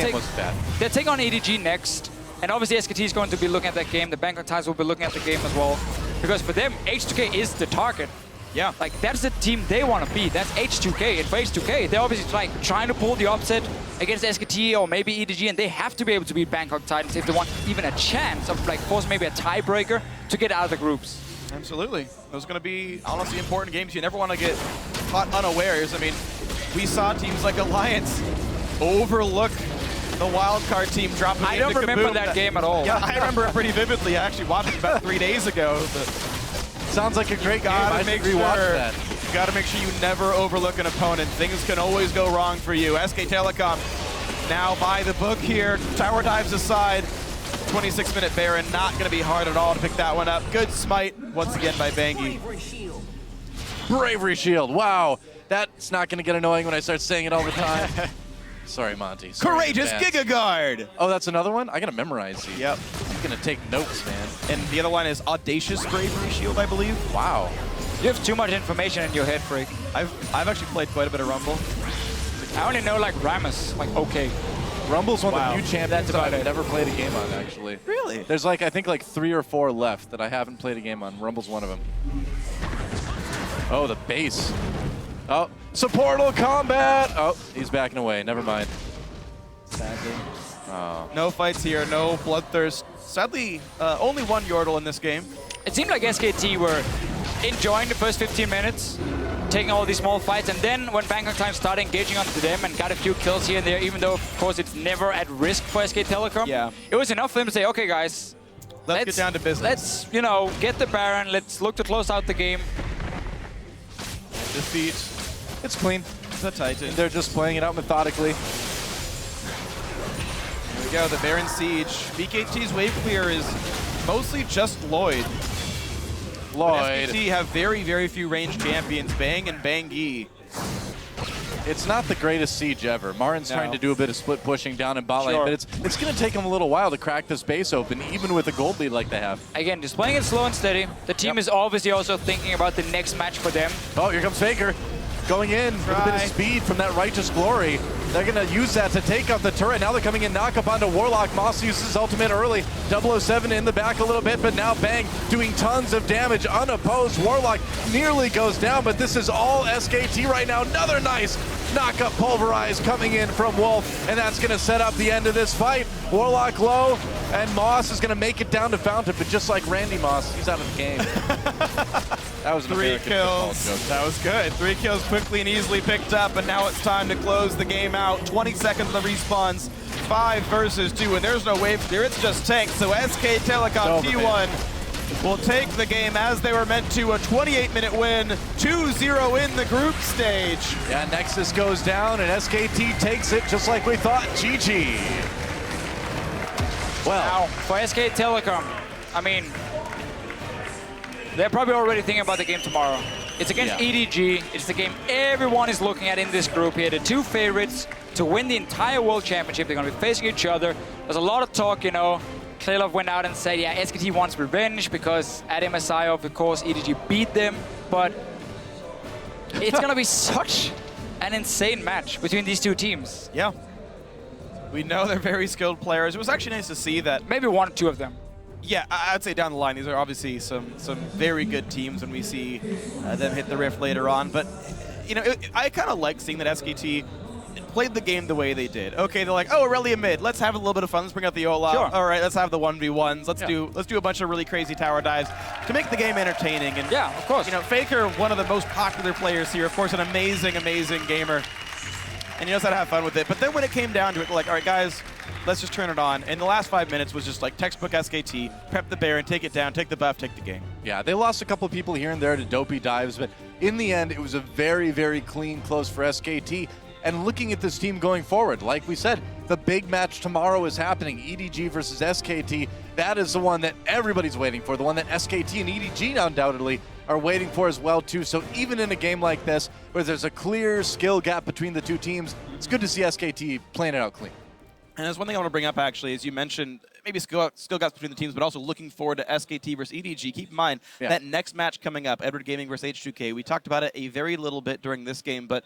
taking on EDG next. And obviously SKT is going to be looking at that game. The Bangkok Tigers will be looking at the game as well. Because for them, H2K is the target. Yeah. Like, that's the team they want to be. That's H2K. And for H2K, they're obviously like trying to pull the upset against SKT or maybe EDG, and they have to be able to beat Bangkok Titans if they want even a chance of like forcing maybe a tiebreaker to get out of the groups. Absolutely. Those are going to be honestly important games. You never want to get caught unawares. I mean, we saw teams like Alliance overlook the wildcard team dropping. I don't remember that game at all. Yeah, I remember it pretty vividly. I actually watched it about 3 days ago. Sounds like a great game. I should rewatch that. You got to make sure you never overlook an opponent. Things can always go wrong for you. SK Telecom now by the book here. Tower dives aside. 26-minute Baron, not going to be hard at all to pick that one up. Good smite once again by Bangi. Bravery Shield. Wow. That's not going to get annoying when I start saying it all the time. Sorry, Monty. Sorry, Courageous Giga Guard. Oh, that's another one? I got to memorize these. Yep. I'm going to take notes, man. And the other one is Audacious Bravery Shield, I believe. Wow. You have too much information in your head, Freak. I've actually played quite a bit of Rumble. I only know like Rammus, like okay. Rumble's one of the few champions that about I've it. never played a game on, actually. Really? There's like, I think like 3 or 4 left that I haven't played a game on. Rumble's one of them. Oh, the base. Oh, supportal combat. Oh, he's backing away. Never mind. Sadly. Oh. No fights here, no bloodthirst. Sadly, only one Yordle in this game. It seemed like SKT were enjoying the first 15 minutes, taking all these small fights, and then when Bangkok Times started engaging onto them and got a few kills here and there, even though, of course, it's never at risk for SK Telecom, it was enough for them to say, okay, guys, let's get down to business. Let's, you know, get the Baron, let's look to close out the game. Defeat. It's clean. The Titan. They're just playing it out methodically. Here we go, the Baron Siege. BKT's wave clear is mostly just Lloyd. But SKT have very, very few ranged champions, Bang and Bangi. It's not the greatest siege ever. Marin's trying to do a bit of split pushing down in bot lane, Sure. but it's going to take them a little while to crack this base open, even with a gold lead like they have. Again, just playing it slow and steady. The team is obviously also thinking about the next match for them. Oh, here comes Faker. Going in with a bit of speed from that Righteous Glory. They're going to use that to take out the turret. Now they're coming in, knock up onto Warlock. Moss uses his ultimate early. 007 in the back a little bit, but now Bang doing tons of damage unopposed. Warlock nearly goes down, but this is all SKT right now. Another nice knock-up pulverize coming in from Wolf, and that's going to set up the end of this fight. Warlock low, and Moss is going to make it down to Fountain, but just like Randy Moss, he's out of the game. That was an 3 American football kills. joke. That was good. 3 kills quickly and easily picked up, and now it's time to close the game out. 20 seconds of respawns, 5 versus 2, and there's no wave clear. It's just tanks. So SK Telecom T1 will take the game as they were meant to. A 28-minute win, 2-0 in the group stage. Yeah, Nexus goes down, and SKT takes it just like we thought. GG. Well, now, for SK Telecom, I mean, they're probably already thinking about the game tomorrow. It's against EDG. It's the game everyone is looking at in this group here. The 2 favorites to win the entire World Championship. They're going to be facing each other. There's a lot of talk, you know. Klelov went out and said, yeah, SKT wants revenge because at MSI, of course, EDG beat them. But it's going to be such an insane match between these 2 teams. Yeah. We know they're very skilled players. It was actually nice to see that. Maybe 1 or 2 of them. Yeah, I'd say down the line, these are obviously some very good teams when we see them hit the Rift later on. But, you know, I kind of like seeing that SKT played the game the way they did. Okay, they're like, oh, Aurelia mid, let's have a little bit of fun. Let's bring out the Olaf. Sure. All right, let's have the 1v1s. Let's do a bunch of really crazy tower dives to make the game entertaining. And yeah, of course. You know, Faker, one of the most popular players here, of course, an amazing gamer. And he knows how to have fun with it. But then when it came down to it, like, all right, guys, let's just turn it on. And the last 5 minutes was just like textbook SKT, prep the Baron, take it down, take the buff, take the game. Yeah, they lost a couple of people here and there to dopey dives, but in the end, it was a very, very clean close for SKT. And looking at this team going forward, like we said, the big match tomorrow is happening, EDG versus SKT. That is the one that everybody's waiting for, the one that SKT and EDG undoubtedly are waiting for as well too. So even in a game like this, where there's a clear skill gap between the two teams, it's good to see SKT playing it out clean. And there's one thing I want to bring up, actually, is you mentioned maybe skill gaps between the teams, but also looking forward to SKT versus EDG. Keep in mind, that next match coming up, Edward Gaming versus H2K, we talked about it a very little bit during this game, but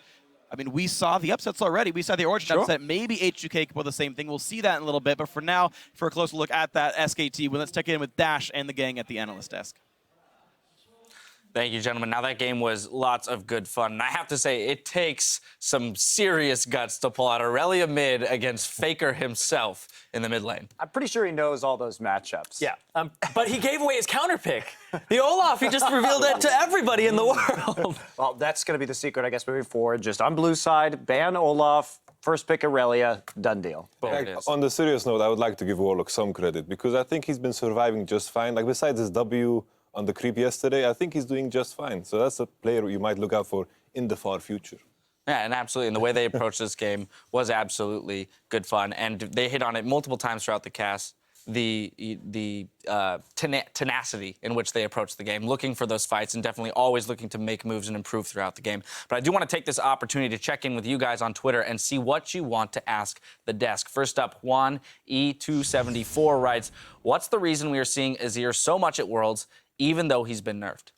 I mean, we saw the upsets already. We saw the Origin upset. Maybe H2K could pull the same thing. We'll see that in a little bit, but for now, for a closer look at that SKT, well, let's check in with Dash and the gang at the analyst desk. Thank you, gentlemen. Now, that game was lots of good fun. And I have to say, it takes some serious guts to pull out Aurelia mid against Faker himself in the mid lane. I'm pretty sure he knows all those matchups. Yeah, but he gave away his counter pick. The Olaf, he just revealed that to everybody in the world. Well, that's going to be the secret, I guess, moving forward. Just on blue side, ban Olaf, first pick Aurelia, done deal. On the serious note, I would like to give Warlock some credit because I think he's been surviving just fine. Like, besides his W on the creep yesterday, I think he's doing just fine. So that's a player you might look out for in the far future. Yeah, and absolutely. And the way they approached this game was absolutely good fun. And they hit on it multiple times throughout the cast. The tenacity in which they approach the game, looking for those fights and definitely always looking to make moves and improve throughout the game. But I do want to take this opportunity to check in with you guys on Twitter and see what you want to ask the desk. First up, Juan E274 writes, what's the reason we are seeing Azir so much at Worlds, even though he's been nerfed?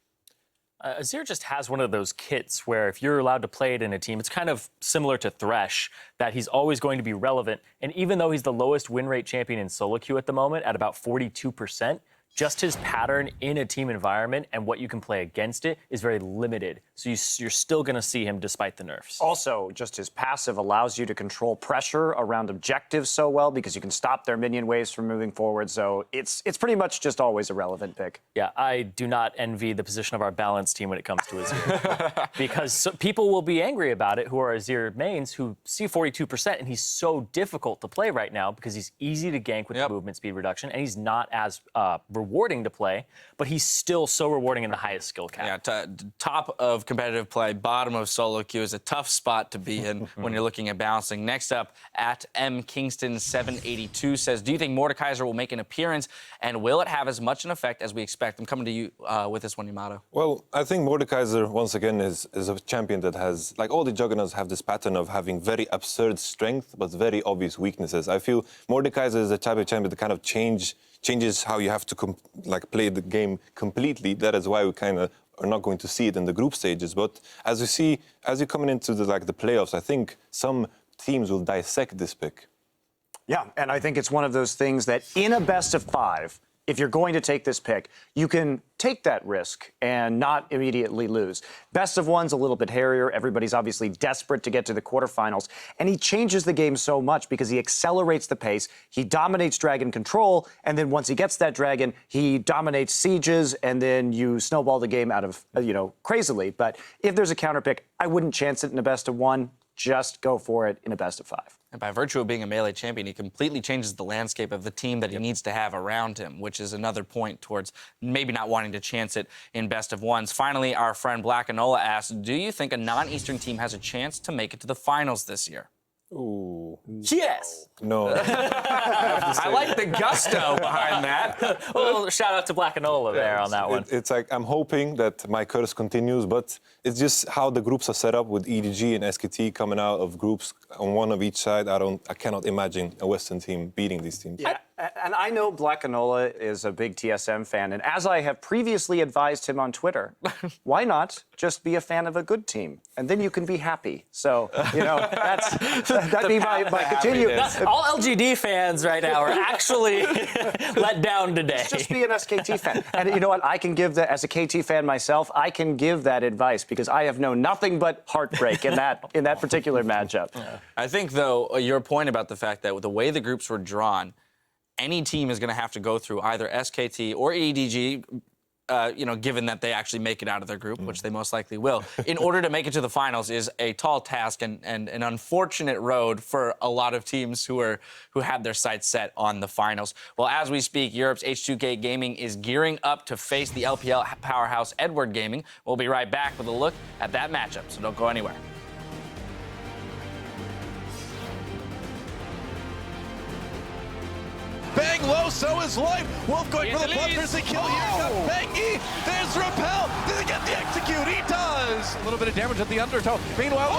Azir just has one of those kits where if you're allowed to play it in a team, it's kind of similar to Thresh, that he's always going to be relevant. And even though he's the lowest win rate champion in solo queue at the moment at about 42%, just his pattern in a team environment and what you can play against it is very limited. So you're still going to see him despite the nerfs. Also, just his passive allows you to control pressure around objectives so well because you can stop their minion waves from moving forward. So it's pretty much just always a relevant pick. Yeah, I do not envy the position of our balance team when it comes to Azir. Because people will be angry about it who are Azir mains who see 42%, and he's so difficult to play right now because he's easy to gank with the movement speed reduction, and he's not as rewarding to play, but he's still so rewarding in the highest skill cap. Yeah, top of competitive play, bottom of solo queue is a tough spot to be in when you're looking at balancing. Next up, at M Kingston 782 says, do you think Mordekaiser will make an appearance, and will it have as much an effect as we expect? I'm coming to you with this one, Yamato. Well, I think Mordekaiser, once again, is a champion that has, like all the Juggernauts have this pattern of having very absurd strength, but very obvious weaknesses. I feel Mordekaiser is a type of champion that kind of changes how you have to play the game completely. That is why we kind of are not going to see it in the group stages. But as you're coming into the playoffs, I think some teams will dissect this pick. Yeah, and I think it's one of those things that in a best of 5, if you're going to take this pick, you can take that risk and not immediately lose. Best of 1's a little bit hairier. Everybody's obviously desperate to get to the quarterfinals. And he changes the game so much because he accelerates the pace. He dominates dragon control. And then once he gets that dragon, he dominates sieges. And then you snowball the game out of, crazily. But if there's a counter pick, I wouldn't chance it in a best of 1. Just go for it in a best of 5. And by virtue of being a melee champion, he completely changes the landscape of the team that he needs to have around him, which is another point towards maybe not wanting to chance it in best of 1s. Finally, our friend Black Anola asks, do you think a non-Eastern team has a chance to make it to the finals this year? Ooh. Yes! No. I like the gusto behind that. Well, shout out to Black Anola there on that one. It's like I'm hoping that my curse continues, but it's just how the groups are set up with EDG and SKT coming out of groups on one of each side. I cannot imagine a Western team beating these teams. Yeah, And I know Black Canola is a big TSM fan, and as I have previously advised him on Twitter, why not just be a fan of a good team, and then you can be happy. So that'd be my continue. All LGD fans right now are actually let down today. Just be an SKT fan, and you know what? I can give that as a KT fan myself. I can give that advice because I have known nothing but heartbreak in that particular matchup. I think, though, your point about the fact that with the way the groups were drawn, any team is going to have to go through either SKT or EDG, given that they actually make it out of their group, which they most likely will, in order to make it to the finals is a tall task and an unfortunate road for a lot of teams who have their sights set on the finals. Well, as we speak, Europe's H2K Gaming is gearing up to face the LPL powerhouse Edward Gaming. We'll be right back with a look at that matchup, so don't go anywhere. Bang low, so is Lloyd. Wolf going for the bloodthirsty kill here. Got Bengi. There's Repel. Does he get the execute? He does. A little bit of damage at the undertow. Meanwhile,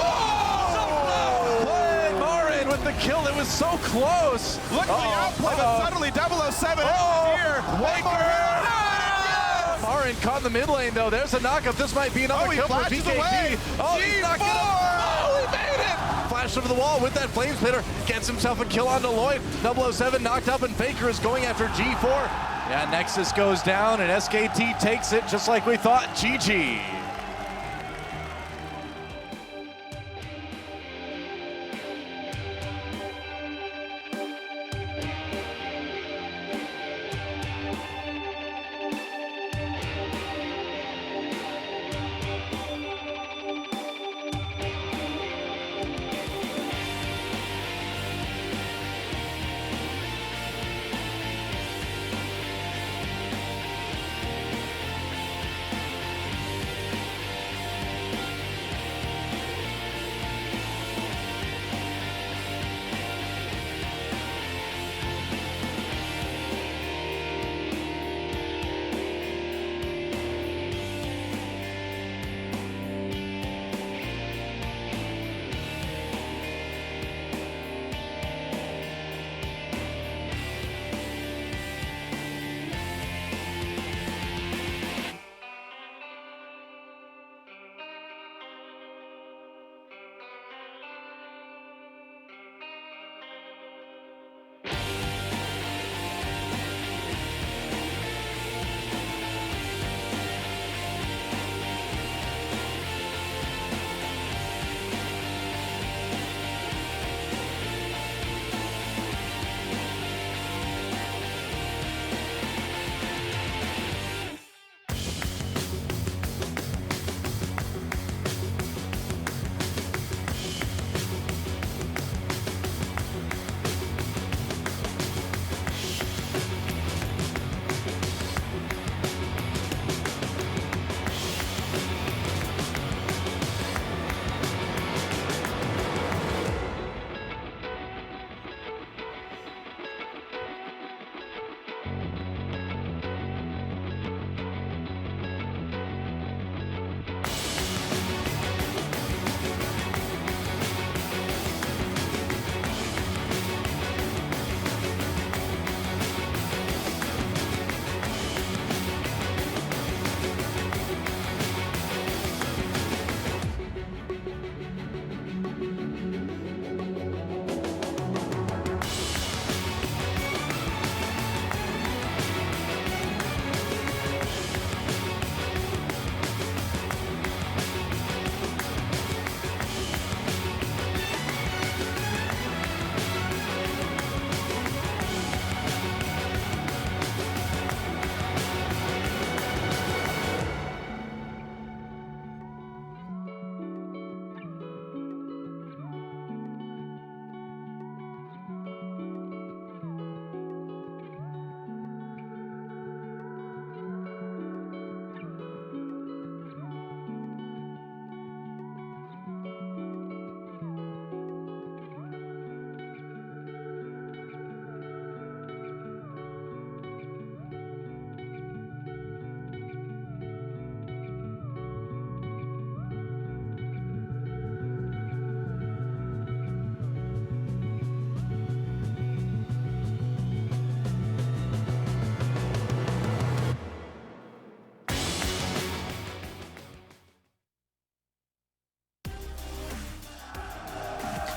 Lloyd Marin with the kill. It was so close. Look at the outplay, but suddenly 007 here. Marin caught in the mid lane, though. There's a knockup. This might be another kill for BKT. Oh, he's not gonna... Oh, he made it! Flash over the wall with that flame spitter. Gets himself a kill onto Lloyd. 007 knocked up, and Faker is going after G4. Yeah, Nexus goes down, and SKT takes it just like we thought. GG.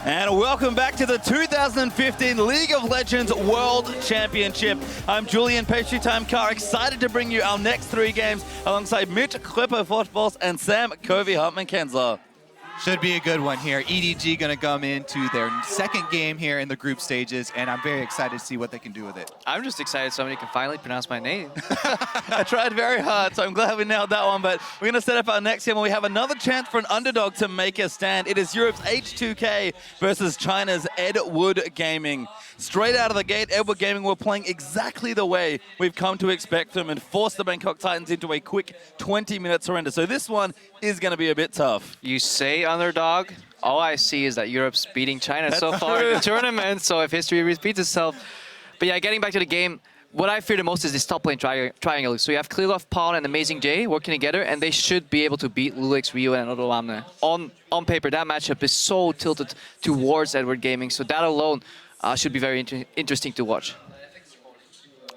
And welcome back to the 2015 League of Legends World Championship. I'm Julian Pastry Time Car, excited to bring you our next 3 games alongside Mitch Klippo Fortboss and Sam Covey Hartman-Kensler. Should be a good one here. EDG going to come into their second game here in the group stages, and I'm very excited to see what they can do with it. I'm just excited somebody can finally pronounce my name. I tried very hard, so I'm glad we nailed that one, but we're going to set up our next game where we have another chance for an underdog to make a stand. It is Europe's H2K versus China's Ed Wood Gaming. Straight out of the gate, Ed Wood Gaming were playing exactly the way we've come to expect them and forced the Bangkok Titans into a quick 20-minute surrender. So this one is going to be a bit tough. You say underdog, all I see is that Europe's beating China so far in the tournament, so if history repeats itself. But yeah, getting back to the game, what I fear the most is this top lane triangle. So you have Klilov, Pawn, and Amazing J working together, and they should be able to beat Lulix, Rio, and Odoamne. On paper, that matchup is so tilted towards Ed Wood Gaming, so that alone should be very interesting to watch.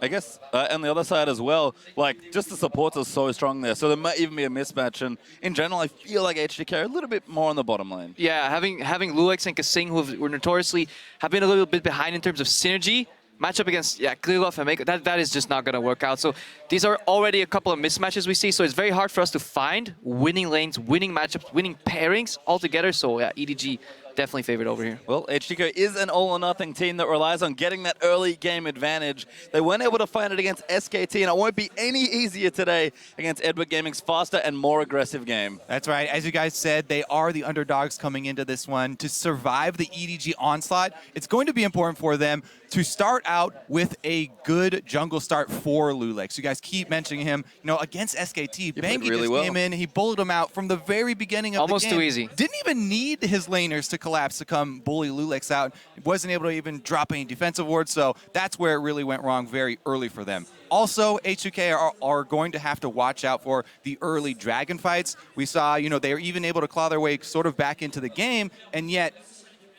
I guess on the other side as well, like, just the supports are so strong there, so there might even be a mismatch, and in general, I feel like HDK are a little bit more on the bottom lane. Yeah, having Lulix and Kasing, who were notoriously have been a little bit behind in terms of synergy, matchup against Klilov and Mako, that is just not going to work out. So these are already a couple of mismatches we see, so it's very hard for us to find winning lanes, winning matchups, winning pairings altogether. So yeah, EDG definitely favored over here. Well, HDK is an all-or-nothing team that relies on getting that early game advantage. They weren't able to find it against SKT, and it won't be any easier today against Ed Wood Gaming's faster and more aggressive game. That's right. As you guys said, they are the underdogs coming into this one. To survive the EDG onslaught, it's going to be important for them to start out with a good jungle start for Lulix. You guys keep mentioning him. You know, against SKT, Bangy really just well. came in, he bullied him out from the very beginning of Almost the game. too easy. Didn't even need his laners to collapse to come bully Lulix out. Wasn't able to even drop any defensive wards, so that's where it really went wrong very early for them. Also, H2K are going to have to watch out for the early dragon fights. We saw, you know, they were even able to claw their way sort of back into the game, and yet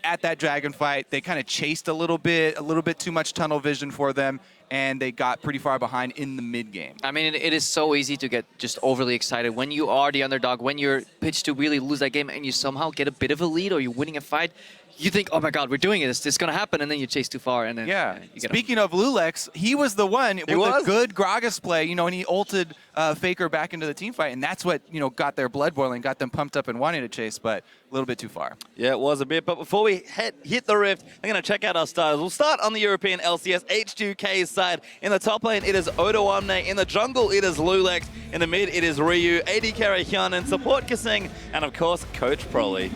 at that dragon fight, they kind of chased a little bit too much tunnel vision for them, and they got pretty far behind in the mid game. I mean, it is so easy to get just overly excited when you are the underdog, when you're pitched to really lose that game and you somehow get a bit of a lead or you're winning a fight. You think, oh my God, we're doing it. It's going to happen, and then you chase too far, and then you get Speaking of Lulix, he was the one with a good Gragas play, you know, and he ulted Faker back into the team fight, and that's what, you know, got their blood boiling, got them pumped up and wanting to chase, but a little bit too far. Yeah, it was a bit, but before we hit the rift, I'm going to check out our stars. We'll start on the European LCS H2K's side. In the top lane, it is Odoamne. In the jungle, it is Lulix. In the mid, it is Ryu, AD carry Hyun, and support Kasing, and of course, Coach Broly.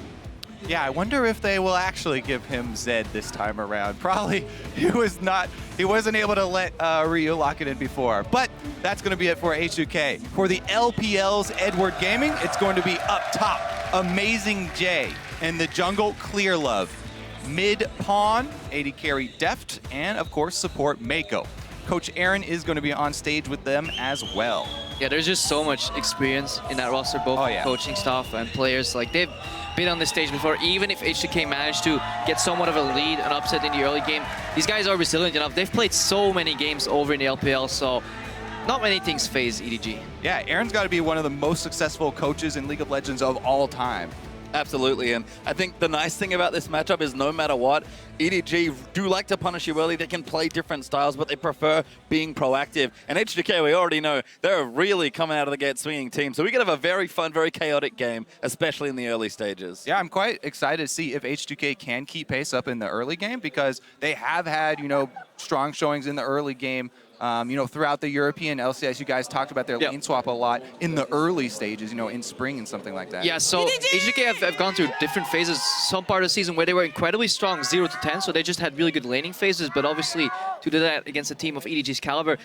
Yeah, I wonder if they will actually give him Zed this time around. Probably he wasn't able to let Ryu lock it in before. But that's going to be it for H2K. For the LPL's Ed Wood Gaming, it's going to be up top, Amazing J. In the jungle, Clear Love. Mid Pawn, AD carry Deft, and of course support Mako. Coach Aaron is going to be on stage with them as well. Yeah, there's just so much experience in that roster, both coaching staff and players. Like, they've been on this stage before. Even if H2K managed to get somewhat of a lead, an upset in the early game, these guys are resilient enough. They've played so many games over in the LPL, so not many things phase EDG. Yeah, Aaron's got to be one of the most successful coaches in League of Legends of all time. Absolutely, and I think the nice thing about this matchup is no matter what, EDG do like to punish you early. They can play different styles, but they prefer being proactive. And H2K, we already know, they're really coming out of the gate swinging team. So we could have a very fun, very chaotic game, especially in the early stages. Yeah, I'm quite excited to see if H2K can keep pace up in the early game, because they have had, you know, strong showings in the early game. You know, throughout the European LCS, you guys talked about their lane swap a lot in the early stages, you know, in spring and something like that. Yeah, so H2K have gone through different phases. Some part of the season where they were incredibly strong, 0 to 10, so they just had really good laning phases, but obviously to do that against a team of EDG's caliber,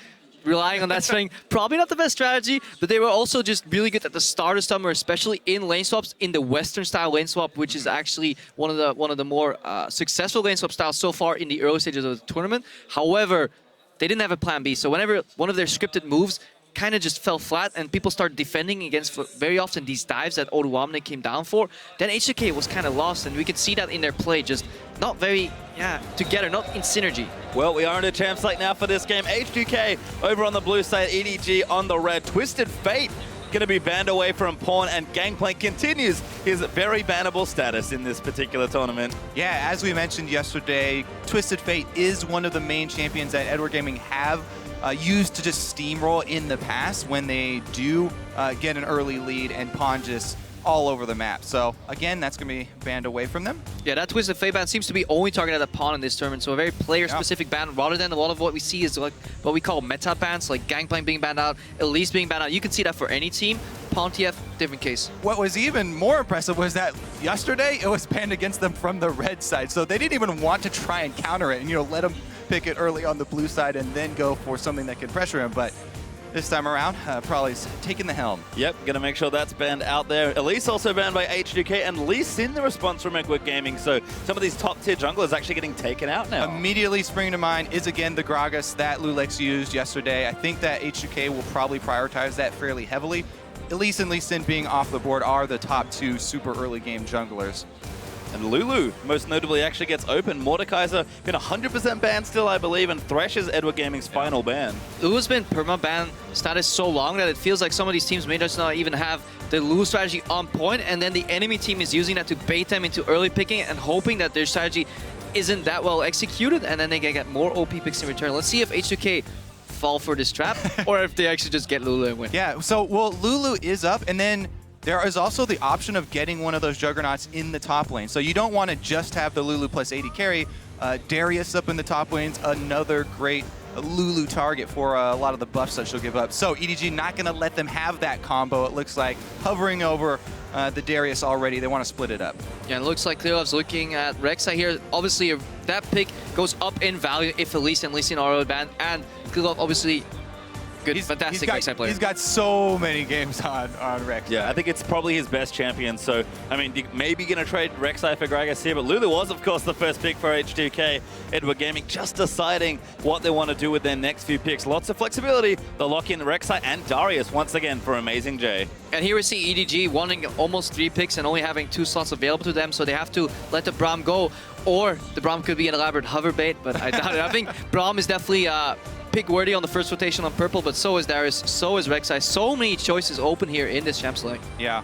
relying on that strength, probably not the best strategy, but they were also just really good at the start of summer, especially in lane swaps, in the Western style lane swap, which is actually one of the more successful lane swap styles so far in the early stages of the tournament. However, they didn't have a plan B, so whenever one of their scripted moves kind of just fell flat and people started defending against very often these dives that Odoamne came down for, then H2K was kind of lost, and we could see that in their play, just not very together, not in synergy. Well, we are in a champ slate now for this game. H2K over on the blue side, EDG on the red. Twisted Fate going to be banned away from Pawn, and Gangplank continues his very bannable status in this particular tournament. Yeah, as we mentioned yesterday, Twisted Fate is one of the main champions that Edward Gaming have used to just steamroll in the past when they do get an early lead and Pawn just all over the map. So again, that's going to be banned away from them. Yeah, that Twisted Fate ban seems to be only targeted at Pawn in this tournament, so a very player-specific ban rather than a lot of what we see is like what we call meta bans, like Gangplank being banned out, Elise being banned out. You can see that for any team. Pawn TF, different case. What was even more impressive was that yesterday it was banned against them from the red side, so they didn't even want to try and counter it and, you know, let them pick it early on the blue side and then go for something that could pressure him. But this time around, Prolly's taking the helm. Yep, gonna make sure that's banned out there. Elise also banned by H2K, and Lee Sin the response from Edward Gaming, so some of these top tier junglers actually getting taken out now. Immediately springing to mind is again the Gragas that Lulex used yesterday. I think that H2K will probably prioritize that fairly heavily. Elise and Lee Sin being off the board are the top two super early game junglers. And Lulu, most notably, actually gets open. Mordekaiser been 100% banned still, I believe, and Thresh is Edward Gaming's final ban. Lulu's been perma-ban status so long that it feels like some of these teams may just not even have the Lulu strategy on point, and then the enemy team is using that to bait them into early picking and hoping that their strategy isn't that well executed, and then they can get more OP picks in return. Let's see if H2K fall for this trap, or if they actually just get Lulu and win. Yeah, so, well, Lulu is up, and then there is also the option of getting one of those Juggernauts in the top lane. So you don't want to just have the Lulu plus 80 carry. Darius up in the top lane's another great Lulu target for a lot of the buffs that she'll give up. So EDG not going to let them have that combo, it looks like, hovering over the Darius already. They want to split it up. Yeah, it looks like Clearlove's looking at Rek'Sai here. Obviously, that pick goes up in value if Elise and Lee Sin are banned, and Clearlove obviously good, fantastic Rek'Sai player. He's got so many games on Rek'Sai. Yeah, I think it's probably his best champion. So, I mean, maybe going to trade Rek'Sai for Gragas here, but Lulu was, of course, the first pick for H2K. Edward Gaming just deciding what they want to do with their next few picks. Lots of flexibility. They'll lock in Rek'Sai and Darius once again for Amazing J. And here we see EDG wanting almost 3 picks and only having 2 slots available to them, so they have to let the Braum go, or the Braum could be an elaborate hover bait, but I doubt it. I think Braum is definitely pick worthy on the first rotation on purple, but so is Darius, so is Rek'Sai. So many choices open here in this champs lane. Yeah,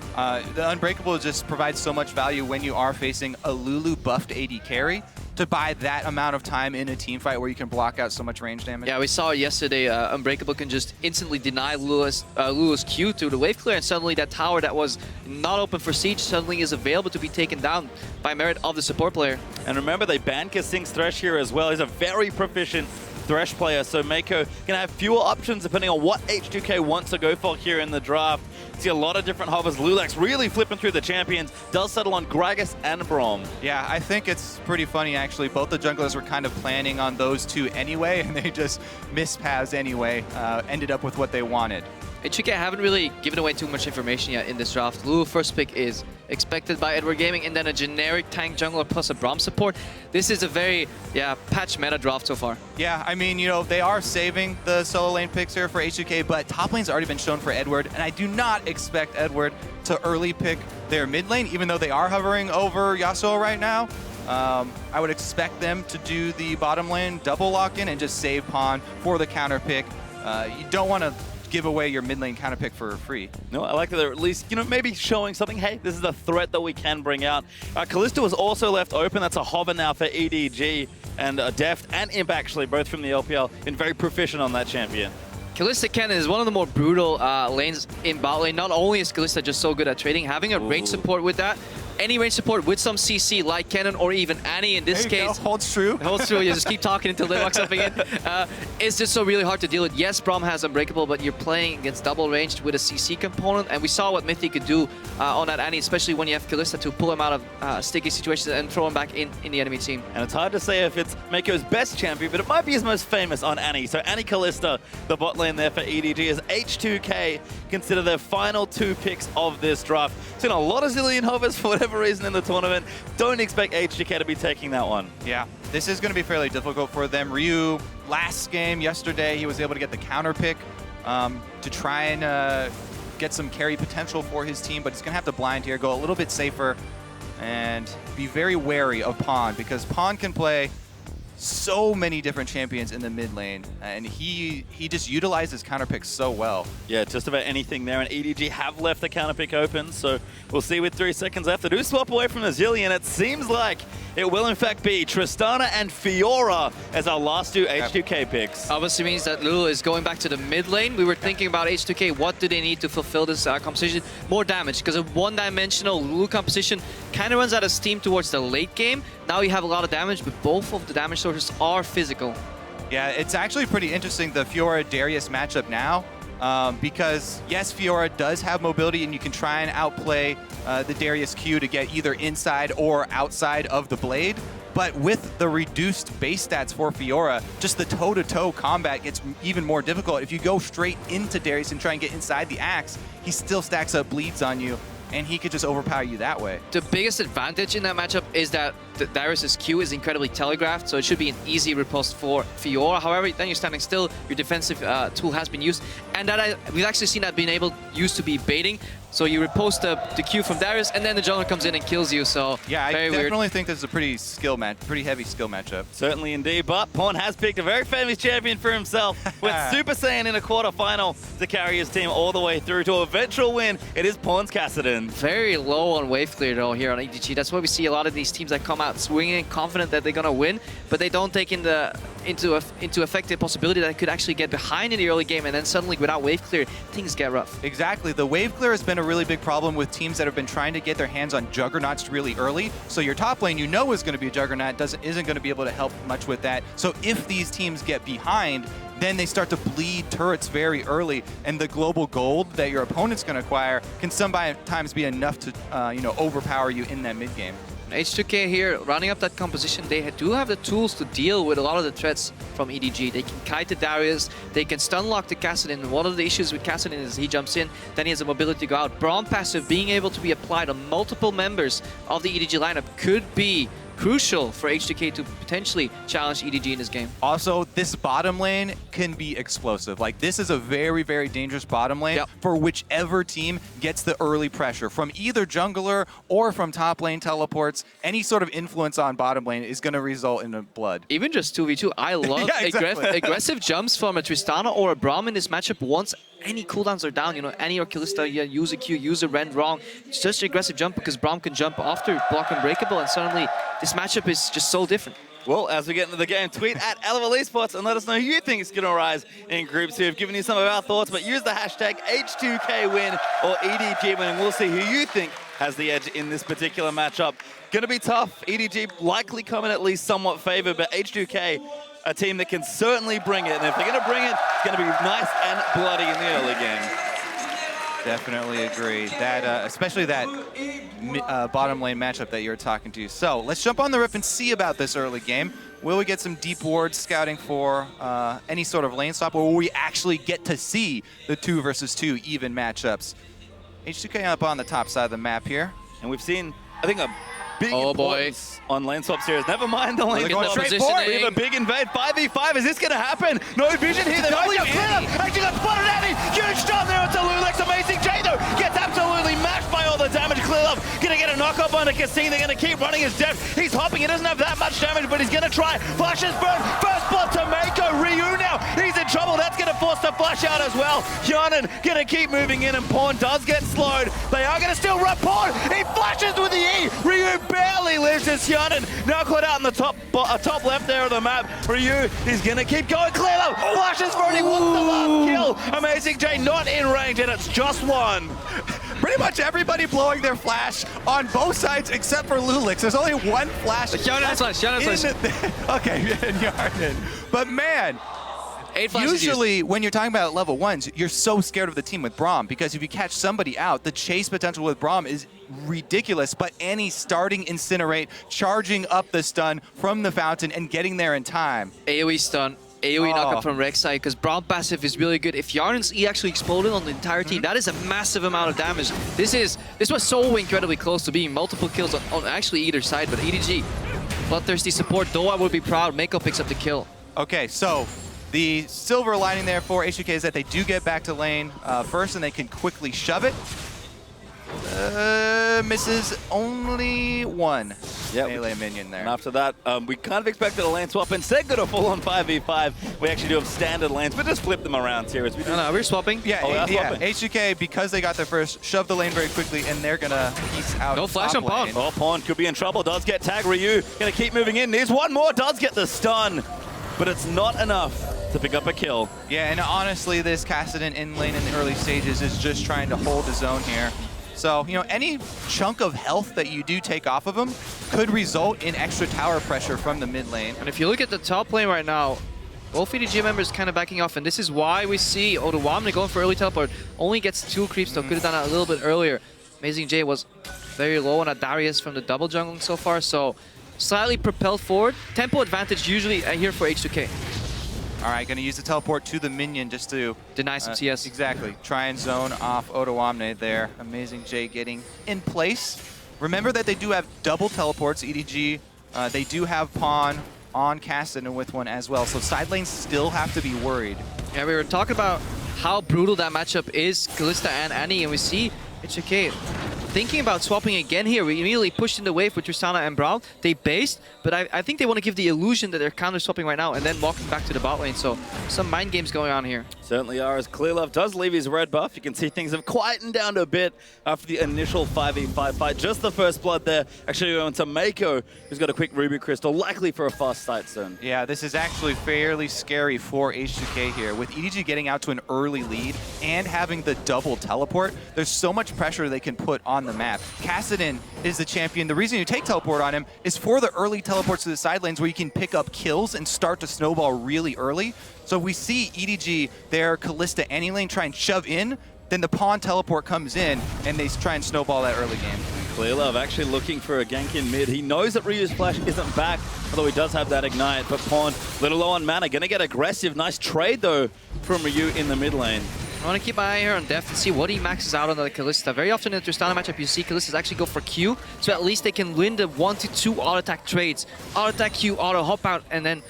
the Unbreakable just provides so much value when you are facing a Lulu buffed AD carry to buy that amount of time in a team fight where you can block out so much range damage. Yeah, we saw yesterday Unbreakable can just instantly deny Lulu's Q to the wave clear, and suddenly that tower that was not open for siege suddenly is available to be taken down by merit of the support player. And remember, they banned Kasing's Thresh here as well. He's a very proficient Thresh player, so Mako can have fewer options depending on what H2K wants to go for here in the draft. See a lot of different hovers. Lulex really flipping through the champions. Does settle on Gragas and Braum. Yeah, I think it's pretty funny actually. Both the junglers were kind of planning on those two anyway, and they just missed paths anyway. Ended up with what they wanted. H2K haven't really given away too much information yet in this draft. Lulu first pick is expected by Edward Gaming, and then a generic tank jungler plus a Braum support. This is a very, patch meta draft so far. Yeah, I mean, you know, they are saving the solo lane picks here for H2K, but top lane's already been shown for Edward, and I do not expect Edward to early pick their mid lane, even though they are hovering over Yasuo right now. I would expect them to do the bottom lane double lock in and just save Pawn for the counter pick. You don't want to give away your mid lane counter pick for free. No, I like that they're at least, you know, maybe showing something. Hey, this is a threat that we can bring out. Kalista was also left open. That's a hover now for EDG, and Deft and Imp actually, both from the LPL, been very proficient on that champion. Kalista Kennen is one of the more brutal lanes in bot lane. Not only is Kalista just so good at trading, having a range support with that, any range support with some CC like Kennen or even Annie in this case. Holds true. Holds true. You just keep talking until they lock something in. It's just so really hard to deal with. Yes, Braum has Unbreakable, but you're playing against double ranged with a CC component, and we saw what Mythic could do on that Annie, especially when you have Kalista to pull him out of sticky situations and throw him back in the enemy team. And it's hard to say if it's Mako's best champion, but it might be his most famous on Annie. So Annie Kalista, the bot lane there for EDG, as H2K consider their final 2 picks of this draft. Seen a lot of Zilean hovers for whatever reason in the tournament. Don't expect H2K to be taking that one. Yeah, this is going to be fairly difficult for them. Ryu, last game yesterday, he was able to get the counter pick to try and get some carry potential for his team, but he's going to have to blind here, go a little bit safer, and be very wary of Pawn, because Pawn can play so many different champions in the mid lane, and he just utilizes counter picks so well. Yeah, just about anything there, and EDG have left the counter pick open, so we'll see with 3 seconds left. They do swap away from the Zilean. It seems like it will in fact be Tristana and Fiora as our last 2 H2K picks. Obviously means that Lulu is going back to the mid lane. We were thinking about H2K, what do they need to fulfill this composition? More damage, because a one-dimensional Lulu composition kind of runs out of steam towards the late game. Now you have a lot of damage, but both of the damage sources are physical. Yeah, it's actually pretty interesting, the Fiora-Darius matchup now, because yes, Fiora does have mobility and you can try and outplay the Darius Q to get either inside or outside of the blade. But with the reduced base stats for Fiora, just the toe-to-toe combat gets even more difficult. If you go straight into Darius and try and get inside the axe, he still stacks up bleeds on you, and he could just overpower you that way. The biggest advantage in that matchup is that Darius' Q is incredibly telegraphed, so it should be an easy riposte for Fiora. However, then you're standing still, your defensive tool has been used, and we've actually seen that being used to be baiting. So you riposte the Q from Darius, and then the jungler comes in and kills you, so yeah, I very definitely weird. think this is a pretty heavy skill matchup. Certainly indeed, but Pawn has picked a very famous champion for himself with Super Saiyan in a quarterfinal to carry his team all the way through to a eventual win. It is Pawn's Kassadin. Very low on wave clear though here on EDG. That's why we see a lot of these teams that come out swinging, confident that they're gonna win, but they don't take into effect the possibility that they could actually get behind in the early game, and then suddenly without wave clear, things get rough. Exactly. The wave clear has been a really big problem with teams that have been trying to get their hands on juggernauts really early. So your top lane, you know, is going to be a juggernaut, isn't going to be able to help much with that. So if these teams get behind, then they start to bleed turrets very early, and the global gold that your opponent's going to acquire can sometimes be enough to overpower you in that mid game. H2K here, running up that composition, they do have the tools to deal with a lot of the threats from EDG. They can kite the Darius, they can stun lock the Kassadin. One of the issues with Kassadin is he jumps in, then he has the mobility to go out. Braum passive being able to be applied on multiple members of the EDG lineup could be crucial for H2K to potentially challenge EDG in this game. Also, this bottom lane can be explosive. Like, this is a very, very dangerous bottom lane for whichever team gets the early pressure. From either jungler or from top lane teleports, any sort of influence on bottom lane is going to result in a blood. Even just 2v2, I love aggressive jumps from a Tristana or a Braum in this matchup once any cooldowns are down. You know, any or Kalista, use a Q, use a Rend wrong. It's just an aggressive jump because Braum can jump after block Unbreakable, and suddenly this matchup is just so different. Well, as we get into the game, tweet at Eleval Esports and let us know who you think is going to rise in groups. We've given you some of our thoughts, but use the hashtag H2KWin or EDG win, and we'll see who you think has the edge in this particular matchup. Going to be tough. EDG likely coming at least somewhat favored, but H2K, a team that can certainly bring it. And if they're going to bring it, it's going to be nice and bloody in the early game. Definitely agree. That, especially that bottom lane matchup that you're talking to. So let's jump on the rip and see about this early game. Will we get some deep wards scouting for any sort of lane swap, or will we actually get to see the 2 versus 2 even matchups? H2K up on the top side of the map here. And we've seen, I think, a big importance on lane swap series. Never mind the lane swap. We have a big invade. 5v5. Is this going to happen? No vision here. They're going to clear. Actually got spotted Annie. Huge shot there onto Lulix. Amazing J though. Gets absolutely mashed by all the damage. Clearlove going to get a knock up on the Cassine. They're going to keep running his depth. He's hopping. He doesn't have that much damage, but he's going to try. Flashes burn. First blood to Mako. Ryu now. He's in trouble. That's going to force the flash out as well. Hyanan going to keep moving in, and Pawn does get slowed. They are going to still run Pawn. He flashes with the E. Ryu barely lives as Hyanan now caught out in the top left there of the map. Ryu is going to keep going. Clearlove flashes for it. He wants the last kill. Amazing J not in range, and it's just one. Pretty much everybody blowing their flash on both sides except for Lulix. There's only one flash. Hyanan's flash. Okay, Hyanan. But man, usually when you're talking about level 1s, you're so scared of the team with Braum, because if you catch somebody out, the chase potential with Braum is ridiculous. But Annie starting Incinerate, charging up the stun from the fountain and getting there in time. AoE stun. AoE knockup from Rek'Sai, because Braum passive is really good. If Yarn's E actually exploded on the entire team, that is a massive amount of damage. This was so incredibly close to being multiple kills on actually either side, but EDG, bloodthirsty support. Doa would be proud. Mako picks up the kill. Okay, so the silver lining there for H2K is that they do get back to lane first, and they can quickly shove it. Misses only one melee minion there. And after that, we kind of expected a lane swap. Instead, got a full-on 5v5. We actually do have standard lanes, but just flip them around, Serious. No, we're swapping. Yeah, swapping. H2K, because they got there first, shoved the lane very quickly, and they're gonna piece out. No flash top on Pawn. lane. Oh, Pawn could be in trouble. Does get tagged. Ryu gonna keep moving in. There's one more. Does get the stun, but it's not enough to pick up a kill. Yeah, and honestly, this Kassadin in lane in the early stages is just trying to hold the zone here. So, any chunk of health that you do take off of him could result in extra tower pressure from the mid lane. And if you look at the top lane right now, both EDG members kind of backing off, and this is why we see Odoamne going for early teleport. Only gets 2 creeps, though. Could have done that a little bit earlier. Amazing J was very low on a Darius from the double jungling so far, so slightly propelled forward. Tempo advantage usually here for H2K. All right, going to use the teleport to the minion just to deny some CS. Exactly. Try and zone off Odoamne there. Amazing J getting in place. Remember that they do have double teleports, EDG. They do have Pawn on Kassadin with one as well, so side lanes still have to be worried. Yeah, we were talking about how brutal that matchup is, Kalista and Annie, and we see H2K thinking about swapping again here. We immediately pushed in the wave with Tristana and Brawl. They based, but I think they want to give the illusion that they're counter-swapping right now and then walking back to the bot lane. So some mind games going on here. Certainly are, as Clearlove does leave his red buff. You can see things have quietened down a bit after the initial 5v5 fight. Just the first blood there. Actually going to Mako, who's got a quick Ruby Crystal, likely for a fast sight soon. Yeah, this is actually fairly scary for H2K here. With EDG getting out to an early lead and having the double teleport, there's so much pressure they can put on the map. Kassadin is the champion. The reason you take teleport on him is for the early teleports to the side lanes where you can pick up kills and start to snowball really early. So we see EDG, their Kalista Annie lane try and shove in, then the Pawn teleport comes in and they try and snowball that early game. Clearlove actually looking for a gank in mid. He knows that Ryu's flash isn't back, although he does have that ignite, but Pawn little low on mana. Gonna get aggressive. Nice trade though from Ryu in the mid lane. I want to keep my eye here on Deft and see what he maxes out on the Kalista. Very often in the Tristana matchup, you see Kalistas actually go for Q, so at least they can win the 1 to 2 auto attack trades. Auto attack Q, auto hop out, and then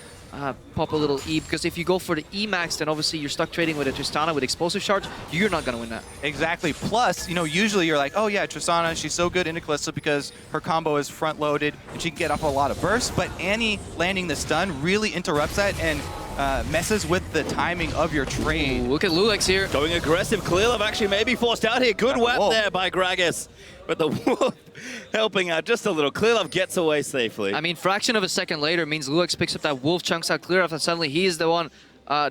pop a little E, because if you go for the E max, then obviously you're stuck trading with a Tristana with explosive charge. You're not going to win that. Exactly. Plus, usually you're like, oh yeah, Tristana, she's so good into Kalista because her combo is front loaded and she can get off a lot of bursts, but Annie landing the stun really interrupts that and messes with the timing of your trade. Ooh, look at Lulex here. Going aggressive. Clearlove actually maybe forced out here. Good web there by Gragas. But the Wolf helping out just a little. Clearlove gets away safely. I mean, fraction of a second later means Lulex picks up that Wolf, chunks out Clearlove, and suddenly he is the one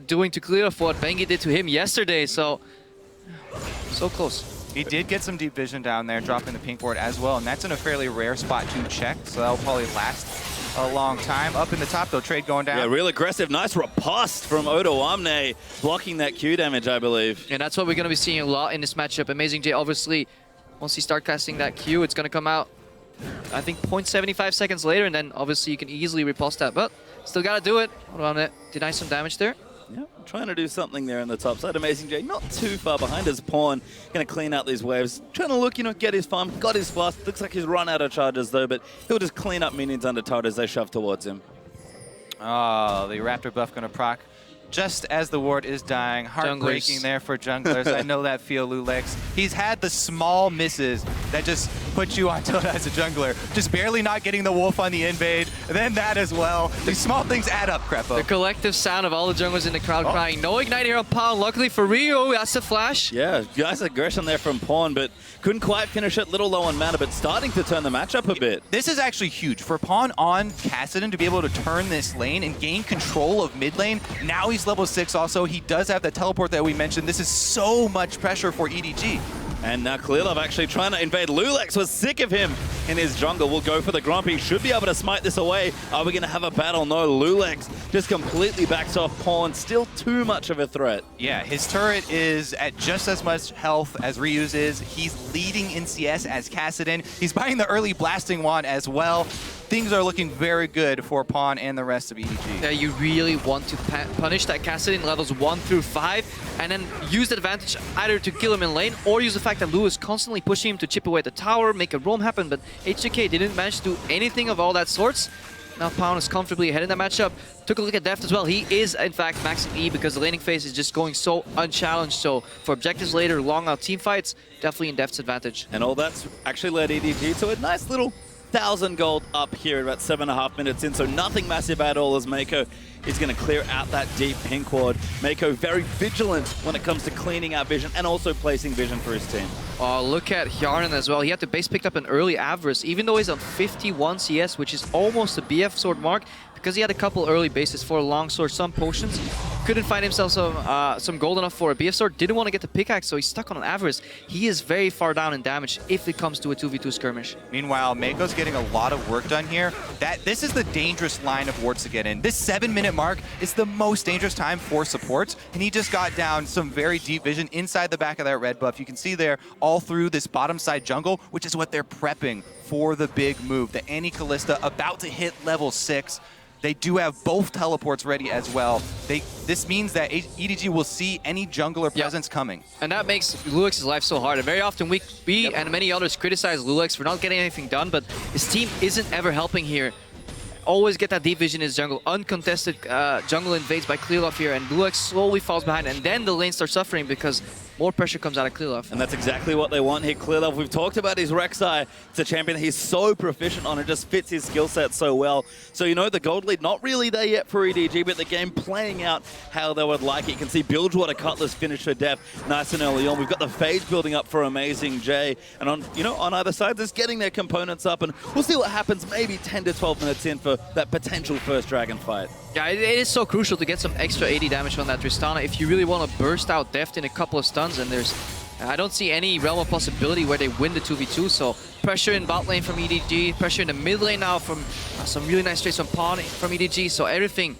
doing to Clearlove what Bengi did to him yesterday. So close. He did get some deep vision down there, dropping the pink ward as well, and that's in a fairly rare spot to check, so that'll probably last a long time. Up in the top, though, trade going down. Yeah, real aggressive. Nice riposte from Odoamne, blocking that Q damage, I believe. And that's what we're going to be seeing a lot in this matchup. Amazing J, obviously, once he starts casting that Q, it's going to come out, I think, 0.75 seconds later, and then obviously you can easily riposte that. But still got to do it. Odoamne deny some damage there. Yeah, trying to do something there on the top side. Amazing J not too far behind his Pawn. Going to clean out these waves. Trying to look, get his farm. Got his fast. Looks like he's run out of charges though, but he'll just clean up minions under turret as they shove towards him. Oh, the Raptor buff going to proc just as the ward is dying. Heartbreaking there for junglers. I know that feel, Lulex. He's had the small misses that just put you on tilt as a jungler. Just barely not getting the wolf on the invade, then that as well. These small things add up, Krepo. The collective sound of all the junglers in the crowd crying. No ignite here on Pawn. Luckily for Ryu, that's the flash. Yeah, nice aggression there from Pawn, but couldn't quite finish it. Little low on mana, but starting to turn the matchup a bit. This is actually huge. For Pawn on Kassadin to be able to turn this lane and gain control of mid lane. Now he's level 6 also. He does have that teleport that we mentioned. This is so much pressure for EDG. And now Clearlove actually trying to invade. Lulex was sick of him in his jungle. Will go for the Grumpy. Should be able to smite this away. Are we going to have a battle? No, Lulex just completely backs off Pawn. Still too much of a threat. Yeah, his turret is at just as much health as Ryu's is. He's leading in CS as Kassadin. He's buying the early blasting wand as well. Things are looking very good for Pawn and the rest of EDG. Yeah, you really want to punish that Kassadin levels 1 through 5 and then use the advantage either to kill him in lane or use the fact that Lou is constantly pushing him to chip away at the tower, make a roam happen, but H2K didn't manage to do anything of all that sorts. Now Pound is comfortably ahead in that matchup. Took a look at Deft as well. He is, in fact, maxing E because the laning phase is just going so unchallenged. So for objectives later, long out team fights, definitely in Deft's advantage. And all that's actually led EDG to a nice little 1,000 gold up here at about 7.5 minutes in, so nothing massive at all as Mako is going to clear out that deep pink ward. Mako very vigilant when it comes to cleaning out vision and also placing vision for his team. Oh, look at Hjarnan as well. He had to base picked up an early Avarice, even though he's on 51 CS, which is almost a BF sword mark, because he had a couple early bases for a long sword, some potions. Couldn't find himself some gold enough for a BF sword, didn't want to get the pickaxe, so he's stuck on an Avarice. He is very far down in damage if it comes to a 2v2 skirmish. Meanwhile, Mako's getting a lot of work done here. This is the dangerous line of wards to get in. This 7-minute mark is the most dangerous time for supports, and he just got down some very deep vision inside the back of that red buff. You can see there all through this bottom side jungle, which is what they're prepping for the big move. The Annie Kalista about to hit level 6. They do have both teleports ready as well. This means that EDG will see any jungler presence coming. And that makes Lulex's life so hard. And very often we and many others criticize Lulex for not getting anything done, but his team isn't ever helping here. Always get that deep vision in his jungle. Uncontested jungle invades by Clearlove here, and Lulex slowly falls behind, and then the lane starts suffering because more pressure comes out of Clearlove. And that's exactly what they want here, Clearlove. We've talked about his Rek'Sai. It's a champion that he's so proficient on. It just fits his skill set so well. So, you know, the gold lead, not really there yet for EDG, but the game playing out how they would like it. You can see Bilgewater Cutlass finish for Deft nice and early on. We've got the Phage building up for Amazing J. And on, you know, on either side, just getting their components up. And we'll see what happens maybe 10 to 12 minutes in for that potential first dragon fight. Yeah, it is so crucial to get some extra AD damage on that Tristana if you really want to burst out Deft in a couple of stuns, and I don't see any realm of possibility where they win the 2v2, so pressure in bot lane from EDG, pressure in the mid lane now from some really nice trades from Pawn from EDG, so everything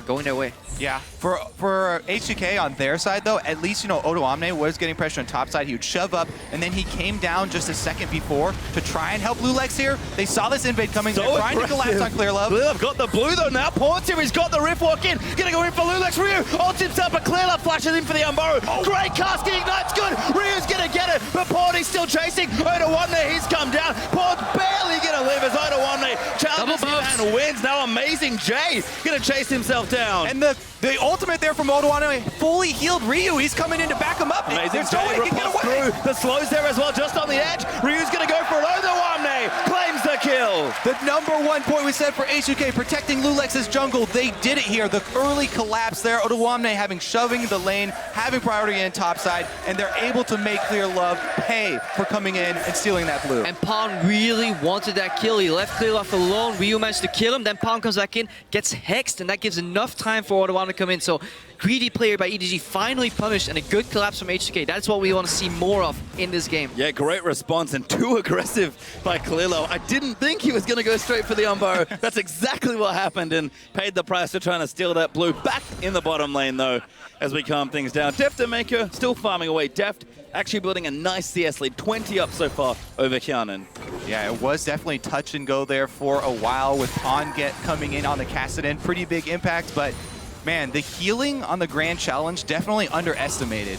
going their way. Yeah, for H2K on their side though, at least, you know, Odoamne was getting pressure on top side. He would shove up, and then he came down just a second before to try and help Lulex here. They saw this invade coming, they're trying to collapse on Clearlove. Clearlove got the blue though now, Pawn's him, he's got the Rift Walk in, gonna go in for Lulex. Ryu ults himself, but Clearlove flashes in for the Unburrow. Great casting, ignites good, Ryu's gonna get it, but Pawn is still chasing. Odoamne, he's come down, Pawn's barely gonna live as Odoamne challenges him and wins. Now Amazing J gonna chase himself down. And the ultimate there from Odoamne, fully healed Ryu. He's coming in to back him up. Amazing J riposte through. The slow's there as well, just on the edge. Ryu's gonna go for it. Odoamne claims the kill. The #1 point we said for H2K, protecting Lulex's jungle. They did it here. The early collapse there. Odoamne shoving the lane, having priority in top side, and they're able to make Clearlove pay for coming in and stealing that blue. And Pawn really wanted that kill. He left Clearlove alone. Ryu managed to kill him. Then Pawn comes back in, gets hexed, and that gives enough time for Odoamne to come in. So greedy player by EDG finally punished, and a good collapse from H2K. That's what we want to see more of in this game. Yeah, great response, and too aggressive by Clearlove. I didn't think he was going to go straight for the Unburrow. That's exactly what happened, and paid the price for trying to steal that blue. Back in the bottom lane, though, as we calm things down. Deft and Mako still farming away. Deft actually building a nice CS lead, 20 up so far over Hjarnan. Yeah, it was definitely touch and go there for a while with Pawn coming in on the Kassadin. Pretty big impact, but man, the healing on the Grand Challenge definitely underestimated.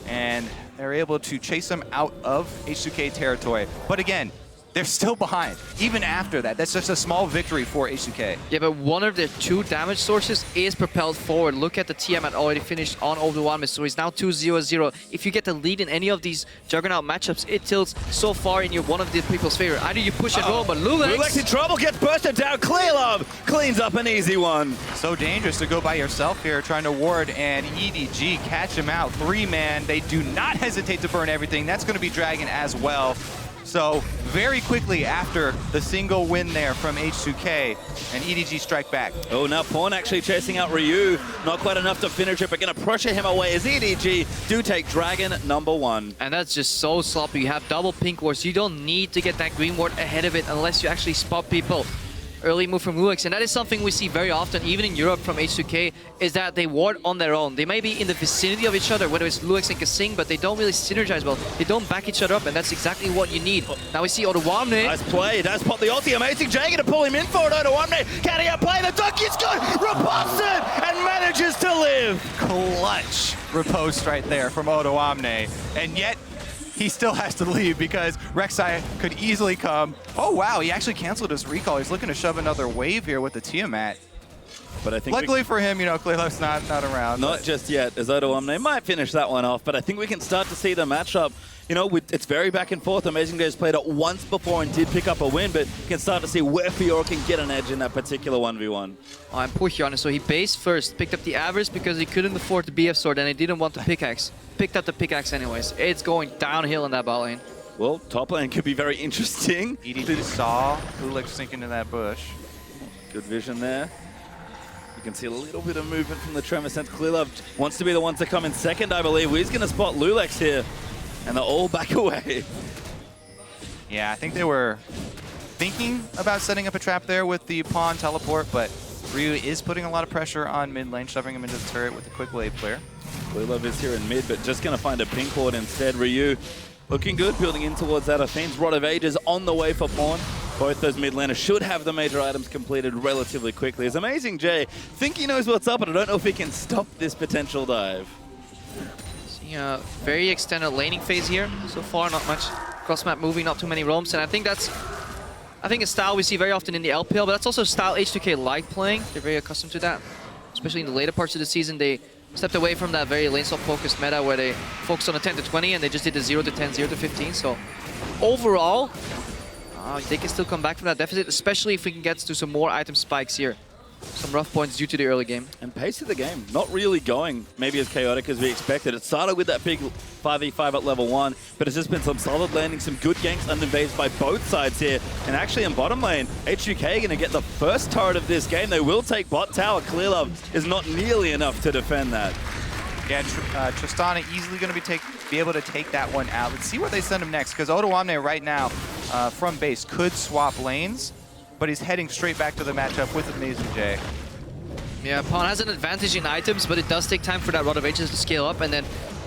And they're able to chase them out of H2K territory. But again, they're still behind, even after that. That's just a small victory for H2K. Yeah, but one of their 2 damage sources is propelled forward. Look at the Tiamat already finished on Odoamne, so he's now 2-0-0. If you get the lead in any of these Juggernaut matchups, it tilts so far in one of the people's favor. Either you push and roll, but Lulex in trouble, gets bursted down. Clearlove cleans up an easy one. So dangerous to go by yourself here, trying to ward, and EDG catch him out. 3-man, they do not hesitate to burn everything. That's going to be Dragon as well. So very quickly after the single win there from H2K, and EDG strike back. Oh, now Pawn actually chasing out Ryu. Not quite enough to finish it, but going to pressure him away as EDG do take Dragon #1. And that's just so sloppy. You have double pink wards. You don't need to get that green ward ahead of it unless you actually spot people. Early move from Lulex, and that is something we see very often, even in Europe from H2K, is that they ward on their own. They may be in the vicinity of each other, whether it's Lulex and Kasing, but they don't really synergize well. They don't back each other up, and that's exactly what you need. Now we see Odoamne. Nice play, does pop the ulti. Amazing J going to pull him in for it. Odoamne, can he outplay the donkey? It's good, repulsed and manages to live. Clutch riposte right there from Odoamne, and yet he still has to leave because Rek'Sai could easily come. Oh, wow, he actually canceled his recall. He's looking to shove another wave here with the Tiamat. But I think luckily for him, Clearlove's not around. Not just yet, as odoamne might finish that one off, but I think we can start to see the matchup. It's very back and forth. Amazing J's played it once before and did pick up a win, but you can start to see where Fiora can get an edge in that particular 1v1. Oh, and poor Hyana, so he based first, picked up the Avarice because he couldn't afford the BF sword and he didn't want the pickaxe. Picked up the pickaxe anyways. It's going downhill in that bot lane. Well, top lane could be very interesting. EDG saw Lulex sink into that bush. Good vision there. You can see a little bit of movement from the Tremor since Clearlove wants to be the one to come in second, I believe. He's going to spot Lulex here, and they're all back away. Yeah, I think they were thinking about setting up a trap there with the pawn teleport, but Ryu is putting a lot of pressure on mid lane, shoving him into the turret with a quick wave clear. Clearlove is here in mid, but just going to find a pink ward instead. Ryu looking good, building in towards that. Athene's Rod of Ages on the way for pawn. Both those mid laners should have the major items completed relatively quickly. As Amazing J think he knows what's up, but I don't know if he can stop this potential dive. Seeing a very extended laning phase here so far, not much cross-map moving, not too many roams, and I think a style we see very often in the LPL, but that's also a style H2K like playing. They're very accustomed to that, especially in the later parts of the season. They stepped away from that very lane swap focused meta where they focused on the 10 to 20 and they just did the 0 to 10, 0 to 15. So overall, they can still come back from that deficit, especially if we can get to some more item spikes here. Some rough points due to the early game. And pace of the game, not really going maybe as chaotic as we expected. It started with that big 5v5 at level 1, but it's just been some solid landing, some good ganks underinvaded by both sides here. And actually in bottom lane, H2K going to get the first turret of this game. They will take bot tower. Clearlove is not nearly enough to defend that. Yeah, Tristana easily going to be able to take that one out. Let's see where they send him next, because odoamne right now from base could swap lanes, but he's heading straight back to the matchup with Amazing J. Yeah, Pawn has an advantage in items, but it does take time for that Rod of Ages to scale up, and then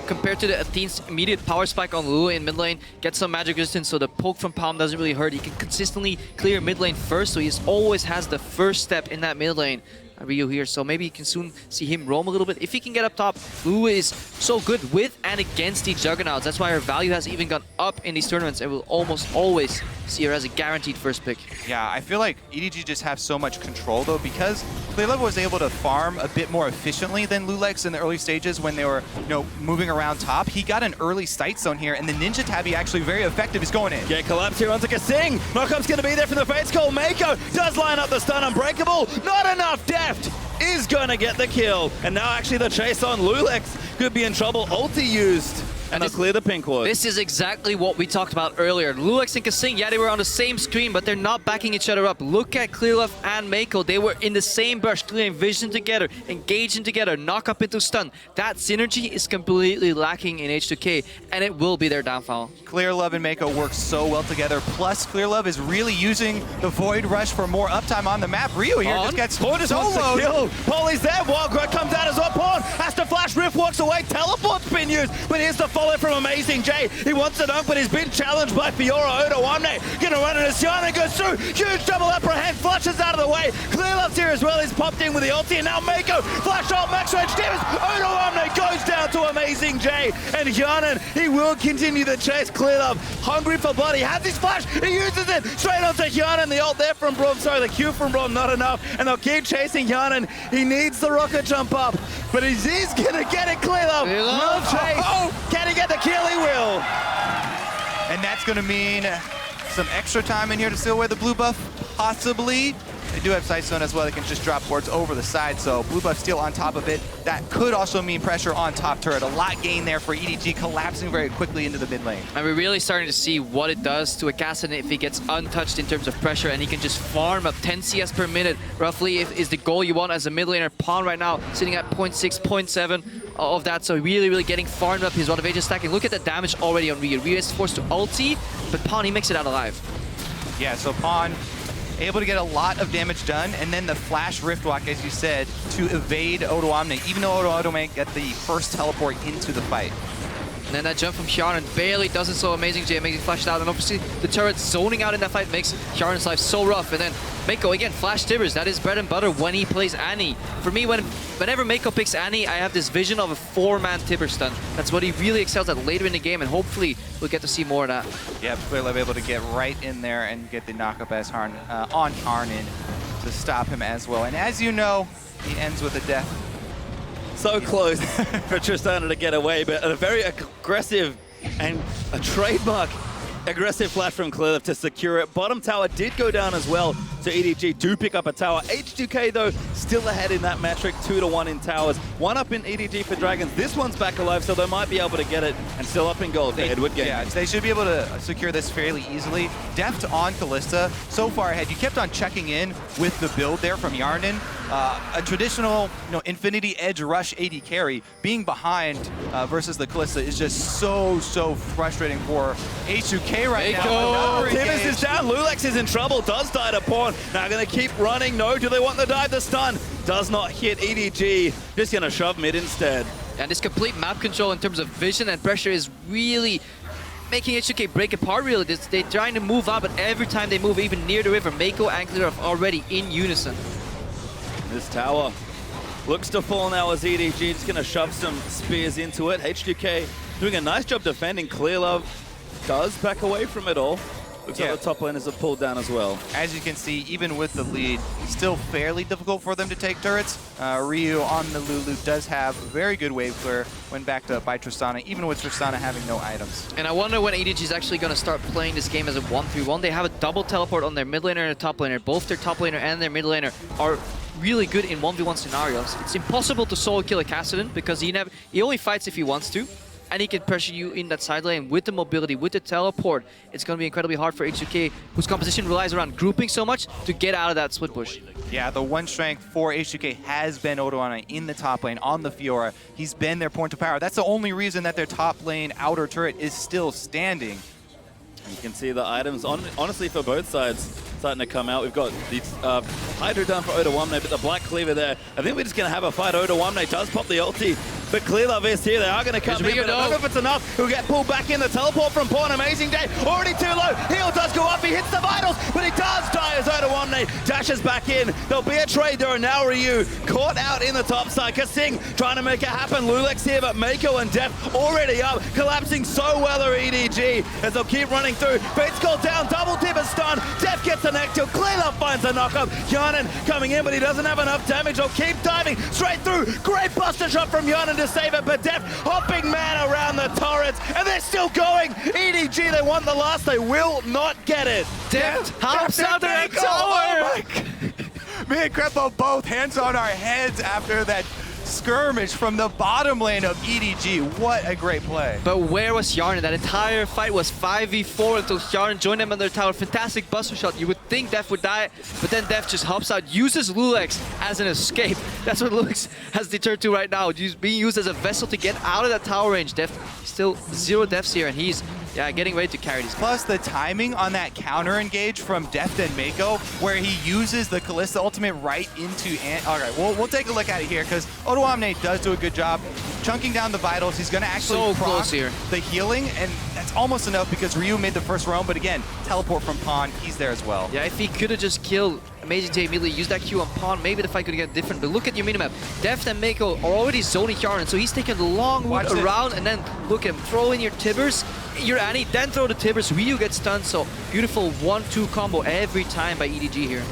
compared to the Athene's immediate power spike on Lulu in mid lane, gets some magic resistance, so the poke from Palm doesn't really hurt. He can consistently clear mid lane first, so he always has the first step in that mid lane. Ryu here, so maybe you can soon see him roam a little bit. If he can get up top, Lulu is so good with and against these Juggernauts. That's why her value has even gone up in these tournaments, and we'll almost always see her as a guaranteed first pick. Yeah, I feel like EDG just have so much control though, because Clearlove was able to farm a bit more efficiently than Lulex in the early stages when they were, moving around top. He got an early sight zone here, and the Ninja Tabby actually very effective. He's going in. Yeah, collapse here onto Kasing. Knockup's going to be there from the Fates Call. Mako does line up the stun. Unbreakable. Not enough. Deft is going to get the kill. And now actually the chase on Lulex could be in trouble. Ulti used. And they'll clear the pink ward. This is exactly what we talked about earlier. Lulex and Kasing, yeah, they were on the same screen, but they're not backing each other up. Look at Clearlove and Mako. They were in the same brush, clearing vision together, engaging together, knock up into stun. That synergy is completely lacking in H2K, and it will be their downfall. Clearlove and Mako work so well together. Plus, Clearlove is really using the Void Rush for more uptime on the map. Ryu here just gets soloed. Polly's there. Wildgrowth comes out as well. Pawn has to flash. Rift walks away. Teleport's been used. But here's the follow from Amazing J. He wants to dunk, but he's been challenged by Fiora. odoamne gonna run into Hyana, goes through. Huge double upper hand. Flushes out of the way. Clearlove's here as well. He's popped in with the ulti. And now Mako. Flash ult. Max range damage. odoamne goes down to Amazing J. And Hyana, he will continue the chase. Clearlove hungry for blood. He has his flash. He uses it straight onto Hyana. And the ult there from Braum. Sorry, the Q from Braum, not enough. And they'll keep chasing Hyana. He needs the rocket jump up. But he's gonna get it. Clearlove will chase. Can he get the kill? He will. And that's going to mean some extra time in here to steal away the blue buff, possibly. They do have Sight Zone as well. They can just drop wards over the side, so blue buff still on top of it. That could also mean pressure on top turret. A lot gained there for EDG, collapsing very quickly into the mid lane. And we're really starting to see what it does to Akasin if he gets untouched in terms of pressure, and he can just farm up 10 CS per minute, roughly, is the goal you want as a mid laner. Pawn right now sitting at 0.6, 0.7 of that, so really getting farmed up his Rod of Ages stacking. Look at the damage already on Ryu. Ryu is forced to ulti, but Pawn, he makes it out alive. Yeah, so Pawn able to get a lot of damage done, and then the flash rift walk, as you said, to evade odoamne, even though odoamne get the first teleport into the fight. And then that jump from Hjarnan barely does it, so Amazing J flashed out. And obviously the turret zoning out in that fight makes Hjarnan's life so rough. And then Mako, again, flash Tibbers. That is bread and butter when he plays Annie. For me, whenever Mako picks Annie, I have this vision of a 4-man Tibber stun. That's what he really excels at later in the game, and hopefully we'll get to see more of that. Yeah, clearly able to get right in there and get the knockup as on Hjarnan to stop him as well. And as you know, he ends with a death. So close for Tristana to get away, but a very aggressive and a trademark aggressive flash from Clearlove to secure it. Bottom tower did go down as well, so EDG do pick up a tower. H2K though, still ahead in that metric, 2-1 in towers. 1 up in EDG for Dragons. This one's back alive, so they might be able to get it, and still up in gold for Edward Gaming. Yeah, they should be able to secure this fairly easily. Deft on Kalista, so far ahead. You kept on checking in with the build there from Hjarnan. A traditional, Infinity Edge Rush AD carry being behind versus the Kalista is just so frustrating for H2K right now. Tibbers is down, Lulex is in trouble, does die to Pawn. Now gonna keep running, no, do they want the dive? The stun does not hit EDG, just gonna shove mid instead. And this complete map control in terms of vision and pressure is really making H2K break apart really. They're trying to move out, but every time they move even near the river, Mako and Clearlove are already in unison. This tower looks to fall now as EDG just gonna shove some spears into it. H2K doing a nice job defending. Clearlove does back away from it all. Looks like the top laners are pulled down as well. As you can see, even with the lead, still fairly difficult for them to take turrets. Ryu on the Lulu does have very good wave clear when backed up by Tristana, even with Tristana having no items. And I wonder when EDG is actually going to start playing this game as a 1-3-1. They have a double teleport on their mid laner and their top laner. Both their top laner and their mid laner are really good in 1v1 scenarios. It's impossible to solo kill a Kassadin because he only fights if he wants to. And he can pressure you in that side lane with the mobility, with the teleport. It's going to be incredibly hard for H2K, whose composition relies around grouping so much, to get out of that split push. Yeah, the one strength for H2K has been Odoamne in the top lane on the Fiora. He's been their point of power. That's the only reason that their top lane outer turret is still standing. You can see the items, honestly, for both sides starting to come out. We've got the Hydra down for Odoamne, but the Black Cleaver there. I think we're just going to have a fight. Odoamne does pop the ulti, but Clearlove is here. They are going to come in, but I don't know if it's enough. He'll get pulled back in. The teleport from Pawn. Amazing Day, already too low. Heal does go up. He hits the vitals, but he does die as Odoamne dashes back in. There'll be a trade there, and now Ryu caught out in the top side. Kasing trying to make it happen. Lulex here, but Mako and Def already up, collapsing so well are EDG as they'll keep running through. Fate's called down, double Tibber stun. Def gets the neck till Clearlove finds a knockup. Hjarnan coming in, but he doesn't have enough damage. He'll keep diving straight through. Great buster shot from Hjarnan to save it, but Def hopping man around the turrets, and they're still going. EDG, they want the last, they will not get it. Def hops out the tower. Oh my God. Me and Krepo both hands on our heads after that skirmish from the bottom lane of EDG. What a great play. But where was Hjarnan? That entire fight was 5v4 until Hjarnan joined them on their tower. Fantastic buster shot. You would think Def would die, but then Def just hops out, uses Lulex as an escape. That's what Lulex has deterred to right now. Being used as a vessel to get out of that tower range. Def still 0 deaths here, and he's getting ready to carry these. Plus the timing on that counter engage from Deft and Mako, where he uses the Kalista ultimate right into All right, we'll take a look at it here, because Odoamne does do a good job chunking down the vitals. He's going to actually proc the healing, and that's almost enough because Ryu made the first roam, but again, teleport from Pawn, he's there as well. Yeah, if he could have just killed Amazing J immediately, use that Q on Pawn, maybe the fight could get different. But look at your minimap. Deft and Mako are already zoning Hjarnan, so he's taking the long route around, and then look at him, throw in your Tibbers, your Annie, then throw the Tibbers. Ryu gets stunned, so beautiful 1-2 combo every time by EDG here.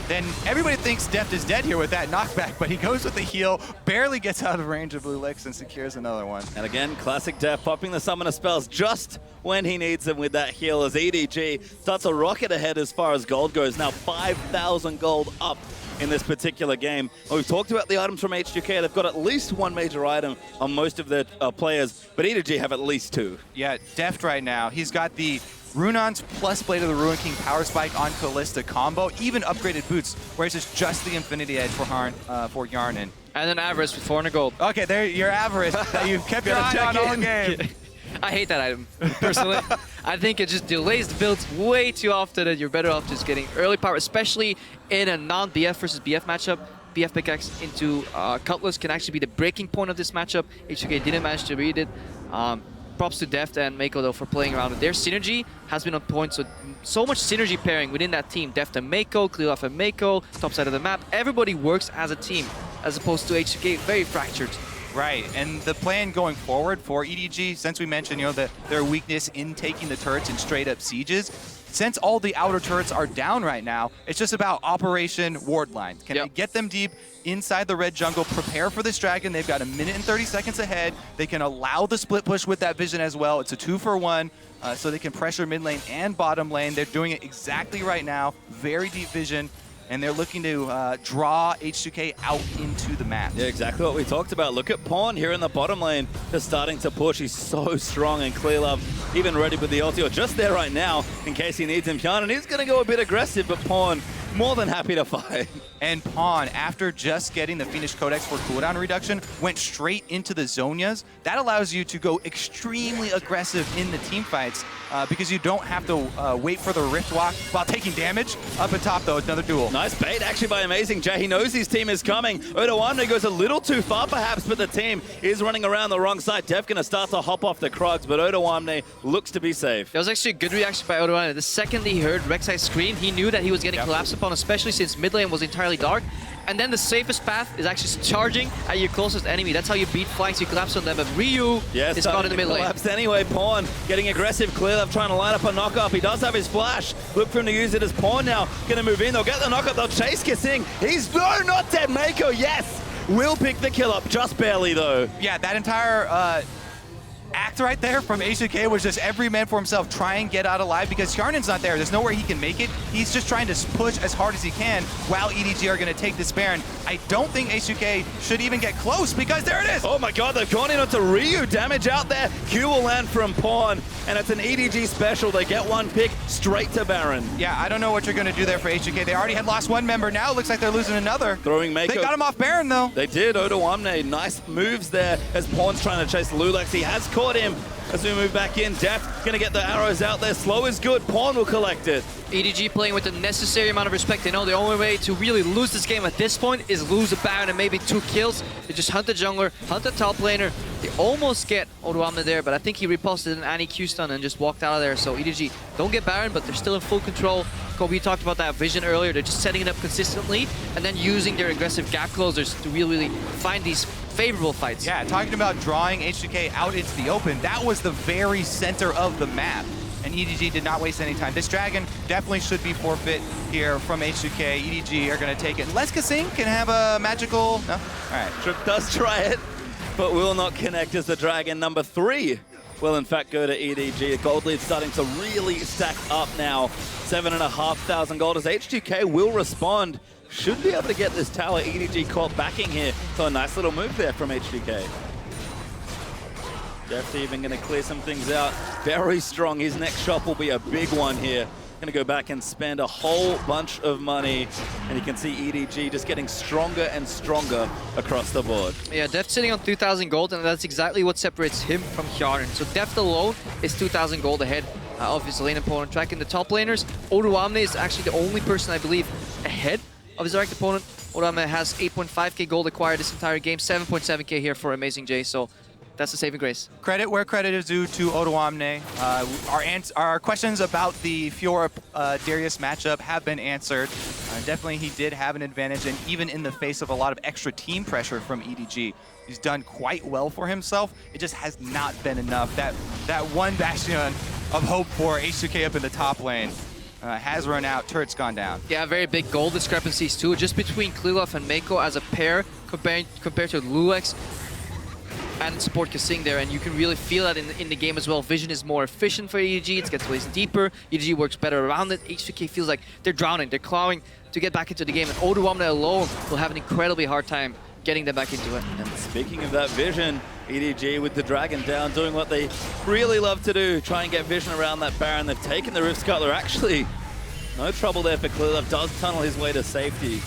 Then everybody thinks Deft is dead here with that knockback, but he goes with the heal, barely gets out of range of Lulex and secures another one. And again, classic Def popping the summoner spells just when he needs them with that heal as EDG starts a rocket ahead as far as gold goes. Now 5,000 gold up in this particular game. We've talked about the items from H2K. They've got at least one major item on most of their players, but EDG have at least 2. Yeah, Deft right now, he's got the Runons plus Blade of the Ruin King Power Spike on Kalista combo, even upgraded boots, whereas it's just the Infinity Edge for Hjarnan. And then Avarice with 400 gold. Okay, there, your Avarice that you've kept your eye on all game. I hate that item, personally. I think it just delays the builds way too often, and you're better off just getting early power, especially in a non-BF versus BF matchup. BF pickaxe into Cutlass can actually be the breaking point of this matchup. H2K didn't manage to read it. props to Deft and Mako though for playing around it. Their synergy has been on point, so much synergy pairing within that team. Deft and Mako, Clearlove and Mako, top side of the map. Everybody works as a team, as opposed to H2K, very fractured. Right, and the plan going forward for EDG, since we mentioned, their weakness in taking the turrets in straight up sieges, since all the outer turrets are down right now, it's just about Operation Ward Line. Can they get them deep inside the red jungle, prepare for this dragon? They've got 1 minute and 30 seconds ahead. They can allow the split push with that vision as well. It's a 2-for-1, so they can pressure mid lane and bottom lane. They're doing it exactly right now. Very deep vision. And they're looking to draw H2K out into the map. Yeah, exactly what we talked about. Look at Pawn here in the bottom lane, just starting to push. He's so strong, and Clearlove even ready with the ulti, or just there right now in case he needs him. And he's going to go a bit aggressive, but Pawn more than happy to fight. And Pawn, after just getting the Phoenix Codex for cooldown reduction, went straight into the Zhonyas. That allows you to go extremely aggressive in the team fights because you don't have to wait for the Rift Walk while taking damage. Up at top, though, another duel. Nice bait, actually, by Amazing Jay. He knows his team is coming. Odoamne goes a little too far, perhaps, but the team is running around the wrong side. Def going to start to hop off the Krugs, but Odoamne looks to be safe. That was actually a good reaction by Odoamne. The second he heard Rek'Sai scream, he knew that he was getting collapsed upon, especially since mid lane was entirely dark. And then the safest path is actually charging at your closest enemy. That's how you beat flanks, you collapse on them. But Ryu is caught in the mid lane. Collapsed anyway. Pawn getting aggressive. Clearlove trying to line up a knock-up. He does have his flash. Look for him to use it as Pawn now. Going to move in. They'll get the knock-up. They'll chase Kissing. He's not dead. Mako, yes! Will pick the kill up. Just barely, though. Yeah, that entire act right there from H2K was just every man for himself. Try and get out alive because Hjarnen's not there. There's nowhere he can make it. He's just trying to push as hard as he can while EDG are going to take this Baron. I don't think H2K should even get close because there it is. Oh my god, they've gone in onto Ryu. Damage out there. Q will land from Pawn, and it's an EDG special. They get one pick straight to Baron. Yeah, I don't know what you're going to do there for H2K. They already had lost one member. Now it looks like they're losing another. Throwing Mako. They got him off Baron, though. They did. Odoamne, nice moves there as Pawn's trying to chase Lulax. He has caught him. As we move back in, Deft gonna get the arrows out there. Slow is good. Pawn will collect it. EDG playing with the necessary amount of respect. They know the only way to really lose this game at this point is lose a Baron and maybe 2 kills. They just hunt the jungler, hunt the top laner. They almost get Odoamne there, but I think he repulsed an anti-Q stun and just walked out of there. So EDG don't get Baron, but they're still in full control. Kobe talked about that vision earlier. They're just setting it up consistently and then using their aggressive gap closers to really find these favorable fights. Yeah, talking about drawing H2K out into the open, that was the very center of the map. And EDG did not waste any time. This dragon definitely should be forfeit here from H2K. EDG are going to take it. Unless Kasing can have a magical... No? All right. Trip does try it, but will not connect as the dragon number 3 will in fact go to EDG. The gold lead starting to really stack up now. 7,500 gold as H2K will respond. Should be able to get this tower. EDG caught backing here. So a nice little move there from H2K. Deft even going to clear some things out. Very strong. His next shop will be a big one here. Going to go back and spend a whole bunch of money. And you can see EDG just getting stronger and stronger across the board. Yeah, Deft sitting on 2,000 gold, and that's exactly what separates him from Hjarnen. So Deft alone is 2,000 gold ahead of his lane opponent. Tracking the top laners, Odoamne is actually the only person, I believe, ahead of his direct opponent. Odoamne has 8.5k gold acquired this entire game, 7.7k here for Amazing Jay, so that's the saving grace. Credit where credit is due to Odoamne. Our questions about the Fiora Darius matchup have been answered. Definitely he did have an advantage, and even in the face of a lot of extra team pressure from EDG, he's done quite well for himself. It just has not been enough. That one bastion of hope for H2K up in the top lane has run out. Turret's gone down. Yeah, very big goal discrepancies too, just between Clearlove and Mako as a pair compared to Lulax and support Kasing there, and you can really feel that in the game as well. Vision is more efficient for EDG, it gets placed deeper, EDG works better around it. H2K feels like they're drowning, they're clawing to get back into the game, and Odoamne alone will have an incredibly hard time getting them back into it. And speaking of that vision, EDG with the dragon down, doing what they really love to do, try and get vision around that Baron. They've taken the Rift Scuttler. Actually, no trouble there for Clearlove, does tunnel his way to safety.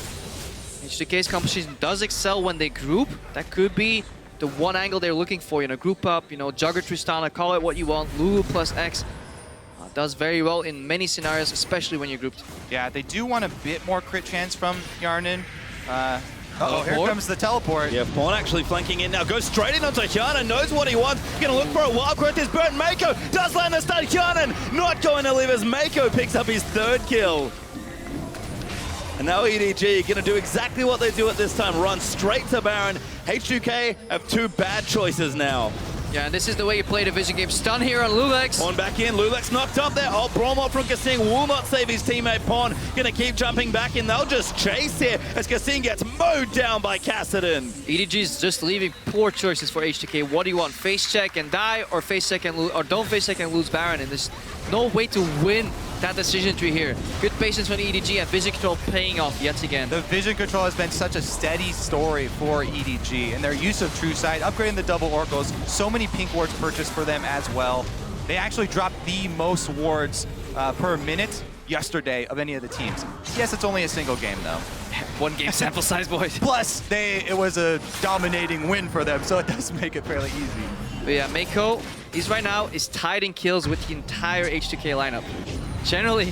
H2K's composition does excel when they group. That could be the one angle they're looking for, you know, group up, you know, Jugger Tristana, call it what you want, Lulu plus X. Does very well in many scenarios, especially when you're grouped. Yeah, they do want a bit more crit chance from Hjarnen. Uh-oh, here comes the teleport. Yeah, Pawn actually flanking in now. Goes straight in onto Hyanan, knows what he wants. Gonna look for a wild growth. This burn. Mako does land the stun. Hyanan not going to live as Mako picks up his 3rd kill. And now EDG gonna do exactly what they do at this time. Run straight to Baron. H2K have 2 bad choices now. Yeah, and this is the way you play the Vision game. Stun here on Lulex. Pawn back in. Lulex knocked up there. Oh, Bromot from Kasing will not save his teammate Pawn. Gonna keep jumping back in. They'll just chase here as Kasing gets mowed down by Kassadin. EDG's just leaving poor choices for H2K. What do you want? Face check and die, or face check and lose, or don't face check and lose Baron? And there's no way to win that decision tree here. Good patience from EDG and vision control paying off yet again. The vision control has been such a steady story for EDG, and their use of True Sight, upgrading the double oracles, so many pink wards purchased for them as well. They actually dropped the most wards per minute yesterday of any of the teams. Yes, it's only a single game though. 1 game sample size, boys. Plus, it was a dominating win for them, so it does make it fairly easy. But yeah, Mako, he's right now is tied in kills with the entire H2K lineup. Generally,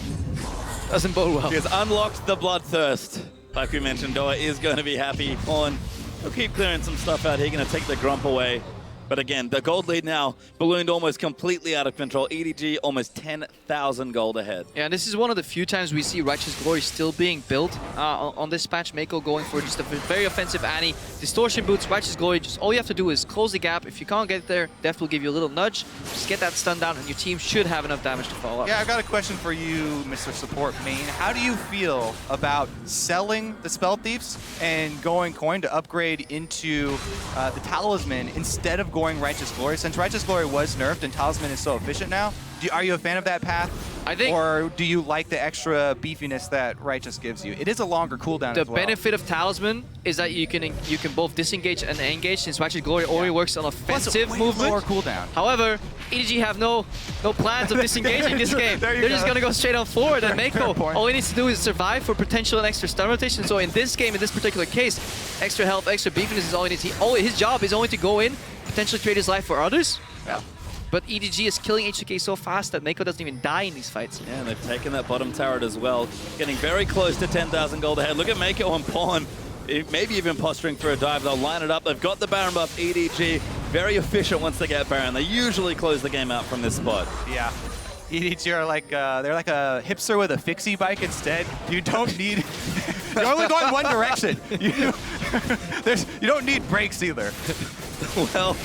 doesn't bode well. He has unlocked the Bloodthirst. Like we mentioned, Doa is going to be happy. On, he'll keep clearing some stuff out here. Going to take the Grump away. But again, the gold lead now ballooned almost completely out of control. EDG almost 10,000 gold ahead. Yeah, and this is one of the few times we see Righteous Glory still being built on this patch. Mako going for just a very offensive Annie. Distortion boots, Righteous Glory, just all you have to do is close the gap. If you can't get there, Deft will give you a little nudge. Just get that stun down and your team should have enough damage to follow up. Yeah, I've got a question for you, Mr. Support Main. How do you feel about selling the Spell Thieves and going coin to upgrade into the Talisman instead of going Righteous Glory? Since Righteous Glory was nerfed and Talisman is so efficient now, are you a fan of that path? I think, or do you like the extra beefiness that Righteous gives you? It is a longer cooldown the as well. benefit of Talisman is that you can both disengage and engage, since Righteous Glory only works on offensive movement. Lower cooldown. However, EDG have no plans of disengaging this game. They're just gonna go straight on forward, and Mako, all he needs to do is survive for potential and extra stun rotation. So in this game, in this particular case, extra health, extra beefiness is all he needs. His job is only to go in, potentially trade his life for others. Yeah. But EDG is killing H2K so fast that Mako doesn't even die in these fights. Yeah, and they've taken that bottom turret as well. Getting very close to 10,000 gold ahead. Look at Mako on Pawn. Maybe even posturing for a dive. They'll line it up. They've got the Baron buff. EDG, very efficient once they get Baron. They usually close the game out from this spot. Yeah. EDG are like, they're like a hipster with a fixie bike instead. You don't need, you're only going one direction. You don't need brakes either. Well,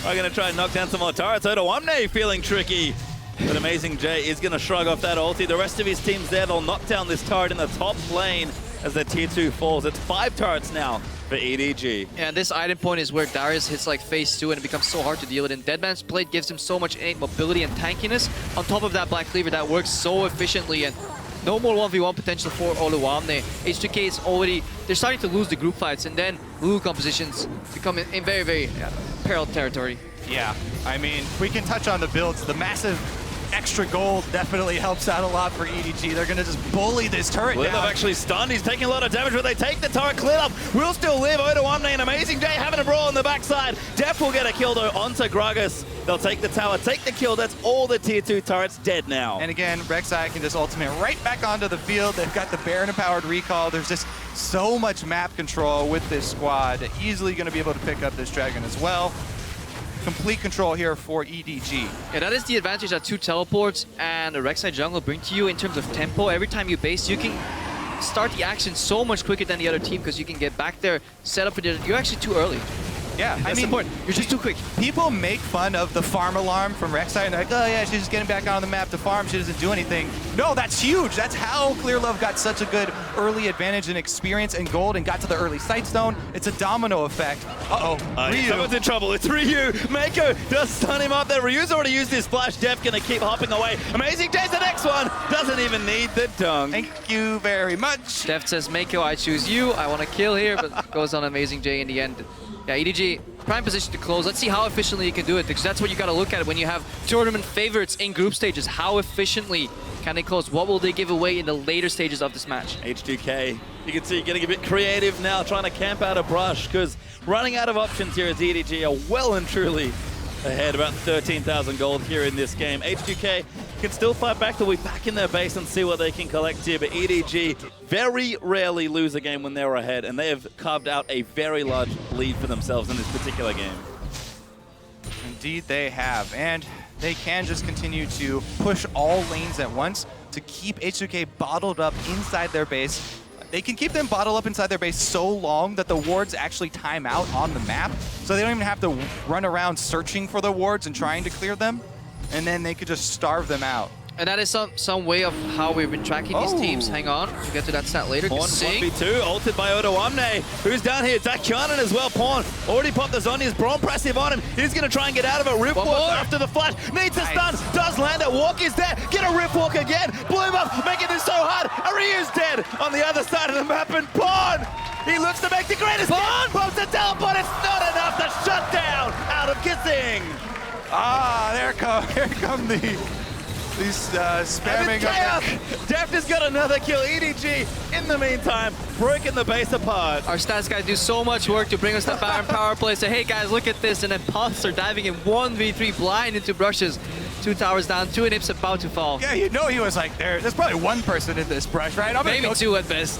I'm going to try and knock down some more turrets. Odoamne feeling tricky. But Amazing J is going to shrug off that ulti. The rest of his team's there. They'll knock down this turret in the top lane as their tier 2 falls. It's 5 turrets now for EDG. Yeah, this item point is where Darius hits like phase 2 and it becomes so hard to deal with. And Deadman's Blade gives him so much innate mobility and tankiness on top of that Black Cleaver that works so efficiently. And no more 1v1 potential for Odoamne. H2K is already, they're starting to lose the group fights, and then Lulu compositions become in very, very peril territory. Yeah, I mean, we can touch on the builds. The massive extra gold definitely helps out a lot for EDG. They're going to just bully this turret Well, down. they've actually stunned. He's taking a lot of damage, but they take the turret cleared up. Will still live. Odoamne and Amazing J having a brawl on the backside. Def will get a kill, though, onto Gragas. They'll take the tower, take the kill. That's all the tier 2 turrets dead now. And again, Rek'Sai can just ultimate right back onto the field. They've got the Baron-empowered recall. There's just so much map control with this squad. Easily going to be able to pick up this dragon as well. Complete control here for EDG. Yeah, that is the advantage that 2 teleports and a Rek'Sai jungle bring to you in terms of tempo. Every time you base, you can start the action so much quicker than the other team because you can get back there, set up for the... You're actually too early. Yeah, That's I mean, important. You're just too quick. People make fun of the farm alarm from Rek'Sai and they're like, oh yeah, she's just getting back on the map to farm, she doesn't do anything. No, that's huge. That's how Clearlove got such a good early advantage in experience and gold and got to the early Sightstone. It's a domino effect. Uh-oh, Ryu. Someone's in trouble. It's Ryu. Mako does stun him up there. Ryu's already used his flash. Def gonna keep hopping away. Amazing J's the next one. Doesn't even need the dunk. Thank you very much. Def says, Mako, I choose you. I want to kill here, but goes on Amazing J in the end. Yeah, EDG, prime position to close. Let's see how efficiently you can do it, because that's what you got to look at when you have tournament favorites in group stages. How efficiently can they close? What will they give away in the later stages of this match? H2K, you can see getting a bit creative now, trying to camp out a brush, because running out of options here as EDG are well and truly ahead, about 13,000 gold here in this game. H2K can still fight back. They'll be back in their base and see what they can collect here. But EDG very rarely lose a game when they're ahead, and they have carved out a very large lead for themselves in this particular game. Indeed they have, and they can just continue to push all lanes at once to keep H2K bottled up inside their base. They can keep them bottled up inside their base so long that the wards actually time out on the map, so they don't even have to run around searching for the wards and trying to clear them, and then they could just starve them out. And that is some way of how we've been tracking these teams. Hang on, we'll get to that stat later. Pawn 1v2, ulted by Odoamne. Who's down here? Dakyanan as well. Pawn already popped the Zhonya's Brawn passive on him. He's going to try and get out of it. Riftwalk after the flash. Needs a stun. Does land it. Walk is there. Get a Riftwalk again. Bloom up, making this so hard. Ariu's dead on the other side of the map. And Pawn, he looks to make the greatest. Pawn pops a teleport. It's not enough to shut down out of Kissing. Ah, here come these spamming chaos. Deft has got another kill. EDG, in the meantime, breaking the base apart. Our stats guys do so much work to bring us the Baron power play. Say, hey guys, look at this. And then Pulse are diving in 1v3 blind into brushes. 2 towers down, 2 inhibs about to fall. Yeah, you know he was like, there's probably one person in this brush, right? Maybe 2 at best.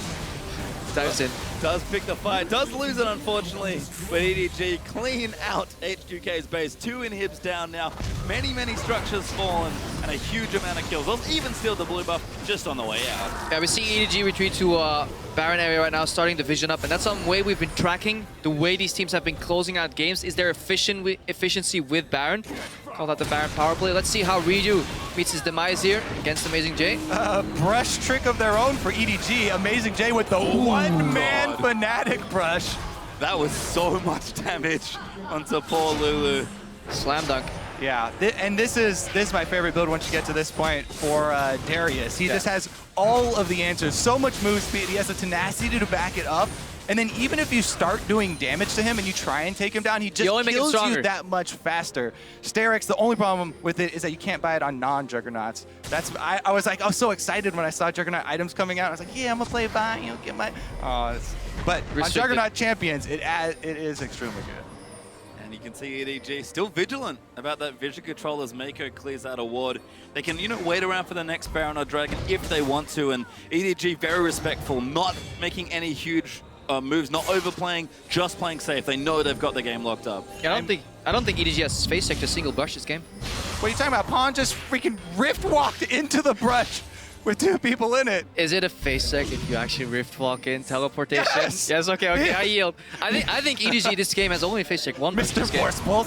Dives in. Does pick the fight, does lose it unfortunately, but EDG clean out H2K's base. 2 inhibs down now, many structures fallen, and a huge amount of kills. They'll even steal the blue buff just on the way out. Yeah, we see EDG retreat to Baron area right now, starting the vision up, and that's some way we've been tracking the way these teams have been closing out games. Is there efficiency with Baron? Call that the Baron power play. Let's see how Ryu meets his demise here against Amazing J. Brush trick of their own for EDG. Amazing J with the one-man Fnatic brush. That was so much damage onto poor Lulu. Slam dunk. Yeah, and this is my favorite build once you get to this point for Darius. He just has all of the answers, so much move speed. He has the tenacity to back it up. And then even if you start doing damage to him and you try and take him down, he just kills you that much faster. Sterak's, the only problem with it is that you can't buy it on non-Juggernauts. That's I was so excited when I saw Juggernaut items coming out. I was like, yeah, I'm gonna play buy, get my. But on Juggernaut champions, it is extremely good. And you can see EDG still vigilant about that vision control as Mako clears out a ward. They can, wait around for the next Baron or Dragon if they want to. And EDG very respectful, not making any huge moves, not overplaying, just playing safe. They know they've got the game locked up. Yeah, I don't think EDG has face check to single brush this game. What are you talking about? Pawn just freaking rift walked into the brush with 2 people in it. Is it a face check if you actually rift walk in teleportation? Yes, okay, I yield. I think EDG this game has only face check 1 Mr. Forceful.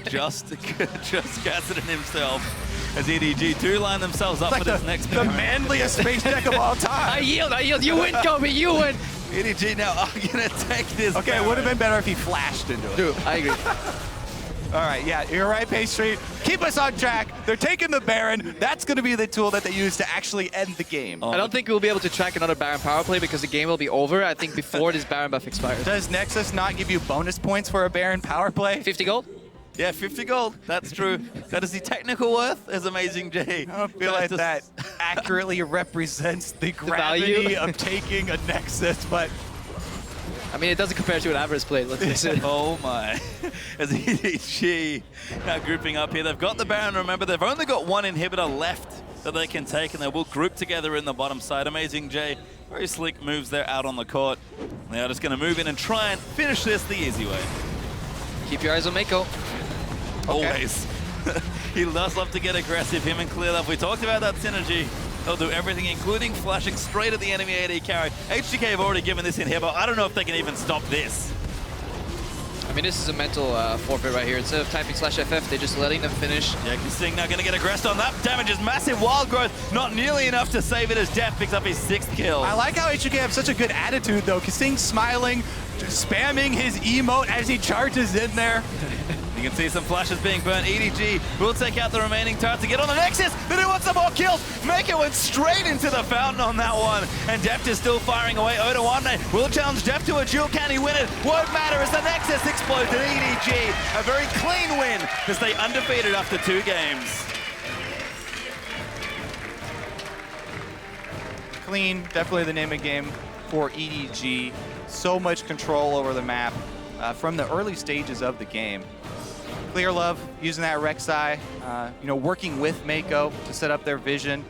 just Kassadin himself as EDG do line themselves up for this next the manliest face check of all time. I yield. You win, Kobe, you win. EDG now are going to take this. Okay, it would have been better if he flashed into it. Dude, I agree. All right, yeah, you're right, Paystreet. Keep us on track. They're taking the Baron. That's going to be the tool that they use to actually end the game. I don't think we'll be able to track another Baron power play because the game will be over, I think, before this Baron buff expires. Does Nexus not give you bonus points for a Baron power play? 50 gold? Yeah, 50 gold. That's true. That is the technical worth as Amazing J. I don't feel like that accurately represents the gravity of taking a Nexus, but... I mean, it doesn't compare to an average play, let's face it. Oh my. As EDG now grouping up here. They've got the Baron. Remember, they've only got 1 inhibitor left that they can take, and they will group together in the bottom side. Amazing J, very sleek moves there out on the court. They are just going to move in and try and finish this the easy way. Keep your eyes on Mako. Always. He does love to get aggressive, him and Clearlove. We talked about that synergy. They'll do everything, including flashing straight at the enemy AD carry. HGK have already given this inhibitor. I don't know if they can even stop this. I mean, this is a mental forfeit right here. Instead of typing /FF, they're just letting them finish. Yeah, Kasing now going to get aggressed on that. Damage is massive. Wild Growth, not nearly enough to save it as Deft picks up his 6th kill. I like how HGK have such a good attitude, though. Kasing smiling, spamming his emote as he charges in there. You can see some flashes being burnt. EDG will take out the remaining turret to get on the Nexus. They do want some more kills. Mako went straight into the fountain on that one. And Deft is still firing away. Odoamne will challenge Deft to a duel. Can he win it? Won't matter as the Nexus explodes. And EDG, a very clean win to stay undefeated after 2 games. Clean, definitely the name of the game for EDG. So much control over the map from the early stages of the game. Clear Love using that Rek'Sai, working with Mako to set up their vision.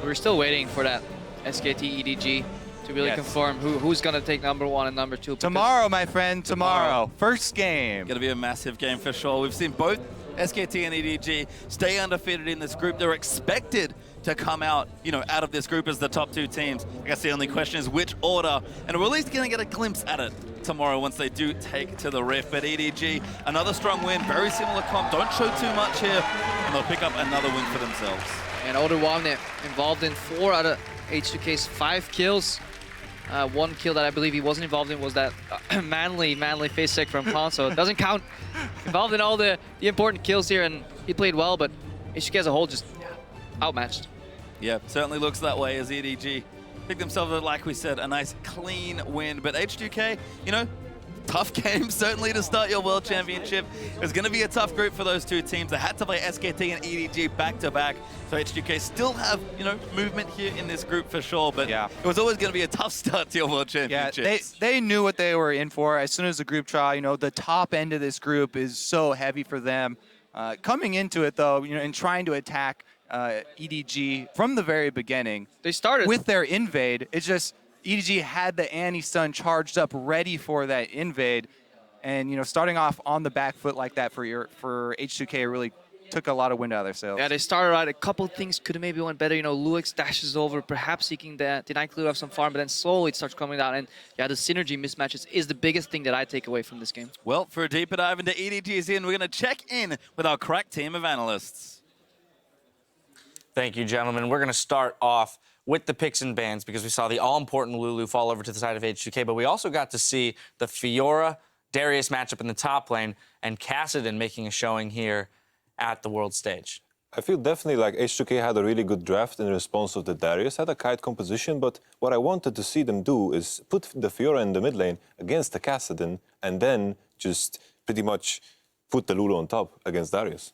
We're still waiting for that SKT EDG to really confirm who's going to take number 1 and number 2. Tomorrow, my friend, tomorrow. First game. Going to be a massive game for sure. We've seen both SKT and EDG stay undefeated in this group. They're expected to come out, out of this group as the top 2 teams. I guess the only question is which order, and we're at least going to get a glimpse at it tomorrow once they do take to the Rift. But EDG, another strong win, very similar comp, don't show too much here, and they'll pick up another win for themselves. And Oderwalner involved in 4 out of H2K's 5 kills. 1 kill that I believe he wasn't involved in was that manly face check from Pawn, so it doesn't count. Involved in all the important kills here, and he played well, but H2K as a whole just outmatched. Yeah, certainly looks that way as EDG pick themselves, like we said, a nice clean win. But H2K, tough game certainly to start your World Championship. It was going to be a tough group for those 2 teams. They had to play SKT and EDG back-to-back. So H2K still have, movement here in this group for sure. But it was always going to be a tough start to your World Championship. Yeah, they knew what they were in for. As soon as the group trial, the top end of this group is so heavy for them. Coming into it, though, and trying to attack EDG from the very beginning. They started with their invade. It's just EDG had the anti-stun charged up, ready for that invade, and starting off on the back foot like that for H2K really took a lot of wind out of their sails. Yeah, they started right. A couple things could have maybe went better. Luix dashes over, perhaps seeking the deny clear of some farm, but then slowly it starts coming down. And yeah, the synergy mismatches is the biggest thing that I take away from this game. Well, for a deeper dive into EDG's in, we're going to check in with our crack team of analysts. Thank you, gentlemen. We're going to start off with the picks and bans because we saw the all-important Lulu fall over to the side of H2K, but we also got to see the Fiora Darius matchup in the top lane and Kassadin making a showing here at the world stage. I feel definitely like H2K had a really good draft in response of the Darius, had a kite composition, but what I wanted to see them do is put the Fiora in the mid lane against the Kassadin and then just pretty much put the Lulu on top against Darius.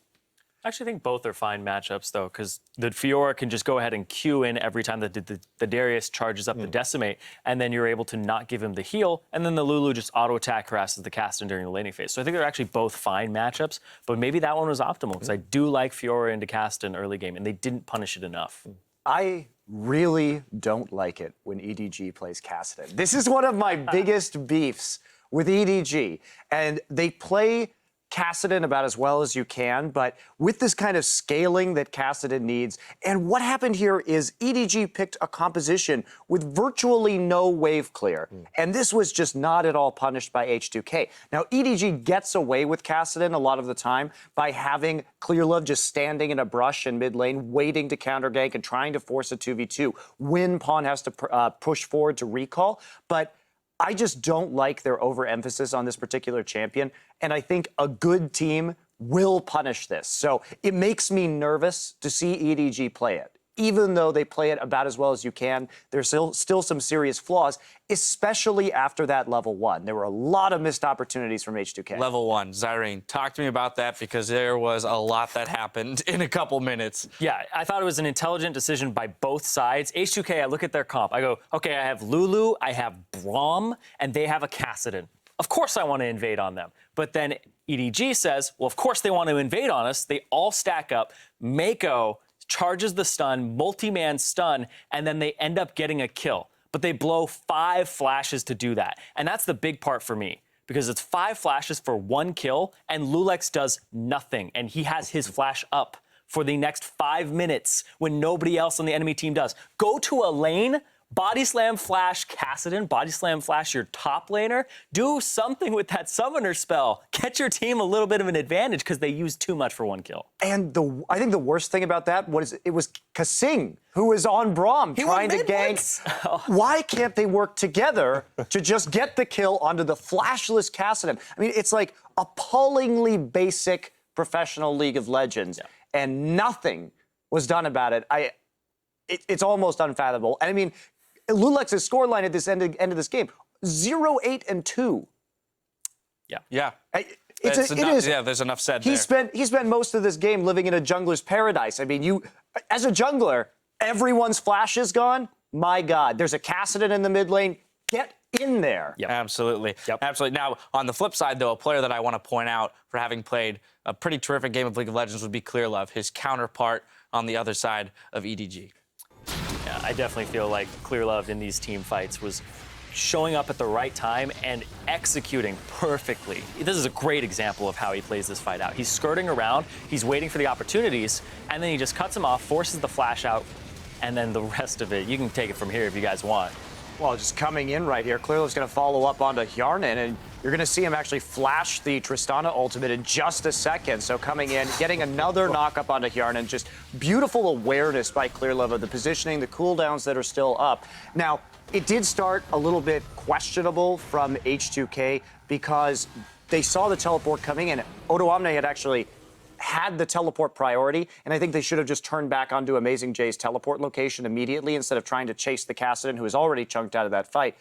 I actually think both are fine matchups, though, because the Fiora can just go ahead and Q in every time that the Darius charges up the Decimate, and then you're able to not give him the heal, and then the Lulu just auto-attack harasses the Kassadin during the laning phase. So I think they're actually both fine matchups, but maybe that one was optimal, because I do like Fiora into Kassadin early game, and they didn't punish it enough. I really don't like it when EDG plays Kassadin. This is one of my biggest beefs with EDG, and they play Kassadin about as well as you can, but with this kind of scaling that Kassadin needs. And what happened here is EDG picked a composition with virtually no wave clear. And this was just not at all punished by H2K. Now, EDG gets away with Kassadin a lot of the time by having Clearlove just standing in a brush in mid lane, waiting to counter gank and trying to force a 2v2 when Pawn has to push forward to recall. But I just don't like their overemphasis on this particular champion, and I think a good team will punish this. So it makes me nervous to see EDG play it. Even though they play it about as well as you can, there's still some serious flaws, especially after that level 1. There were a lot of missed opportunities from H2K. Level 1, Zyrene, talk to me about that because there was a lot that happened in a couple minutes. Yeah, I thought it was an intelligent decision by both sides. H2K, I look at their comp. I go, okay, I have Lulu, I have Braum, and they have a Kassadin. Of course I want to invade on them. But then EDG says, well, of course they want to invade on us. They all stack up. Mako charges the stun, multi-man stun, and then they end up getting a kill. But they blow 5 flashes to do that. And that's the big part for me, because it's 5 flashes for 1 kill, and Lulex does nothing. And he has his flash up for the next 5 minutes when nobody else on the enemy team does. Go to a lane, body slam flash Kassadin, body slam flash your top laner. Do something with that summoner spell. Get your team a little bit of an advantage because they used too much for 1 kill. And I think the worst thing about that was it was Kasing who was on Braum trying to gank. Why can't they work together to just get the kill onto the flashless Kassadin? I mean, it's like appallingly basic professional League of Legends, and nothing was done about it. It's almost unfathomable. And I mean, Lulex's scoreline at this end of this game, 0-8-2. Yeah. Yeah, there's enough said there. He spent most of this game living in a jungler's paradise. I mean, as a jungler, everyone's flash is gone. My God, there's a Kassadin in the mid lane. get in there. Absolutely. Absolutely. Now, on the flip side, though, a player that I want to point out for having played a pretty terrific game of League of Legends would be Clearlove, his counterpart on the other side of EDG. Yeah, I definitely feel like Clearlove in these team fights was showing up at the right time and executing perfectly. This is a great example of how he plays this fight out. He's skirting around, he's waiting for the opportunities, and then he just cuts him off, forces the flash out, and then the rest of it, you can take it from here if you guys want. Well, just coming in right here, Clearlove's going to follow up onto Hjarnan, and you're going to see him actually flash the Tristana ultimate in just a second. So coming in, getting another knock-up onto Hjarnan, just beautiful awareness by Clearlove of the positioning, the cooldowns that are still up. Now, it did start a little bit questionable from H2K because they saw the teleport coming in. odoamne had actually had the teleport priority, and I think they should have just turned back onto Amazing J's teleport location immediately instead of trying to chase the Kassadin, who was already chunked out of that fight.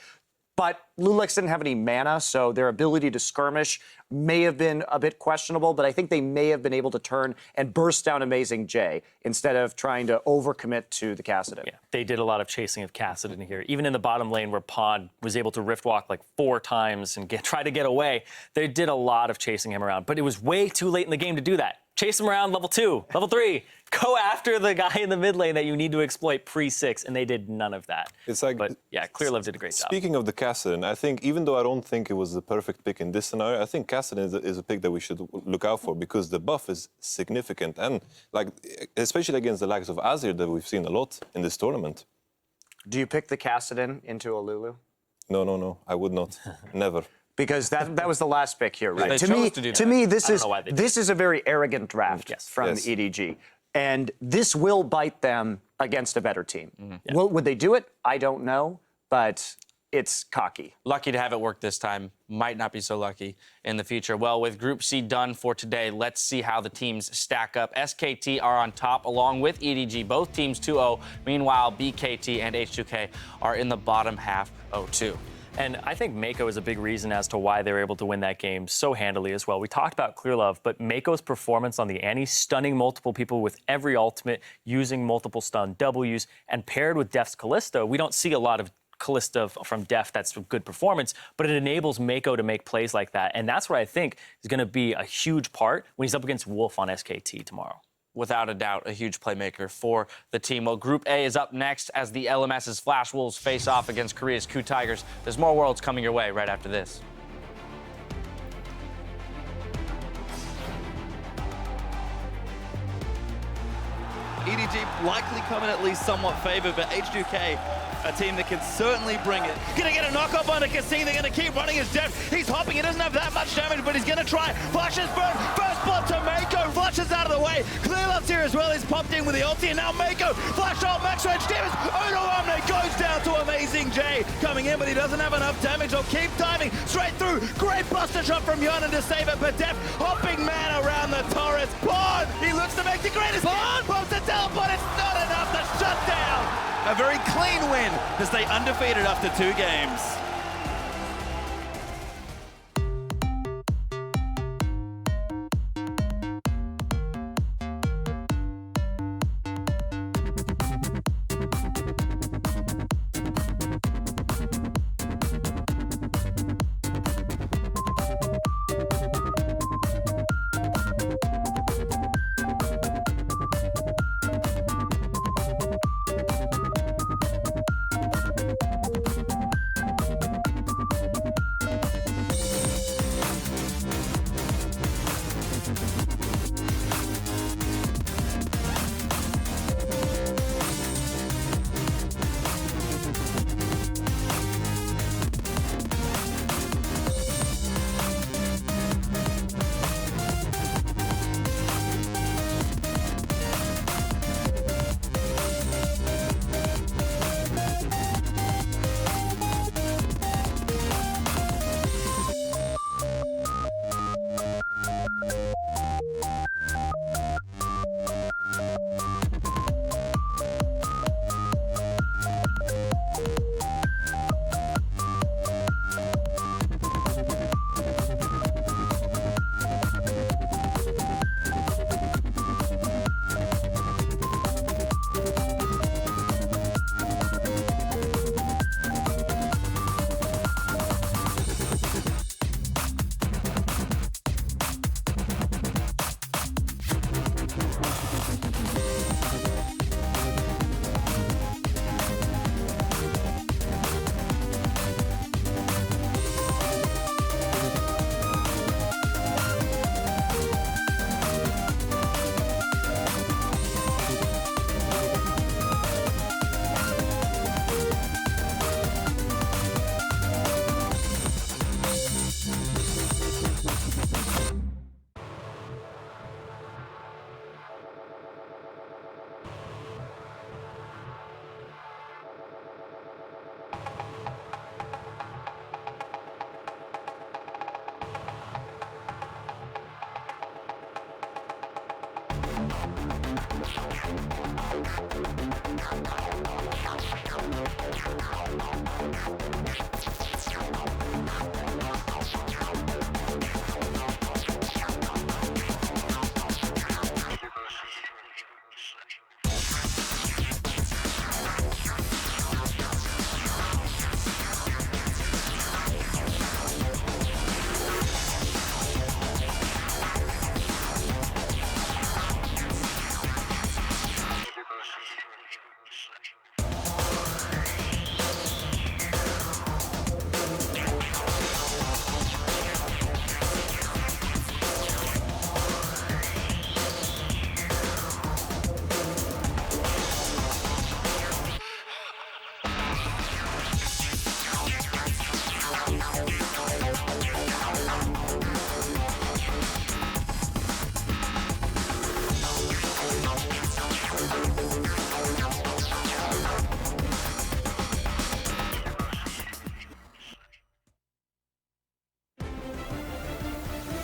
But Lulax didn't have any mana, so their ability to skirmish may have been a bit questionable, but I think they may have been able to turn and burst down Amazing J instead of trying to overcommit to the Kassadin. Yeah, they did a lot of chasing of Kassadin here. Even in the bottom lane where Pod was able to rift walk like 4 times and try to get away, they did a lot of chasing him around. But it was way too late in the game to do that. Chase him around level 2, level 3. Go after the guy in the mid lane that you need to exploit pre-6, and they did none of that. It's like, but yeah, Clearlove did a great job. Speaking of the Kassadin, I think even though I don't think it was the perfect pick in this scenario, I think Kassadin is a pick that we should look out for because the buff is significant and like especially against the likes of Azir that we've seen a lot in this tournament. Do you pick the Kassadin into a Lulu? No, I would not. Never. Because that was the last pick here, right? They To me, this is a very arrogant draft from EDG, and this will bite them against a better team. Would they do it? I don't know, but it's cocky. Lucky to have it work this time. Might not be so lucky in the future. Well, with Group C done for today, let's see how the teams stack up. SKT are on top along with EDG, both teams 2-0. Meanwhile, BKT and H2K are in the bottom half 0-2. And I think Mako is a big reason as to why they were able to win that game so handily as well. We talked about Clearlove, but Mako's performance on the Annie, stunning multiple people with every ultimate, using multiple stun Ws, and paired with Def's Kalista, we don't see a lot of Kalista from Def that's a good performance, but it enables Mako to make plays like that. And that's what I think is going to be a huge part when he's up against Wolf on SKT tomorrow. Without a doubt, a huge playmaker for the team. Well, Group A is up next as the LMS's Flash Wolves face off against Korea's KOO Tigers. There's more Worlds coming your way right after this. EDG likely coming at least somewhat favored, but H2K, a team that can certainly bring it. Gonna get a knock-off on Cassini. They're gonna keep running his depth. He's hopping. He doesn't have that much damage, but he's gonna try. Flashes burn. First blood to Mako. Flashes out of the way. Clearlove's here as well. He's popped in with the ulti, and now Mako. Flash ult, max range damage. odoamne goes down to Amazing J. Coming in, but he doesn't have enough damage. He'll keep diving straight through. Great buster shot from Hjarnan to save it, but Def hopping man around the turrets. Bond, he looks to make the greatest. Bond pops the teleport. It's not enough to shut down. A very clean win to stay undefeated after 2 games.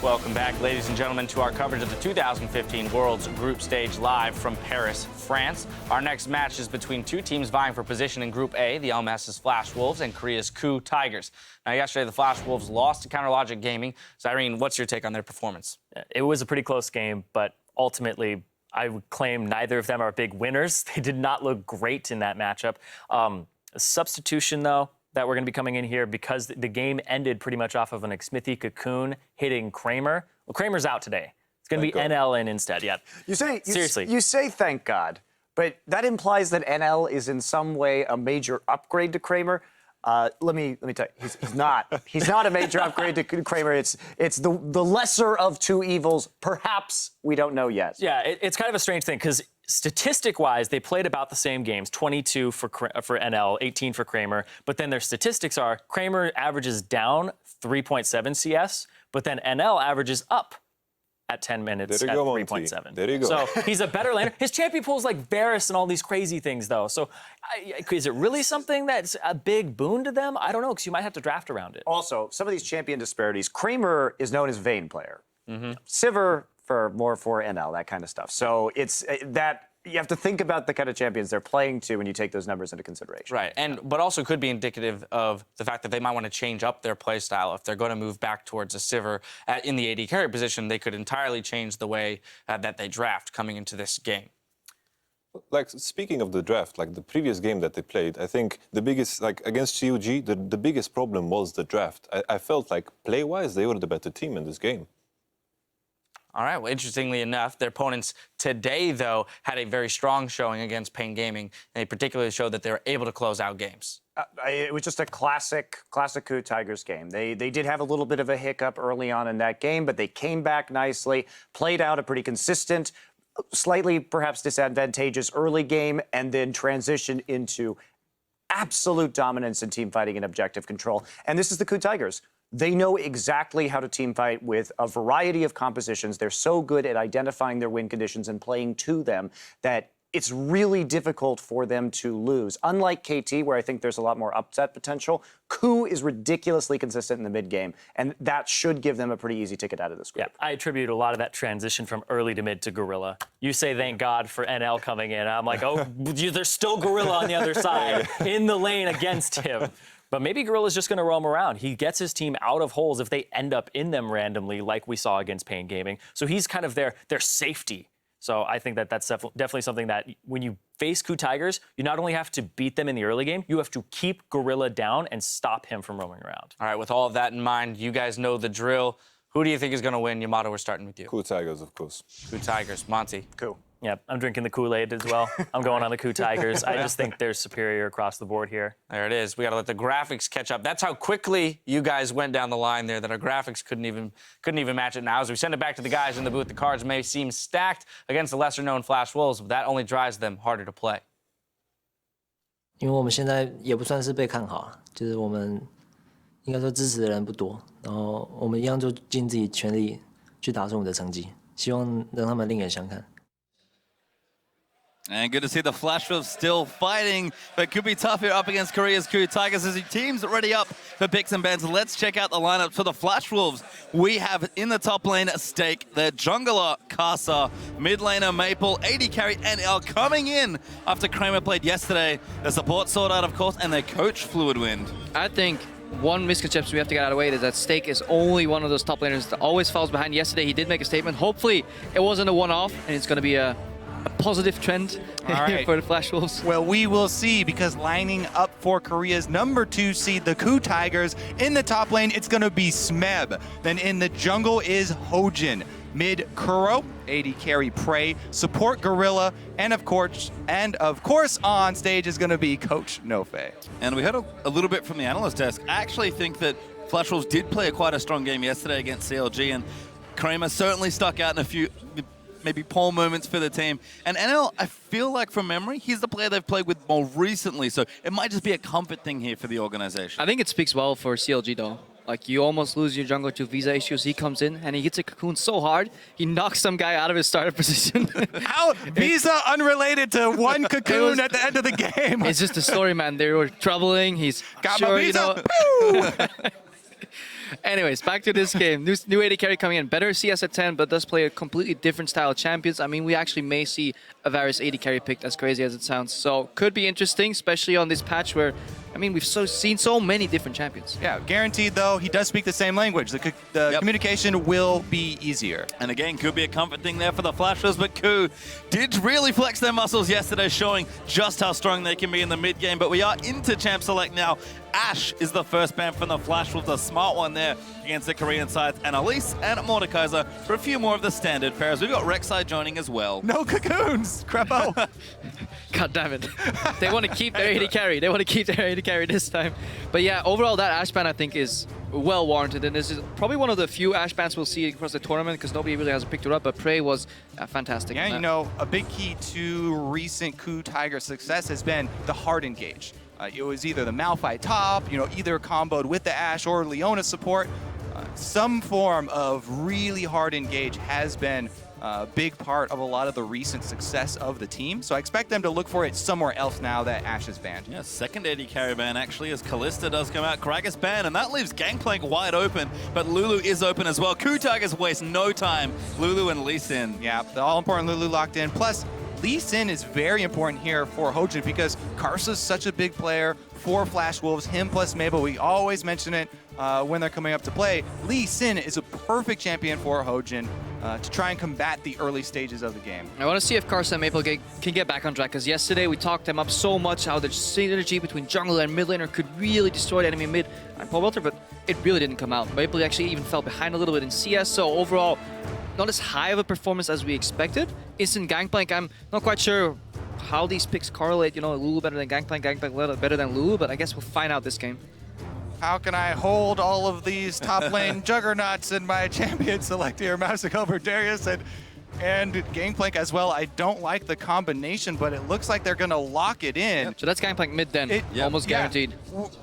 Welcome back, ladies and gentlemen, to our coverage of the 2015 World's Group Stage live from Paris, France. Our next match is between two teams vying for position in Group A, the LMS's Flash Wolves and Korea's KOO Tigers. Now, yesterday, the Flash Wolves lost to CounterLogic Gaming. Zyrene, what's your take on their performance? It was a pretty close game, but ultimately, I would claim neither of them are big winners. They did not look great in that matchup. A substitution, though, that we're going to be coming in here because the game ended pretty much off of an Xmithie Cocoon hitting Kramer. Well, Kramer's out today. It's going to be NL in instead. Yeah. Seriously. You say thank God, but that implies that NL is in some way a major upgrade to Kramer. Let me tell you, he's not. He's not a major upgrade to Kramer. It's the lesser of two evils. Perhaps we don't know yet. Yeah, it's kind of a strange thing because statistic-wise, they played about the same games, 22 for NL, 18 for Kramer. But then their statistics are Kramer averages down 3.7 CS, but then NL averages up at 10 minutes at 3.7. There you go. So he's a better laner. His champion pool is like Varus and all these crazy things, though. So is it really something that's a big boon to them? I don't know, because you might have to draft around it. Also, some of these champion disparities, Kramer is known as Vayne player. Sivir for NL, that kind of stuff. So it's that you have to think about the kind of champions they're playing to when you take those numbers into consideration. Right, but also could be indicative of the fact that they might want to change up their play style. If they're going to move back towards a Sivir in the AD carry position, they could entirely change the way that they draft coming into this game. Like, speaking of the draft, like the previous game that they played, I think the biggest, like against COG, the biggest problem was the draft. I felt like play-wise, they were the better team in this game. All right, well, interestingly enough, their opponents today, though, had a very strong showing against Pain Gaming, and they particularly showed that they were able to close out games. It was just a classic KOO Tigers game. They did have a little bit of a hiccup early on in that game, but they came back nicely, played out a pretty consistent, slightly perhaps disadvantageous early game, and then transitioned into absolute dominance in team fighting and objective control. And this is the KOO Tigers. They know exactly how to team fight with a variety of compositions. They're so good at identifying their win conditions and playing to them that it's really difficult for them to lose. Unlike KT, where I think there's a lot more upset potential, KOO is ridiculously consistent in the mid game, and that should give them a pretty easy ticket out of this group. Yeah, I attribute a lot of that transition from early to mid to Gorilla. You say thank God for NL coming in. I'm like, oh, there's still Gorilla on the other side in the lane against him. But maybe Gorilla's just going to roam around. He gets his team out of holes if they end up in them randomly, like we saw against Pain Gaming. So he's kind of their safety. So I think that's definitely something that when you face KOO Tigers, you not only have to beat them in the early game, you have to keep Gorilla down and stop him from roaming around. All right, with all of that in mind, you guys know the drill. Who do you think is going to win? Yamato, we're starting with you. KOO Tigers, of course. KOO Tigers. Monty. KOO. Yep, I'm drinking the Kool-Aid as well. I'm going on the KOO Tigers. I just think they're superior across the board here. There it is. We got to let the graphics catch up. That's how quickly you guys went down the line there, that our graphics couldn't even match it now. As we send it back to the guys in the booth, the cards may seem stacked against the lesser-known Flash Wolves, but that only drives them harder to play. 因为我们现在也不算是被看好，就是我们应该说支持的人不多，然后我们一样就尽自己全力去打出我们的成绩，希望让他们另眼相看。And good to see the Flash Wolves still fighting, but could be tough here up against Korea's Coup Tigers as the team's already up for picks and bans. Let's check out the lineup for the Flash Wolves. We have in the top lane Stake, their jungler Kasa, mid laner Maple, AD carry NL coming in after Kramer played yesterday. The support Sword Art, of course, and their coach Fluid Wind. I think one misconception we have to get out of the way is that Stake is only one of those top laners that always falls behind. Yesterday he did make a statement. Hopefully it wasn't a one-off and it's going to be a positive trend for the Flash Wolves. Well, we will see, because lining up for Korea's #2 seed, the Coup Tigers, in the top lane, it's going to be Smeb. Then in the jungle is Hojin. Mid Kuro, AD carry Prey, support Gorilla, and of course on stage is going to be Coach Nofe. And we heard a little bit from the analyst desk. I actually think that Flash Wolves did play quite a strong game yesterday against CLG, and Kramer certainly stuck out in a few maybe poor moments for the team. And NL, I feel like from memory, he's the player they've played with more recently, so it might just be a comfort thing here for the organization. I think it speaks well for CLG though. Like, you almost lose your jungler to visa issues. He comes in and he hits a cocoon so hard, he knocks some guy out of his starter position. How? Visa unrelated to one cocoon at the end of the game. It's just a story, man. They were troubling. He's got sure, my visa. You know. Anyways, back to this game. New AD carry coming in. Better CS at 10, but does play a completely different style of champions. I mean, we actually may see a Varus AD carry picked, as crazy as it sounds. So, could be interesting, especially on this patch where, I mean, we've seen so many different champions. Yeah, guaranteed though, he does speak the same language. The communication will be easier. And again, could be a comfort thing there for the Flashers, but Coup did really flex their muscles yesterday, showing just how strong they can be in the mid game. But we are into Champ Select now. Ashe is the first ban from the Flash Wolves, a smart one there against the Korean sides. And Elise and Mordekaiser for a few more of the standard pairs. We've got Rek'Sai joining as well. No cocoons, Crepo. God damn it. They want to keep their AD carry. They want to keep their AD carry this time. But yeah, overall that Ashe ban I think is well warranted. And this is probably one of the few Ashe bans we'll see across the tournament because nobody really has picked it up. But Prey was fantastic. Yeah, you know, a big key to recent Coup Tiger success has been the hard engage. It was either the Malphite top, you know, either comboed with the Ashe or Leona support. Some form of really hard engage has been a big part of a lot of the recent success of the team. So I expect them to look for it somewhere else now that Ashe is banned. Yeah, second AD carry ban actually as Kalista does come out. Gragas banned, and that leaves Gangplank wide open, but Lulu is open as well. Coup Tigers waste no time. Lulu and Lee Sin. Yeah, the all-important Lulu locked in. Plus, Lee Sin is very important here for Hojin because Karsa's such a big player for Flash Wolves, him plus Mabel. We always mention it when they're coming up to play. Lee Sin is a perfect champion for Hojin to try and combat the early stages of the game. I want to see if Karsa and Maple can get back on track, because yesterday we talked them up so much how the synergy between jungler and mid laner could really destroy the enemy mid and Paul Welter, but it really didn't come out. Maple actually even fell behind a little bit in CS, so overall, not as high of a performance as we expected. Instant Gangplank, I'm not quite sure how these picks correlate. You know, Lulu better than Gangplank, Gangplank better than Lulu, but I guess we'll find out this game. How can I hold all of these top lane juggernauts in my champion select here? Mousing over Darius and Gangplank as well. I don't like the combination, but it looks like they're going to lock it in. So that's Gangplank mid then, almost guaranteed.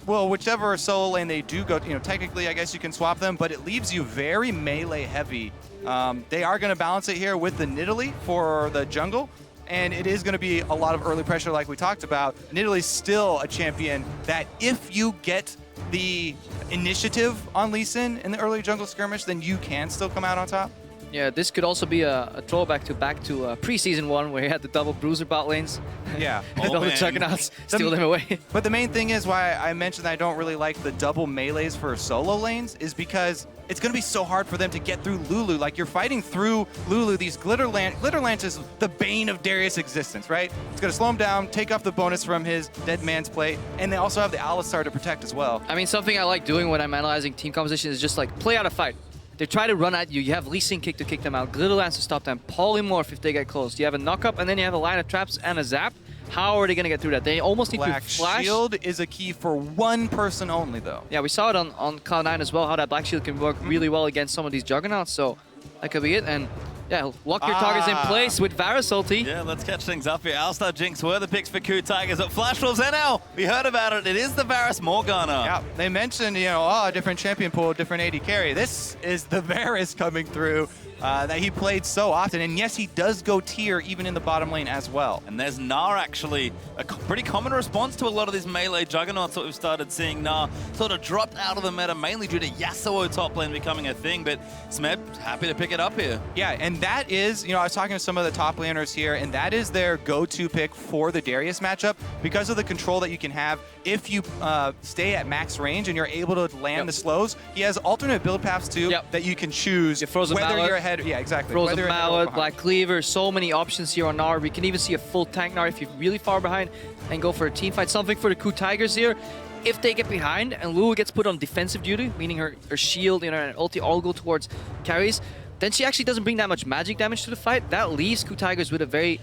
Well, whichever solo lane they do go, you know, technically I guess you can swap them, but it leaves you very melee heavy. They are going to balance it here with the Nidalee for the jungle, and it is going to be a lot of early pressure like we talked about. Nidalee's still a champion that if you get the initiative on Lee Sin in the early jungle skirmish, then you can still come out on top. Yeah, this could also be a throwback to preseason 1 where he had the double bruiser bot lanes. Yeah. And all the juggernauts steal them away. But the main thing is why I mentioned I don't really like the double melees for solo lanes is because it's going to be so hard for them to get through Lulu. Like, you're fighting through Lulu, these Glitter Lance is the bane of Darius' existence, right? It's going to slow him down, take off the bonus from his Dead Man's Plate, and they also have the Alistar to protect as well. I mean, something I like doing when I'm analyzing team composition is just like play out a fight. They try to run at you. You have Lee Sin kick to kick them out, Glitter Lance to stop them, Polymorph if they get close. You have a knock-up, and then you have a line of traps and a zap. How are they going to get through that? They almost need Black to flash. Shield is a key for one person only, though. Yeah, we saw it on Cloud9 as well, how that Black Shield can work really well against some of these Juggernauts, so that could be it. And yeah, lock your targets in place with Varus ulti. Yeah, let's catch things up here. Alistar, Jinx were the picks for Coup Tigers, but Flash Wolves NL, we heard about it. It is the Varus Morgana. Yeah, they mentioned, you know, different champion pool, different AD carry. This is the Varus coming through that he played so often. And yes, he does go tier even in the bottom lane as well. And there's Gnar, actually. A pretty common response to a lot of these melee juggernauts that we've started seeing. Gnar sort of dropped out of the meta, mainly due to Yasuo top lane becoming a thing, but Smeb happy to pick it up here. Yeah, and that is, I was talking to some of the top laners here, and that is their go-to pick for the Darius matchup because of the control that you can have if you stay at max range and you're able to land the slows. He has alternate build paths too that you can choose Frozen whether Mallet. you're ahead. Yeah, exactly. Frozen whether you're ahead or Mallet, behind. Black Cleaver, so many options here on Gnar. We can even see a full tank Gnar if you're really far behind and go for a team fight. Something for the Ku Tigers here. If they get behind and Lulu gets put on defensive duty, meaning her shield, and ulti all go towards carries, then she actually doesn't bring that much magic damage to the fight. That leaves Ku Tigers with a very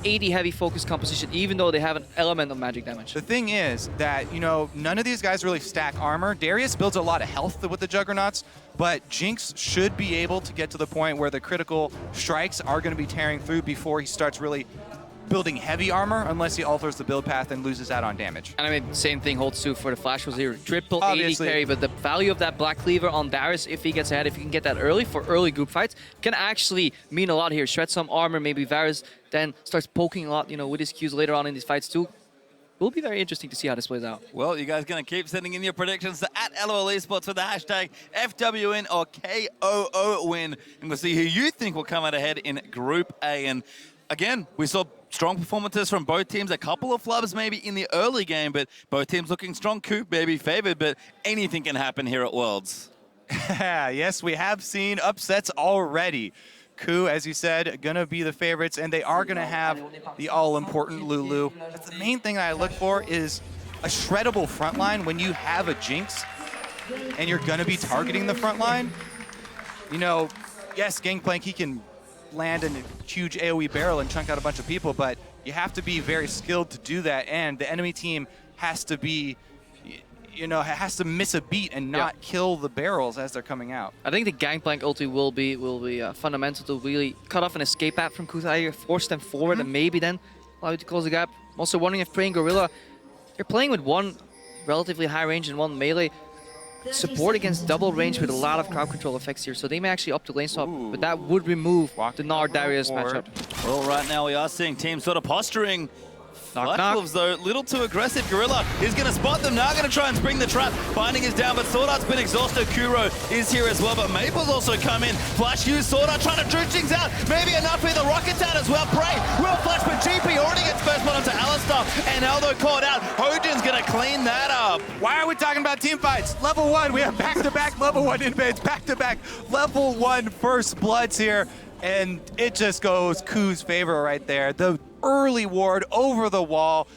AD heavy focus composition, even though they have an element of magic damage. The thing is that, none of these guys really stack armor. Darius builds a lot of health with the Juggernauts, but Jinx should be able to get to the point where the critical strikes are going to be tearing through before he starts really building heavy armor, unless he alters the build path and loses out on damage. And I mean, same thing holds true for the Flash was here. Triple Obviously. 80 carry, but the value of that Black Cleaver on Darius, if he gets ahead, if he can get that early for early group fights, can actually mean a lot here. Shred some armor, maybe Varus then starts poking a lot, with his Qs later on in these fights too. Will be very interesting to see how this plays out. Well, you guys going to keep sending in your predictions to @LOL Esports with the hashtag FWin or KOOWin, and we'll see who you think will come out ahead in Group A. And again, we saw strong performances from both teams. A couple of flubs maybe in the early game, but both teams looking strong. Coop maybe favored, but anything can happen here at Worlds. Yes, we have seen upsets already. Ku, as you said, gonna be the favorites, and they are gonna have the all-important Lulu. That's the main thing I look for is a shreddable front line when you have a Jinx and you're gonna be targeting the front line. Yes, Gangplank, he can land in a huge AoE barrel and chunk out a bunch of people, but you have to be very skilled to do that, and the enemy team has to be, has to miss a beat and not kill the barrels as they're coming out. I think the Gangplank ulti will be fundamental to really cut off an escape path from Ku Tiger, force them forward, and maybe then allow you to close the gap. I'm also wondering if Praying Gorilla, they're playing with one relatively high range and one melee support against double range with a lot of crowd control effects here, so they may actually up to lane swap, but that would remove the Gnar Darius matchup. Well, right now we are seeing teams sort of posturing. Knock, Wolves, though, little too aggressive. Gorilla is going to spot them now, going to try and spring the trap. Binding is down, but Sword Art's been exhausted. Kuro is here as well, but Maple's also come in. Flash used Sword Art, trying to juke things out. Maybe enough with the rockets out as well. Prey will flash, but GP already gets first one onto Alistar, and Aldo caught out. Hojin's going to clean that up. Why are we talking about team fights? Level 1, we have back-to-back level 1 invades, back-to-back level 1 first bloods here, and it just goes Ku's favor right there. The early ward over the wall,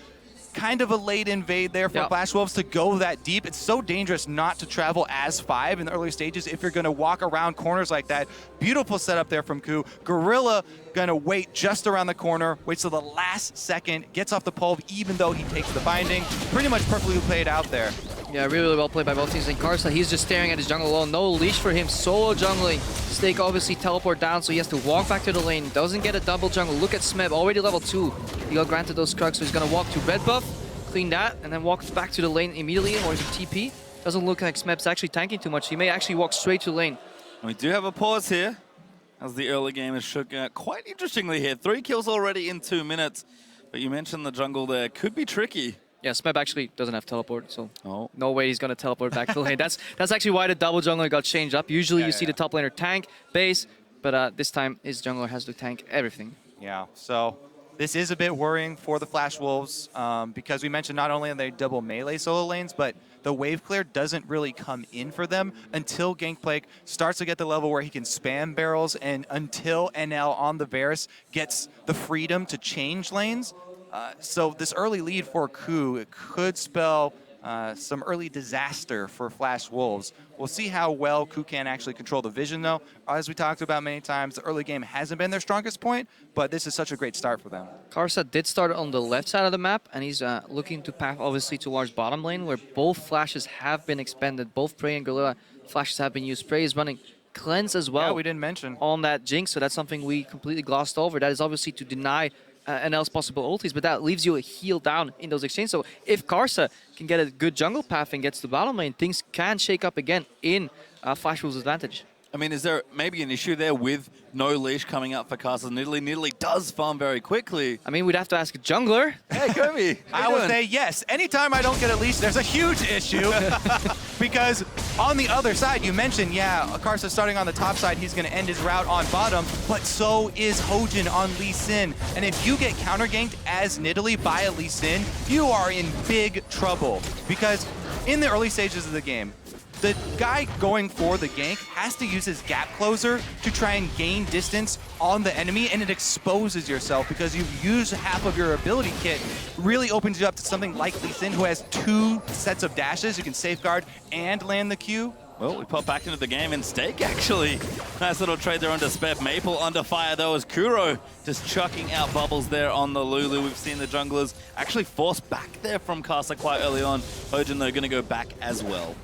kind of a late invade there for Flash Wolves to go that deep. It's so dangerous not to travel as 5 in the early stages if you're going to walk around corners like that. Beautiful setup there from Ku. Gorilla going to wait just around the corner, waits till the last second, gets off the pole even though he takes the binding. Pretty much perfectly played out there. Yeah, really well played by both teams. And Karsa, he's just staring at his jungle alone. No leash for him, solo jungling. Stake obviously teleport down, so he has to walk back to the lane. Doesn't get a double jungle. Look at Smeb, already level 2. He got granted those Krugs, so he's gonna walk to red buff, clean that, and then walk back to the lane immediately, or is it TP? Doesn't look like Smeb's actually tanking too much. He may actually walk straight to lane. We do have a pause here, as the early game is shook out quite interestingly here. 3 kills already in 2 minutes, but you mentioned the jungle there. Could be tricky. Yeah, Smeb actually doesn't have teleport, so no way he's going to teleport back to the lane. That's actually why the double jungler got changed up. Usually you see the top laner tank, base, but this time his jungler has to tank everything. Yeah, so this is a bit worrying for the Flash Wolves because we mentioned not only are they double melee solo lanes, but the wave clear doesn't really come in for them until Gangplank starts to get the level where he can spam barrels, and until NL on the Varus gets the freedom to change lanes. So this early lead for Ku could spell some early disaster for Flash Wolves. We'll see how well Ku can actually control the vision, though. As we talked about many times, the early game hasn't been their strongest point, but this is such a great start for them. Karsa did start on the left side of the map, and he's looking to path obviously towards bottom lane, where both flashes have been expended. Both Prey and Gorilla flashes have been used. Prey is running Cleanse as well. Yeah, we didn't mention. On that Jinx, so that's something we completely glossed over. That is obviously to deny NL's possible ultis, but that leaves you a heal down in those exchanges. So if Karsa can get a good jungle path and gets to bottom lane, things can shake up again in Flash Wolves' advantage. I mean, is there maybe an issue there with no leash coming up for Castles Nidalee? Nidalee does farm very quickly. I mean, we'd have to ask a jungler. Hey, Kobe. I would say yes. Anytime I don't get a leash, there's a huge issue. Because on the other side, you mentioned, yeah, Karsa starting on the top side, he's going to end his route on bottom, but so is Hojin on Lee Sin. And if you get counter-ganked as Nidalee by a Lee Sin, you are in big trouble. Because in the early stages of the game, the guy going for the gank has to use his gap closer to try and gain distance on the enemy, and it exposes yourself because you've used half of your ability kit. Really opens you up to something like Lee Sin, who has 2 sets of dashes. You can safeguard and land the Q. Well, we pop back into the game in Stake, actually. Nice little trade there onto Spep. Maple under fire, though, as Kuro just chucking out bubbles there on the Lulu. We've seen the junglers actually force back there from Karsa quite early on. Hojin, though, going to go back as well.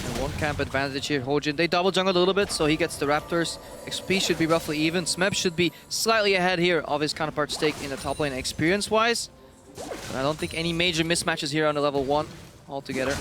And one camp advantage here, Hojin. They double jungled a little bit, so he gets the Raptors. XP should be roughly even. Smeb should be slightly ahead here of his counterpart Stake in the top lane experience-wise. But I don't think any major mismatches here on the level 1 altogether.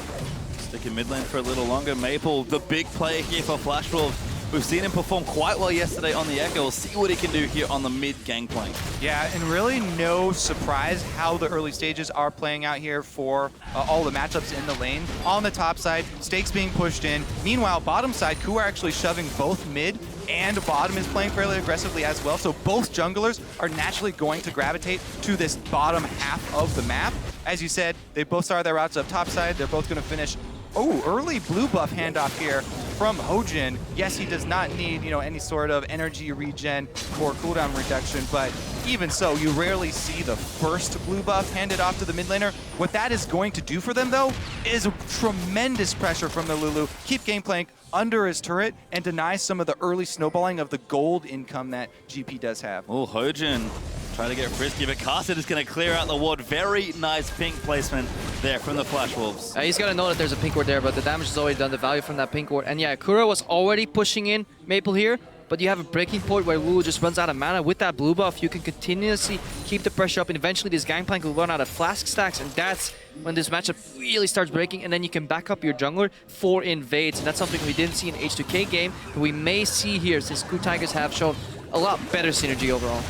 Stick in mid lane for a little longer. Maple, the big player here for Flash Wolves. We've seen him perform quite well yesterday on the Echo. We'll see what he can do here on the mid gangplank. Yeah, and really no surprise how the early stages are playing out here for all the matchups in the lane. On the top side, Stakes being pushed in. Meanwhile, bottom side, Ku are actually shoving both mid and bottom is playing fairly aggressively as well. So both junglers are naturally going to gravitate to this bottom half of the map. As you said, they both started their routes up top side. They're both going to finish. Oh, early blue buff handoff here from Hojin. Yes, he does not need, any sort of energy regen or cooldown reduction, but even so, you rarely see the first blue buff handed off to the mid laner. What that is going to do for them, though, is tremendous pressure from the Lulu. Keep Gangplank under his turret and deny some of the early snowballing of the gold income that GP does have. Oh, Hojin trying to get frisky, but Karsa is going to clear out the ward. Very nice pink placement there from the Flash Wolves. He's got to know that there's a pink ward there, but the damage is already done, the value from that pink ward. And yeah, Kuro was already pushing in Maple here, but you have a breaking point where Lulu just runs out of mana. With that blue buff, you can continuously keep the pressure up, and eventually this Gangplank will run out of flask stacks, and that's when this matchup really starts breaking, and then you can back up your jungler for invades, and that's something we didn't see in H2K game, but we may see here since Ku Tigers have shown a lot better synergy overall.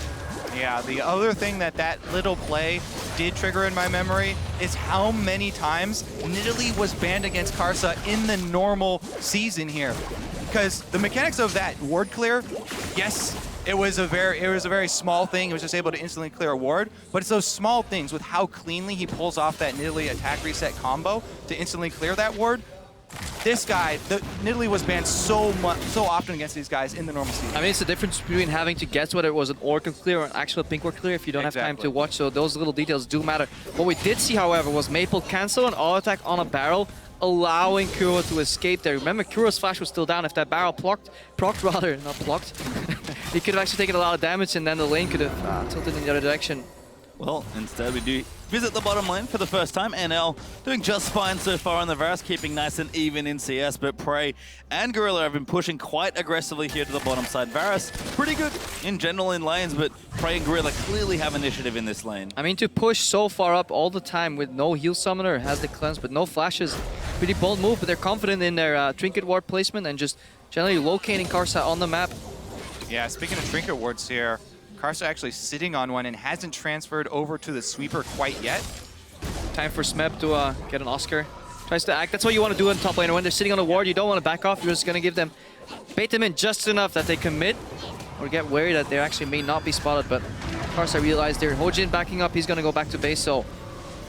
Yeah, the other thing that little play did trigger in my memory is how many times Nidalee was banned against Karsa in the normal season here. Because the mechanics of that ward clear, yes, it was a very small thing. It was just able to instantly clear a ward, but it's those small things with how cleanly he pulls off that Nidalee attack reset combo to instantly clear that ward. This guy, Nidalee was banned so often against these guys in the normal season. I mean, it's the difference between having to guess whether it was an Oracle clear or an actual pink ward clear if you don't have time to watch, so those little details do matter. What we did see, however, was Maple cancel an auto attack on a barrel, allowing Kuro to escape there. Remember, Kuro's flash was still down. If that barrel procced, he could have actually taken a lot of damage, and then the lane could have tilted in the other direction. Well, instead we do visit the bottom lane for the first time. NL doing just fine so far on the Varus, keeping nice and even in CS, but Prey and Gorilla have been pushing quite aggressively here to the bottom side. Varus, pretty good in general in lanes, but Prey and Gorilla clearly have initiative in this lane. I mean, to push so far up all the time with no heal summoner, has the cleanse, but no flashes. Pretty bold move, but they're confident in their trinket ward placement and just generally locating Karsa on the map. Yeah, speaking of trinket wards here, Karsa actually sitting on one and hasn't transferred over to the sweeper quite yet. Time for Smeb to get an Oscar. Tries to act. That's what you want to do in top laner. When they're sitting on a ward, you don't want to back off. You're just going to give them, bait them in just enough that they commit or get wary that they actually may not be spotted. But Karsa realized there. Hojin backing up. He's going to go back to base. So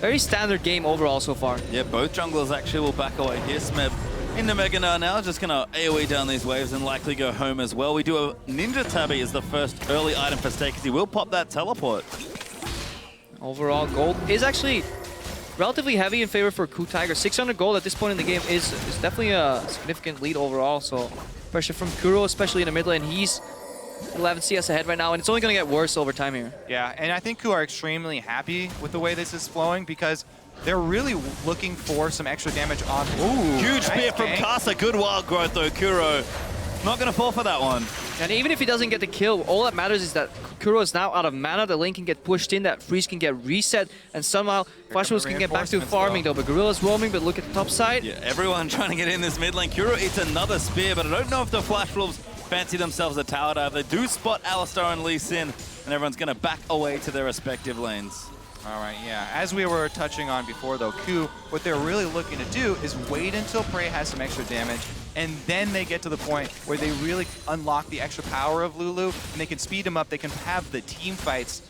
very standard game overall so far. Yeah, both junglers actually will back away here. Smeb into Mega Gnar now, just going to AoE down these waves and likely go home as well. We do a Ninja Tabby as the first early item for Stake, because he will pop that teleport. Overall, gold is actually relatively heavy in favor for Ku Tiger. 600 gold at this point in the game is definitely a significant lead overall. So pressure from Kuro, especially in the mid lane. He's 11 CS ahead right now, and it's only going to get worse over time here. Yeah, and I think Ku are extremely happy with the way this is flowing because they're really looking for some extra damage on. Ooh, huge spear from Karsa. Good wild growth though. Kuro not going to fall for that one. And even if he doesn't get the kill, all that matters is that Kuro is now out of mana, the lane can get pushed in, that freeze can get reset, and somehow Flash Wolves can get back to farming though. But Gorilla's roaming, but look at the top side. Yeah, everyone trying to get in this mid lane. Kuro eats another spear, but I don't know if the Flash Wolves fancy themselves a tower dive. They do spot Alistar and Lee Sin, and everyone's going to back away to their respective lanes. All right, yeah. As we were touching on before, though, Q, what they're really looking to do is wait until Prey has some extra damage, and then they get to the point where they really unlock the extra power of Lulu, and they can speed him up. They can have the team fights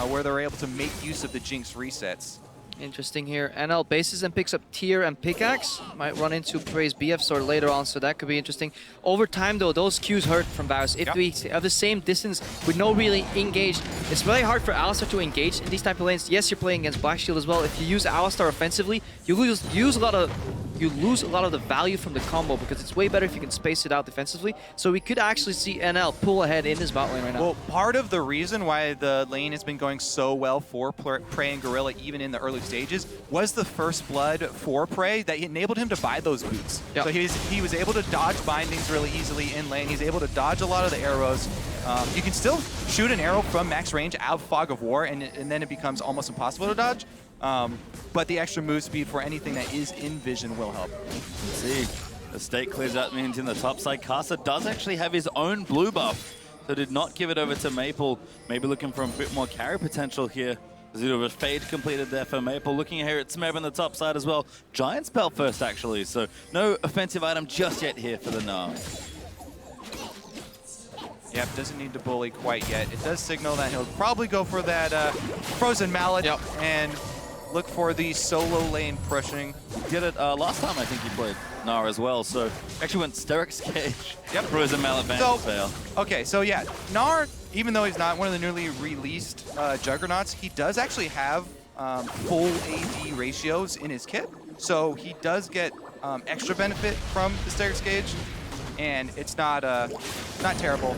where they're able to make use of the Jinx resets. Interesting here. NL bases and picks up Tier and Pickaxe. Might run into Prey's BF sword later on, so that could be interesting. Over time, though, those Qs hurt from Varus. If we have the same distance with no really engaged, it's really hard for Alistar to engage in these type of lanes. Yes, you're playing against Black Shield as well. If you use Alistar offensively, you lose a lot of the value from the combo because it's way better if you can space it out defensively. So we could actually see NL pull ahead in this bot lane right now. Well, part of the reason why the lane has been going so well for Prey and Gorilla, even in the early stages, was the first blood for Prey that enabled him to buy those boots. Yep. So he was able to dodge bindings really easily in lane. He's able to dodge a lot of the arrows. You can still shoot an arrow from max range out of Fog of War, and then it becomes almost impossible to dodge. But the extra move speed for anything that is in vision will help. Let's see. The stake clears out means in the top side. Kasa does actually have his own blue buff, so did not give it over to Maple. Maybe looking for a bit more carry potential here. Zero of fade completed there for Maple. Looking here at Smeb on the top side as well. Giant spell first, actually, so no offensive item just yet here for the Gnar. Yep, doesn't need to bully quite yet. It does signal that he'll probably go for that Frozen Mallet and look for the solo lane pushing. Did it last time I think he played Gnar as well, so actually went Sterix Cage. Yep. Frozen Mallet Vandal fail. Okay, so yeah, Gnar, even though he's not one of the newly released Juggernauts, he does actually have full AD ratios in his kit. So he does get extra benefit from the Sterix Cage, and it's not terrible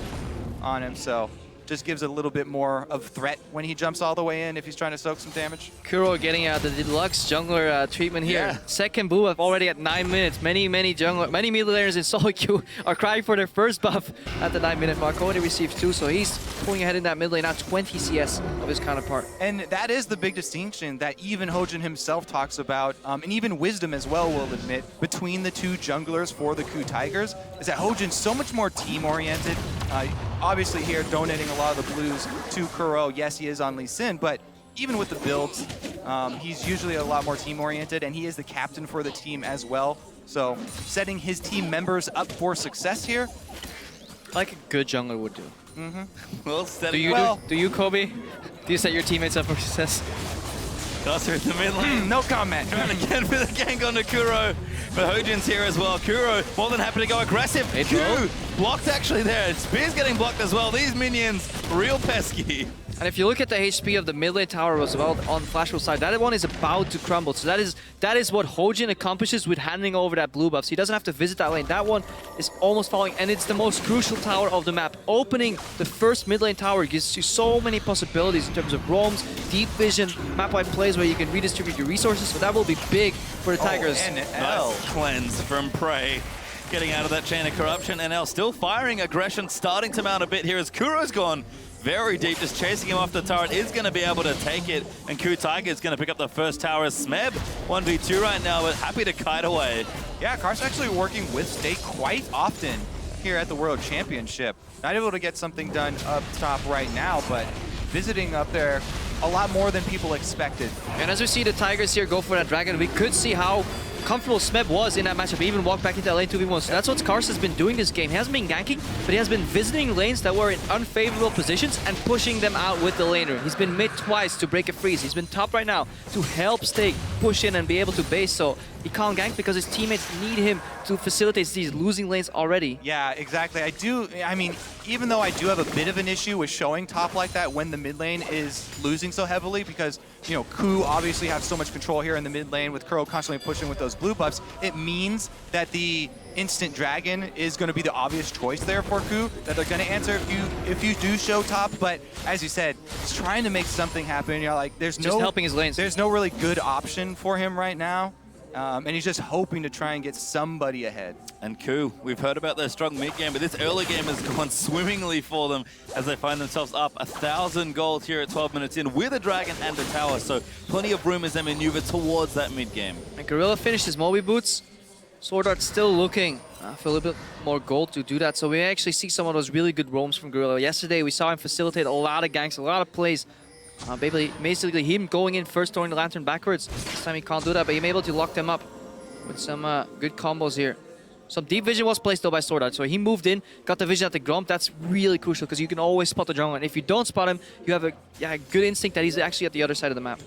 on him, so just gives a little bit more of threat when he jumps all the way in if he's trying to soak some damage. Kuro getting the deluxe jungler treatment here. Yeah. Second buff already at 9 minutes. Many mid laners in solo queue are crying for their first buff at the 9-minute mark. Already received 2, so he's pulling ahead in that mid lane, now 20 CS of his counterpart. And that is the big distinction that even Hojin himself talks about, and even Wisdom as well will admit, between the two junglers for the KOO Tigers, is that Hojin's so much more team-oriented. Obviously here donating a lot of the blues to Kuro. Yes, he is on Lee Sin, but even with the builds, he's usually a lot more team-oriented, and he is the captain for the team as well. So setting his team members up for success here, like a good jungler would do. Well, do you, Kobe? Do you set your teammates up for success? Kasa in the mid lane. No comment. Trying to get with a gank onto Kuro. But Hojin's here as well. Kuro more than happy to go aggressive. Q blocked actually there. Spear's getting blocked as well. These minions, real pesky. And if you look at the HP of the mid lane tower as well on Flash Wolf's side, that one is about to crumble. So that is what Hojin accomplishes with handing over that blue buff. So he doesn't have to visit that lane. That one is almost falling, and it's the most crucial tower of the map. Opening the first mid lane tower gives you so many possibilities in terms of roams, deep vision, map-wide plays where you can redistribute your resources. So that will be big for the Tigers. And nice cleanse from Prey. Getting out of that chain of corruption. NL still firing aggression, starting to mount a bit here as Kuro's gone very deep, just chasing him off the turret, is going to be able to take it, and KOO Tiger is going to pick up the first tower as Smeb 1v2 right now, but happy to kite away. Yeah, Kar's actually working with Stake quite often here at the World Championship. Not able to get something done up top right now, but visiting up there a lot more than people expected. And as we see the Tigers here go for that dragon, we could see how comfortable Smeb was in that matchup. He even walked back into that lane 2v1. So that's what Karsa has been doing this game. He hasn't been ganking, but he has been visiting lanes that were in unfavorable positions and pushing them out with the laner. He's been mid twice to break a freeze. He's been top right now to help Stake push in and be able to base. So he can't gank because his teammates need him to facilitate these losing lanes already. Yeah, exactly. I mean, even though I do have a bit of an issue with showing top like that when the mid lane is losing so heavily, because, you know, KOO obviously have so much control here in the mid lane with Kuro constantly pushing with those blue buffs, it means that the instant dragon is going to be the obvious choice there for KOO, that they're going to answer if you do show top. But as you said, he's trying to make something happen. You're like, there's just helping his lanes. There's no really good option for him right now. and he's just hoping to try and get somebody ahead. And Ku, we've heard about their strong mid game, but this early game has gone swimmingly for them as they find themselves up 1,000 gold here at 12 minutes in with a dragon and a tower. So plenty of room as they maneuver towards that mid game. And Gorilla finished his Moby Boots. Sword Art still looking for a little bit more gold to do that. So we actually see some of those really good roams from Gorilla. Yesterday we saw him facilitate a lot of ganks, a lot of plays. Basically him going in first, throwing the Lantern backwards. This time he can't do that, but he's able to lock them up with some good combos here. Some deep vision was placed though by Sword Art, so he moved in, got the vision at the Gromp. That's really crucial because you can always spot the jungle, and if you don't spot him, you have a good instinct that he's actually at the other side of the map.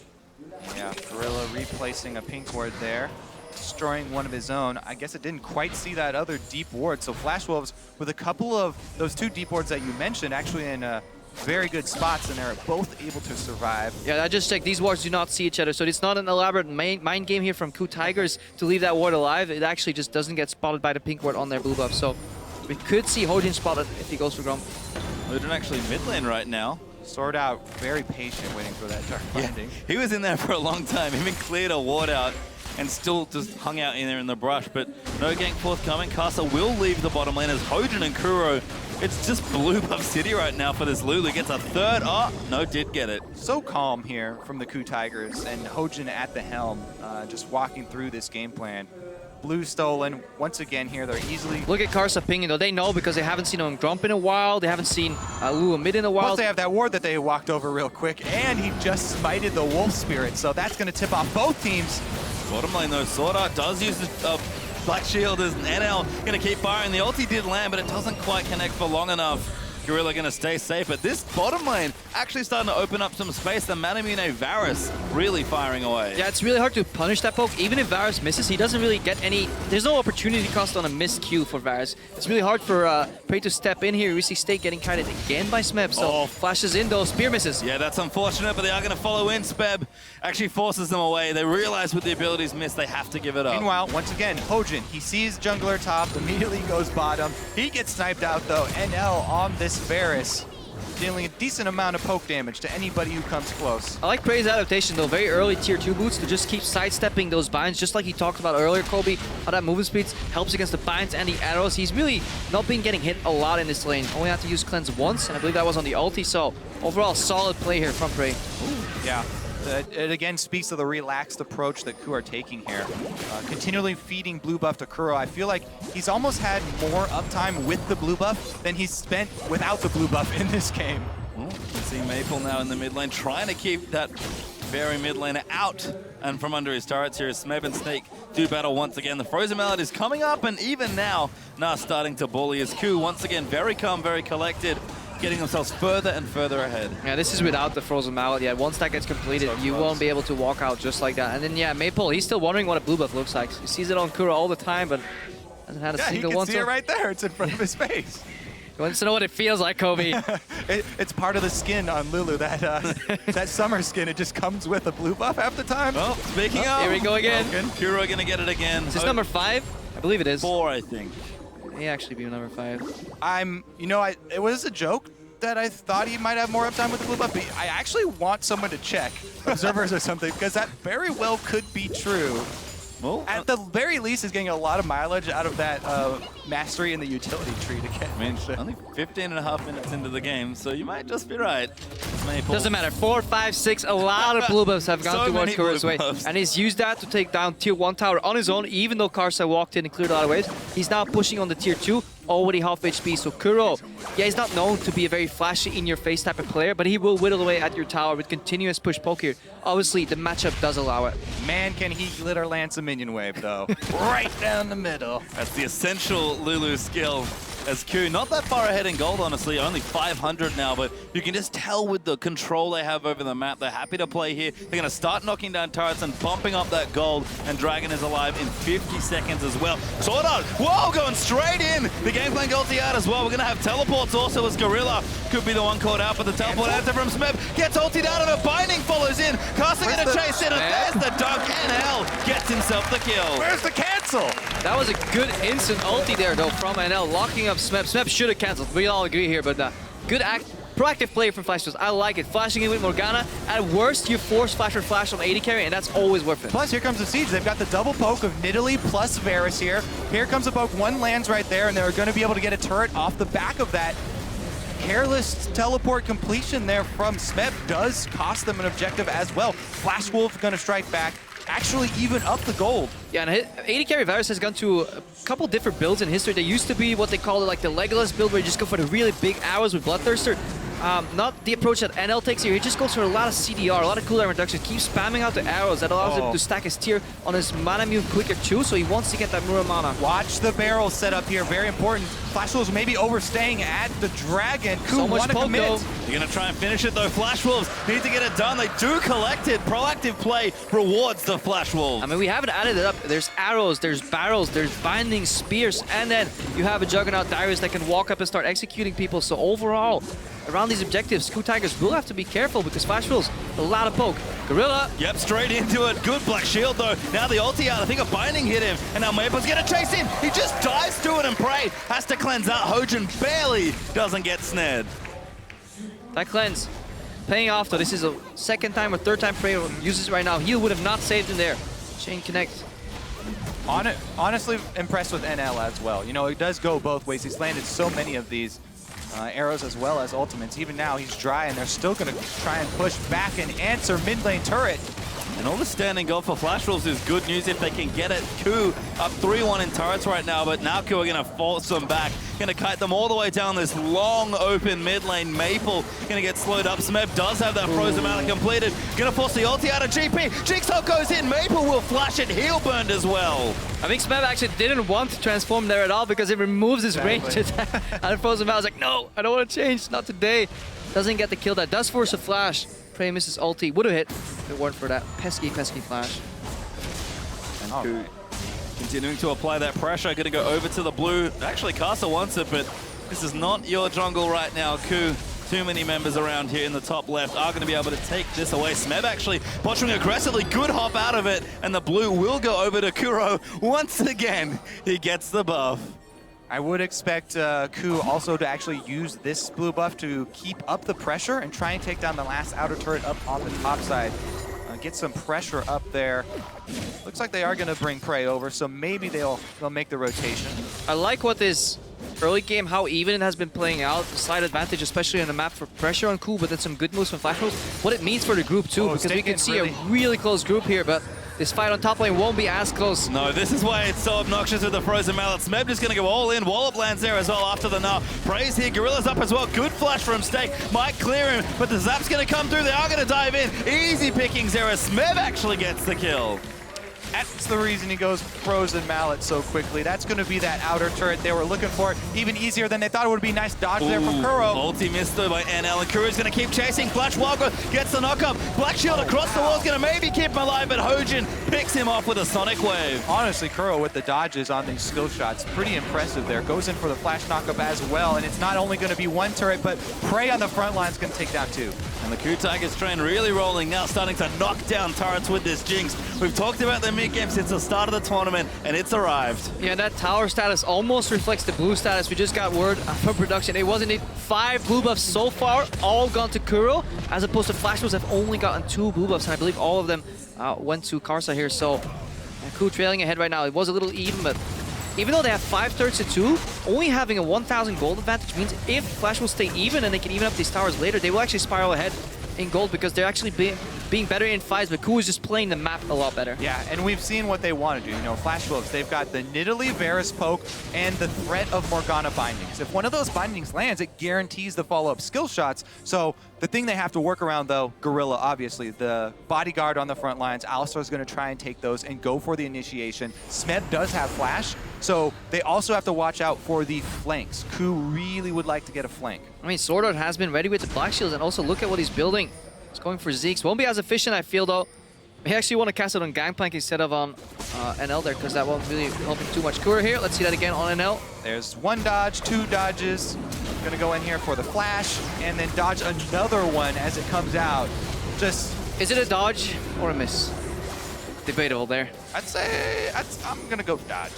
Yeah, Gorilla replacing a pink ward there, destroying one of his own. I guess it didn't quite see that other deep ward, so Flash Wolves with a couple of those two deep wards that you mentioned actually in very good spots, and they're both able to survive. Yeah, I just checked. These wards do not see each other, so it's not an elaborate mind game here from Ku Tigers to leave that ward alive. It actually just doesn't get spotted by the pink ward on their blue buff. So we could see Hojin spotted if he goes for Gromp. Luden actually mid lane right now. Sword Out very patient waiting for that dark binding. Yeah, he was in there for a long time, even cleared a ward out and still just hung out in there in the brush. But no gank forthcoming. Kasa will leave the bottom lane as Hojin and Kuro. It's just blue buff city right now for this Lulu. Gets a third. Oh, no, did get it. So calm here from the Ku Tigers, and Hojin at the helm, just walking through this game plan. Blue stolen once again here. They're easily. Look at Karsa pinging though. They know because they haven't seen him Gromp in a while. They haven't seen Lulu mid in a while. Plus they have that ward that they walked over real quick, and he just smited the Wolf Spirit, so that's going to tip off both teams. Bottom lane though, Sword Art does use the Black Shield as NL going to keep firing. The ulti did land, but it doesn't quite connect for long enough. Gorilla going to stay safe, but this bottom lane actually starting to open up some space. The Manamune Varus really firing away. Yeah, it's really hard to punish that poke. Even if Varus misses, he doesn't really get any... There's no opportunity cost on a missed Q for Varus. It's really hard for Prey to step in here. We see Stake getting kited again by Smeb, so flashes in those spear misses. Yeah, that's unfortunate, but they are going to follow in. Speb actually forces them away. They realize with the abilities missed, they have to give it up. Meanwhile, once again, Hojin, he sees jungler top, immediately goes bottom. He gets sniped out though. NL on this Varus, dealing a decent amount of poke damage to anybody who comes close. I like Prey's adaptation though, very early tier 2 boots to just keep sidestepping those binds, just like he talked about earlier, Kobe, how that movement speed helps against the binds and the arrows. He's really not been getting hit a lot in this lane, only had to use cleanse once, and I believe that was on the ulti, so overall solid play here from Prey. Yeah. It again speaks to the relaxed approach that Ku are taking here. Continually feeding blue buff to Kuro. I feel like he's almost had more uptime with the blue buff than he's spent without the blue buff in this game. You see Maple now in the mid lane, trying to keep that very mid laner out and from under his turrets here as Smeb and Snake do battle once again. The Frozen Mallet is coming up, and even now, starting to bully as Ku once again very calm, very collected, getting themselves further and further ahead. Yeah, this is without the Frozen Mallet. Yeah, once that gets completed, you won't be able to walk out just like that. And then, yeah, Maple, he's still wondering what a blue buff looks like. He sees it on Kuro all the time, but hasn't had a single one. Yeah, he can see it right there. It's in front of his face. He wants to know what it feels like, Kobe. It's part of the skin on Lulu, that that summer skin. It just comes with a blue buff half the time. Well, speaking of, here we go again. Kuro gonna get it again. Is this number 5? I believe it is. 4, I think. It may actually be number 5. It was a joke that I thought he might have more uptime with the blue buff, but I actually want someone to check, observers or something, because that very well could be true. Well, at the very least, he's getting a lot of mileage out of that mastery in the utility tree to get. Only 15.5 minutes into the game, so you might just be right. Maple. Doesn't matter. 4, 5, 6. A lot of blue buffs have gone towards Kuro's way, buffs. and he's used that to take down tier 1 tower on his own. Even though Karsa walked in and cleared a lot of waves, he's now pushing on the tier 2. Already half HP, so Kuro, yeah, he's not known to be a very flashy, in-your-face type of player, but he will whittle away at your tower with continuous push poke here. Obviously, the matchup does allow it. Man, can he glitter lance a minion wave, though. Right down the middle. That's the essential Lulu skill as Ku. Not that far ahead in gold, honestly. Only 500 now, but you can just tell with the control they have over the map. They're happy to play here. They're going to start knocking down turrets and bumping up that gold, and Dragon is alive in 50 seconds as well. Sword Art, whoa, going straight in. The game plan ulti out as well. We're going to have teleports also as Gorilla could be the one caught out, but the teleport answer from Smeb gets ultied out and a binding follows in. Carson going to chase in, and there's the dunk. NL gets himself the kill. Where's the cancel? That was a good instant ulti there, though, from NL, locking up Smeb. Smeb should have canceled. We all agree here, but good act Proactive play from Flash. I like it. Flashing in with Morgana. At worst, you force Flash or Flash on AD carry, and that's always worth it. Plus, here comes the Siege. They've got the double poke of Nidalee plus Varus here. Here comes the poke. One lands right there, and they're going to be able to get a turret off the back of that. Careless teleport completion there from Smeb does cost them an objective as well. Flash Wolf going to strike back. Actually even up the gold. Yeah, and AD carry Varus has gone to a couple different builds in history. They used to be what they call it like the Legolas build, where you just go for the really big arrows with Bloodthirster. Not the approach that NL takes here. He just goes for a lot of CDR, a lot of cooldown reduction, keeps spamming out the arrows. That allows him to stack his tier on his mana immune quicker too, so he wants to get that Muramana. Watch the barrel set up here, very important. Flash Wolves maybe overstaying at the Dragon. Ku So much want to poke, commit. though. You're going to try and finish it, though. Flash Wolves need to get it done. They do collect it. Proactive play rewards the Flash Wolves. I mean, we haven't added it up. There's arrows, there's barrels, there's binding spears, and then you have a Juggernaut Darius that can walk up and start executing people. So overall, around these objectives, Ku Tigers will have to be careful because Flash Wolves, a lot of poke. Gorilla. Yep, straight into it. Good Black Shield, though. Now the ulti out. I think a binding hit him. And now Maple's going to chase in. He just dives to it and Prey has to cleanse out. Hojin barely doesn't get snared. That cleanse paying off, though. This is a second time or third time Prey uses it right now. Heal would have not saved him there. Chain connect. Honestly impressed with NL as well. You know, it does go both ways. He's landed so many of these arrows as well as ultimates. Even now, he's dry, and they're still going to try and push back and answer mid lane turret. And all the standing gold for Flash Wolves is good news if they can get it. Ku up 3-1 in turrets right now, but now Ku are going to force them back. Going to kite them all the way down this long open mid lane. Maple going to get slowed up. Smeb does have that frozen mana completed. Going to force the ulti out of GP. Jigsaw goes in. Maple will flash it. Heal burned as well. I think Smeb actually didn't want to transform there at all because it removes his range attack. And Frozen Vow was like, no, I don't want to change. Not today. Doesn't get the kill. That does force a flash. Prey misses ulti. Would have hit if it weren't for that pesky flash. And Ku continuing to apply that pressure. Going to go over to the blue. Actually, Casa wants it, but this is not your jungle right now, Ku. Too many members around here in the top left are going to be able to take this away. Smeb actually posturing aggressively. Good hop out of it. And the blue will go over to Kuro. Once again, he gets the buff. I would expect Ku also to actually use this blue buff to keep up the pressure and try and take down the last outer turret up on the top side. Get some pressure up there. Looks like they are going to bring Prey over, so maybe they'll make the rotation. I like what this early game, how even it has been playing out. The slight advantage, especially on the map for pressure on Ku, but then some good moves from Flash Wolves. What it means for the group too, because we can see a really close group here, but this fight on top lane won't be as close. No, this is why it's so obnoxious with the Frozen Mallet. Smeb just going to go all in. Wallop lands there as well after the gnaw. Prey's here. Gorilla's up as well. Good flash from Stake. Might clear him, but the zap's going to come through. They are going to dive in. Easy pickings there as Smeb actually gets the kill. That's the reason he goes Frozen Mallet so quickly. That's going to be that outer turret they were looking for. Even easier than they thought it would be. Nice dodge there from Kuro. Ulti missed though by NL, and Kuro's going to keep chasing. Flash Wildgrowth gets the knockup. Black Shield across the wall is going to maybe keep him alive, but Hojin picks him off with a Sonic Wave. Honestly, Kuro with the dodges on these skill shots, pretty impressive there. Goes in for the flash knockup as well, and it's not only going to be one turret, but Prey on the front line is going to take down two. And the Ku Tigers train really rolling now, starting to knock down turrets with this Jinx. We've talked about the mid-game since the start of the tournament, and it's arrived. Yeah, that tower status almost reflects the blue status. We just got word from production. It wasn't 5 blue buffs so far, all gone to Kuro, as opposed to Flash Wolves have only gotten 2 blue buffs, and I believe all of them went to Karsa here. So Ku trailing ahead right now. It was a little even, but even though they have 5 turrets to 2, only having a 1,000 gold advantage means if Flash will stay even and they can even up these towers later, they will actually spiral ahead in gold because they're actually being better in fights, but Ku is just playing the map a lot better. Yeah, and we've seen what they want to do. You know, Flash Wolves, they've got the Nidalee Varus poke and the threat of Morgana bindings. If one of those bindings lands, it guarantees the follow-up skill shots. So the thing they have to work around, though, Gorilla, obviously, the bodyguard on the front lines. Alistar's going to try and take those and go for the initiation. Smeb does have flash, so they also have to watch out for the flanks. Ku really would like to get a flank. I mean, Sword Art has been ready with the Black Shields, and also look at what he's building. He's going for Zeke's. Won't be as efficient, I feel, though. He actually want to cast it on Gangplank instead of on NL there, because that won't really help him too much. Kura here, let's see that again on NL. There's 1 dodge, 2 dodges. Gonna go in here for the flash, and then dodge another one as it comes out. Just... Is it a dodge or a miss? Debatable there. I'd say... I'm gonna go dodge.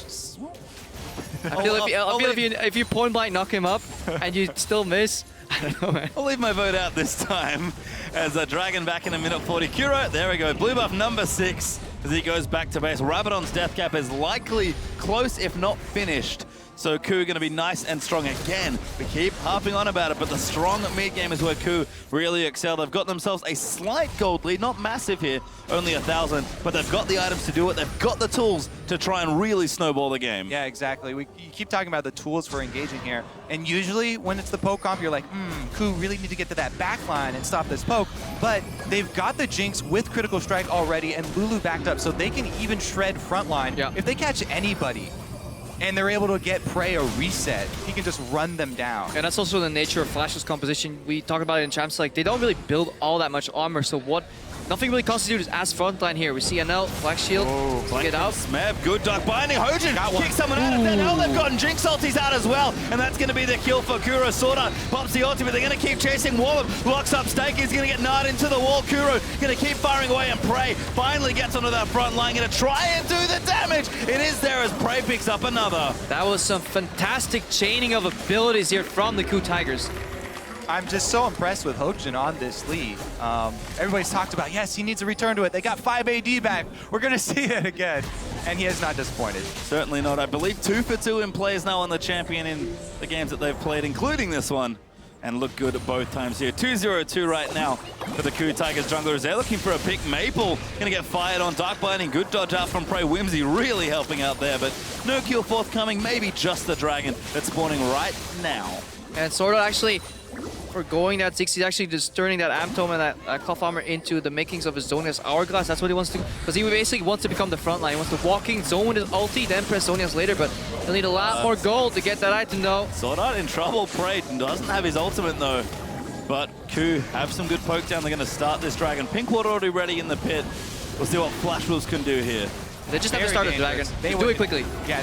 I feel if you point blank knock him up and you still miss, I don't know, man. I'll leave my vote out this time as Dragon back in a minute 40. Kuro, there we go. Blue buff number 6 as he goes back to base. Rabadon's death cap is likely close, if not finished. So Ku going to be nice and strong again. We keep harping on about it, but the strong mid game is where Ku really excel. They've got themselves a slight gold lead, not massive here, only 1,000, but they've got the items to do it. They've got the tools to try and really snowball the game. Yeah, exactly. You keep talking about the tools for engaging here, and usually when it's the poke comp, you're like, Ku really need to get to that back line and stop this poke, but they've got the Jinx with Critical Strike already, and Lulu backed up, so they can even shred frontline. Yeah. If they catch anybody, and they're able to get Prey a reset, he can just run them down. And that's also the nature of Flash's composition. We talked about it in Champs, like they don't really build all that much armor, so nothing really constitutes as frontline here. We see NL, Black Shield, get out. Smeb, good duck binding. Hojin kicks someone out of there. Now they've gotten Jinx ultis out as well, and that's going to be the kill for Kuro. Sorta pops the ulti, but they're going to keep chasing Warlock. Locks up Stake. He's going to get gnarred into the wall. Kuro going to keep firing away, and Prey finally gets onto that front line. Going to try and do the damage. It is there as Prey picks up another. That was some fantastic chaining of abilities here from the Ku Tigers. I'm just so impressed with Hojin on this lead. Everybody's talked about, yes, he needs to return to it. They got 5 AD back. We're going to see it again. And he has not disappointed. Certainly not. I believe 2 for 2 in plays now on the champion in the games that they've played, including this one. And look good at both times here. 2-0-2 right now for the Ku Tigers junglers. They're looking for a pick. Maple going to get fired on Dark Binding. Good dodge out from Prey. Whimsy really helping out there, but no kill forthcoming. Maybe just the Dragon that's spawning right now. And Sordo actually forgoing that Ziggs, he's actually just turning that Amp Tome and that Cloth Armor into the makings of his Zhonya's Hourglass. That's what he wants to, because he basically wants to become the front line. He wants to walking zone with his ulti, then press Zhonya's later, but he'll need a lot more gold to get that item though. Sword in trouble. Prey doesn't have his ultimate though. But Ku have some good poke down. They're going to start this Dragon. Pinkwater already ready in the pit. We'll see what Flash Wolves can do here. They just have to start the Dragon. They do it quickly. Yeah,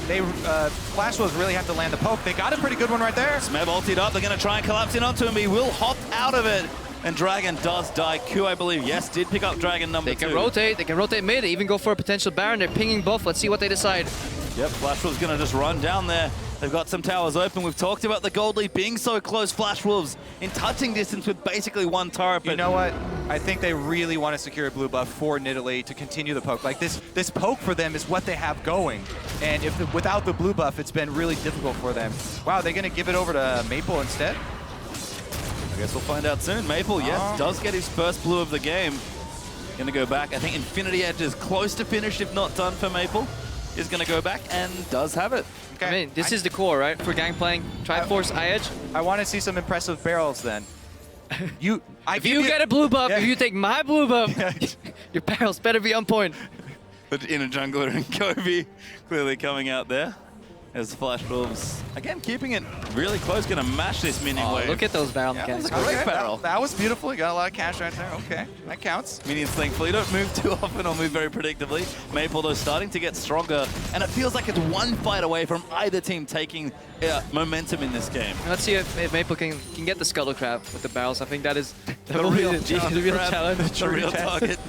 Flash Wolves really have to land the poke. They got a pretty good one right there. Smeb ultied up. They're going to try and collapse in onto him. He will hop out of it. And Dragon does die. Ku, I believe, yes, did pick up Dragon number 2. They can rotate. They can rotate mid, even go for a potential Baron. They're pinging both. Let's see what they decide. Yep, Flash Wolves going to just run down there. They've got some towers open. We've talked about the gold lead being so close. Flash Wolves in touching distance with basically one turret. But you know what? I think they really want to secure a blue buff for Nidalee to continue the poke. Like this poke for them is what they have going. And without the blue buff, it's been really difficult for them. Wow, they're going to give it over to Maple instead? I guess we'll find out soon. Maple, yes, does get his first blue of the game. Going to go back. I think Infinity Edge is close to finished, if not done for Maple. Is going to go back and does have it. Okay. I mean, this is the core, right? For Gangplank, Triforce, iEdge. I want to see some impressive barrels then. If you get a blue buff, if you take my blue buff, your barrels better be on point. But in a jungler and Kobe clearly coming out there. As Flash Wolves, again, keeping it really close, going to mash this minion wave. Look at those barrel mechanics. That was a great barrel. That was beautiful. You got a lot of cash right there. Okay, that counts. Minions thankfully don't move too often or move very predictably. Maple, though, starting to get stronger, and it feels like it's one fight away from either team taking momentum in this game. Let's see if Maple can get the Scuttle Crab with the barrels. I think that is the real challenge. The real target.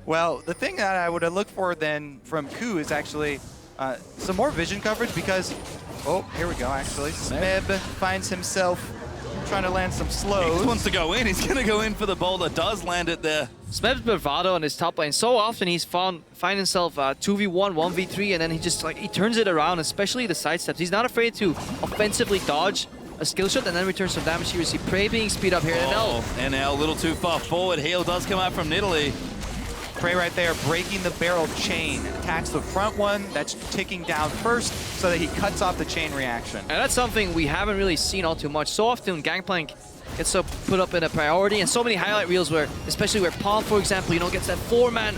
Well, the thing that I would look for then from Ku is actually some more vision coverage because, oh, here we go, actually. Smeb finds himself trying to land some slows. He just wants to go in. He's going to go in for the boulder. Does land it there. Smeb's bravado on his top lane. So often he's find himself 2v1, 1v3, and then he just he turns it around, especially the side steps. He's not afraid to offensively dodge a skill shot and then return some damage. Here we see Prey being speed up here. NL a little too far forward. Heal does come out from Nidalee. Prey right there, breaking the barrel chain. Attacks the front one that's ticking down first so that he cuts off the chain reaction. And that's something we haven't really seen all too much. So often Gangplank gets so put up in a priority and so many highlight reels where, especially where Palm, for example, gets that 4-man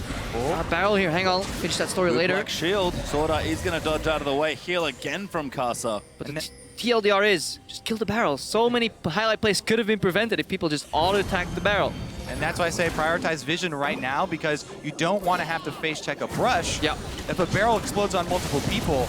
barrel here. Hang on, finish that story later. Black Shield, Sorda is going to dodge out of the way. Heal again from Kasa. But the TLDR is, just kill the barrel. So many highlight plays could have been prevented if people just auto-attack the barrel. And that's why I say prioritize vision right now because you don't want to have to face check a brush. Yep. If a barrel explodes on multiple people,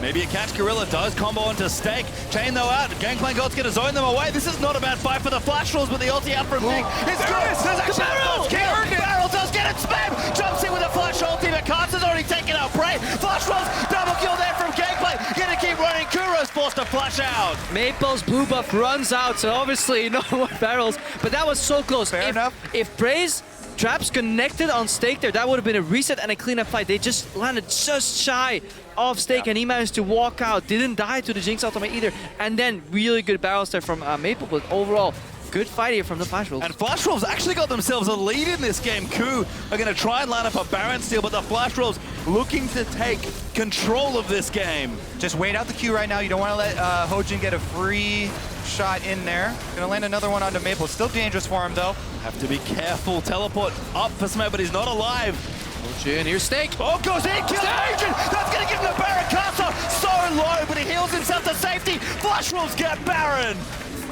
maybe a catch. Gorilla does combo into Stake. Chain though out. Gangplank God's going to zone them away. This is not a bad fight for the Flash Wolves, but the ulti out from Nick. It's good. There's actually a barrel. Barrel does get it. Spam jumps in with a Flash ulti, but Carter's already taken out Prey. Flash Wolves double kill there from Gangplank. Going to keep running. Kuro almost forced to flash out. Maple's blue buff runs out, so obviously no more barrels. But that was so close. Fair enough. If Bray's traps connected on Stake there, that would have been a reset and a cleanup fight. They just landed just shy of Stake, and he managed to walk out. Didn't die to the Jinx ultimate either. And then really good barrels there from Maple, but overall, good fight here from the Flash Wolves. And Flash Wolves actually got themselves a lead in this game. KOO are going to try and line up a Baron steal, but the Flash Wolves looking to take control of this game. Just wait out the Q right now. You don't want to let Hojin get a free shot in there. Gonna land another one onto Maple. Still dangerous for him, though. Have to be careful. Teleport up for Smet, but he's not alive. Hojin, here's Stake. Oh, goes in, kills Agent! That's gonna give him the Baron Casa! So low, but he heals himself to safety. Flash Wolves get Baron!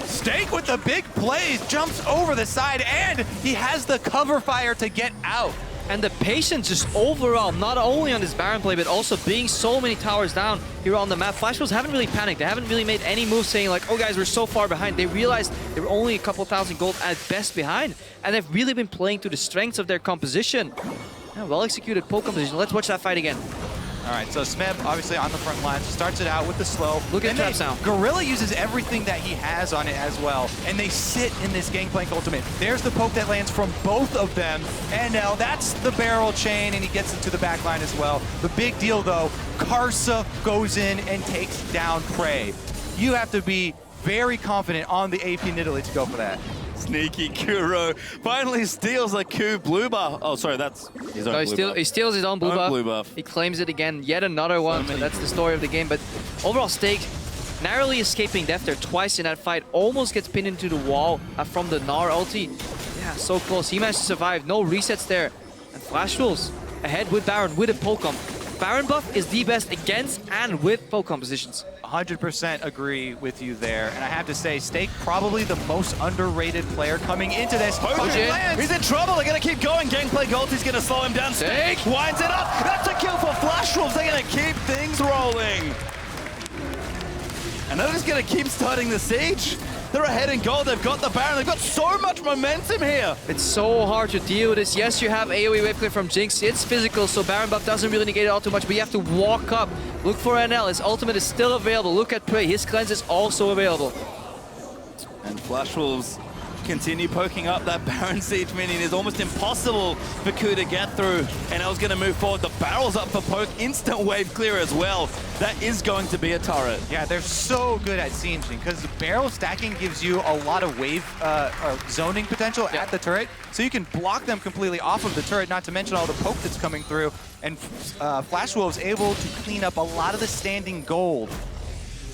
Stake with the big plays, jumps over the side, and he has the cover fire to get out. And the patience just overall, not only on this Baron play, but also being so many towers down here on the map. Flash Wolves haven't really panicked. They haven't really made any moves saying like, oh guys, we're so far behind. They realized they were only a couple thousand gold at best behind. And they've really been playing to the strengths of their composition. Yeah, well executed poke composition. Let's watch that fight again. All right, so Smeb obviously on the front line, starts it out with the slow. Look at traps now. Gorilla uses everything that he has on it as well, and they sit in this Gangplank ultimate. There's the poke that lands from both of them, and now that's the barrel chain, and he gets into the back line as well. The big deal though, Karsa goes in and takes down Prey. You have to be very confident on the AP Nidalee to go for that. Sneaky Kuro finally steals a KOO blue buff. Oh, sorry, that's his own blue buff. He steals his own blue buff. He claims it again, yet another one. So that's the story of the game. But overall, Stake narrowly escaping death there twice in that fight. Almost gets pinned into the wall from the Gnar ulti. Yeah, so close. He managed to survive. No resets there. And Flash Wolves ahead with Baron with a Pokemon. Baron buff is the best against and with poke compositions. 100% agree with you there. And I have to say, Stake probably the most underrated player coming into this. Hojin, he's in trouble. They're going to keep going. Gangplank ulti's going to slow him down. Stake winds it up. That's a kill for Flash Wolves. They're going to keep things rolling. And they're just going to keep starting the siege. They're ahead in gold. They've got the Baron. They've got so much momentum here. It's so hard to deal with this. Yes, you have AoE wave clear from Jinx. It's physical, so Baron buff doesn't really negate it all too much, but you have to walk up. Look for NL. His ultimate is still available. Look at Prey. His cleanse is also available. And Flash Wolves continue poking up. That Baron siege minion is almost impossible for KOO to get through. NL's going to move forward. The barrel's up for poke. Instant wave clear as well. That is going to be a turret. Yeah, they're so good at sieging because the barrel stacking gives you a lot of wave or zoning potential at the turret. So you can block them completely off of the turret, not to mention all the poke that's coming through. And Flash Wolves able to clean up a lot of the standing gold.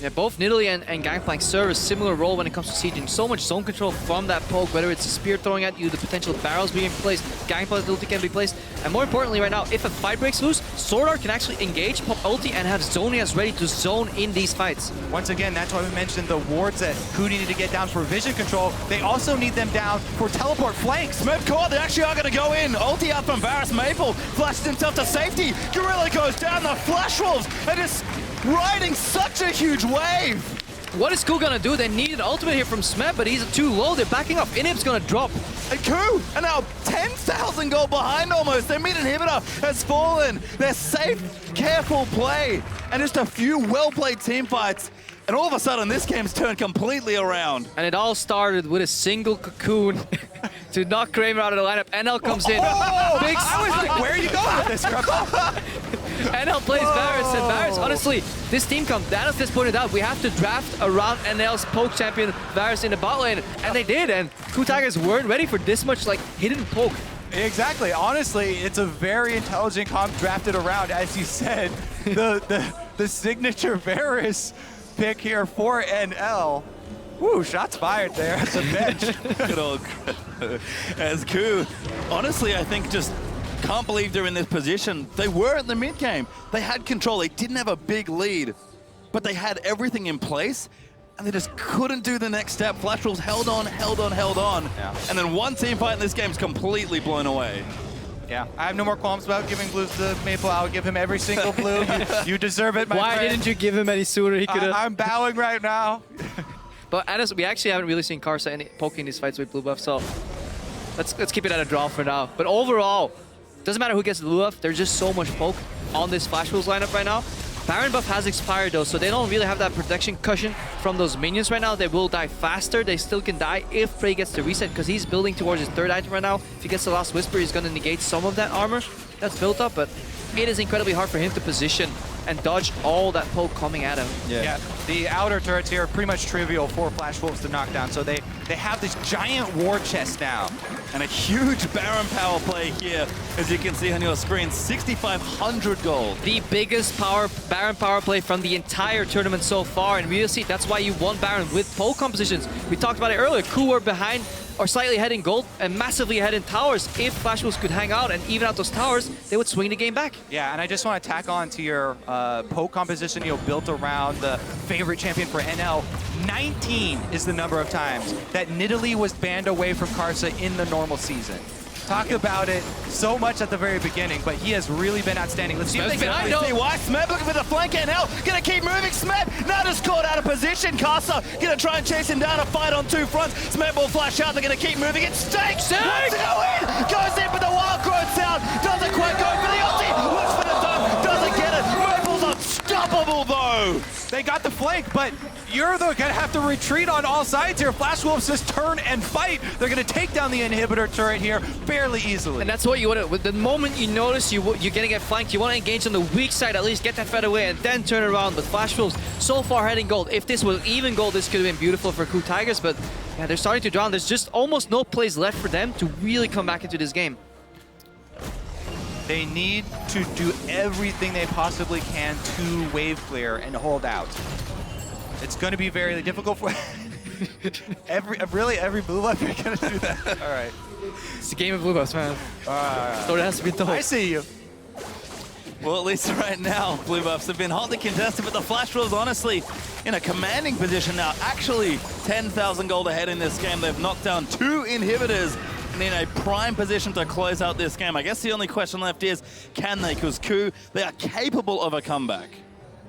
Yeah, both Nidalee and Gangplank serve a similar role when it comes to sieging. So much zone control from that poke, whether it's a spear throwing at you, the potential barrels being placed, Gangplank's ulti can be placed, and more importantly right now, if a fight breaks loose, Sword Art can actually engage, pop ulti, and have Zhonya's ready to zone in these fights. Once again, that's why we mentioned the wards that KOO needed to get down for vision control. They also need them down for teleport flanks. Smeb caught, they actually are going to go in. Ulti out from Varus. Maple flashed himself to safety. Gorilla goes down. The Flash Wolves are just riding such a huge wave. What is KOO gonna do? They need an ultimate here from Smeb, but he's too low. They're backing up. Inhib's gonna drop. And KOO are now 10,000 gold behind almost. Their mid inhibitor has fallen. They're safe, careful play, and just a few well-played team fights. And all of a sudden, this game's turned completely around. And it all started with a single cocoon to knock Kramer out of the lineup. NL comes in. Big I was like, where are you going with this, NL plays Varus, and Varus, honestly, this team comes, Danos just pointed out, we have to draft around NL's poke champion, Varus, in the bot lane, and they did, and KOO Tigers weren't ready for this much, like, hidden poke. Exactly. Honestly, it's a very intelligent comp drafted around, as you said. The signature Varus pick here for NL. Woo, shots fired there at the bench. Good old as KOO. Honestly, I think just can't believe they're in this position. They were at the mid game. They had control. They didn't have a big lead, but they had everything in place, and they just couldn't do the next step. Flash Wolves held on. Yeah. And then one team fight in this game is completely blown away. Yeah, I have no more qualms about giving blues to Maple. I would give him every single blue. You deserve it, my friend. Why didn't you give him any sooner? He could have. I'm bowing right now. But honestly, we actually haven't really seen Karsa poking these fights with blue buff, so let's keep it at a draw for now. But overall, doesn't matter who gets the blue buff, there's just so much poke on this Flash Wolves lineup right now. Baron buff has expired though, so they don't really have that protection cushion from those minions right now. They will die faster. They still can die if Prey gets the reset, because he's building towards his third item right now. If he gets the Last Whisper, he's going to negate some of that armor that's built up, but it is incredibly hard for him to position and dodge all that poke coming at him. Yeah, the outer turrets here are pretty much trivial for Flash Wolves to knock down, so they have this giant war chest now. And a huge Baron power play here, as you can see on your screen, 6,500 gold. The biggest Baron power play from the entire tournament so far, and we'll see that's why you won Baron with poke compositions. We talked about it earlier, KOO were behind or slightly ahead in gold and massively ahead in towers. If Flash Wolves could hang out and even out those towers, they would swing the game back. Yeah, and I just want to tack on to your poke composition, built around the favorite champion for NL. 19 is the number of times that Nidalee was banned away from Karsa in the normal season. Talk about it so much at the very beginning, but he has really been outstanding. Let's see if they can see why. Smeb looking for the flank, NL gonna keep moving. Smeb now just caught out of position. Karsa gonna try and chase him down. A fight on two fronts. Smeb will flash out. They're gonna keep moving. It's Stake. Wants to go in. Goes in for the wild growth sound. Doesn't quite go for the ulti. Looks for the dunk. Doesn't get it. Mobile's unstoppable though. They got the flank, but you're gonna have to retreat on all sides here. Flash Wolves just turn and fight. They're gonna take down the inhibitor turret here fairly easily. And that's what you want to, the moment you notice you're gonna get flanked, you want to engage on the weak side, at least get that fed away and then turn around. But Flash Wolves so far heading gold. If this was even gold, this could have been beautiful for KOO Tigers, but yeah, they're starting to drown. There's just almost no plays left for them to really come back into this game. They need to do everything they possibly can to wave clear and hold out. It's going to be very difficult for every blue buff you're going to do that. All right. It's a game of blue buffs, man. So it has to be told. I see you. Well, at least right now, blue buffs have been hotly contested, but the Flash Wolves, honestly, in a commanding position now. Actually, 10,000 gold ahead in this game. They've knocked down 2 inhibitors and in a prime position to close out this game. I guess the only question left is, can they? Because KOO, they are capable of a comeback.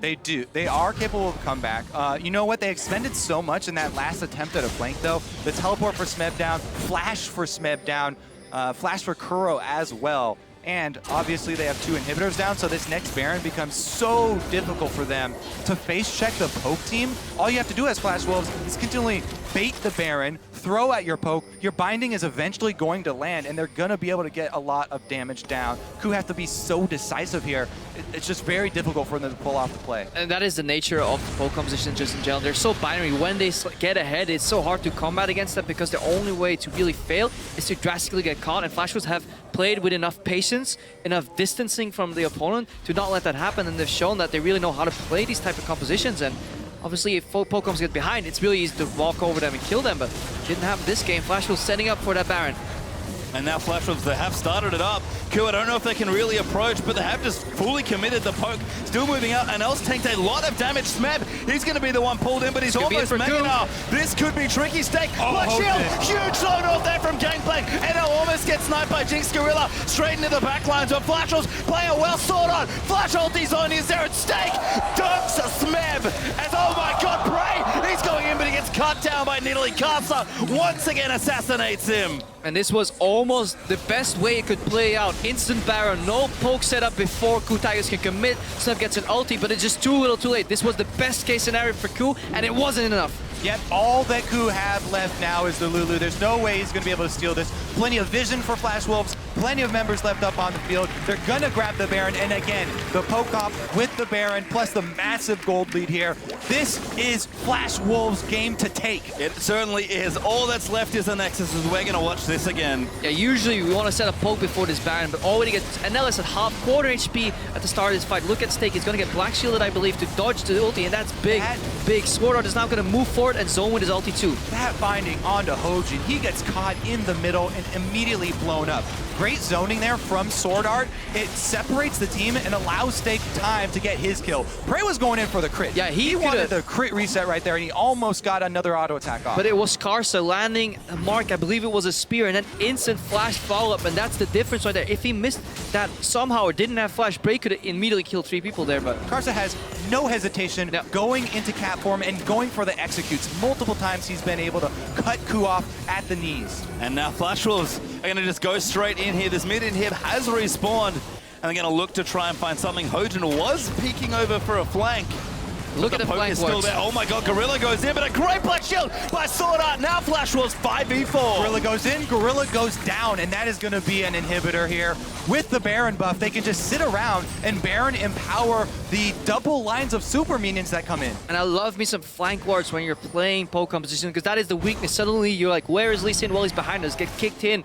They do. They are capable of a comeback. You know what? They expended so much in that last attempt at a flank, though. The teleport for Smeb down, flash for Smeb down, flash for Kuro as well. And obviously they have 2 inhibitors down, so this next Baron becomes so difficult for them to face check the poke team. All you have to do as Flash Wolves is continually bait the Baron, throw at your poke. Your binding is eventually going to land, and they're going to be able to get a lot of damage down. KOO have to be so decisive here. It's just very difficult for them to pull off the play. And that is the nature of the poke composition just in general. They're so binary. When they get ahead, it's so hard to combat against them because the only way to really fail is to drastically get caught. And Flash Wolves have played with enough patience, enough distancing from the opponent to not let that happen. And they've shown that they really know how to play these type of compositions. And obviously, if Pokecoms get behind, it's really easy to walk over them and kill them, but didn't have this game. Flash Wolves setting up for that Baron. And now Flash Wolves, they have started it up. KOO, I don't know if they can really approach, but they have just fully committed the poke. Still moving out, and else tanked a lot of damage. Smeb, he's going to be the one pulled in, but he's almost mega now. This could be tricky. Stake, Blood Shield, huge zone off there from Gangplank, and now almost gets sniped by Jinx Gorilla. Straight into the backlines, but Flash Wolves playing well sort on. Flash ulti zone is there, and Stake dunks a Smeb, as oh my god, Prey, he's going in, but he gets cut down by Nidalee. Karsa once again assassinates him. And this was almost the best way it could play out. Instant Baron, no poke setup before KOO Tigers can commit. Smeb gets an ulti, but it's just too little too late. This was the best case scenario for KOO, and it wasn't enough. Yep, all that KOO have left now is the Lulu. There's no way he's going to be able to steal this. Plenty of vision for Flash Wolves, plenty of members left up on the field. They're going to grab the Baron, and again, the poke comp with the Baron, plus the massive gold lead here. This is Flash Wolves' game to take. It certainly is. All that's left is the Nexus, as we're going to watch this again. Yeah, usually we want to set a poke before this Baron, but already gets NL is at quarter HP at the start of this fight. Look at Stake, he's going to get Black Shielded, I believe, to dodge the ulti, and that's big, big. Sword Art is now going to move forward and zone with his ulti too. That binding onto Hojin, he gets caught in the middle and immediately blown up. Great zoning there from Sword Art. It separates the team and allows Stake time to get his kill. Prey was going in for the crit. Yeah, he wanted the crit reset right there, and he almost got another auto attack off. But it was Karsa landing a mark, I believe it was a spear, and then instant flash follow-up, and that's the difference right there. If he missed that somehow or didn't have flash, Prey could have immediately killed 3 people there, but Karsa has no hesitation going into cat form and going for the executes. Multiple times he's been able to cut KOO off at the knees. And now Flash Wolves are going to just go straight in here. This mid inhib has respawned. and they're going to look to try and find something. Hojin was peeking over for a flank. Look at the poke flank is still works. there. Oh my god, Gorilla goes in, but a great Black Shield by Sword Art. Now Flash Wolves 5v4. Gorilla goes in, Gorilla goes down, and that is going to be an inhibitor here. With the Baron buff, they can just sit around and Baron empower the double lines of super minions that come in. And I love me some flank wards when you're playing poke composition, because that is the weakness. Suddenly you're like, where is Lee Sin? Well, he's behind us, get kicked in.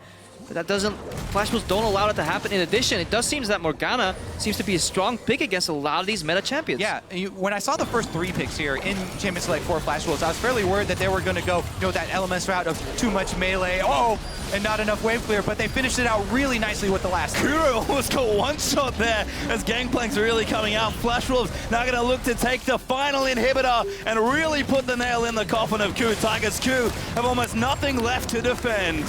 But that doesn't, Flash Wolves don't allow it to happen. In addition, it does seem that Morgana seems to be a strong pick against a lot of these meta champions. Yeah, when I saw the first 3 picks here in Champions Select 4 Flash Wolves, I was fairly worried that they were going to go, that LMS route of too much melee, and not enough wave clear, but they finished it out really nicely with the last 3. Kuro almost got one shot there as Gangplank's really coming out. Flash Wolves now going to look to take the final inhibitor and really put the nail in the coffin of KOO. Tigers KOO have almost nothing left to defend.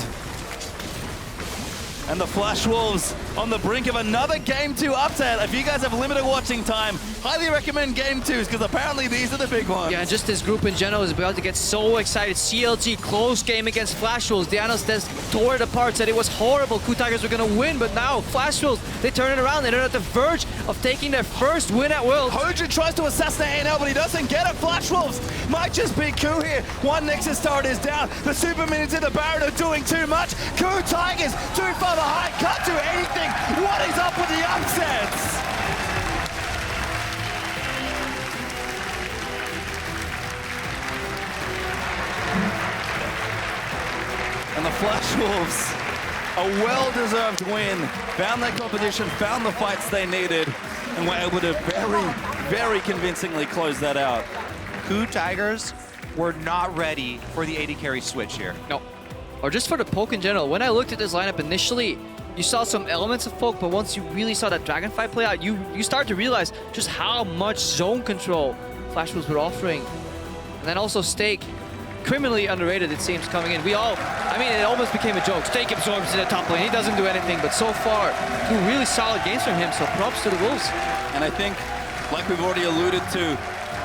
And the Flash Wolves on the brink of another Game 2 upset. If you guys have limited watching time, highly recommend Game 2s, because apparently these are the big ones. Yeah, just this group in general is about to get so excited. CLG, close game against Flash Wolves. Dianos just tore it apart, said it was horrible. KOO Tigers were going to win, but now Flash Wolves, they turn it around. They're at the verge of taking their first win at Worlds. Hojin tries to assassinate ANL, but he doesn't get it. Flash Wolves might just be KOO here. One Nexus turret is down. The Super Minions in the Baron are doing too much. KOO Tigers too far behind. Can't do anything. What is up with the upsets? And the Flash Wolves, a well-deserved win. Found their competition, found the fights they needed, and were able to very, very convincingly close that out. KOO Tigers were not ready for the AD carry switch here. No. Or just for the poke in general. When I looked at this lineup initially, you saw some elements of poke, but once you really saw that Dragonfly play out, you start to realize just how much zone control Flash Wolves were offering. And then also Stake, criminally underrated it seems coming in. It almost became a joke. Stake absorbs in the top lane, he doesn't do anything, but so far, 2 really solid games from him, so props to the Wolves. And I think, like we've already alluded to,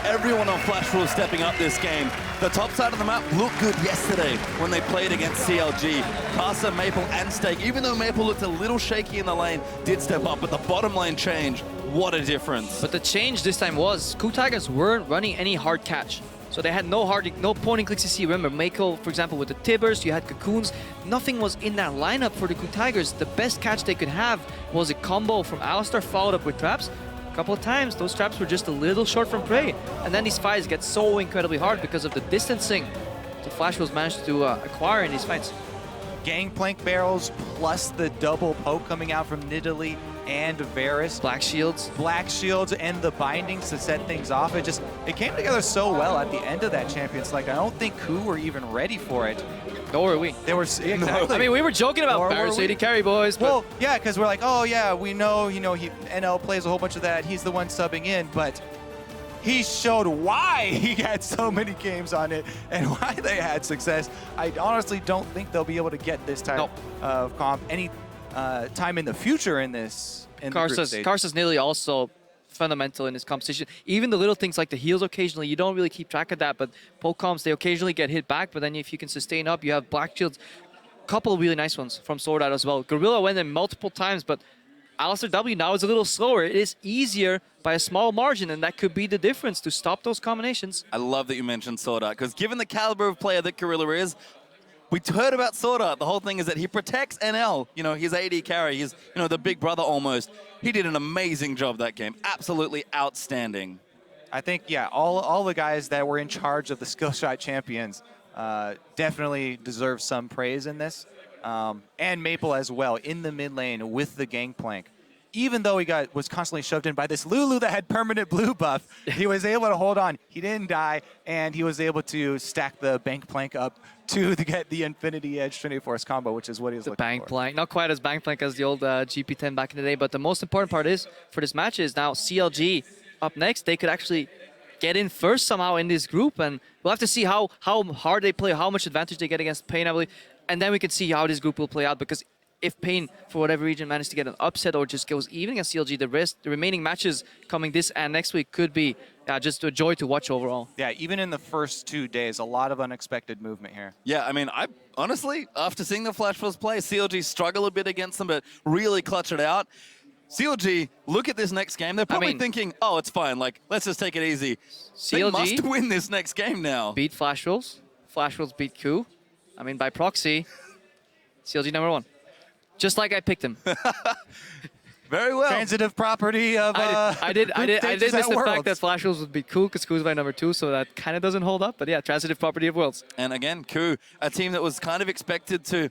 everyone on Flash Wolves stepping up this game. The top side of the map looked good yesterday when they played against CLG. Kasa, Maple, and Stake, even though Maple looked a little shaky in the lane, did step up, but the bottom lane change, what a difference. But the change this time was, KOO Tigers weren't running any hard catch. So they had no point and click CC. Remember, Mako, for example, with the Tibbers, you had Cocoons. Nothing was in that lineup for the KOO Tigers. The best catch they could have was a combo from Alistar followed up with traps. A couple of times, those traps were just a little short from prey. And then these fights get so incredibly hard because of the distancing the Flash Wolves managed to acquire in these fights. Gangplank barrels plus the double poke coming out from Nidalee and Varus. Black shields. Black shields and the bindings to set things off. It came together so well at the end of that Champions Select. I don't think KOO were even ready for it. Nor were we. They were, exactly. I mean, we were joking about Barris AD carry, boys. But well, yeah, because we're like, oh yeah, we know, NL plays a whole bunch of that. He's the one subbing in, but he showed why he had so many games on it and why they had success. I honestly don't think they'll be able to get this type of comp any time in the future in this. Karsa's Nidalee also fundamental in this competition. Even the little things like the heals occasionally, you don't really keep track of that, but poke comps, they occasionally get hit back, but then if you can sustain up, you have Black Shields. A couple of really nice ones from Sword Art as well. Gorilla went in multiple times, but Alistar W now is a little slower. It is easier by a small margin, and that could be the difference to stop those combinations. I love that you mentioned Sword Art, because given the caliber of player that Gorilla is, we heard about Sword Art. The whole thing is that he protects NL. He's AD carry. He's, the big brother almost. He did an amazing job that game. Absolutely outstanding. I think, yeah, all the guys that were in charge of the Skillshot champions definitely deserve some praise in this. And Maple as well in the mid lane with the Gangplank. Even though he was constantly shoved in by this Lulu that had permanent blue buff, he was able to hold on. He didn't die, and he was able to stack the Bankplank up to get the Infinity Edge Trinity Force combo, which is what he was looking for. Bankplank, not quite as Bankplank as the old GP10 back in the day, but the most important part is for this match is now CLG up next. They could actually get in first somehow in this group, and we'll have to see how hard they play, how much advantage they get against Pain, I believe, and then we can see how this group will play out, because if Pain, for whatever reason, manages to get an upset or just goes even against CLG, the remaining matches coming this and next week could be just a joy to watch overall. Yeah, even in the first 2 days, a lot of unexpected movement here. Yeah, I honestly, after seeing the Flash Wolves play, CLG struggle a bit against them, but really clutch it out. CLG, look at this next game. They're probably thinking, oh, it's fine. Like, let's just take it easy. They must win this next game now. Beat Flash Wolves. Flash Wolves beat KOO. I mean, by proxy, CLG #1. Just like I picked him. Very well. Transitive property of I did miss the Worlds. fact that Flash Wolves would beat KOO because KOO's my #2, so that kind of doesn't hold up. But yeah, transitive property of Worlds. And again, KOO, a team that was kind of expected to,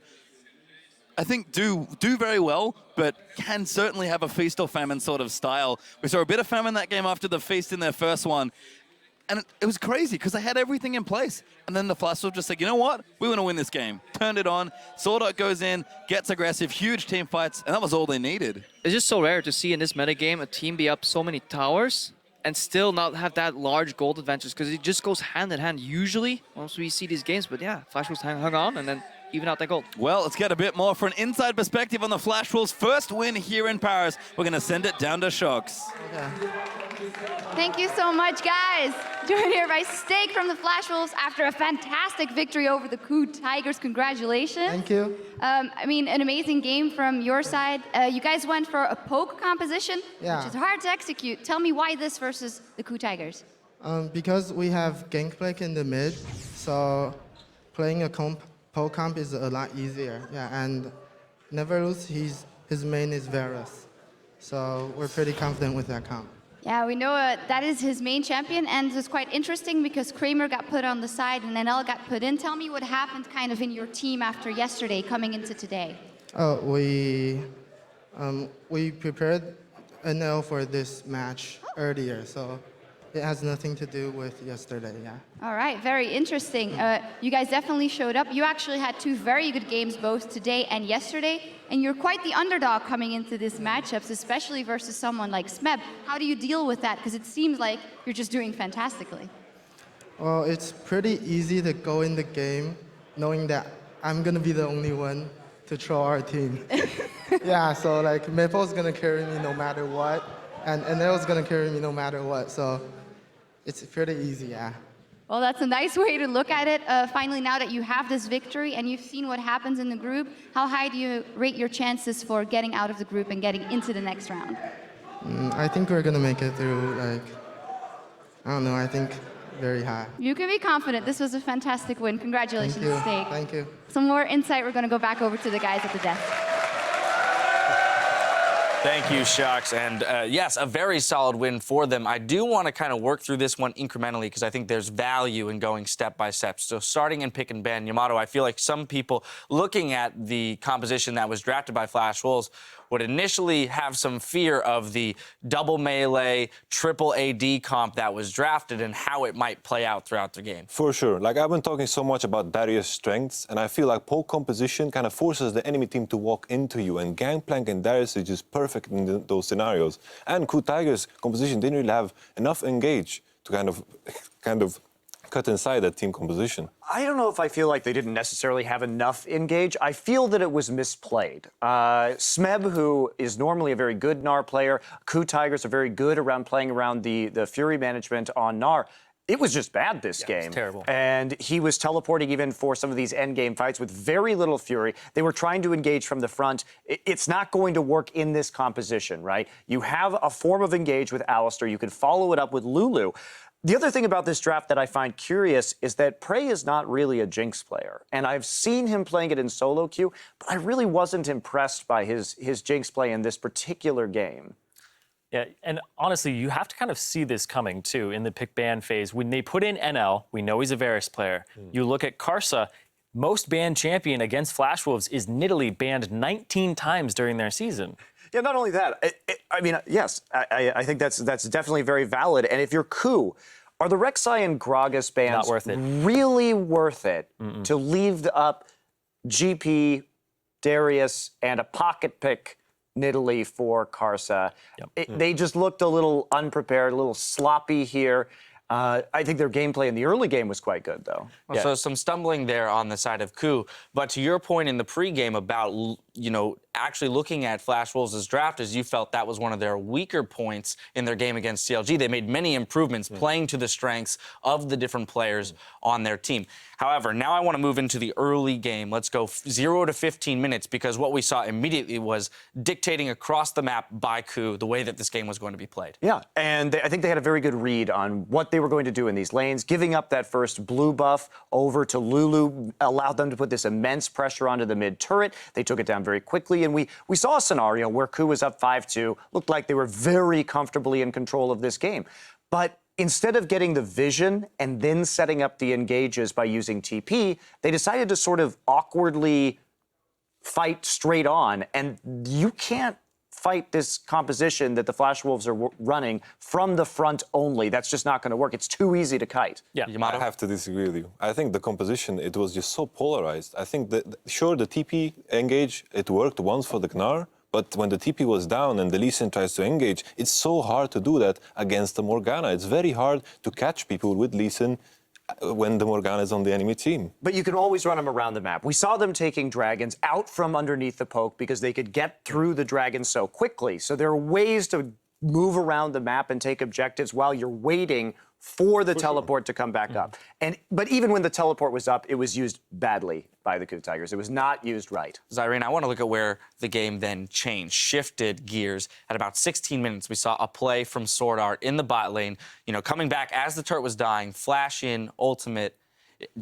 I think, do very well, but can certainly have a feast or famine sort of style. We saw a bit of famine that game after the feast in their first one. And it was crazy because they had everything in place. And then the Flash Wolves just said, you know what? We want to win this game. Turned it on. Sordot goes in, gets aggressive, huge team fights, and that was all they needed. It's just so rare to see in this metagame a team be up so many towers and still not have that large gold advantage because it just goes hand in hand usually once we see these games. But yeah, Flash Wolves hung on and then even out that gold. Well, let's get a bit more for an inside perspective on the Flash Wolves' first win here in Paris. We're going to send it down to Shocks. Thank you so much, guys. Joined here by Steak from the Flash Wolves after a fantastic victory over the KOO Tigers. Congratulations. Thank you. I mean, an amazing game from your side. You guys went for a poke composition, Yeah. which is hard to execute. Tell me why this versus the KOO Tigers. Because we have Gangplank in the mid, so playing a poke comp is a lot easier. Yeah, and Neverlose, his main is Varus. So we're pretty confident with that comp. Yeah, we know that is his main champion, and it's quite interesting because Kramer got put on the side and NL got put in. Tell me what happened kind of in your team after yesterday coming into today. Oh, we prepared NL for this match earlier, so it has nothing to do with yesterday, yeah. All right, very interesting. You guys definitely showed up. You actually had two very good games both today and yesterday, and you're quite the underdog coming into these matchups, especially versus someone like Smeb. How do you deal with that? Because it seems like you're just doing fantastically. Well, it's pretty easy to go in the game knowing that I'm gonna be the only one to troll our team. Yeah, so like Maple's gonna carry me no matter what, and NL's gonna carry me no matter what, so it's pretty easy, yeah. Well, that's a nice way to look at it. Finally, now that you have this victory and you've seen what happens in the group, how high do you rate your chances for getting out of the group and getting into the next round? I think we're gonna make it through, like, I don't know, I think very high. You can be confident. This was a fantastic win. Congratulations, Thank you. Steak. Thank you. Some more insight. We're going to go back over to the guys at the desk. Thank you, Shocks. And yes, a very solid win for them. I do want to kind of work through this one incrementally because I think there's value in going step by step. So starting in pick and ban, Yamato, I feel like some people looking at the composition that was drafted by Flash Wolves would initially have some fear of the double melee, triple AD comp that was drafted and how it might play out throughout the game. For sure. Like, I've been talking so much about Darius' strengths, and I feel like poke composition kind of forces the enemy team to walk into you, and Gangplank and Darius is just perfect in those scenarios. And KOO Tigers' composition didn't really have enough engage to kind of cut inside that team composition. I don't know if I feel like they didn't necessarily have enough engage. I feel that it was misplayed. Smeb, who is normally a very good Gnar player, KOO Tigers are very good around playing around the Fury management on Gnar. It was just bad this game. It was terrible. And he was teleporting even for some of these endgame fights with very little Fury. They were trying to engage from the front. It's not going to work in this composition, right? You have a form of engage with Alistar. You can follow it up with Lulu. The other thing about this draft that I find curious is that Prey is not really a Jinx player. And I've seen him playing it in solo queue, but I really wasn't impressed by his Jinx play in this particular game. Yeah, and honestly, you have to kind of see this coming, too, in the pick ban phase. When they put in NL, we know he's a Varus player. You look at Karsa, most banned champion against Flash Wolves is Nidalee, banned 19 times during their season. Yeah, not only that, I mean, yes, I think that's definitely very valid. And if you're KOO, are the Rek'Sai and Gragas bans really worth it to leave up GP, Darius, and a pocket pick Nidalee for Karsa? They just looked a little unprepared, a little sloppy here. I think their gameplay in the early game was quite good, though. So some stumbling there on the side of KOO. But to your point in the pregame about actually looking at Flash Wolves' draft is you felt that was one of their weaker points in their game against CLG. They made many improvements playing to the strengths of the different players on their team. However, now I want to move into the early game. Let's go 0 to 15 minutes because what we saw immediately was dictating across the map by KOO the way that this game was going to be played. Yeah, and I think they had a very good read on what they were going to do in these lanes. Giving up that first blue buff over to Lulu allowed them to put this immense pressure onto the mid turret. They took it down very quickly, and we saw a scenario where KOO was up 5-2, looked like they were very comfortably in control of this game. But instead of getting the vision and then setting up the engages by using TP, they decided to sort of awkwardly fight straight on, and you can't fight this composition that the Flash Wolves are running from the front only. That's just not going to work. It's too easy to kite. Yeah, I have to disagree with you. I think the composition, it was just so polarized. I think that, sure, the TP engage, it worked once for the Gnar, but when the TP was down and the Lee Sin tries to engage, it's so hard to do that against the Morgana. It's very hard to catch people with Lee Sin when the Morgana is on the enemy team. But you can always run them around the map. We saw them taking dragons out from underneath the poke because they could get through the dragons so quickly. So there are ways to move around the map and take objectives while you're waiting for the teleport to come back up. But even when the teleport was up, it was used badly by the KOO Tigers. It was not used right. Zyrene, I want to look at where the game then changed, shifted gears. At about 16 minutes, we saw a play from Sword Art in the bot lane, coming back as the turret was dying, flash in, ultimate,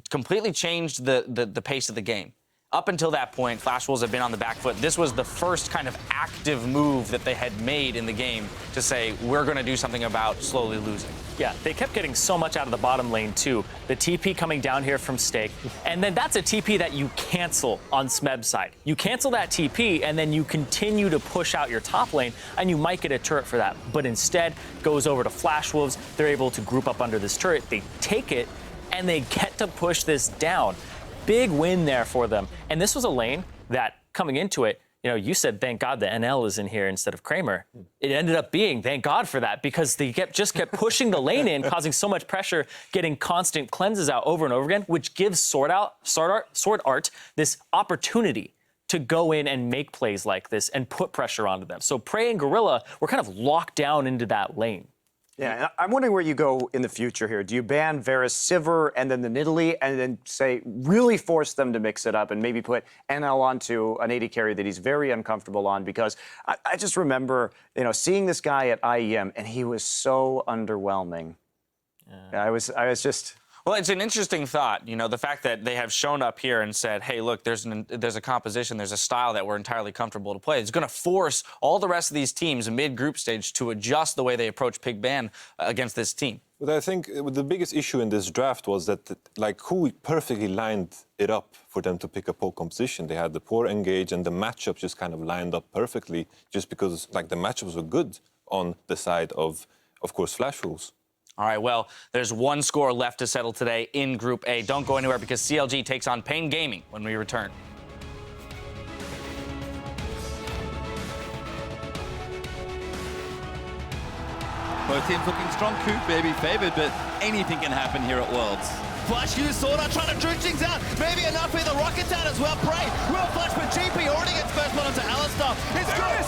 completely changed the pace of the game. Up until that point, Flash Wolves have been on the back foot. This was the first kind of active move that they had made in the game to say, we're going to do something about slowly losing. Yeah, they kept getting so much out of the bottom lane, too. The TP coming down here from Stake, and then that's a TP that you cancel on Smeb's side. You cancel that TP, and then you continue to push out your top lane, and you might get a turret for that. But instead, goes over to Flash Wolves. They're able to group up under this turret. They take it, and they get to push this down. Big win there for them. And this was a lane that, coming into it, you said, thank God the NL is in here instead of Kramer. It ended up being, thank God for that, because they just kept pushing the lane in, causing so much pressure, getting constant cleanses out over and over again, which gives Sword Art this opportunity to go in and make plays like this and put pressure onto them. So Prey and Gorilla were kind of locked down into that lane. Yeah, and I'm wondering where you go in the future here. Do you ban Varus Sivir and then the Nidalee and then say really force them to mix it up and maybe put NL onto an AD carry that he's very uncomfortable on? Because I just remember, seeing this guy at IEM and he was so underwhelming. Yeah. I was just. Well, it's an interesting thought, the fact that they have shown up here and said, hey, look, there's a composition, there's a style that we're entirely comfortable to play. It's going to force all the rest of these teams mid-group stage to adjust the way they approach Pig Ban against this team. But I think the biggest issue in this draft was that, KOO perfectly lined it up for them to pick a poke composition. They had the poor engage and the matchup just kind of lined up perfectly just because, the matchups were good on the side of course, Flash Wolves. All right, well, there's one score left to settle today in Group A. Don't go anywhere because CLG takes on Pain Gaming when we return. Both teams looking strong. KOO maybe favored, but anything can happen here at Worlds. Flash use Sword Art trying to dredge things out. Maybe enough with the rockets out as well. Prey will flash, but GP already gets first one onto Alistar. It's good.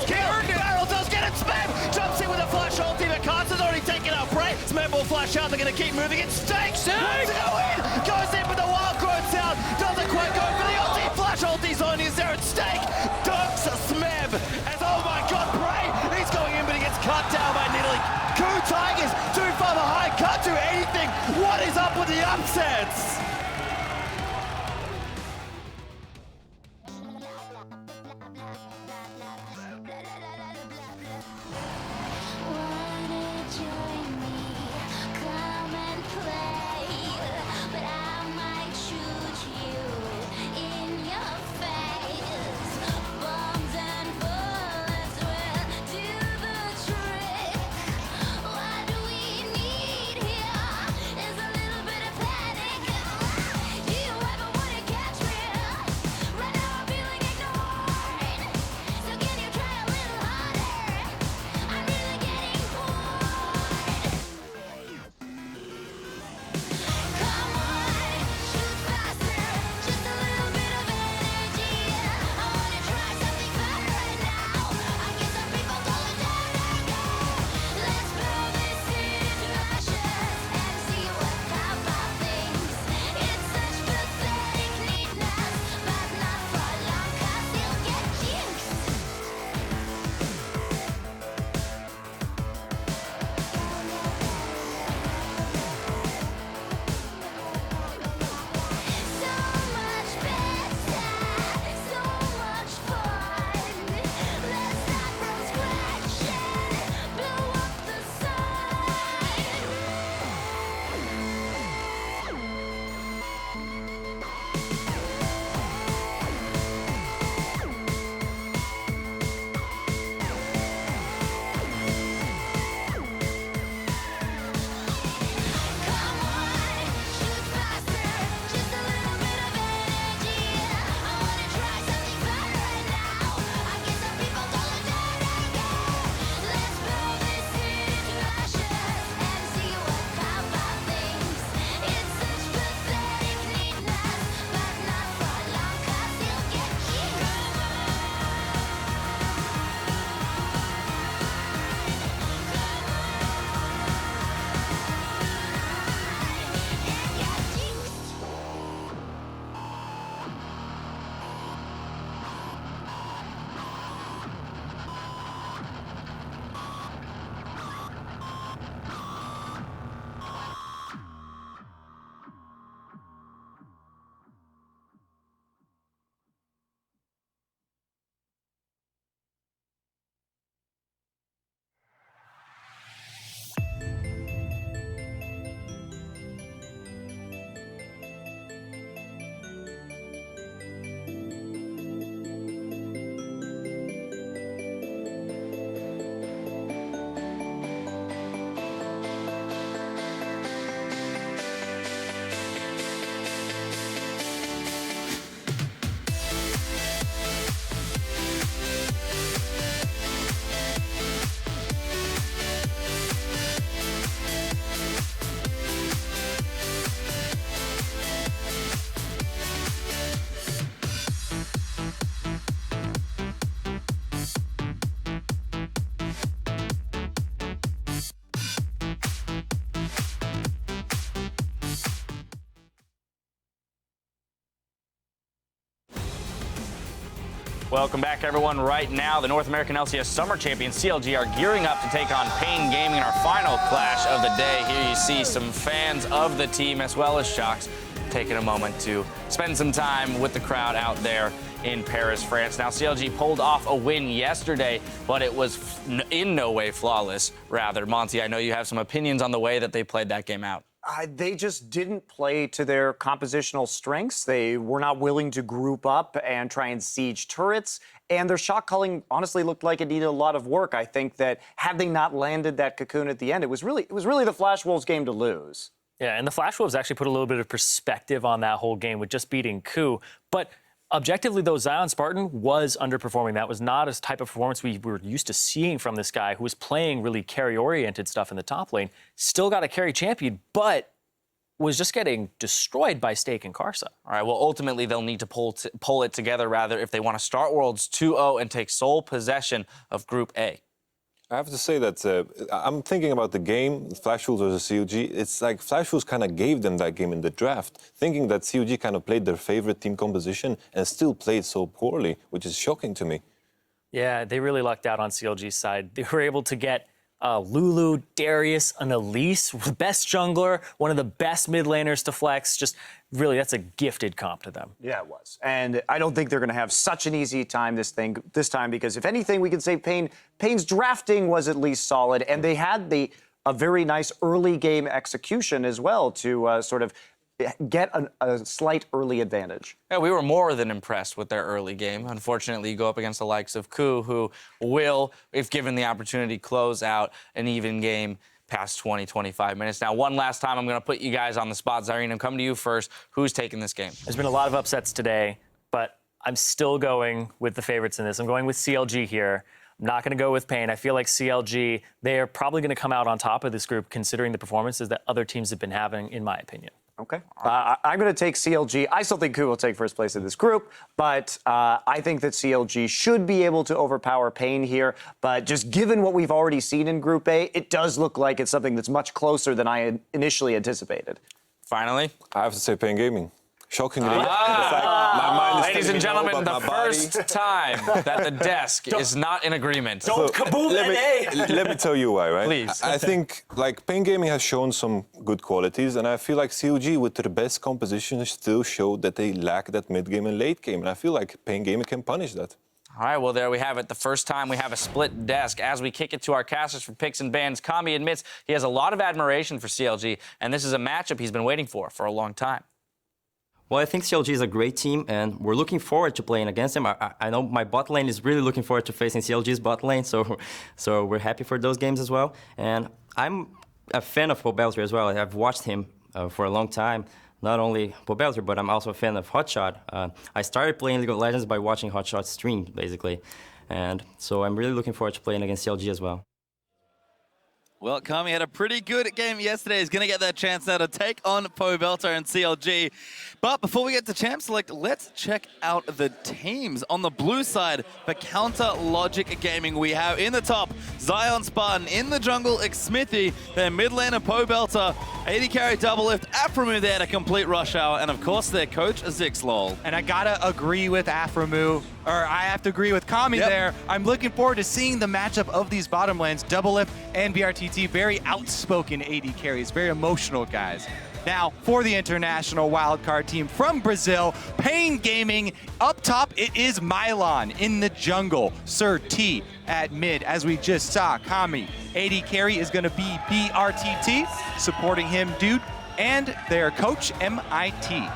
Barrel does get it. Smeb jumps in with a flash ulti, but Carter's already taken out Prey. Smeb will flash out. They're going to keep moving. It's Stake. Wants to go in. Goes in with the wild growth sound. Doesn't quite go for the ulti. Flash ulti's on. Is there at Stake? Dunks a Smeb. As oh my god, Prey. He's going in, but he gets cut down by Nidalee. KOO Tigers too far behind. Can't do anything. What is up with the upsets? Welcome back, everyone. Right now, the North American LCS Summer Champions, CLG, are gearing up to take on Pain Gaming in our final clash of the day. Here you see some fans of the team as well as Shox taking a moment to spend some time with the crowd out there in Paris, France. Now, CLG pulled off a win yesterday, but it was in no way flawless. Rather, Monty, I know you have some opinions on the way that they played that game out. They just didn't play to their compositional strengths. They were not willing to group up and try and siege turrets. And their shot calling honestly looked like it needed a lot of work. I think that had they not landed that cocoon at the end, it was really the Flash Wolves game to lose. Yeah, and the Flash Wolves actually put a little bit of perspective on that whole game with just beating KOO. But objectively, though, Zion Spartan was underperforming. That was not a type of performance we were used to seeing from this guy who was playing really carry-oriented stuff in the top lane. Still got a carry champion, but was just getting destroyed by Stake and Karsa. All right, well, ultimately, they'll need to pull it together, rather, if they want to start Worlds 2-0 and take sole possession of Group A. I have to say that I'm thinking about the game, Flash Wolves versus CLG. It's like Flash Wolves kind of gave them that game in the draft, thinking that CLG kind of played their favorite team composition and still played so poorly, which is shocking to me. Yeah, they really lucked out on CLG's side. They were able to get Lulu, Darius, and Elise, the best jungler, one of the best mid laners to flex. Just really, that's a gifted comp to them. Yeah, it was. And I don't think they're going to have such an easy time this time, because if anything, we can say Pain's drafting was at least solid, and they had a very nice early game execution as well to sort of get a slight early advantage. Yeah, we were more than impressed with their early game. Unfortunately, you go up against the likes of KOO, who will, if given the opportunity, close out an even game past 20, 25 minutes. Now, one last time, I'm going to put you guys on the spot. Zyrene, I'm coming to you first. Who's taking this game? There's been a lot of upsets today, but I'm still going with the favorites in this. I'm going with CLG here. I'm not going to go with Pain. I feel like CLG, they are probably going to come out on top of this group, considering the performances that other teams have been having, in my opinion. Okay. I'm going to take CLG. I still think KOO will take first place in this group, but I think that CLG should be able to overpower Pain here. But just given what we've already seen in Group A, it does look like it's something that's much closer than I had initially anticipated. Finally, I have to say Pain Gaming. Shockingly. It's like my mind is ladies and telling me no, gentlemen, but the my body- first time that the desk is not in agreement. So, let me tell you why, right? Please. I think like Pain Gaming has shown some good qualities, and I feel like CLG with their best composition still showed that they lack that mid game and late game, and I feel like Pain Gaming can punish that. All right, well, there we have it. The first time we have a split desk. As we kick it to our casters for picks and bans, Kami admits he has a lot of admiration for CLG, and this is a matchup he's been waiting for a long time. Well, I think CLG is a great team, and we're looking forward to playing against them. I know my bot lane is really looking forward to facing CLG's bot lane, so we're happy for those games as well. And I'm a fan of Pobelter as well. I've watched him for a long time. Not only Pobelter, but I'm also a fan of Hotshot. I started playing League of Legends by watching Hotshot stream, basically. And so I'm really looking forward to playing against CLG as well. Well, Kami had a pretty good game yesterday. He's going to get that chance now to take on Pobelter and CLG. But before we get to Champ Select, let's check out the teams. On the blue side, for Counter Logic Gaming, we have in the top, Zion Spartan. In the jungle, Xmithie. Their mid laner, Pobelter. AD carry Doublelift. Aphromoo there to complete Rush Hour. And of course, their coach, Zixlol. And I gotta agree with Aphromoo, or I have to agree with Kami there. I'm looking forward to seeing the matchup of these bottom lanes. Doublelift and BRTT, very outspoken AD carries, very emotional guys. Now, for the international wildcard team from Brazil, Pain Gaming. Up top, it is Mylon. In the jungle, Sir T at mid. As we just saw, Kami. AD carry is going to be BRTT, supporting him, Dude, and their coach, MIT.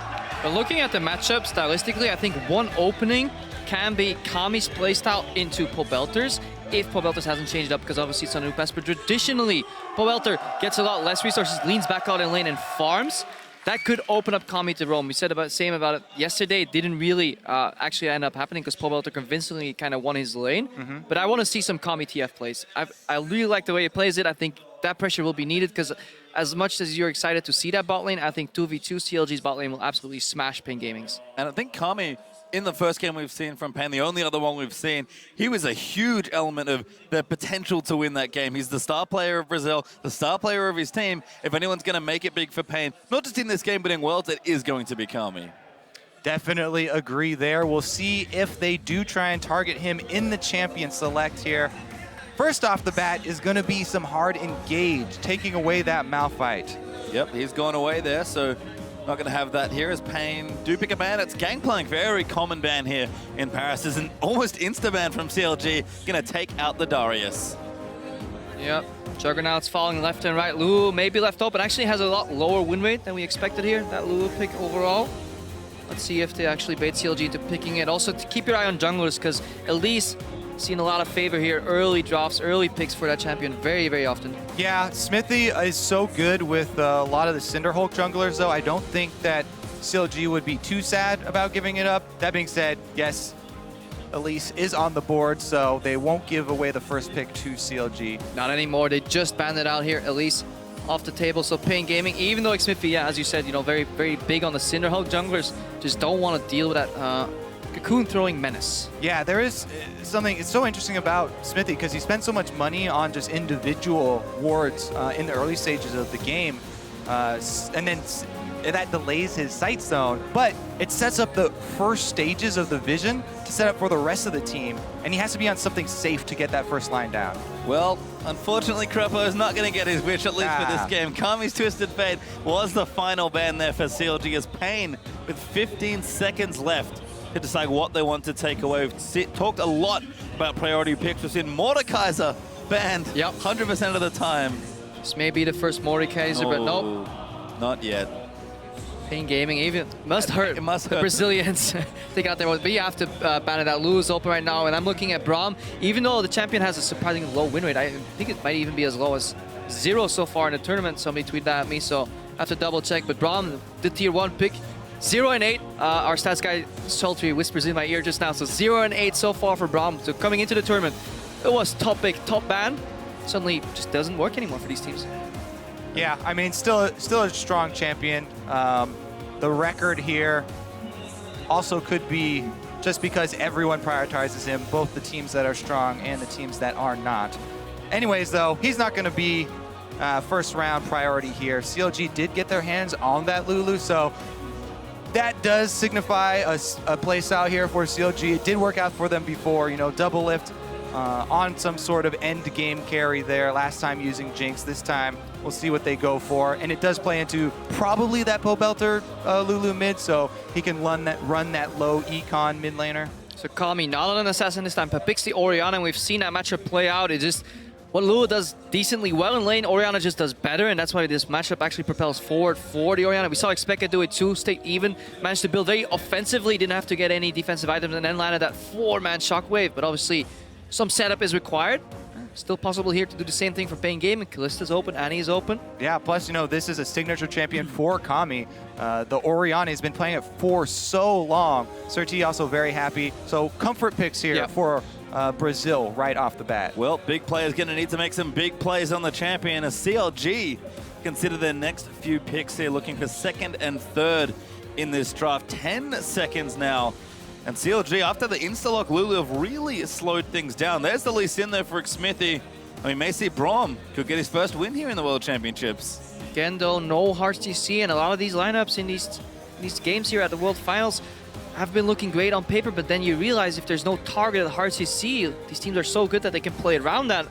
But looking at the matchup, stylistically, I think one opening can be Kami's playstyle into Pobelter's, if Pobelter hasn't changed up, because obviously it's a new pass. But traditionally, Pobelter gets a lot less resources, leans back out in lane and farms. That could open up Kami to roam. We said same about it yesterday. It didn't really actually end up happening because Pobelter convincingly kind of won his lane. But I want to see some Kami TF plays. I really like the way he plays it. I think that pressure will be needed because as much as you're excited to see that bot lane, I think 2v2 CLG's bot lane will absolutely smash Pain Gaming's. And I think Kami, in the first game we've seen from Pain, the only other one we've seen, he was a huge element of the potential to win that game. He's the star player of Brazil, the star player of his team. If anyone's going to make it big for Pain, not just in this game, but in Worlds, it is going to be Kami. Definitely agree there. We'll see if they do try and target him in the champion select here. First off the bat is going to be some hard engage, taking away that Malphite. Yep, he's gone away there, so not going to have that here as Pain do pick a ban. It's Gangplank, very common ban here in Paris. Is an almost insta-ban from CLG, going to take out the Darius. Yep, Juggernaut's falling left and right. Lulu maybe left open, actually has a lot lower win rate than we expected here, that Lulu pick overall. Let's see if they actually bait CLG into picking it. Also, to keep your eye on junglers, because Elise seen a lot of favor here. Early drops, early picks for that champion very, very often. Yeah, Smithy is so good with a lot of the Cinderhulk junglers, though. I don't think that CLG would be too sad about giving it up. That being said, yes, Elise is on the board, so they won't give away the first pick to CLG. Not anymore. They just banned it out here. Elise off the table, so Pain Gaming, even though Xmithie, yeah, as you said, you know, very, very big on the Cinderhulk junglers, just don't want to deal with that cocoon throwing menace. Yeah, there is something, it's so interesting about Smithy because he spent so much money on just individual wards in the early stages of the game, and then that delays his sight zone, but it sets up the first stages of the vision to set up for the rest of the team, and he has to be on something safe to get that first line down. Well, unfortunately, Krepo is not going to get his wish, at least for this game. Kami's Twisted Fate was the final ban there for CLG as Pain, with 15 seconds left to decide what they want to take away. We've talked a lot about priority picks. We've seen Mordekaiser banned 100% of the time. This may be the first Mordekaiser, but nope. Not yet. Pain Gaming even must hurt. It must the hurt. Brazilians. They got their one, but you have to ban it out. Lulu's open right now, and I'm looking at Braum. Even though the champion has a surprisingly low win rate, I think it might even be as low as 0 so far in the tournament. Somebody tweeted that at me, so I have to double check. But Braum, the tier 1 pick, 0 and 8. Our stats guy Sultry whispers in my ear just now. So 0 and 8 so far for Braum. So coming into the tournament, it was top pick, top ban. Suddenly, just doesn't work anymore for these teams. Yeah, I mean, still a strong champion. The record here also could be just because everyone prioritizes him, both the teams that are strong and the teams that are not. Anyways, though, he's not going to be first round priority here. CLG did get their hands on that Lulu, so that does signify a place out here for CLG. It did work out for them before, you know, double lift on some sort of end game carry there. Last time using Jinx, this time we'll see what they go for. And it does play into probably that Pobelter Lulu mid, so he can run that low econ mid laner. So Kami, not an assassin this time, but picks the Orianna, and we've seen that matchup play out. It just, what Lulu does decently well in lane, Orianna just does better, and that's why this matchup actually propels forward for the Orianna. We saw Xpeke do it too, stay even, managed to build very offensively, didn't have to get any defensive items, and then landed that 4-man shockwave, but obviously some setup is required. Still possible here to do the same thing for Pain Gaming. Kallista's open, Annie's open. Yeah, plus, you know, this is a signature champion for Kami. The Orianna has been playing it for so long. Surti also very happy. So comfort picks here for Brazil right off the bat. Well, big players going to need to make some big plays on the champion as CLG consider their next few picks here, looking for second and third in this draft. 10 seconds now. And CLG, after the insta-lock, Lulu have really slowed things down. There's the Lee Sin there for Xmithie. I mean, may see Braum could get his first win here in the World Championships. Again, though, no Hearts TC, and a lot of these lineups in these games here at the World Finals have been looking great on paper, but then you realize if there's no targeted Hearts TC, these teams are so good that they can play around that.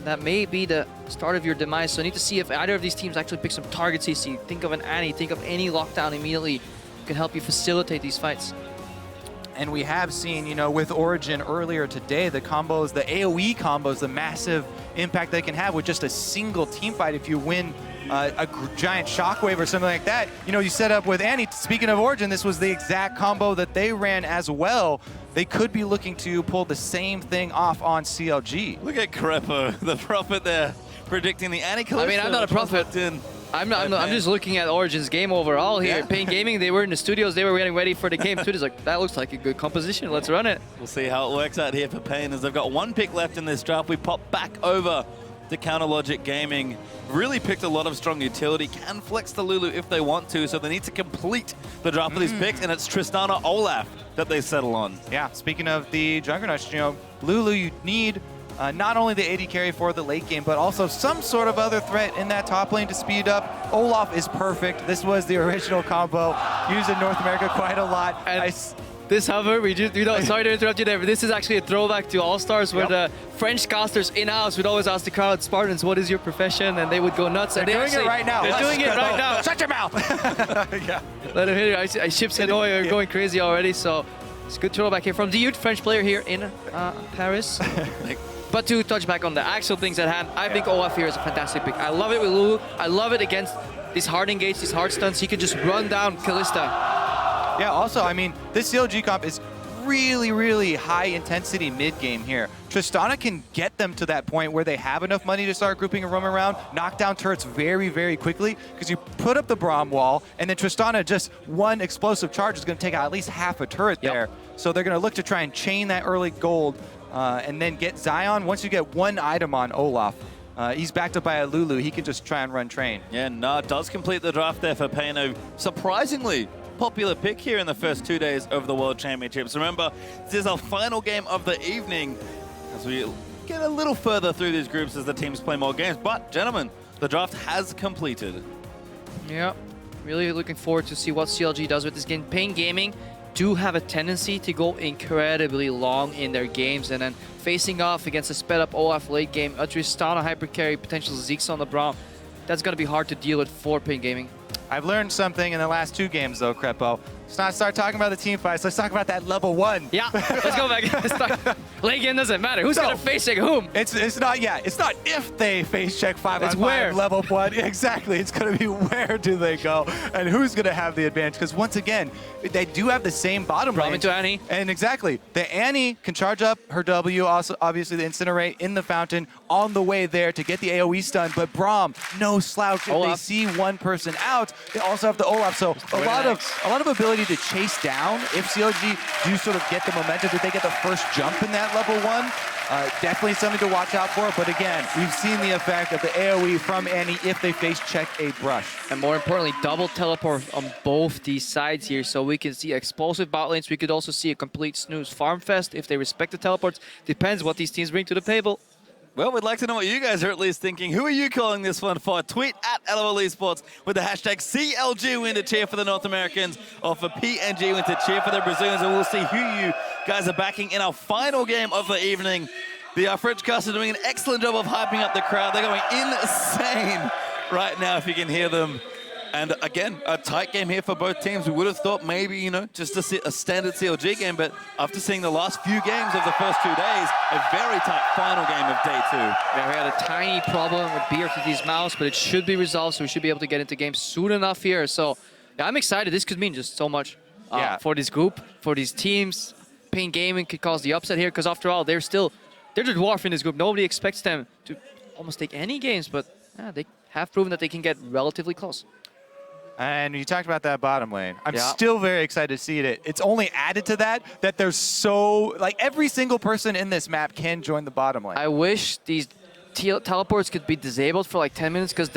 That may be the start of your demise. So I need to see if either of these teams actually pick some target CC. Think of an Annie, think of any lockdown immediately can help you facilitate these fights. And we have seen, you know, with Origin earlier today, the combos, the AoE combos, the massive impact they can have with just a single team fight. If you win a giant shockwave or something like that, you know, you set up with Annie. Speaking of Origin, this was the exact combo that they ran as well. They could be looking to pull the same thing off on CLG. Look at Krepo, the prophet there, predicting the Annie Kalista. I mean, I'm not a prophet. I'm just looking at Origin's game overall here. Yeah. Pain Gaming, they were in the studios, they were getting ready for the game too. It's like, that looks like a good composition, let's run it. We'll see how it works out here for Pain as they've got one pick left in this draft. We pop back over to Counterlogic Gaming. Really picked a lot of strong utility, can flex the Lulu if they want to, so they need to complete the draft of these picks, and it's Tristana Olaf that they settle on. Yeah, speaking of the Juggernauts, you know, Lulu, you need not only the AD carry for the late game, but also some sort of other threat in that top lane to speed up. Olaf is perfect. This was the original combo used in North America quite a lot. And this, however, sorry to interrupt you there, but this is actually a throwback to All-Stars where the French casters in-house would always ask the crowd, Spartans, what is your profession? And they would go nuts. They're doing it right now. They're doing it right now. Shut your mouth! Yeah. Let him hit it. Ships and Oi are going crazy already, so it's a good throwback here from the youth French player here in Paris. But to touch back on the actual things at hand, I think Olaf here is a fantastic pick. I love it with Lulu. I love it against these hard engages, these hard stunts. He can just run down Kalista. Yeah, also, I mean, this CLG comp is really, really high intensity mid game here. Tristana can get them to that point where they have enough money to start grouping a roam around, knock down turrets very, very quickly, because you put up the Braum wall, and then Tristana, just one explosive charge is going to take out at least half a turret there. So they're going to look to try and chain that early gold and then get Zion. Once you get one item on Olaf, he's backed up by a Lulu. He can just try and run train. Yeah, Nard does complete the draft there for Payno. Surprisingly popular pick here in the first 2 days of the World Championships. Remember, this is our final game of the evening as we get a little further through these groups as the teams play more games. But, gentlemen, the draft has completed. Yeah, really looking forward to see what CLG does with this game. Pain Gaming do have a tendency to go incredibly long in their games, and then facing off against a sped up Olaf late game, a Tristana hyper carry, potential Zeke's on the Braum. That's going to be hard to deal with for Pain Gaming. I've learned something in the last 2 games, though, Krepo. Let's not start talking about the team fights. Let's talk about that level 1. Yeah, let's go back. Late game doesn't matter. Who's going to face check whom? It's not if they face check 5 It's on 5 where. level 1. Exactly. It's going to be where do they go and who's going to have the advantage. Because once again, they do have the same bottom lane. into Annie. And exactly. The Annie can charge up her W, also obviously the Incinerate in the fountain on the way there to get the AoE stun. But Braum, no slouch. If they see one person out, they also have the Olaf. So a lot of ability to chase down if CLG do sort of get the momentum. Did they get the first jump in that level 1? Definitely something to watch out for. But again, we've seen the effect of the AoE from Annie if they face check a brush. And more importantly, double teleport on both these sides here. So we can see explosive bot lanes. We could also see a complete snooze farm fest if they respect the teleports. Depends what these teams bring to the table. Well, we'd like to know what you guys are at least thinking. Who are you calling this one for? Tweet at LOL Esports with the hashtag CLG win to cheer for the North Americans, or for PNG win to cheer for the Brazilians, and we'll see who you guys are backing in our final game of the evening. The French cast are doing an excellent job of hyping up the crowd. They're going insane right now, if you can hear them. And again, a tight game here for both teams. We would have thought maybe, you know, just a standard CLG game, but after seeing the last few games of the first 2 days, a very tight final game of day 2. Yeah, we had a tiny problem with BRTT's mouse, but it should be resolved, so we should be able to get into games soon enough here. So yeah, I'm excited. This could mean just so much for this group, for these teams. Pain Gaming could cause the upset here, because after all, they're the dwarf in this group. Nobody expects them to almost take any games, but yeah, they have proven that they can get relatively close. And you talked about that bottom lane. I'm still very excited to see it. It's only added to that there's so, like, every single person in this map can join the bottom lane. I wish these teleports could be disabled for like 10 minutes, because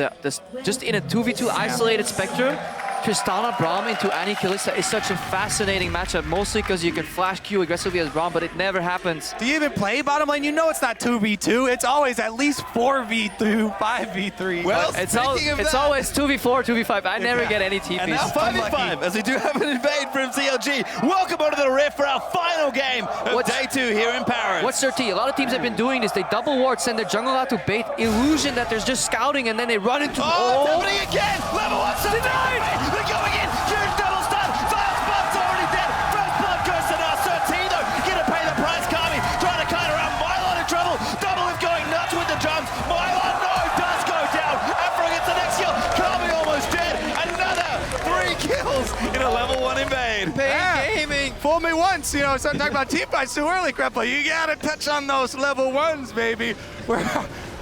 just in a 2v2 isolated spectrum, Tristana Braum into Annie Kalista is such a fascinating matchup, mostly because you can flash Q aggressively as Braum, but it never happens. Do you even play bottom lane? You know it's not 2v2. It's always at least 4v2, 5v3. Well, it's always 2v4, 2v5. I never get any TPs. And now 5v5, as we do have an invade from CLG. Welcome onto the Rift for our final game of day 2 here in Paris. What's their T? A lot of teams have been doing this. They double ward, send their jungle out to bait, illusion that there's just scouting, and then they run into... Oh, it's happening again! Level 1 denied! They're going in! Huge double stun! Files Bot's already dead! First blood goes to Nasserti, though! Gonna pay the price, Kami! Trying to kite around, Mylon in trouble! Double is going nuts with the jumps! Mylon, no! Does go down! Afro gets the next kill! Kami almost dead! Another 3 kills in a level 1 invade! Gaming! Fool me once, you know, start talking about team fights too early, Krepo. You gotta touch on those level 1s, baby.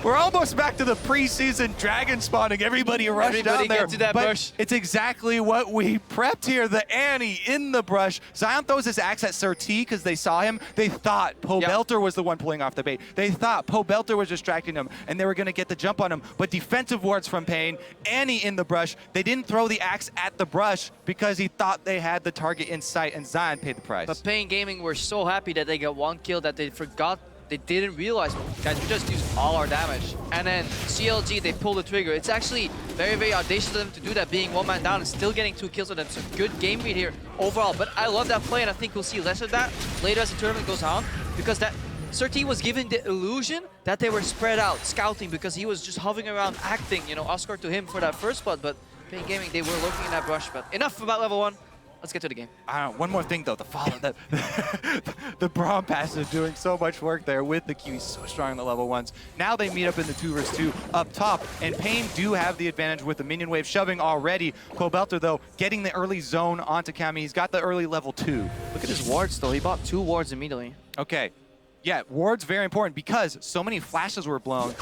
We're almost back to the preseason dragon spawning. Everybody rushed down there. Get to that bush. It's exactly what we prepped here. The Annie in the brush. Zion throws his axe at Sir T because they saw him. They thought Pobelter was the one pulling off the bait. They thought Pobelter was distracting him and they were going to get the jump on him. But defensive wards from Pain. Annie in the brush. They didn't throw the axe at the brush because he thought they had the target in sight, and Zion paid the price. But Pain Gaming were so happy that they got 1 kill that they forgot they didn't realize, guys, we just used all our damage. And then CLG, they pull the trigger. It's actually very, very audacious of them to do that, being one man down and still getting 2 kills. So that's a good game read here overall. But I love that play, and I think we'll see less of that later as the tournament goes on, because that Surti was given the illusion that they were spread out, scouting, because he was just hovering around, acting, you know, Oscar to him for that first spot. But Pain Gaming, they were lurking in that brush. But enough about level 1. Let's get to the game. One more thing though, the follow that the Braum Pass is doing so much work there with the Q. He's so strong in the level 1s. Now they meet up in the 2 vs 2 up top, and Pain do have the advantage with the minion wave shoving already. Pobelter though getting the early zone onto Kami. He's got the early level 2. Look at his wards though. He bought 2 wards immediately. Okay, yeah, wards very important because so many flashes were blown.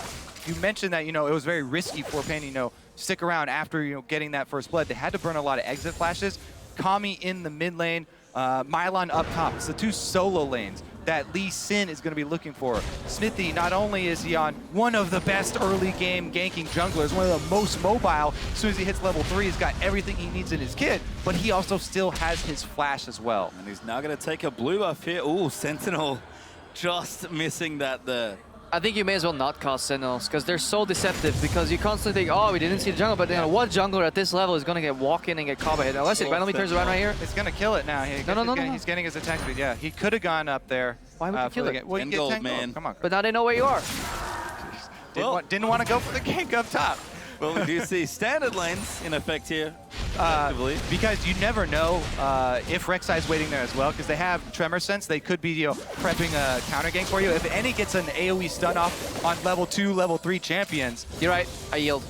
You mentioned that, you know, it was very risky for Pain, you know, stick around after, you know, getting that first blood. They had to burn a lot of exit flashes. Kami in the mid lane, Mylon up top. It's the 2 solo lanes that Lee Sin is going to be looking for. Smithy, not only is he on one of the best early game ganking junglers, one of the most mobile, as soon as he hits level 3, he's got everything he needs in his kit, but he also still has his flash as well. And he's now going to take a blue buff here. Ooh, Sentinel just missing that there. I think you may as well not cast Sentinels, because they're so deceptive, because you constantly think, oh, we didn't see the jungle, but you know, what jungler at this level is going to get walk in and get combo hit? Unless it randomly turns around right here. It's going to kill it now. No. He's getting his attack speed. Yeah, he could have gone up there. Why would you kill it? Well, you get 10 man. gold. Come on. But now they know where you are. Didn't want to go for the gank up top. Well, we do see standard lanes in effect here, because you never know if Rek'Sai's waiting there as well, because they have Tremor Sense. They could be, you know, prepping a counter gank for you. If any gets an AoE stun off on level 2, level 3 champions. You're right. I yield.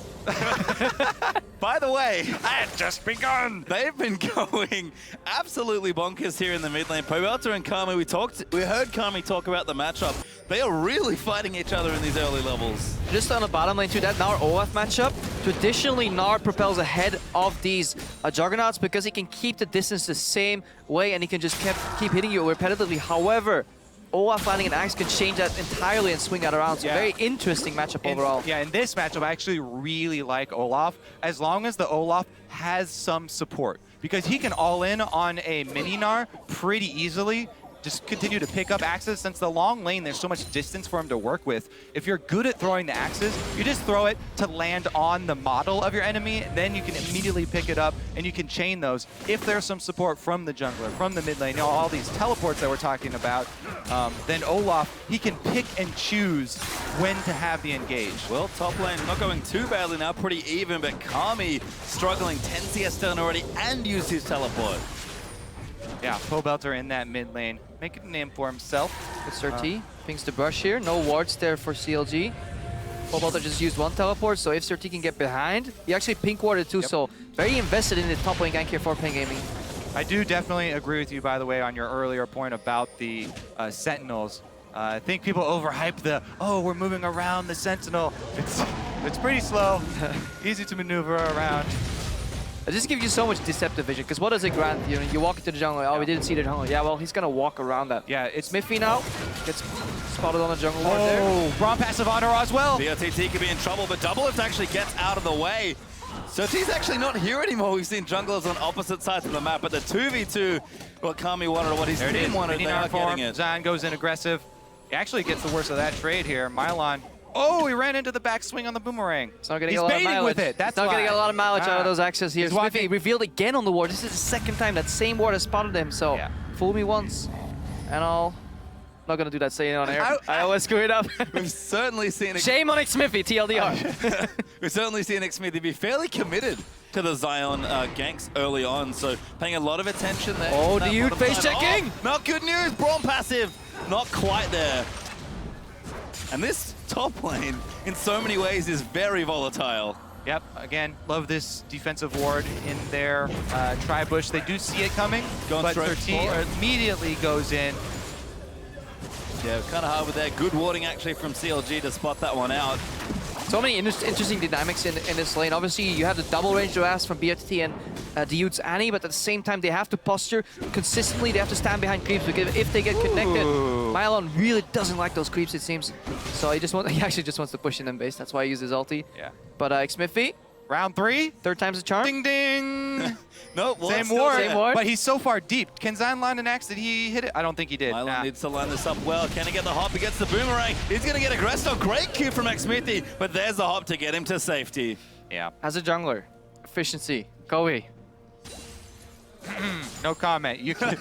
By the way, I had just begun. They've been going absolutely bonkers here in the mid lane. Pobelter and Kami, we heard Kami talk about the matchup. They are really fighting each other in these early levels. Just on the bottom lane too, that Gnar Olaf matchup, traditionally Gnar propels ahead of these Juggernauts because he can keep the distance the same way and he can just keep hitting you repetitively. However, Olaf landing an axe can change that entirely and swing that around. So very interesting matchup overall. Yeah, in this matchup, I actually really like Olaf, as long as the Olaf has some support. Because he can all in on a mini Gnar pretty easily. Just continue to pick up axes. Since the long lane, there's so much distance for him to work with. If you're good at throwing the axes, you just throw it to land on the model of your enemy, then you can immediately pick it up and you can chain those. If there's some support from the jungler, from the mid lane, you know, all these teleports that we're talking about, then Olaf, he can pick and choose when to have the engage. Well, top lane not going too badly now, pretty even, but Kami struggling, 10 CS done already and used his teleport. Yeah, Pobelter in that mid lane, making a name for himself. Good Surti, pings the brush here, no wards there for CLG. Pobelter just used 1 teleport, so if Surti can get behind, he actually pink warded too, so very invested in the top lane gank here for Pain Gaming. I do definitely agree with you, by the way, on your earlier point about the Sentinels. I think people overhype the, oh, we're moving around the Sentinel. It's pretty slow, easy to maneuver around. It just gives you so much deceptive vision, because what does it grant? You know, you walk into the jungle, oh, we didn't see the jungle. Yeah, well, he's going to walk around that. Yeah, it's Smithy now, gets spotted on the jungle ward there. Oh, Braum passive on her as well. BRTT could be in trouble, but Doublelift actually gets out of the way. So he's actually not here anymore. We've seen junglers on opposite sides of the map, but the 2v2, what Kami wanted or what his team wanted, they are getting it. Zion goes in aggressive. He actually gets the worst of that trade here. Mylon. Oh, he ran into the backswing on the boomerang. It's not getting He's a lot of baiting mileage. with it. That's not getting a lot of mileage out of those axes here. He's Smithy revealed again on the ward. This is the second time that same ward has spotted him. So fool me once, and I'll not gonna do that saying on air. I always screw it up. We've certainly seen it. Shame on Xmithy, TLDR. We've certainly seen Xmithy be fairly committed to the Zion ganks early on, so paying a lot of attention there. Oh, the Ute face checking. Oh, not good news. Braum passive, not quite there. And this top lane, in so many ways, is very volatile. Yep, again, love this defensive ward in their tri-bush. They do see it coming, but 13 immediately goes in. Yeah, kind of hard with that. Good warding, actually, from CLG to spot that one out. So many interesting dynamics in this lane. Obviously, you have the double range to ask from BRTT and Diute's Annie, but at the same time, they have to posture consistently. They have to stand behind creeps, because if they get connected, Mylon really doesn't like those creeps, it seems. So he actually just wants to push in them base. That's why he uses ulti. Yeah. But Xmithy, Round 3. Third time's a charm. Ding, ding. No, Same ward, but he's so far deep. Can Zion land an X? Did he hit it? I don't think he did. Mylon needs to line this up well. Can he get the hop? He gets the boomerang. He's going to get aggressed. Oh, great Q from xMithi, but there's the hop to get him to safety. Yeah. As a jungler, efficiency, Kobe. No comment. You can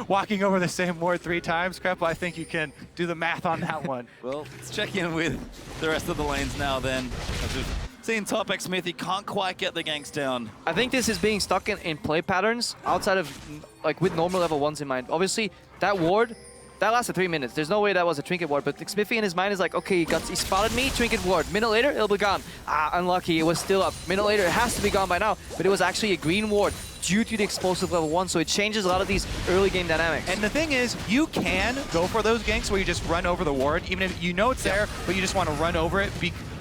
walking over the same ward 3 times, Krepo, I think you can do the math on that one. Well, let's check in with the rest of the lanes now then. As we've seen top xMithi can't quite get the ganks down. I think this is being stuck in play patterns outside of, like, with normal level 1s in mind. Obviously, that ward, that lasted 3 minutes. There's no way that was a trinket ward, but xMithi in his mind is like, okay, he spotted me, trinket ward. Minute later, it'll be gone. Unlucky, it was still up. Minute later, it has to be gone by now, but it was actually a green ward due to the explosive level 1, so it changes a lot of these early game dynamics. And the thing is, you can go for those ganks where you just run over the ward, even if you know it's there, but you just want to run over it.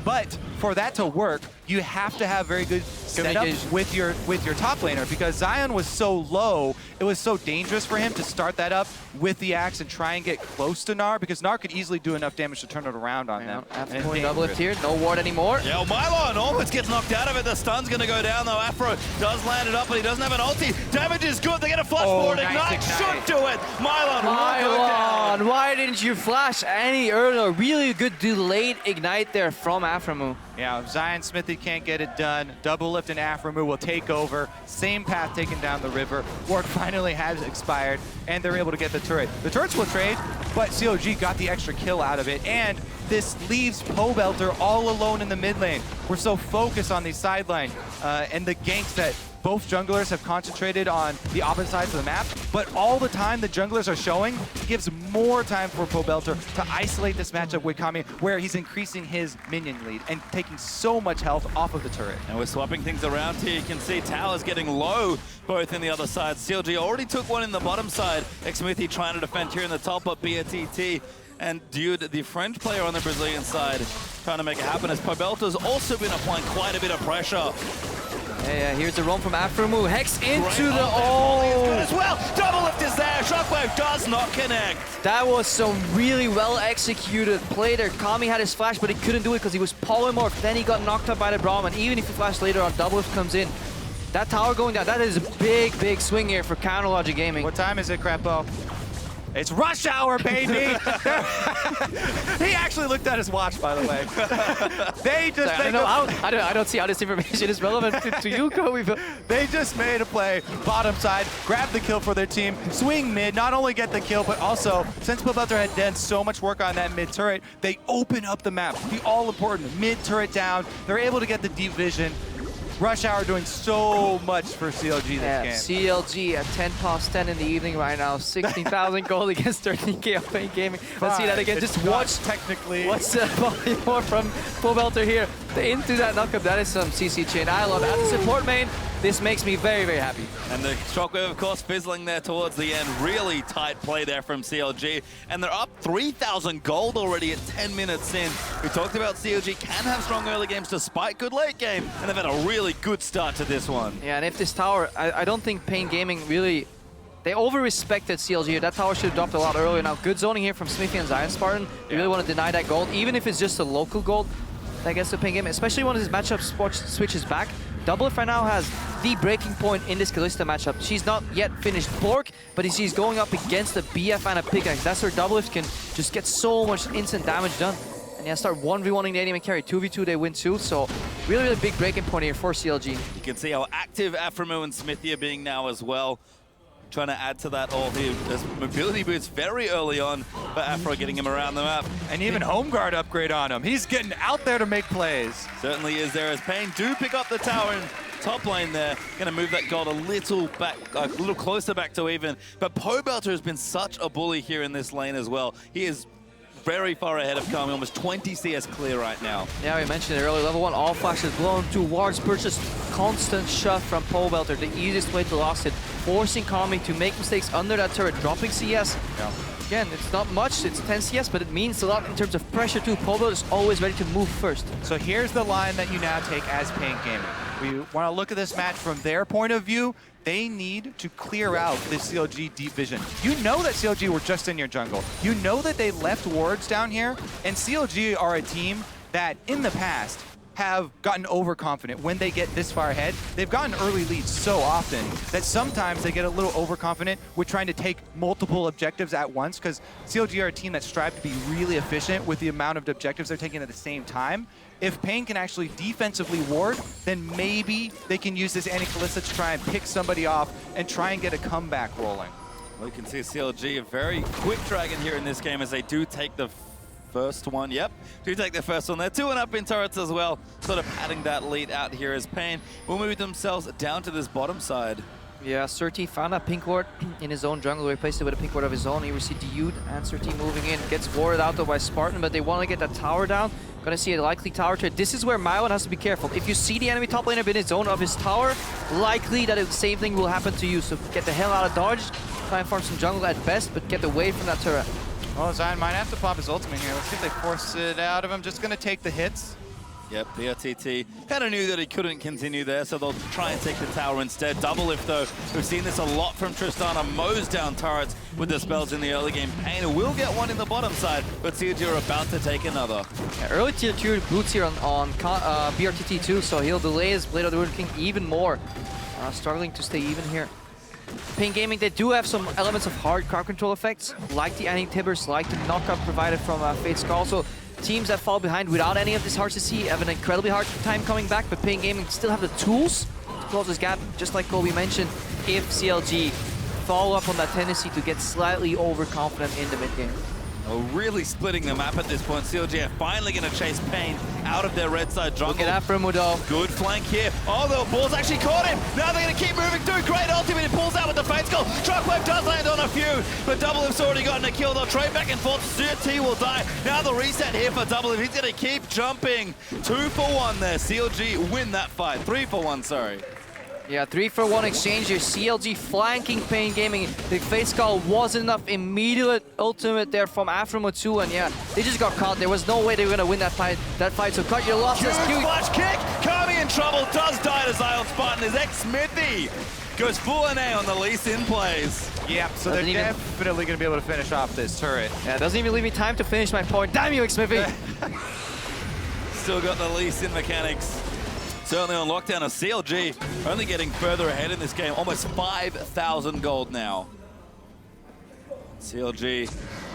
But for that to work, you have to have very good setup with your top laner, because Zion was so low, it was so dangerous for him to start that up with the axe and try and get close to Gnar, because Gnar could easily do enough damage to turn it around on them. After going double lift here, no ward anymore. Yeah, Mylon almost gets knocked out of it. The stun's going to go down though. Afro does land it up, but he doesn't have an ulti. Damage is good. They get a flash forward. Ignite should do it. Mylon will go down. Why didn't you flash any earlier? Really good delayed ignite there from Aphromoo. Yeah, Zion xMithi can't get it done. Double lift and Aphromoo will take over. Same path taken down the river. Ward finally has expired, and they're able to get the turret. The turrets will trade, but COG got the extra kill out of it, and this leaves Pobelter all alone in the mid lane. We're so focused on the sideline and the ganks that both junglers have concentrated on the opposite sides of the map, but all the time the junglers are showing gives more time for Pobelter to isolate this matchup with Kami, where he's increasing his minion lead and taking so much health off of the turret. And we're swapping things around here. You can see towers getting low both in the other side. CLG already took one in the bottom side. xMithi trying to defend here in the top, but BNTT and Dude, the French player on the Brazilian side, trying to make it happen, as Pobelter's also been applying quite a bit of pressure. Yeah, here's the roam from Aphromoo. Hex into the... Good as well. Double lift is there. Shockwave does not connect. That was some really well executed play there. Kami had his flash, but he couldn't do it because he was polymorphed. Then he got knocked out by the Braum, and even if he flashed later on, double lift comes in. That tower going down, that is a big, big swing here for Counterlogic Gaming. What time is it, Krepo? It's rush hour, baby! He actually looked at his watch, by the way. I don't see how this information is relevant to you, Kobe. They just made a play, bottom side, grab the kill for their team, swing mid, not only get the kill, but also, since Pobelter had done so much work on that mid turret, they open up the map. The all-important mid turret down. They're able to get the deep vision. Rush Hour doing so much for CLG this game. CLG at 10 past 10 in the evening right now. 16,000 gold against 13k of Pain Gaming. Let's see that again. Just watch technically. What's more from Pobelter here into that knockup. That is some CC chain. I love it. As a support main, this makes me very, very happy. And the Shockwave, of course, fizzling there towards the end. Really tight play there from CLG. And they're up 3,000 gold already at 10 minutes in. We talked about CLG can have strong early games despite good late game. And they've had a really good start to this one. Yeah, and if this tower, I don't think Pain Gaming really... They over-respected CLG. That tower should have dropped a lot earlier. Now, good zoning here from Xmithie and Zion Spartan. They really want to deny that gold, even if it's just a local gold. That gets the Pain Gaming, especially when his matchup switches back. Doublelift right now has the breaking point in this Kalista matchup. She's not yet finished Bork, but she's going up against a BF and a pickaxe. That's where Doublelift can just get so much instant damage done. And yeah, start 1v1ing the ADM carry. 2v2, they win too. So really, really big breaking point here for CLG. You can see how active Aphromoo and Xmithie are being now as well. Trying to add to that all here. There's mobility boots very early on, but Afro getting him around the map. And even Home Guard upgrade on him. He's getting out there to make plays. Certainly is there as Pain do pick up the tower in top lane there. Gonna move that gold a little back, a little closer back to even. But Pobelter has been such a bully here in this lane as well. He is very far ahead of Kami, almost 20 CS clear right now. Yeah, we mentioned it earlier. Level 1 all flashes blown, 2 wards purchased, constant shove from Pobelter, the easiest way to lose it, forcing Kami to make mistakes under that turret, dropping CS. Yeah. Again, it's not much, it's 10 CS, but it means a lot in terms of pressure too. Pobelter is always ready to move first. So here's the line that you now take as Pain Gaming. We want to look at this match from their point of view. They need to clear out this CLG deep vision. You know that CLG were just in your jungle. You know that they left wards down here, and CLG are a team that in the past have gotten overconfident when they get this far ahead. They've gotten early leads so often that sometimes they get a little overconfident with trying to take multiple objectives at once, because CLG are a team that strive to be really efficient with the amount of objectives they're taking at the same time. If Pain can actually defensively ward, then maybe they can use this Anti-Kalista to try and pick somebody off and try and get a comeback rolling. We can see CLG, a very quick dragon here in this game as they do take the first one. Yep, do take the first one. They're 2-1 in turrets as well, sort of padding that lead out here as Pain will move themselves down to this bottom side. Yeah, Surti found a pink ward in his own jungle, replaced it with a pink ward of his own. He received Yud, and Surti moving in, gets warded out though by Spartan, but they want to get that tower down. Gonna see a likely tower trade. This is where Mylon has to be careful. If you see the enemy top laner in his zone of his tower, likely that the same thing will happen to you. So get the hell out of dodge, try and farm some jungle at best, but get away from that turret. Well, Zion might have to pop his ultimate here. Let's see if they force it out of him. Just gonna take the hits. Yep, BRTT kind of knew that he couldn't continue there, so they'll try and take the tower instead. Double lift though, we've seen this a lot from Tristana, mows down turrets with the spells in the early game. Pain will get one in the bottom side, but CLG are about to take another. Yeah, early tier 2 boots here on BRTT too, so he'll delay his Blade of the Ruined King even more. Struggling to stay even here. Pain Gaming, they do have some elements of hard crowd control effects, like the anti-tibbers, like the knockup provided from Fate Skull. So teams that fall behind without any of this hard to see have an incredibly hard time coming back, but Pain Gaming still have the tools to close this gap, just like Kobe mentioned, if CLG follow up on that tendency to get slightly overconfident in the mid game. Oh, really splitting the map at this point. CLG are finally going to chase Pain out of their red side jungle. Look at that from Mudo. Good flank here. Oh, the ball's actually caught him. Now they're going to keep moving through. Great ultimate. He pulls out with the Fate Skull. Shockwave does land on a few, but Double Lift's already gotten a kill. They'll trade back and forth. Surti will die. Now the reset here for Double Lift. He's going to keep jumping. 2 for 1 there. CLG win that fight. 3 for 1, sorry. Yeah, 3 for 1 exchange here. CLG flanking Pain Gaming. The Fate Skull wasn't enough. Immediate ultimate there from Afromu2, and yeah, they just got caught. There was no way they were gonna win that fight. So cut your losses. Huge flash kick. Kami in trouble. Does die to Zion Spartan. His ex-Smithy goes full NA on the Lee Sin plays. Yeah, so they're definitely gonna be able to finish off this turret. Yeah, doesn't even leave me time to finish my point. Damn you, ex-Smithy. Still got the Lee Sin mechanics. Certainly on lockdown of CLG, only getting further ahead in this game, almost 5,000 gold now. CLG,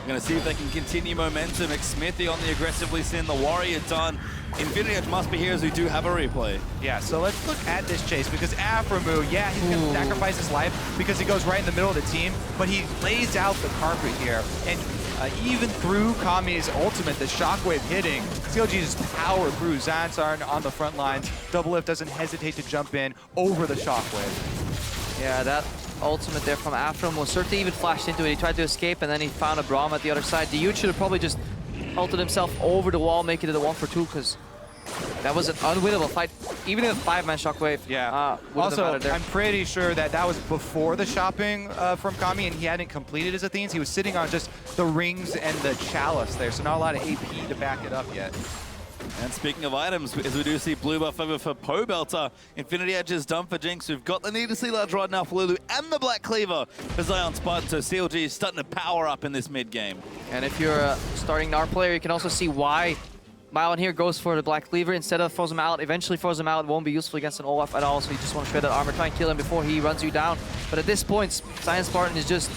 going to see if they can continue momentum. Smithy on the aggressively Sin, the Warrior done. Infinity Edge must be here as we do have a replay. Yeah, so let's look at this chase, because Afromu, yeah, he's going to sacrifice his life because he goes right in the middle of the team, but he lays out the carpet here. And even through Kami's ultimate, the shockwave hitting, CLG just power through. Zansarn on the front lines. Double Lift doesn't hesitate to jump in over the shockwave. Yeah, that ultimate there from Afromu certainly even flashed into it. He tried to escape and then he found a Braum at the other side. The Yude should have probably just ulted himself over the wall, making it a 1 for 2, because that was an unwinnable fight. Even in a 5-man shockwave. Yeah. Also, I'm pretty sure that that was before the shopping from Kami, and he hadn't completed his Athenes. He was sitting on just the rings and the chalice there, so not a lot of AP to back it up yet. And speaking of items, as we do see blue buff over for Pobelter, Infinity Edge is done for Jinx. We've got the Need to See Large Rod now for Lulu, and the Black Cleaver for Zion Spartan. So CLG is starting to power up in this mid game. And if you're a starting NAR player, you can also see why Mylon here goes for the Black Cleaver instead of Frozen Mallet. Eventually Frozen Mallet won't be useful against an Olaf at all, so you just want to shred that armor, try and kill him before he runs you down. But at this point, Zion Spartan is just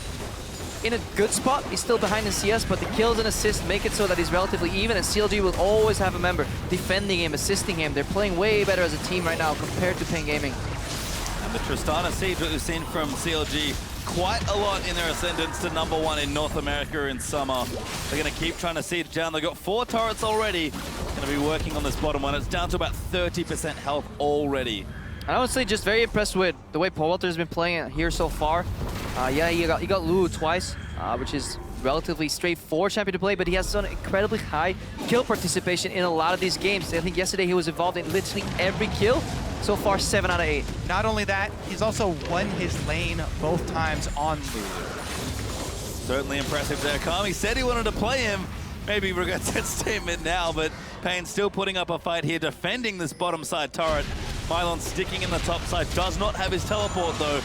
in a good spot. He's still behind the CS, but the kills and assists make it so that he's relatively even, and CLG will always have a member defending him, assisting him. They're playing way better as a team right now compared to Pain Gaming. And the Tristana Siege, what we've seen from CLG, quite a lot in their ascendance to #1 in North America in summer. They're going to keep trying to siege down. They've got 4 turrets already. Going to be working on this bottom one. It's down to about 30% health already. And honestly, just very impressed with the way Pobelter has been playing it here so far. Yeah, he got Lulu twice, which is relatively straightforward champion to play, but he has done incredibly high kill participation in a lot of these games. I think yesterday he was involved in literally every kill. So far, 7 out of 8. Not only that, he's also won his lane both times on Lulu. Certainly impressive there. Kami said he wanted to play him. Maybe regrets that statement now, but Pain still putting up a fight here, defending this bottom side turret. Mylon sticking in the top side, does not have his teleport though.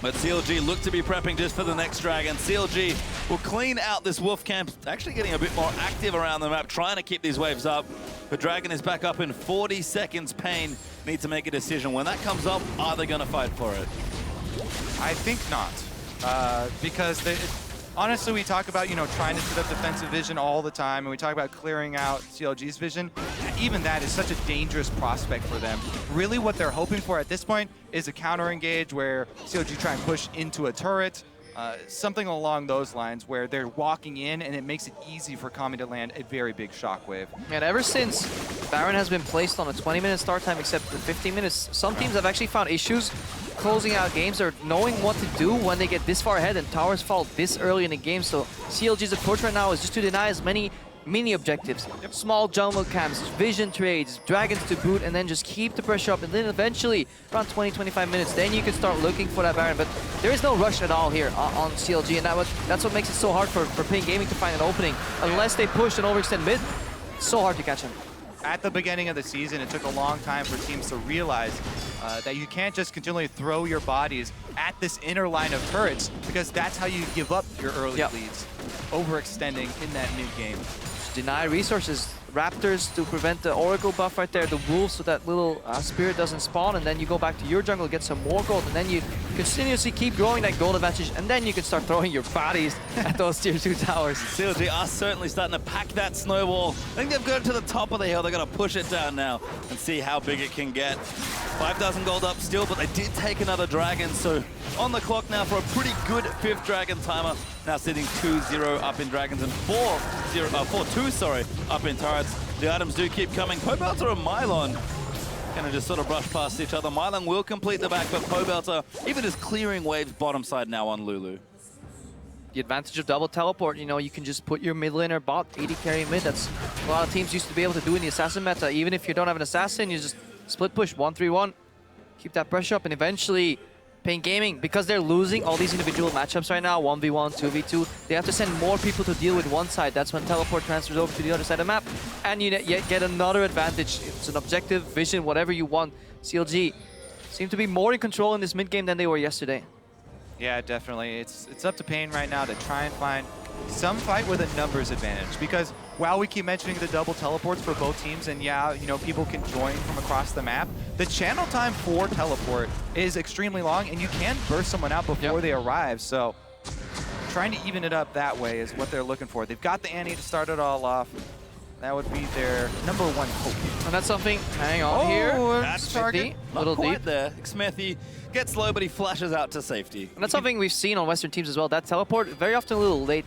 But CLG look to be prepping just for the next dragon. CLG will clean out this wolf camp, actually getting a bit more active around the map, trying to keep these waves up. The Dragon is back up in 40 seconds. Pain needs to make a decision. When that comes up, are they going to fight for it? I think not, because honestly, we talk about, trying to set up defensive vision all the time, and we talk about clearing out CLG's vision. Even that is such a dangerous prospect for them. Really what they're hoping for at this point is a counter engage where CLG try and push into a turret, something along those lines where they're walking in and it makes it easy for Kami to land a very big shockwave. And ever since Baron has been placed on a 20-minute start time except for 15 minutes, some teams have actually found issues closing out games or knowing what to do when they get this far ahead and towers fall this early in the game. So CLG's approach right now is just to deny as many mini objectives, small jungle camps, vision trades, dragons to boot, and then just keep the pressure up. And then eventually, around 20-25 minutes, then you can start looking for that Baron. But there is no rush at all here on CLG, and that's what makes it so hard for Pain Gaming to find an opening. Unless they push and overextend mid, it's so hard to catch him. At the beginning of the season, it took a long time for teams to realize that you can't just continually throw your bodies at this inner line of turrets, because that's how you give up your early leads, overextending in that mid game. Deny resources. Raptors to prevent the Oracle buff right there, the Wolves so that little Spirit doesn't spawn, and then you go back to your jungle, get some more gold, and then you continuously keep growing that gold advantage, and then you can start throwing your bodies at those tier 2 towers. CLG are certainly starting to pack that snowball. I think they've got to the top of the hill. They're going to push it down now and see how big it can get. 5,000 gold up still, but they did take another dragon, so on the clock now for a pretty good 5th dragon timer. Now sitting 2-0 up in dragons and 4-2 up in turrets. The items do keep coming. Pobelter and Mylon gonna just sort of brush past each other. Mylon will complete the back, but Pobelter even just clearing waves bottom side now on Lulu. The advantage of double teleport, you can just put your mid laner bot, AD carry mid. That's a lot of teams used to be able to do in the assassin meta. Even if you don't have an assassin, you just split push 1-3-1, keep that pressure up, and eventually Pain Gaming, because they're losing all these individual matchups right now, 1v1, 2v2, they have to send more people to deal with one side. That's when teleport transfers over to the other side of the map, and you get another advantage. It's an objective, vision, whatever you want. CLG seem to be more in control in this mid game than they were yesterday. Yeah, definitely. It's up to Pain right now to try and find some fight with a numbers advantage, because while we keep mentioning the double teleports for both teams, and yeah, people can join from across the map, the channel time for teleport is extremely long, and you can burst someone out before they arrive. So trying to even it up that way is what they're looking for. They've got the Annie to start it all off. That would be their #1 hope. And that's something, hang on here. That's Smithy, not little quite deep. there. Smithy gets low, but he flashes out to safety. And that's something we've seen on Western teams as well. That teleport, very often a little late.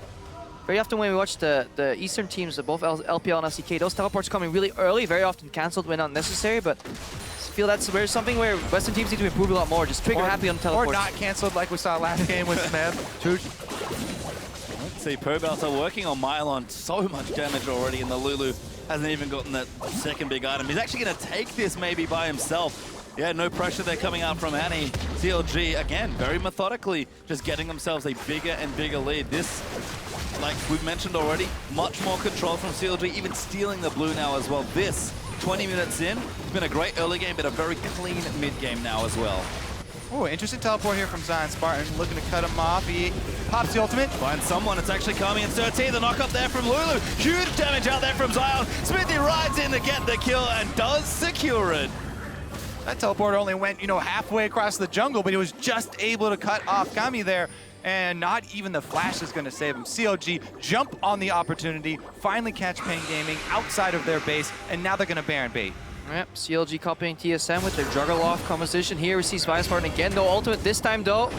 Very often when we watch the Eastern teams, both LPL and LCK, those teleports coming really early, very often cancelled when unnecessary, but I feel that's something where Western teams need to improve a lot more. Just trigger happy on teleports. Or not cancelled like we saw last game with Smeb. Let's see, Pobelter working on Mylon. So much damage already, and the Lulu hasn't even gotten that second big item. He's actually going to take this maybe by himself. Yeah, no pressure there coming out from Annie. CLG, again, very methodically, just getting themselves a bigger and bigger lead. This, like we've mentioned already, much more control from CLG, even stealing the blue now as well. This, 20 minutes in, it's been a great early game, but a very clean mid game now as well. Oh, interesting teleport here from Zion Spartan, looking to cut him off. He pops the ultimate. Find someone, it's actually Kami and Surti. The knock up there from Lulu. Huge damage out there from Zion. Smithy rides in to get the kill and does secure it. That teleport only went, halfway across the jungle, but he was just able to cut off Kami there. And not even the flash is going to save him. CLG jump on the opportunity, finally catch Pain Gaming outside of their base, and now they're going to Baron bait. Yep, CLG copying TSM with their Juggerlock composition. Here we see Zion Spartan again, no ultimate this time though.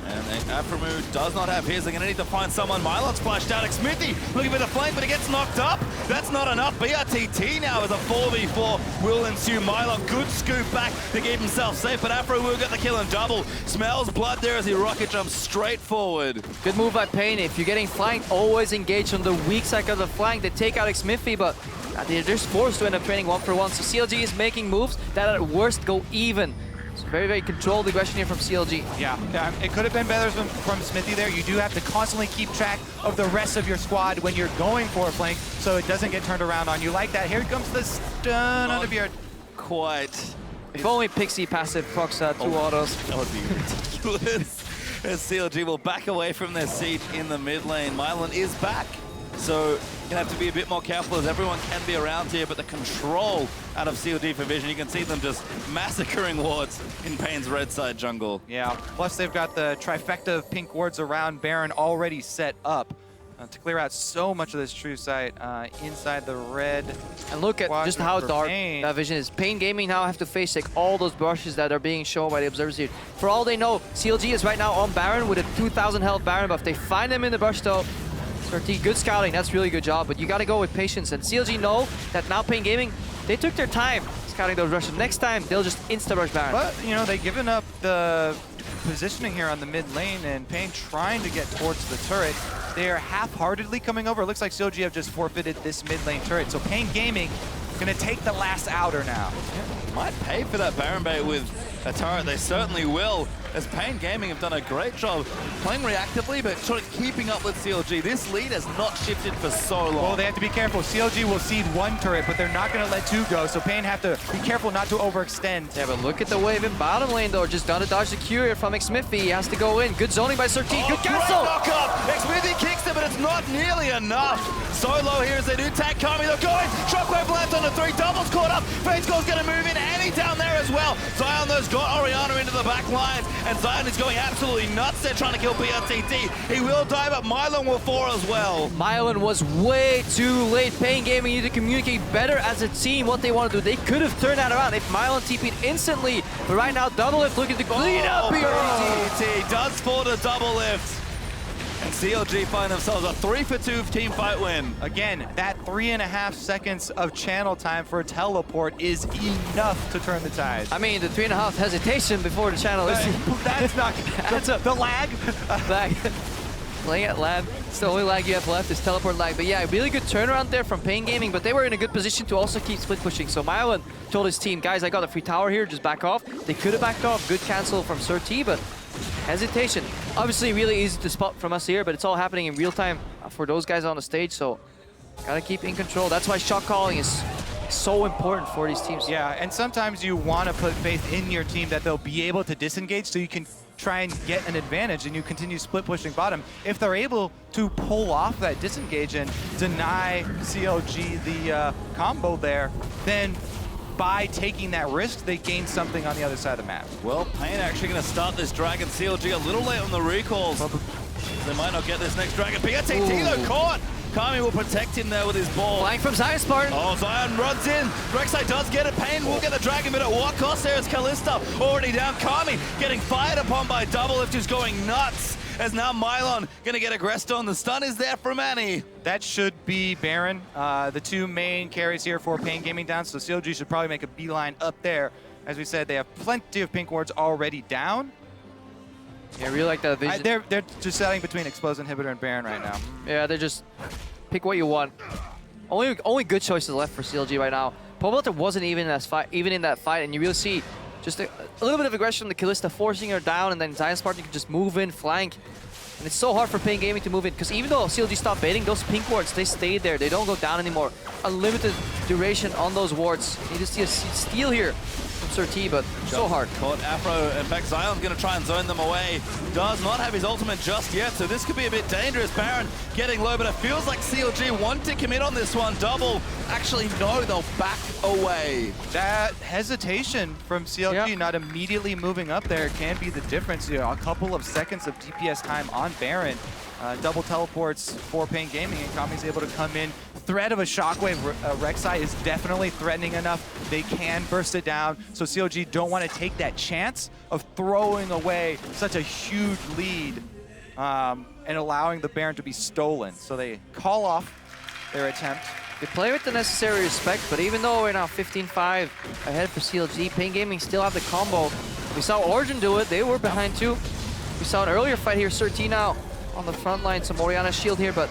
And Aphromoo does not have his. They're going to need to find someone. Mylon's flashed out. Smithy looking for the flank, but he gets knocked up. That's not enough. BRTT now as a 4v4 will ensue. Mylon, good scoop back to keep himself safe, but Aphro will get the kill and double. Smells blood there as he rocket jumps straight forward. Good move by Pain. If you're getting flanked, always engage on the weak side of the flank. They take out Smithy, but they're just forced to end up training 1-for-1. So CLG is making moves that at worst go even. So very, very controlled aggression here from CLG. Yeah, it could have been better from Smithy there. You do have to constantly keep track of the rest of your squad when you're going for a flank, so it doesn't get turned around on you like that. Here comes the stun on the beard. Quite. If only Pixie passive procs 2 autos. That would be ridiculous. As CLG will back away from their siege in the mid lane. Mylon is back. So you're gonna have to be a bit more careful as everyone can be around here, but the control out of CLG for Vision, you can see them just massacring wards in Pain's red side jungle. Yeah, plus they've got the trifecta of pink wards around Baron already set up to clear out so much of this true sight inside the red. And look at just how dark that Vision is. Pain Gaming now have to face like all those brushes that are being shown by the observers here. For all they know, CLG is right now on Baron with a 2,000 health Baron buff. They find him in the brush though. Surtee, good scouting, that's really good job, but you gotta go with patience. And CLG know that now Pain Gaming, they took their time scouting those rushes. Next time, they'll just insta-rush Baron. But, you know, they've given up the positioning here on the mid lane, and Pain trying to get towards the turret. They are half-heartedly coming over. It looks like CLG have just forfeited this mid lane turret. So Pain Gaming gonna take the last outer now. Yeah, might pay for that Baron bait with a turret. They certainly will, as Pain Gaming have done a great job playing reactively, but sort of keeping up with CLG. This lead has not shifted for so long. Well, they have to be careful. CLG will cede one turret, but they're not going to let two go, so Pain have to be careful not to overextend. Yeah, but look at the wave in bottom lane, though. Just gonna dodge the Q from Xmithy. He has to go in. Good zoning by Surtee. Good cancel! Knock up! Xmithy kicks it, but it's not nearly enough. Solo here as they do tag Kami. They're going. Shockwave lands on the 3. Doubles caught up. Facego's going to move in. Annie down there as well. Zion, those got Orianna into the back lines, and Zion is going absolutely nuts. They're trying to kill BRTT. He will die, but Mylon will fall as well. Mylon was way too late. Pain Gaming need to communicate better as a team what they want to do. They could have turned that around if Mylon TP'd instantly. But right now, Double Lift looking to clean up BRTT does fall to Double Lift. And CLG find themselves a 3-for-2 team fight win. Again, that 3.5 seconds of channel time for a teleport is enough to turn the tide. I mean, the 3.5 hesitation before the channel is... That's not... That's the lag. Lag. Playing at lab, it's the only lag you have left is teleport lag. But yeah, really good turnaround there from Pain Gaming, but they were in a good position to also keep split pushing. So Mylon told his team, guys, I got a free tower here, just back off. They could have backed off. Good cancel from Surtee, but hesitation. Obviously really easy to spot from us here, but it's all happening in real time for those guys on the stage, so gotta keep in control. That's why shot calling is so important for these teams. Yeah, and sometimes you want to put faith in your team that they'll be able to disengage so you can try and get an advantage and you continue split pushing bottom. If they're able to pull off that disengage and deny CLG the combo there, then by taking that risk, they gain something on the other side of the map. Well, Pain actually going to start this Dragon. CLG a little late on the recalls. They might not get this next Dragon. BRTT though caught. Kami will protect him there with his ball. Flying from Zion Spartan. Oh, Zion runs in. Rek'Sai does get it. Pain will get the Dragon, but at what cost there is Kalista already down. Kami getting fired upon by Double Lift, who's going nuts. As now Mylon going to get aggressed on. The stun is there from Annie. That should be Baron. The two main carries here for Pain Gaming down, so CLG should probably make a beeline up there. As we said, they have plenty of pink wards already down. Yeah, I really like that vision. They're just setting between Explosive Inhibitor and Baron right now. Yeah, they're just pick what you want. Only good choices left for CLG right now. Poblater wasn't even in that fight, and you really see just a little bit of aggression from the Kalista, forcing her down, and then Zion Spartan can just move in, flank. And it's so hard for Pain Gaming to move in, because even though CLG stopped baiting, those pink wards, they stayed there. They don't go down anymore. Unlimited duration on those wards. You need to see a steal here from Surtee, but so hard. Caught Afro. In fact, Zion's going to try and zone them away. Does not have his ultimate just yet, so this could be a bit dangerous. Baron getting low, but it feels like CLG want to commit on this one. Double. Actually, no, they'll back away. That hesitation from CLG not immediately moving up there can be the difference. You know, a couple of seconds of DPS time on Baron. Double teleports for Pain Gaming, and Kami's able to come in. Threat of a Shockwave Rek'Sai is definitely threatening enough. They can burst it down, so CLG don't want to take that chance of throwing away such a huge lead and allowing the Baron to be stolen. So they call off their attempt. They play with the necessary respect, but even though we're now 15-5 ahead for CLG, Pain Gaming still have the combo. We saw Origin do it. They were behind too. We saw an earlier fight here. Surtee now on the front line. Some Orianna shield here, but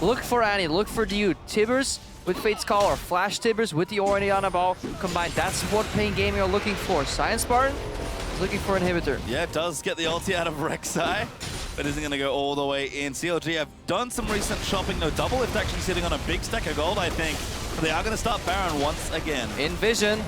look for Annie. Look for Dude. Tibbers with Fate's Call or Flash Tibbers with the Orianna ball combined. That's what Pain Gaming are looking for. Zion Spartan is looking for Inhibitor. Yeah, it does get the ulti out of Rek'Sai, but isn't going to go all the way in. CLG have done some recent shopping. No, Double Lift actually sitting on a big stack of gold, I think. But they are going to start Baron once again. In vision.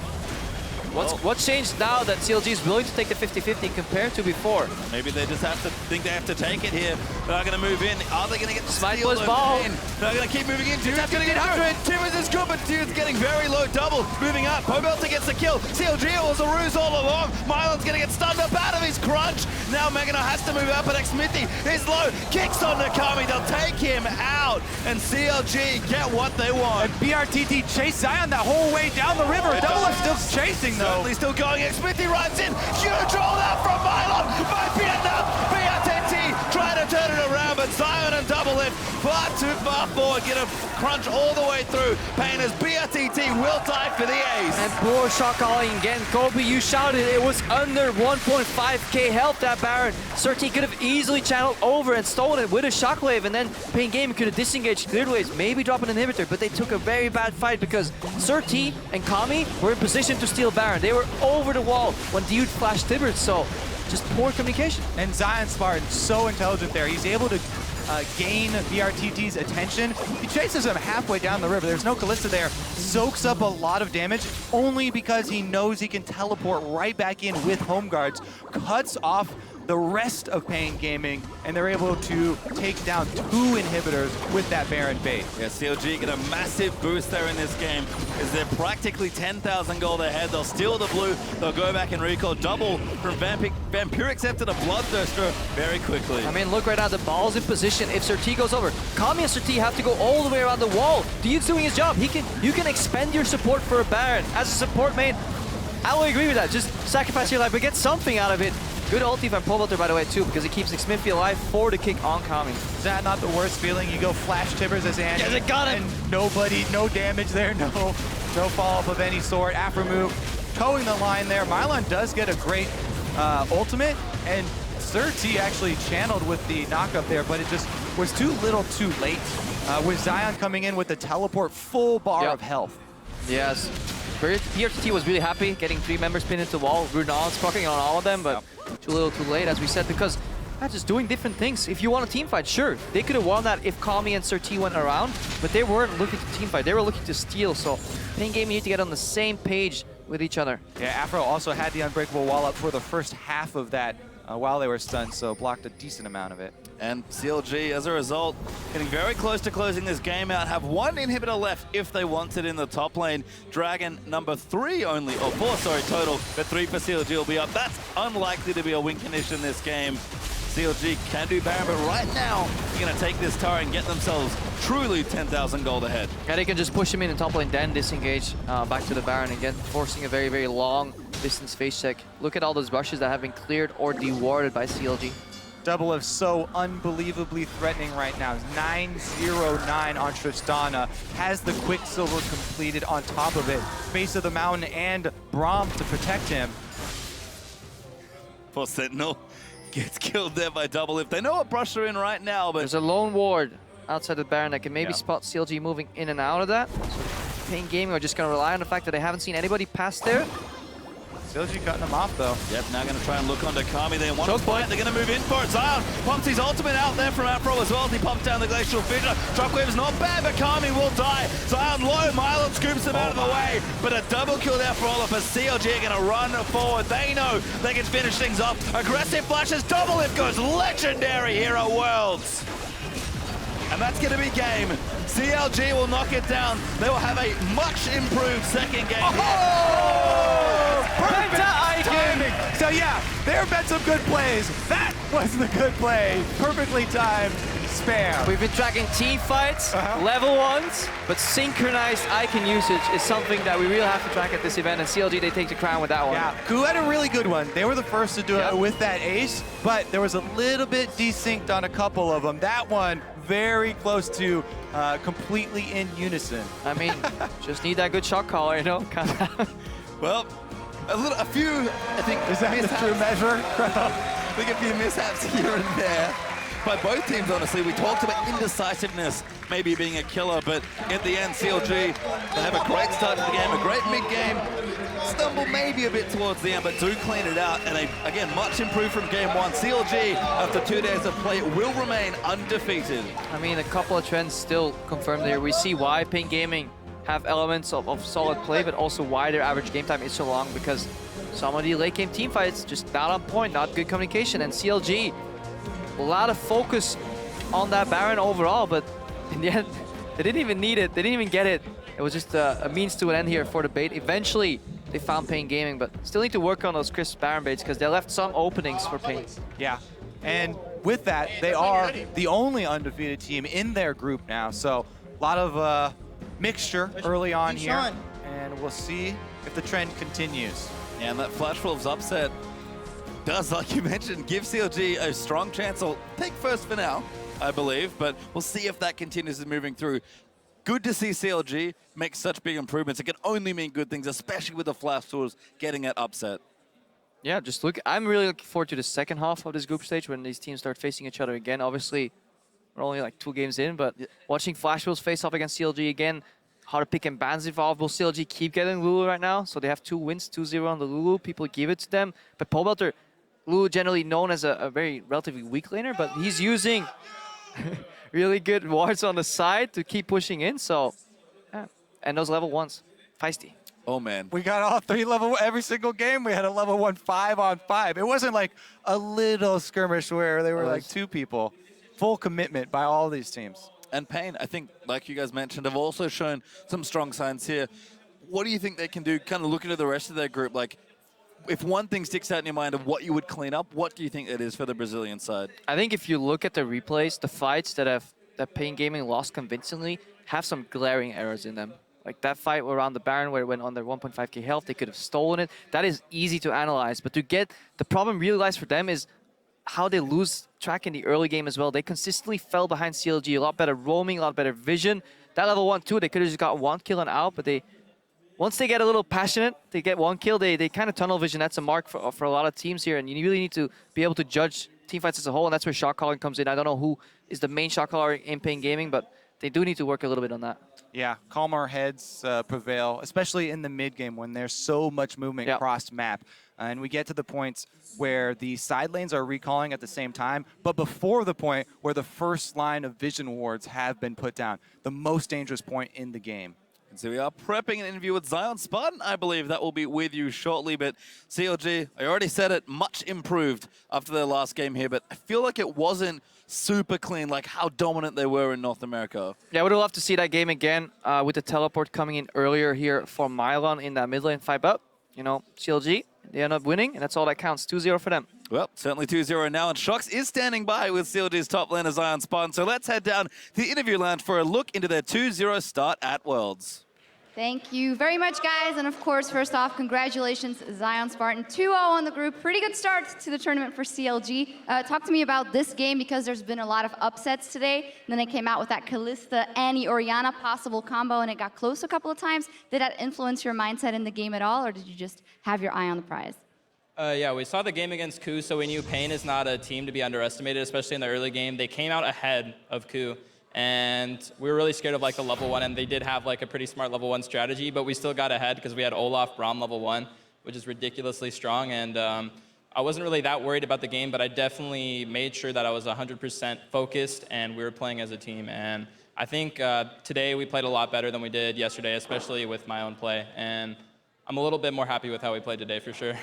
What's changed now that CLG is willing to take the 50-50 compared to before? Maybe they just have to think they have to take it here. They're going to move in. Are they going to get the Smite steal? was ball. They're going to keep moving in. Dude's going to get through it. Timmons is good, but Dude's getting very low. Double moving up. Pobelter gets the kill. CLG was a ruse all along. Mylon's going to get stunned up out of his crunch. Now Megano has to move up, but Xmithy is low. Kicks on Nakami. They'll take him out. And CLG get what they want. And BRTT chase Zion that whole way down the river. Double F still chasing though. Certainly still going. Xmithy runs in. Huge roll out from Mylon. Might be enough. BRTT trying to turn it around, but Zion and Double F far too far forward. Get a crunch all the way through. Pain as BRTT will die for the ace. And poor shot calling again. Kobe, you shouted it was under 1.5k health, that Baron. Surti could have easily channeled over and stolen it with a shockwave, and then Pain Gaming could have disengaged, cleared waves, maybe drop an inhibitor, but they took a very bad fight because Surti and Kami were in position to steal Baron. They were over the wall when Dude flashed Tibbert, so just poor communication. And Zion Spartan, so intelligent there. He's able to gain BRTT's attention. He chases him halfway down the river. There's no Kalista there. Soaks up a lot of damage only because he knows he can teleport right back in with home guards. Cuts off the rest of Pain Gaming, and they're able to take down 2 inhibitors with that Baron bait. Yeah, CLG get a massive boost there in this game as they're practically 10,000 gold ahead. They'll steal the blue, they'll go back and recall. Double from Vampirix after the Bloodthirster very quickly. I mean, look right now, the ball's in position. If Surti goes over, Kami and Surti have to go all the way around the wall. Dude's doing his job. You can expend your support for a Baron. As a support main, I will agree with that. Just sacrifice your life, but get something out of it. Good ulti from Pobelter, by the way, too, because it keeps Xmithy alive for the kick on Kami. Is that not the worst feeling? You go flash Tibbers as Andy. Yes, it got him. And nobody, no damage there, no follow-up of any sort. Afro move, towing the line there. Mylon does get a great ultimate, and Surti actually channeled with the knockup there, but it just was too little too late. With Zion coming in with the teleport full bar of health. Yes. BRTT was really happy getting 3 members pinned into the wall. Runal's proccing on all of them, but too little too late, as we said, because they're just doing different things. If you want a team fight, sure, they could have won that if Kami and Surti went around, but they weren't looking to team fight. They were looking to steal, so Pain Gaming need to get on the same page with each other. Yeah, Afro also had the Unbreakable Wall up for the first half of that while they were stunned, so blocked a decent amount of it. And CLG, as a result, getting very close to closing this game out, have 1 inhibitor left if they want it in the top lane. Dragon number 3 only, or 4, sorry, total, but 3 for CLG will be up. That's unlikely to be a win condition in this game. CLG can do Baron, but right now, they're going to take this tower and get themselves truly 10,000 gold ahead. Yeah, they can just push him in top lane, then disengage back to the Baron again, forcing a very, very long distance face check. Look at all those rushes that have been cleared or dewarded by CLG. Double F so unbelievably threatening right now. 909 on Tristana. Has the Quicksilver completed on top of it. Base of the mountain and Braum to protect him. Poor Sentinel gets killed there by Double F. They know what brush they're in right now, but... There's a lone ward outside the Baron that can maybe spot CLG moving in and out of that. So Pain Gaming are just going to rely on the fact that they haven't seen anybody pass there. CLG cutting him off, though. Yep, now going to try and look onto Kami. They want to fight. They're going to move in for it. Zion pops his ultimate out there from Afro as well as he pops down the Glacial Fissure. Shockwave is not bad, but Kami will die. Zion low. Mylon scoops him out of the way. But a double kill there for Olaf as CLG are going to run forward. They know they can finish things off. Aggressive flashes. Double F goes legendary Hero Worlds. And that's going to be game. CLG will knock it down. They will have a much improved second game. Perfect timing. So yeah, there have been some good plays. That was the good play. Perfectly timed spam. We've been tracking team fights, level 1s, but synchronized icon usage is something that we really have to track at this event, and CLG, they take the crown with that one. Yeah, Ku had a really good one. They were the first to do it with that ace, but there was a little bit desynced on a couple of them. That one, very close to completely in unison. I mean, just need that good shot caller, you know? Well, a few, I think, is that the true measure? I think a few mishaps here and there by both teams, honestly. We talked about indecisiveness maybe being a killer, but at the end, CLG, they have a great start to the game, a great mid-game, stumble maybe a bit towards the end, but do clean it out, and again, much improved from game 1. CLG, after 2 days of play, will remain undefeated. I mean, a couple of trends still confirmed there. We see why Pain Gaming have elements of solid play, but also why their average game time is so long, because some of the late game team fights just not on point, not good communication. And CLG, a lot of focus on that Baron overall, but in the end, they didn't even need it. They didn't even get it. It was just a means to an end here for the bait. Eventually, they found Pain Gaming, but still need to work on those crisp Baron baits because they left some openings for Pain. Yeah, and with that, they are the only undefeated team in their group now. So a lot of mixture early on here, and we'll see if the trend continues. Yeah, and that Flash Wolves upset does, like you mentioned, give CLG a strong chance. I'll take first for now, I believe, but we'll see if that continues moving through. Good to see CLG make such big improvements. It can only mean good things, especially with the Flash Wolves getting it upset. Yeah, just look. I'm really looking forward to the second half of this group stage when these teams start facing each other again. Obviously, we're only like 2 games in, but watching Flash Wolves face off against CLG again, how the pick and bans evolve. Will CLG keep getting Lulu right now? So they have 2 wins, 2-0 on the Lulu. People give it to them. But Pobelter, Lulu generally known as a very relatively weak laner, but he's using really good wards on the side to keep pushing in. So, yeah. And those level 1s, feisty. Oh, man. We got all 3 level, every single game we had a level 1 5-on-5. It wasn't like a little skirmish where they were like 2 people. Full commitment by all these teams. And Pain, I think, like you guys mentioned, have also shown some strong signs here. What do you think they can do, kind of looking at the rest of their group? Like, if one thing sticks out in your mind of what you would clean up, what do you think it is for the Brazilian side? I think if you look at the replays, the fights that Pain Gaming lost convincingly have some glaring errors in them. Like that fight around the Baron where it went under 1.5k health, they could have stolen it. That is easy to analyze, but to get the problem really lies for them is how they lose track in the early game as well. They consistently fell behind CLG, a lot better roaming, a lot better vision. That level 1-2, they could have just got 1 kill and out, but once they get a little passionate, they get 1 kill, they kind of tunnel vision. That's a mark for a lot of teams here, and you really need to be able to judge teamfights as a whole, and that's where shot calling comes in. I don't know who is the main shot caller in Pain Gaming, but they do need to work a little bit on that. Yeah, calmer heads prevail, especially in the mid game when there's so much movement across map. And we get to the points where the side lanes are recalling at the same time, but before the point where the first line of vision wards have been put down, the most dangerous point in the game. And so we are prepping an interview with Zion Spartan, I believe. That will be with you shortly. But CLG, I already said it, much improved after their last game here, but I feel like it wasn't super clean, like how dominant they were in North America. Yeah, I would love to see that game again with the teleport coming in earlier here for Mylon in that mid lane fight. But, you know, CLG, they end up winning, and that's all that counts. 2-0 for them. Well, certainly 2-0 now, and Shox is standing by with CLG's top laner Zion Spartan. So let's head down to the interview lounge for a look into their 2-0 start at Worlds. Thank you very much, guys. And of course, first off, congratulations, Zion Spartan. 2-0 on the group. Pretty good start to the tournament for CLG. Talk to me about this game because there's been a lot of upsets today. And then they came out with that Kalista, Annie, Orianna possible combo, and it got close a couple of times. Did that influence your mindset in the game at all, or did you just have your eye on the prize? Yeah, we saw the game against KOO, so we knew Pain is not a team to be underestimated, especially in the early game. They came out ahead of KOO. And we were really scared of like the level 1, and they did have like a pretty smart level 1 strategy, but we still got ahead because we had Olaf Braum level 1, which is ridiculously strong. And I wasn't really that worried about the game, but I definitely made sure that I was 100% focused and we were playing as a team. And I think today we played a lot better than we did yesterday, especially with my own play. And I'm a little bit more happy with how we played today for sure.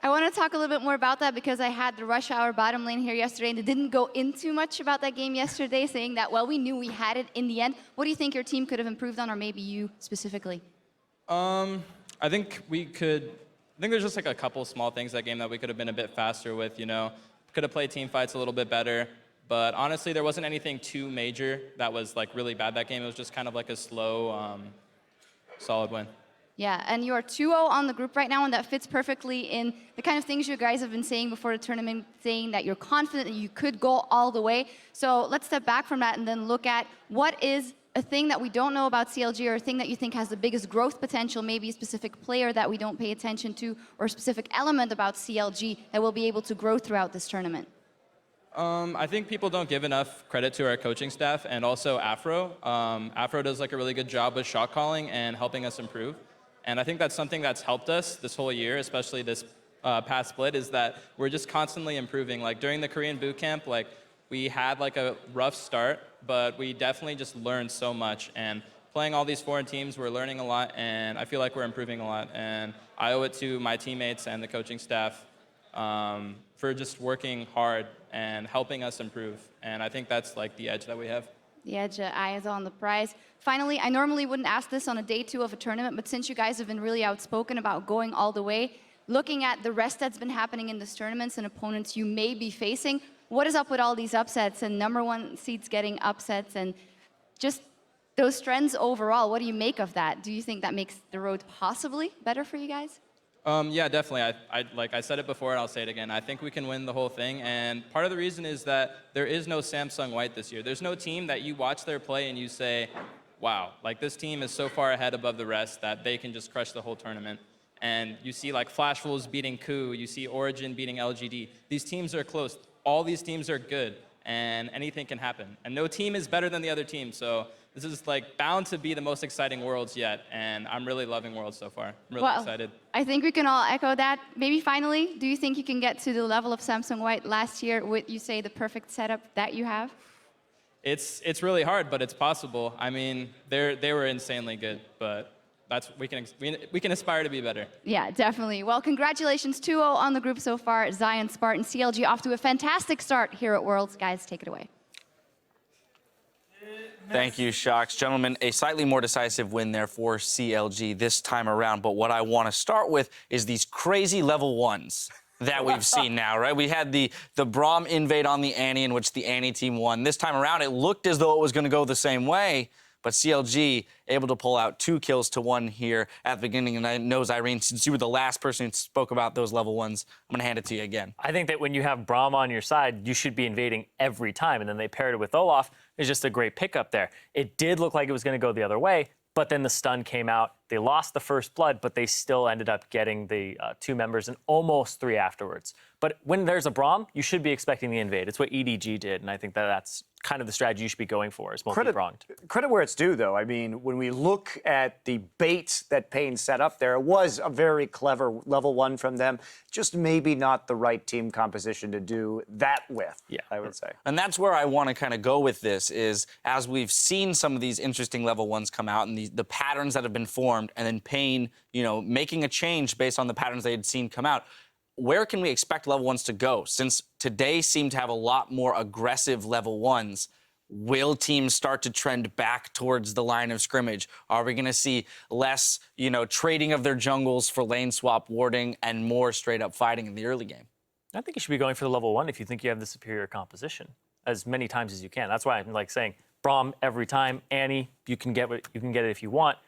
I want to talk a little bit more about that because I had the Rush Hour bottom lane here yesterday and they didn't go into much about that game yesterday, saying that, well, we knew we had it in the end. What do you think your team could have improved on, or maybe you specifically? I think there's just like a couple small things that game that we could have been a bit faster with, you know. Could have played team fights a little bit better. But honestly, there wasn't anything too major that was like really bad that game. It was just kind of like a slow, solid win. Yeah, and you are 2-0 on the group right now, and that fits perfectly in the kind of things you guys have been saying before the tournament, saying that you're confident that you could go all the way. So let's step back from that and then look at what is a thing that we don't know about CLG, or a thing that you think has the biggest growth potential, maybe a specific player that we don't pay attention to, or a specific element about CLG that will be able to grow throughout this tournament. I think people don't give enough credit to our coaching staff, and also Afro. Afro does like a really good job with shot calling and helping us improve. And I think that's something that's helped us this whole year, especially this past split, is that we're just constantly improving. Like during the Korean boot camp, like we had like a rough start, but we definitely just learned so much. And playing all these foreign teams, we're learning a lot, and I feel like we're improving a lot. And I owe it to my teammates and the coaching staff for just working hard and helping us improve. And I think that's like the edge that we have. The edge, eyes on the prize. Finally, I normally wouldn't ask this on a day 2 of a tournament, but since you guys have been really outspoken about going all the way, looking at the rest that's been happening in this tournaments and opponents you may be facing, what is up with all these upsets and #1 seeds getting upsets and just those trends overall? What do you make of that? Do you think that makes the road possibly better for you guys? Yeah, definitely. Like I said it before, and I'll say it again. I think we can win the whole thing, and part of the reason is that there is no Samsung White this year. There's no team that you watch their play and you say, wow, like this team is so far ahead above the rest that they can just crush the whole tournament. And you see like Flash Wolves beating KOO, you see Origin beating LGD. These teams are close. All these teams are good, and anything can happen. And no team is better than the other team, so this is like bound to be the most exciting Worlds yet, and I'm really loving Worlds so far. I'm really excited. I think we can all echo that. Maybe finally, do you think you can get to the level of Samsung White last year with, you say, the perfect setup that you have? It's really hard, but it's possible. I mean, they were insanely good, but that's we can aspire to be better. Yeah, definitely. Well, congratulations 2-0 on the group so far. Zion, Spartan, CLG off to a fantastic start here at Worlds. Guys, take it away. Thank you, Shocks. Gentlemen, a slightly more decisive win there for CLG this time around. But what I want to start with is these crazy level 1s that we've seen now, right? We had the Braum invade on the Annie, in which the Annie team won. This time around, it looked as though it was going to go the same way. But CLG able to pull out 2 kills to 1 here at the beginning. And I know, Irene, since you were the last person who spoke about those level 1s, I'm going to hand it to you again. I think that when you have Braum on your side, you should be invading every time. And then they paired it with Olaf. It's just a great pickup there. It did look like it was going to go the other way, but then the stun came out. They lost the first blood, but they still ended up getting the 2 members and almost 3 afterwards. But when there's a Braum, you should be expecting the invade. It's what EDG did, and I think that that's kind of the strategy you should be going for, is multi-pronged. Credit where it's due, though. I mean, when we look at the bait that Pain set up there, it was a very clever level 1 from them. Just maybe not the right team composition to do that with, I would say. And that's where I want to kind of go with this, is as we've seen some of these interesting level 1s come out and the patterns that have been formed, and then Pain, you know, making a change based on the patterns they had seen come out, where can we expect level 1s to go? Since today seemed to have a lot more aggressive level 1s, will teams start to trend back towards the line of scrimmage? Are we going to see less, you know, trading of their jungles for lane swap warding and more straight up fighting in the early game? I think you should be going for the level 1 if you think you have the superior composition as many times as you can. That's why I'm like saying Braum every time. Annie, you can get it if you want.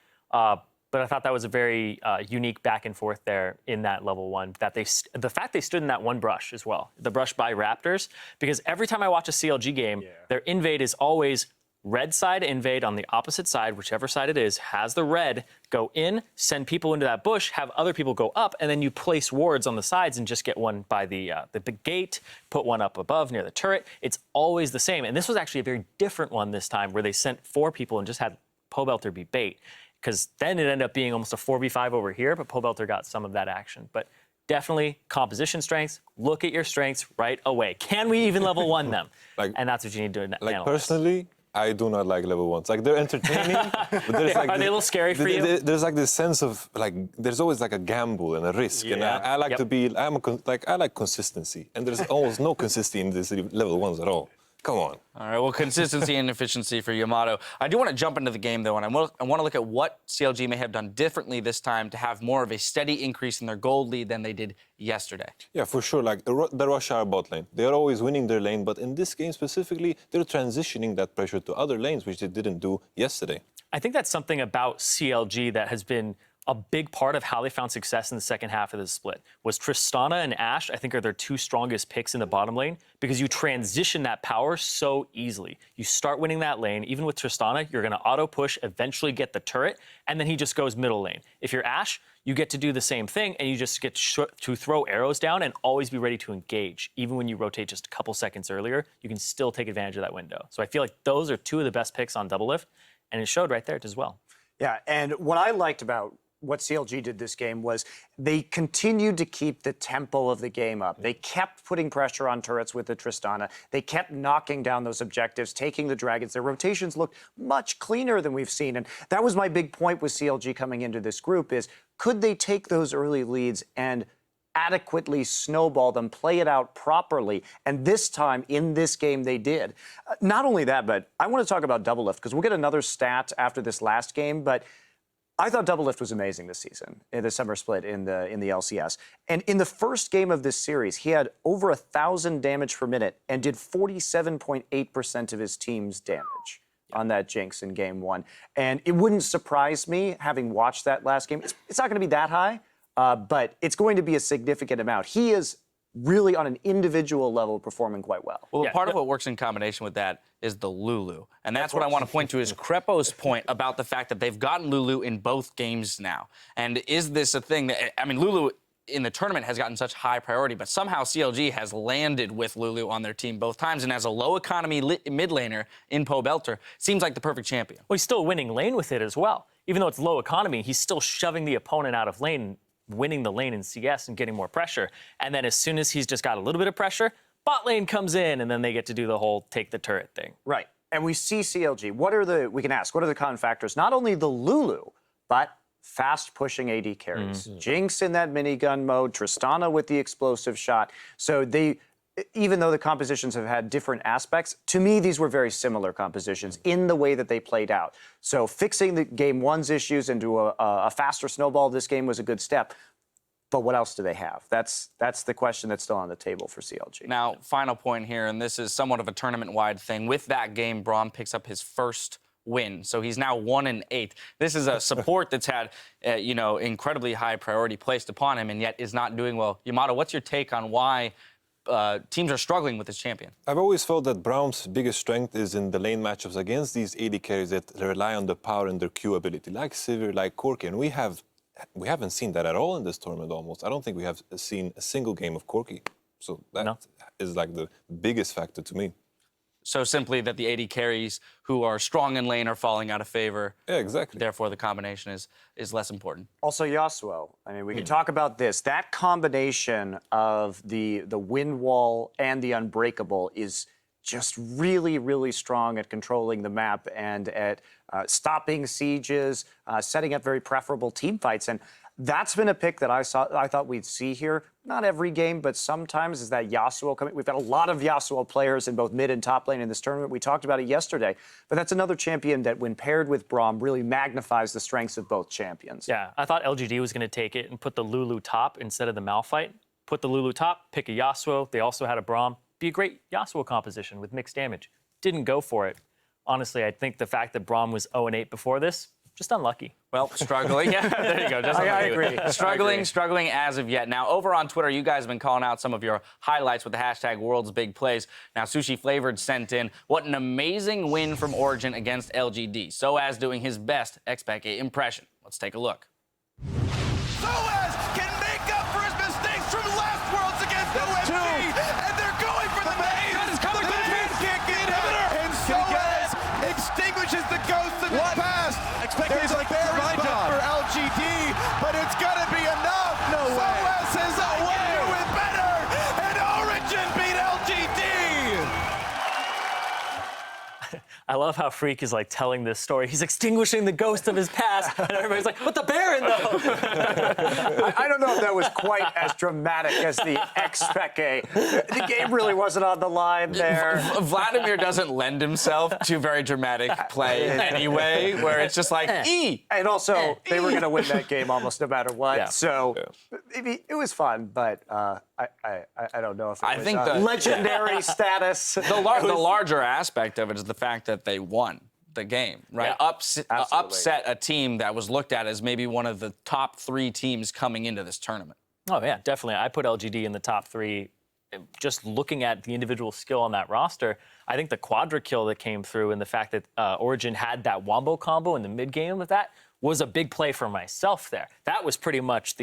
But I thought that was a very unique back and forth there in that level 1. That the fact they stood in that one brush as well, the brush by Raptors, because every time I watch a CLG game, their invade is always red side invade on the opposite side, whichever side it is, has the red, go in, send people into that bush, have other people go up, and then you place wards on the sides and just get one by the big gate, put one up above near the turret. It's always the same. And this was actually a very different one this time, where they sent 4 people and just had Pobelter be bait. Because then it ended up being almost a 4v5 over here, but Pobelter got some of that action. But definitely composition strengths. Look at your strengths right away. Can we even level 1 them? And that's what you need to analyze. Personally, I do not like level 1s. Like, they're entertaining, but there's like... Are they a little scary for you? There's like this sense of, like, there's always like a gamble and a risk. And I like to be, I like consistency. And there's almost no consistency in these level 1s at all. Come on. All right, well, consistency and efficiency for Yamato. I do want to jump into the game, though, and I want to look at what CLG may have done differently this time to have more of a steady increase in their gold lead than they did yesterday. Yeah, for sure. Like, the Rush Hour bot lane, they're always winning their lane, but in this game specifically, they're transitioning that pressure to other lanes, which they didn't do yesterday. I think that's something about CLG that has been a big part of how they found success in the second half of the split. Was Tristana and Ashe, I think, are their 2 strongest picks in the bottom lane, because you transition that power so easily. You start winning that lane. Even with Tristana, you're going to auto-push, eventually get the turret, and then he just goes middle lane. If you're Ashe, you get to do the same thing, and you just get to throw arrows down and always be ready to engage. Even when you rotate just a couple seconds earlier, you can still take advantage of that window. So I feel like those are 2 of the best picks on Doublelift, and it showed right there as well. Yeah, and what I liked about what CLG did this game was they continued to keep the tempo of the game up. They kept putting pressure on turrets with the Tristana. They kept knocking down those objectives, taking the dragons. Their rotations looked much cleaner than we've seen. And that was my big point with CLG coming into this group is, could they take those early leads and adequately snowball them, play it out properly? And this time in this game, they did. Not only that, but I want to talk about Doublelift because we'll get another stat after this last game, but I thought Doublelift was amazing this season in the summer split in the LCS. And in the first game of this series, he had over 1,000 damage per minute and did 47.8% of his team's damage on that Jinx in game 1. And it wouldn't surprise me, having watched that last game. It's not going to be that high, but it's going to be a significant amount. He is really on an individual level performing quite well. Well, part of what works in combination with that is the Lulu. And that's what I want to point to is Krepo's point about the fact that they've gotten Lulu in both games now. And is this a thing that, I mean, Lulu in the tournament has gotten such high priority, but somehow CLG has landed with Lulu on their team both times. And as a low economy mid laner in Pobelter, seems like the perfect champion. Well, he's still winning lane with it as well. Even though it's low economy, he's still shoving the opponent out of lane, winning the lane in CS and getting more pressure. And then as soon as he's just got a little bit of pressure, bot lane comes in and then they get to do the whole take the turret thing. Right. And we see CLG. We can ask, what are the con factors? Not only the Lulu, but fast pushing AD carries. Jinx in that minigun mode, Tristana with the explosive shot. So even though the compositions have had different aspects, to me, these were very similar compositions in the way that they played out. So fixing the game 1's issues into a faster snowball this game was a good step. But what else do they have? That's the question that's still on the table for CLG. Now, final point here, and this is somewhat of a tournament-wide thing. With that game, Braum picks up his first win. So he's now 1-8. This is a support that's had, incredibly high priority placed upon him and yet is not doing well. Yamato, what's your take on why teams are struggling with this champion? I've always felt that Braum's biggest strength is in the lane matchups against these AD carries that rely on the power and their Q ability, like Sivir, like Corki. And we haven't seen that at all in this tournament almost. I don't think we have seen a single game of Corki. So that is like the biggest factor to me. So simply that the AD carries who are strong in lane are falling out of favor. Yeah, exactly. Therefore, the combination is less important. Also, Yasuo. I mean, we can talk about this. That combination of the wind wall and the unbreakable is just really, really strong at controlling the map and at stopping sieges, setting up very preferable team fights. And that's been a pick that I thought we'd see here. Not every game, but sometimes is that Yasuo coming. We've got a lot of Yasuo players in both mid and top lane in this tournament. We talked about it yesterday. But that's another champion that, when paired with Braum, really magnifies the strengths of both champions. Yeah, I thought LGD was going to take it and put the Lulu top instead of the Malphite. Put the Lulu top, pick a Yasuo. They also had a Braum. Be a great Yasuo composition with mixed damage. Didn't go for it. Honestly, I think the fact that Braum was 0-8 before this, just unlucky. Well, struggling. Yeah, there you go. Just I agree. Struggling as of yet. Now, over on Twitter, you guys have been calling out some of your highlights with the hashtag World's Big Plays. Now, Sushi Flavored sent in, what an amazing win from Origin against LGD. Soaz doing his best Xpeke impression. Let's take a look. Soaz can make up for his mistakes from last Worlds against OMG, and they're going for the main. That is coming the main kick in, and Soaz extinguishes the ghosts of his past. There's a berry bump for LGD, but it's gonna be enough. No way. Soaz says, I can do it better, and Origin beat LGD. I love how Freak is like telling this story. He's extinguishing the ghost of his past, and everybody's like, "But the Baron, though." I don't know if that was quite as dramatic as the Xpeke. The game really wasn't on the line there. Vladimir doesn't lend himself to very dramatic play anyway, where it's just like, And also, they were going to win that game almost no matter what. Yeah. So maybe it was fun, but I don't know if it was think the legendary status. The larger aspect of it is the fact that they won the game, right? Yeah, upset a team that was looked at as maybe one of the top 3 teams coming into this tournament. Oh, yeah, definitely. I put LGD in the top 3. Just looking at the individual skill on that roster, I think the quadra kill that came through and the fact that Origin had that wombo combo in the mid game with that was a big play for myself there. That was pretty much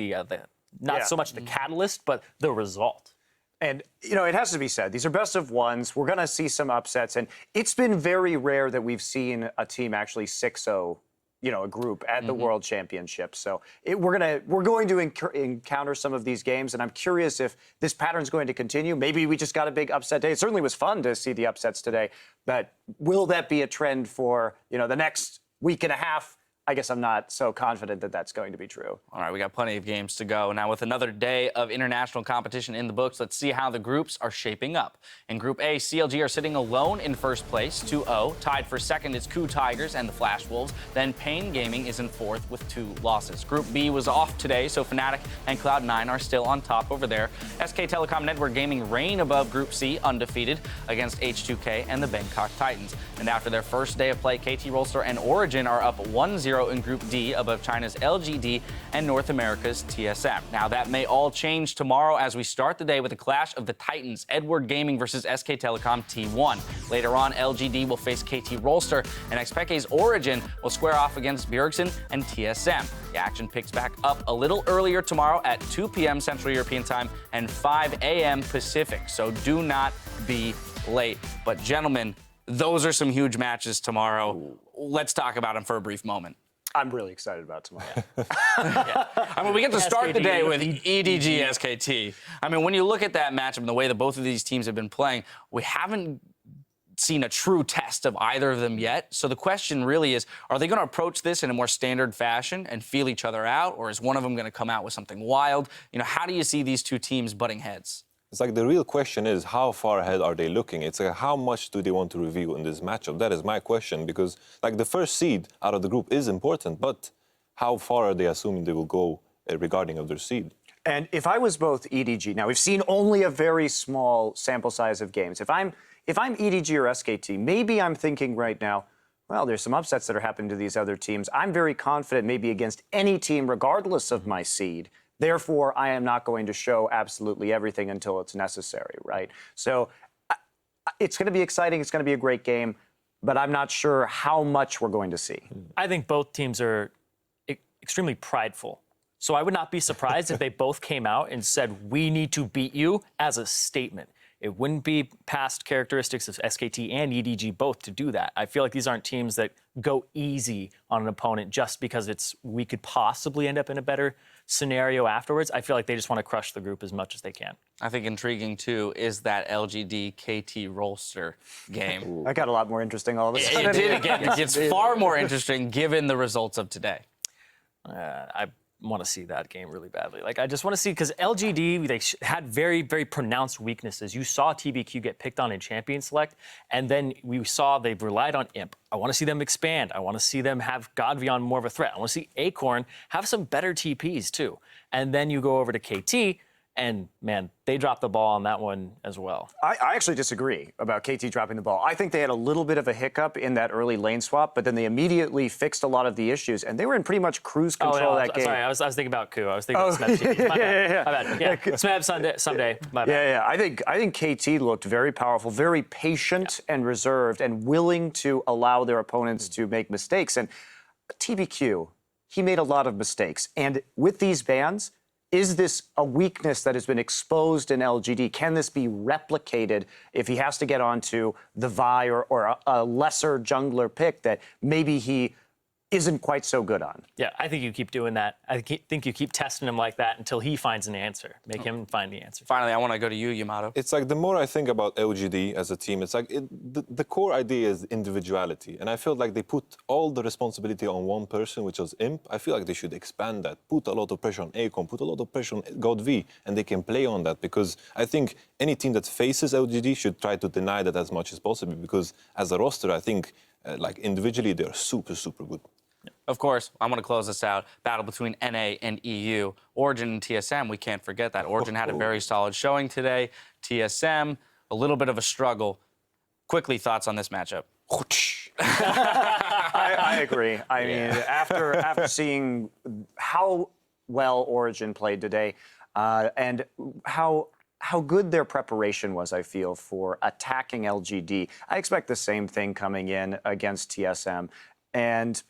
not so much the catalyst, but the result. And, it has to be said, these are best of ones. We're going to see some upsets. And it's been very rare that we've seen a team actually 6-0 a group at the World Championship. So we're going to encounter some of these games, and I'm curious if this pattern's going to continue. Maybe we just got a big upset day. It certainly was fun to see the upsets today, but will that be a trend for the next week and a half? I guess I'm not so confident that that's going to be true. All right, we got plenty of games to go. Now, with another day of international competition in the books, let's see how the groups are shaping up. In Group A, CLG are sitting alone in first place, 2-0. Tied for second is KOO Tigers and the Flash Wolves. Then Pain Gaming is in fourth with 2 losses. Group B was off today, so Fnatic and Cloud9 are still on top over there. SK Telecom Network Gaming reign above Group C, undefeated, against H2K and the Bangkok Titans. And after their first day of play, KT Rolster and Origin are up 1-0 in Group D above China's LGD and North America's TSM. Now, that may all change tomorrow as we start the day with a clash of the Titans, Edward Gaming versus SK Telecom T1. Later on, LGD will face KT Rolster, and Xpeke's Origin will square off against Bjergsen and TSM. The action picks back up a little earlier tomorrow at 2 p.m. Central European Time and 5 a.m. Pacific, so do not be late. But gentlemen, those are some huge matches tomorrow. Let's talk about them for a brief moment. I'm really excited about tomorrow. I mean, we get to start the day with EDG SKT. I mean, when you look at that matchup and the way that both of these teams have been playing, we haven't seen a true test of either of them yet. So the question really is, are they going to approach this in a more standard fashion and feel each other out, or is one of them going to come out with something wild? How do you see these two teams butting heads? It's like the real question is, how far ahead are they looking? It's like, how much do they want to reveal in this matchup? That is my question, because like the first seed out of the group is important, but how far are they assuming they will go regarding of their seed? And if I was both EDG, now we've seen only a very small sample size of games. If I'm EDG or SKT, maybe I'm thinking right now, well, there's some upsets that are happening to these other teams. I'm very confident maybe against any team, regardless of my seed. Therefore, I am not going to show absolutely everything until it's necessary, right? So it's going to be exciting. It's going to be a great game, but I'm not sure how much we're going to see. I think both teams are extremely prideful. So I would not be surprised if they both came out and said, we need to beat you as a statement. It wouldn't be past characteristics of SKT and EDG both to do that. I feel like these aren't teams that go easy on an opponent just because we could possibly end up in a better scenario afterwards. I feel like they just want to crush the group as much as they can. I think intriguing, too, is that LGD KT Rolster game. That got a lot more interesting all of a sudden. It did again. It gets far more interesting given the results of today. I want to see that game really badly. Like, I just want to see, because LGD, they had very, very pronounced weaknesses. You saw TBQ get picked on in Champion Select, and then we saw they've relied on Imp. I want to see them expand. I want to see them have Godvion more of a threat. I want to see Acorn have some better TPs, too. And then you go over to KT, and, man, they dropped the ball on that one as well. I actually disagree about KT dropping the ball. I think they had a little bit of a hiccup in that early lane swap, but then they immediately fixed a lot of the issues, and they were in pretty much cruise control of that game. Sorry, I was thinking about KOO. I was thinking about Smeb. My bad. Yeah, Smeb someday. My bad. Yeah. I think KT looked very powerful, very patient and reserved, and willing to allow their opponents to make mistakes. And TBQ, he made a lot of mistakes. And with these bans, is this a weakness that has been exposed in LGD? Can this be replicated if he has to get onto the Vi or a lesser jungler pick that maybe he isn't quite so good on? Yeah, I think you keep doing that. I think you keep testing him like that until he finds an answer. Make him find the answer. Finally, I want to go to you, Yamato. It's like the more I think about LGD as a team, it's like the core idea is individuality. And I feel like they put all the responsibility on one person, which was Imp. I feel like they should expand that, put a lot of pressure on Acorn, put a lot of pressure on GodV, and they can play on that, because I think any team that faces LGD should try to deny that as much as possible, because as a roster, I think like individually, they're super, super good. Of course, I want to close this out. Battle between NA and EU. Origin and TSM, we can't forget that. Origin had a very solid showing today. TSM, a little bit of a struggle. Quickly, thoughts on this matchup? I agree. I mean, after seeing how well Origin played today and how good their preparation was, I feel, for attacking LGD, I expect the same thing coming in against TSM. And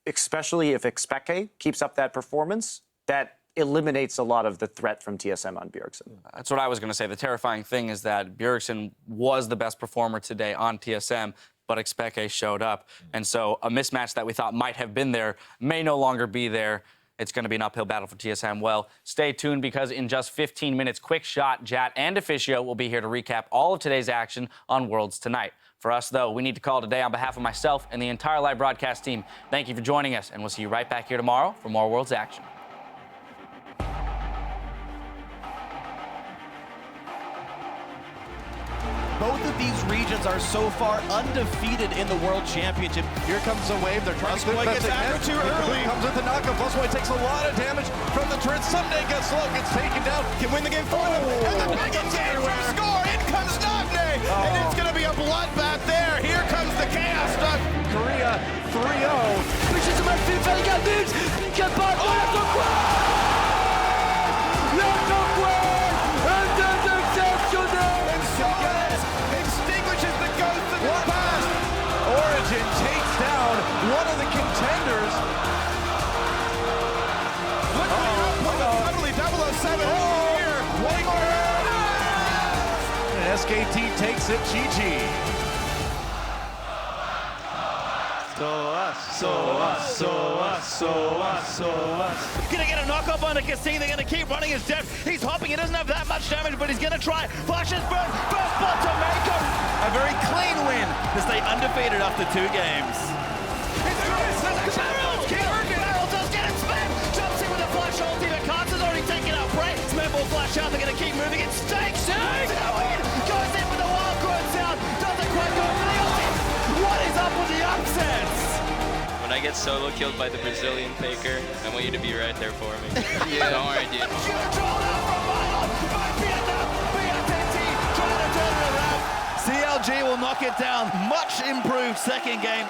especially if Xpeke keeps up that performance, that eliminates a lot of the threat from TSM on Bjergsen. That's what I was going to say. The terrifying thing is that Bjergsen was the best performer today on TSM, but Xpeke showed up. And so a mismatch that we thought might have been there may no longer be there. It's going to be an uphill battle for TSM. Well, stay tuned because in just 15 minutes, Quick Shot, Jat, and Officio will be here to recap all of today's action on Worlds tonight. For us, though, we need to call it a day on behalf of myself and the entire live broadcast team. Thank you for joining us, and we'll see you right back here tomorrow for more Worlds action. Both of these regions are so far undefeated in the World Championship. Here comes a wave. They're trying to Boy gets after too early. Comes with the knockup. Boy takes a lot of damage from the turret. Someday gets slow, gets taken down. Can win the game for them. And the big everywhere. Score. In comes Nagne. And it's going to be a bloodbath there. Here comes the Chaos Duck. Korea 3-0. Pushes him up to Vega Dukes. Pick up on extinguishes the ghost of the past. Origin takes down one of the contenders. Look at the output of Totally 007 here. And SKT takes it, GG. Gonna get a knock-up on the Cassini. They're gonna keep running his depth. He's hopping. He doesn't have that much damage, but he's gonna try. Flashes burn. First blood to Mako. A very clean win to stay undefeated after 2 games. Barrel does get it. Smith jumps in with a flash ulti, but Carter's already taken out Prey. Smith will flash out. They're gonna keep moving. It stakes. Goes in with the wild card sound. Doesn't quite go for the ulti. What is up with the upsets? When I get solo killed by the Brazilian Faker, I want you to be right there for me. Yeah. Don't worry, dude. CLG will knock it down. Much improved second game.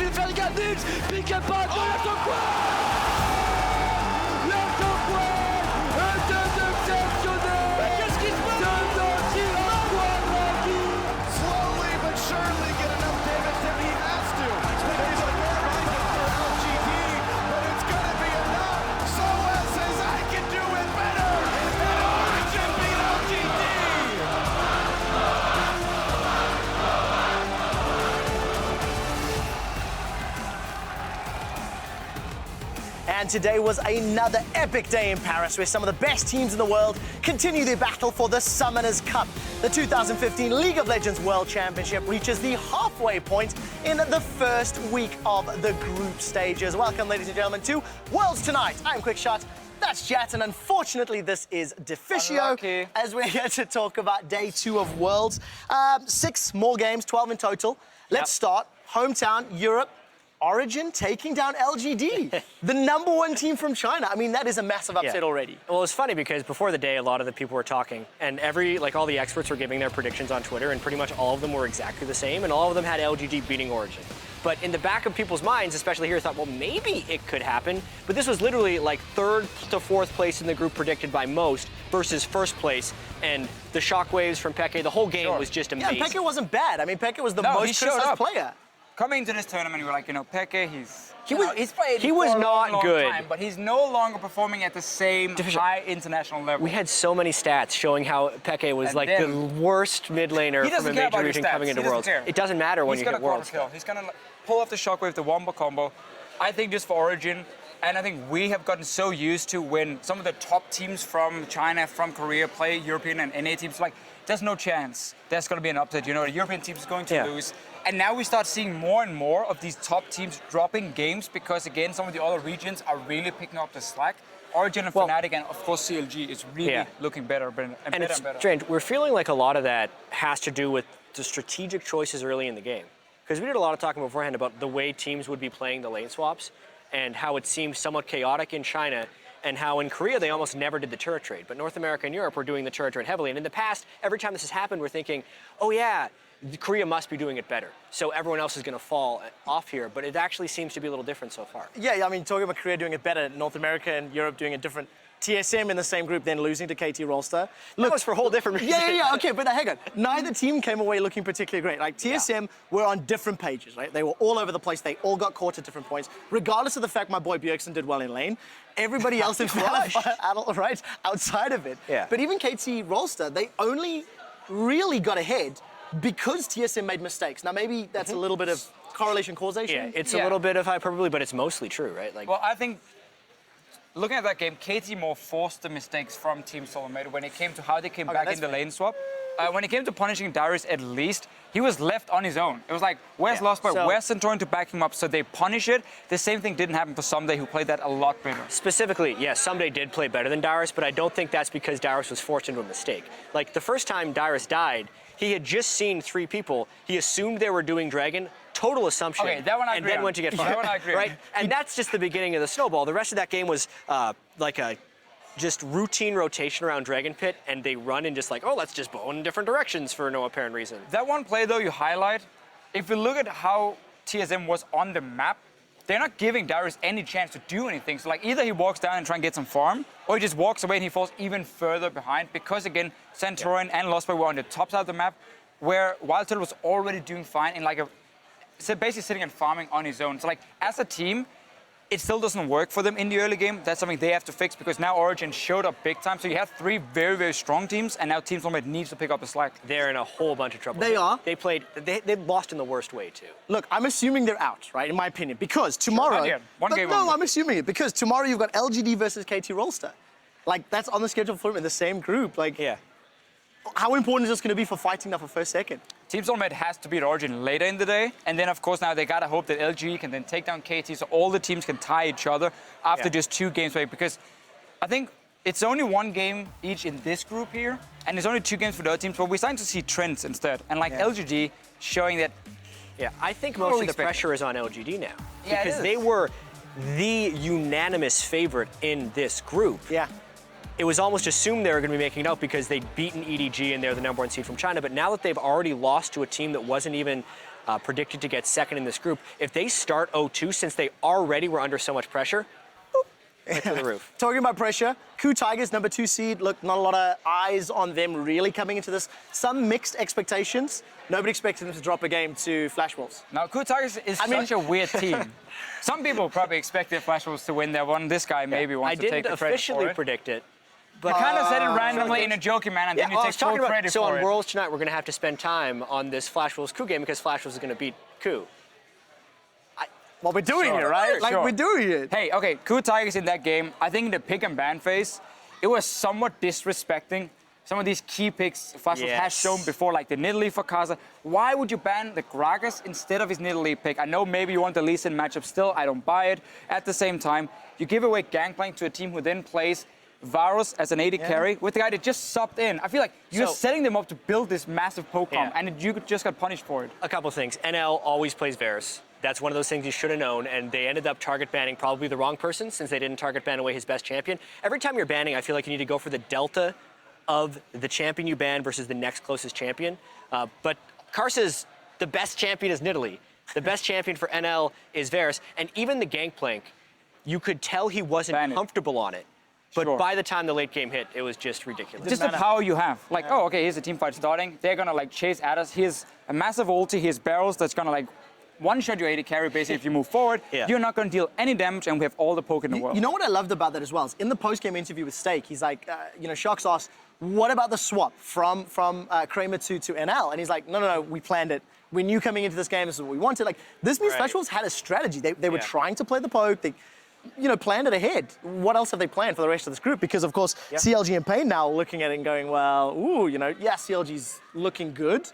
Vergadix, pick and pass, qu'est-ce qui se passe? Slowly but surely get enough damage that he has to. There's a more lineup for LGD, but it's gonna be enough. Soaz says I can do it better. And Origin beat LGD. And today was another epic day in Paris where some of the best teams in the world continue their battle for the Summoners Cup. The 2015 League of Legends World Championship reaches the halfway point in the first week of the group stages. Welcome, ladies and gentlemen, to Worlds Tonight. I'm Quickshot. That's Jet, and unfortunately this is Deficio as we're here to talk about day 2 of Worlds. 6 more games, 12 in total. Let's start. Hometown, Europe. Origin taking down LGD, the #1 team from China. I mean, that is a massive upset already. Well, it's funny because before the day, a lot of the people were talking, and all the experts were giving their predictions on Twitter, and pretty much all of them were exactly the same, and all of them had LGD beating Origin. But in the back of people's minds, especially here, thought, well, maybe it could happen. But this was literally like 3rd to 4th place in the group predicted by most versus 1st place. And the shockwaves from Peke, the whole game was just amazing. Yeah, Peke wasn't bad. I mean, Peke was the most criticized player. Coming into this tournament, we were like, Peke, he's played he was for a not long good. time, but he's no longer performing at the same high international level. We had so many stats showing how Peke was like the worst mid laner from a major region coming into Worlds. It doesn't matter when you hit Worlds. He's gonna pull off the shockwave, the wombo combo. I think just for Origin, and I think we have gotten so used to when some of the top teams from China, from Korea play European and NA teams, like, there's no chance there's going to be an upset. You know, the European team is going to lose. And now we start seeing more and more of these top teams dropping games because, again, some of the other regions are really picking up the slack. Origin and Fnatic and, of course, CLG is really looking better and it's strange. We're feeling like a lot of that has to do with the strategic choices early in the game. Because we did a lot of talking beforehand about the way teams would be playing the lane swaps. and how it seemed somewhat chaotic in China, and how in Korea they almost never did the turret trade. But North America and Europe were doing the turret trade heavily. And in the past, every time this has happened, we're thinking, oh yeah, Korea must be doing it better. So everyone else is going to fall off here. But it actually seems to be a little different so far. Yeah, I mean, talking about Korea doing it better, North America and Europe doing it different. TSM in the same group, then losing to KT Rolster. Look, that was for a whole different reason. Yeah, okay, but hang on. Neither team came away looking particularly great. Like, TSM were on different pages, right? They were all over the place. They all got caught at different points. Regardless of the fact my boy Bjergsen did well in lane, everybody else in right outside of it. Yeah. But even KT Rolster, they only really got ahead because TSM made mistakes. Now, maybe that's a little bit of correlation causation. Yeah, it's a little bit of hyperbole, but it's mostly true, right? Like, well, I think looking at that game, KT more forced the mistakes from Team Solomate when it came to how they came back in the lane swap. When it came to punishing Darius, at least, he was left on his own. It was like, where's Lostboy, where's Santorin to back him up? So they punish it. The same thing didn't happen for Someday, who played that a lot better. Specifically, yes, Someday did play better than Darius, but I don't think that's because Darius was forced into a mistake. Like, the first time Darius died, he had just seen 3 people. He assumed they were doing Dragon. Total assumption. Okay, that one I and agree then on. went to get fired. That one I agree on. Right? And that's just the beginning of the snowball. The rest of that game was like a just routine rotation around Dragon Pit, and they run in just like, oh, let's just bow in different directions for no apparent reason. That one play, though, you highlight, if you look at how TSM was on the map, they're not giving Darius any chance to do anything. So, like, either he walks down and try and get some farm, or he just walks away and he falls even further behind because, again, Santorin and Lostboy were on the top side of the map, where Wild Turtle was already doing fine in, like, so basically sitting and farming on his own. So, like, as a team, it still doesn't work for them in the early game. That's something they have to fix because now Origin showed up big time. So you have 3 very, very strong teams, and now Team Solomate needs to pick up the slack. They're in a whole bunch of trouble. They are. They lost in the worst way, too. Look, I'm assuming they're out, right, in my opinion, because tomorrow... I'm assuming it, because tomorrow you've got LGD versus KT Rolster. Like, that's on the schedule for them in the same group. Like, yeah. How important is this going to be for fighting now for first, second? Team Solomate has to beat Origin later in the day, and then, of course, now they got to hope that LGD can then take down KT, so all the teams can tie each other after just 2 games away, because I think it's only 1 game each in this group here, and there's only 2 games for the other teams, but we're starting to see trends instead, and like LGD showing that. Yeah, I think most of the pressure is on LGD now, Yeah, because they were the unanimous favorite in this group. Yeah. It was almost assumed they were going to be making it out because they'd beaten EDG and they're the #1 seed from China. But now that they've already lost to a team that wasn't even predicted to get second in this group, if they start 0-2, since they already were under so much pressure, right through the roof. Talking about pressure, KOO Tigers, #2 seed. Look, not a lot of eyes on them really coming into this. Some mixed expectations. Nobody expected them to drop a game to Flash Wolves. Now, KOO Tigers is such a weird team. Some people probably expected Flash Wolves to win that one. This guy maybe wants to take the credit for it. I didn't officially predict it. But I kind of said it randomly in a joking manner, and then you take full credit so for on it. Worlds tonight, we're going to have to spend time on this Flash Wolves KOO game because Flash Wolves is going to beat KOO. Well, we're doing it, right? Like, we're doing it. Hey, okay, KOO Tigers in that game, I think in the pick and ban phase, it was somewhat disrespecting some of these key picks Flash Wolves has shown before, like the Nidalee for Kai'Sa. Why would you ban the Gragas instead of his Nidalee pick? I know maybe you want the Lee Sin matchup still, I don't buy it. At the same time, you give away Gangplank to a team who then plays Varus as an AD carry with the guy that just subbed in. I feel like you're setting them up to build this massive poke comp, and you just got punished for it. A couple things. NL always plays Varus. That's one of those things you should have known, and they ended up target banning probably the wrong person since they didn't target ban away his best champion. Every time you're banning, I feel like you need to go for the delta of the champion you ban versus the next closest champion. But Karsa's the best champion is Nidalee. The best champion for NL is Varus, and even the Gangplank, you could tell he wasn't comfortable on it. But by the time the late game hit, it was just ridiculous. Just the power you have. Like, oh, okay, here's a team fight starting. They're gonna like chase at us. Here's a massive ulti. Here's barrels that's gonna like one-shot your AD carry basically if you move forward. You're not gonna deal any damage, and we have all the poke in the world. You know what I loved about that as well? Is in the post-game interview with Stake, he's like, Shox asked, what about the swap from Kramer to NL? And he's like, no, we planned it. We knew coming into this game this is what we wanted. Like, this means Flash Wolves had a strategy. They were trying to play the poke. They, planned it ahead. What else have they planned for the rest of this group? Because, of course, CLG and Pain now looking at it and going, well, CLG's looking good,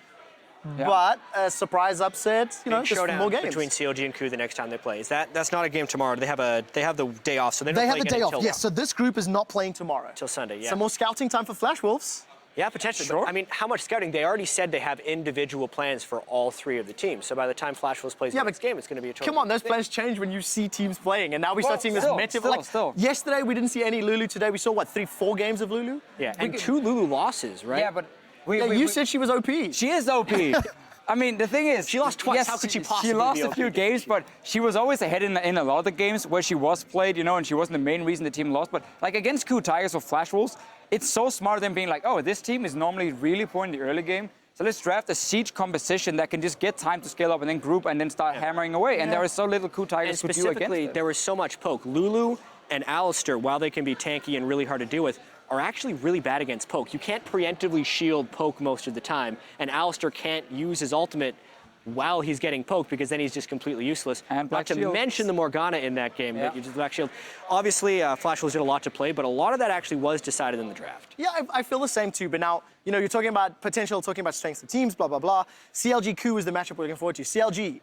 but a surprise upset, just showdown more games. between CLG and KOO the next time they play. That's not a game tomorrow. They have the day off, so they have the day off. Yes, so this group is not playing tomorrow. Till Sunday, Some more scouting time for Flash Wolves. Yeah, potentially. Sure. But, I mean, how much scouting? They already said they have individual plans for all 3 of the teams. So by the time Flash Wolves plays the next game, it's going to be a total. Come on, those plans change when you see teams playing, and now we start seeing this meta. Yesterday we didn't see any Lulu. Today we saw what 3-4 games of Lulu. Yeah, and 2 Lulu losses, right? Yeah, but you said she was OP. She is OP. I mean, the thing is, she lost twice. Yes, How could she possibly She lost be a OP? few games, but she was always ahead in a lot of the games where she was played, and she wasn't the main reason the team lost. But like against KOO Tigers or Flash Wolves, it's so smart than being like, oh, this team is normally really poor in the early game. So let's draft a siege composition that can just get time to scale up and then group and then start hammering away. And there is so little KOO Tigers And could do against specifically, it. there was so much poke. Lulu and Alistar, while they can be tanky and really hard to deal with, are actually really bad against poke. You can't preemptively shield poke most of the time, and Alistar can't use his ultimate while he's getting poked because then he's just completely useless. And Not to mention the Morgana in that game that you just Black Shield. Obviously, Flash Wolves did a lot to play, but a lot of that actually was decided in the draft. Yeah, I feel the same too. But now, you're talking about potential, talking about strengths of teams, blah, blah, blah. CLG KOO is the matchup we're looking forward to. CLG,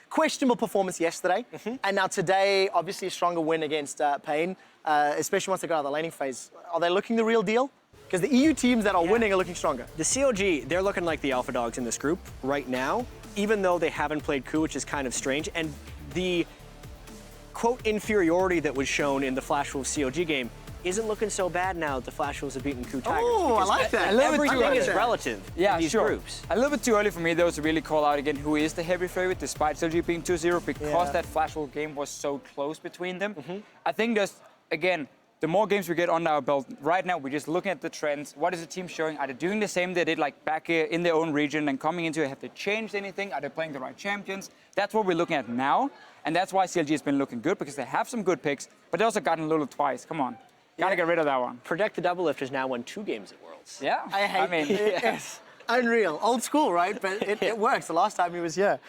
questionable performance yesterday. And now today, obviously a stronger win against Pain, especially once they got out of the laning phase. Are they looking the real deal? Because the EU teams that are winning are looking stronger. The CLG, they're looking like the alpha dogs in this group right now, even though they haven't played KOO, which is kind of strange. And the quote inferiority that was shown in the Flash Wolves CLG game isn't looking so bad now that the Flash Wolves have beaten KOO Tigers. Oh, I like that. Everything is relative Yeah, in these sure. groups. A little bit too early for me, though, to really call out again who is the heavy favorite, despite CLG being 2-0, because that Flash Wolf game was so close between them. I think there's, again, the more games we get under our belt, right now we're just looking at the trends. What is the team showing? Are they doing the same they did like back here in their own region and coming into it? Have they changed anything? Are they playing the right champions? That's what we're looking at now. And that's why CLG has been looking good, because they have some good picks, but they also gotten a little twice. Come on. Gotta get rid of that one. Protect the Double Lifters now won 2 games at Worlds. Yeah. I hate it. Unreal. Old school, right? But it works. The last time he was here.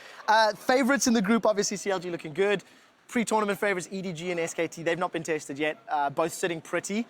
Favorites in the group, obviously CLG looking good. Pre-tournament favorites, EDG and SKT, they've not been tested yet. Both sitting pretty.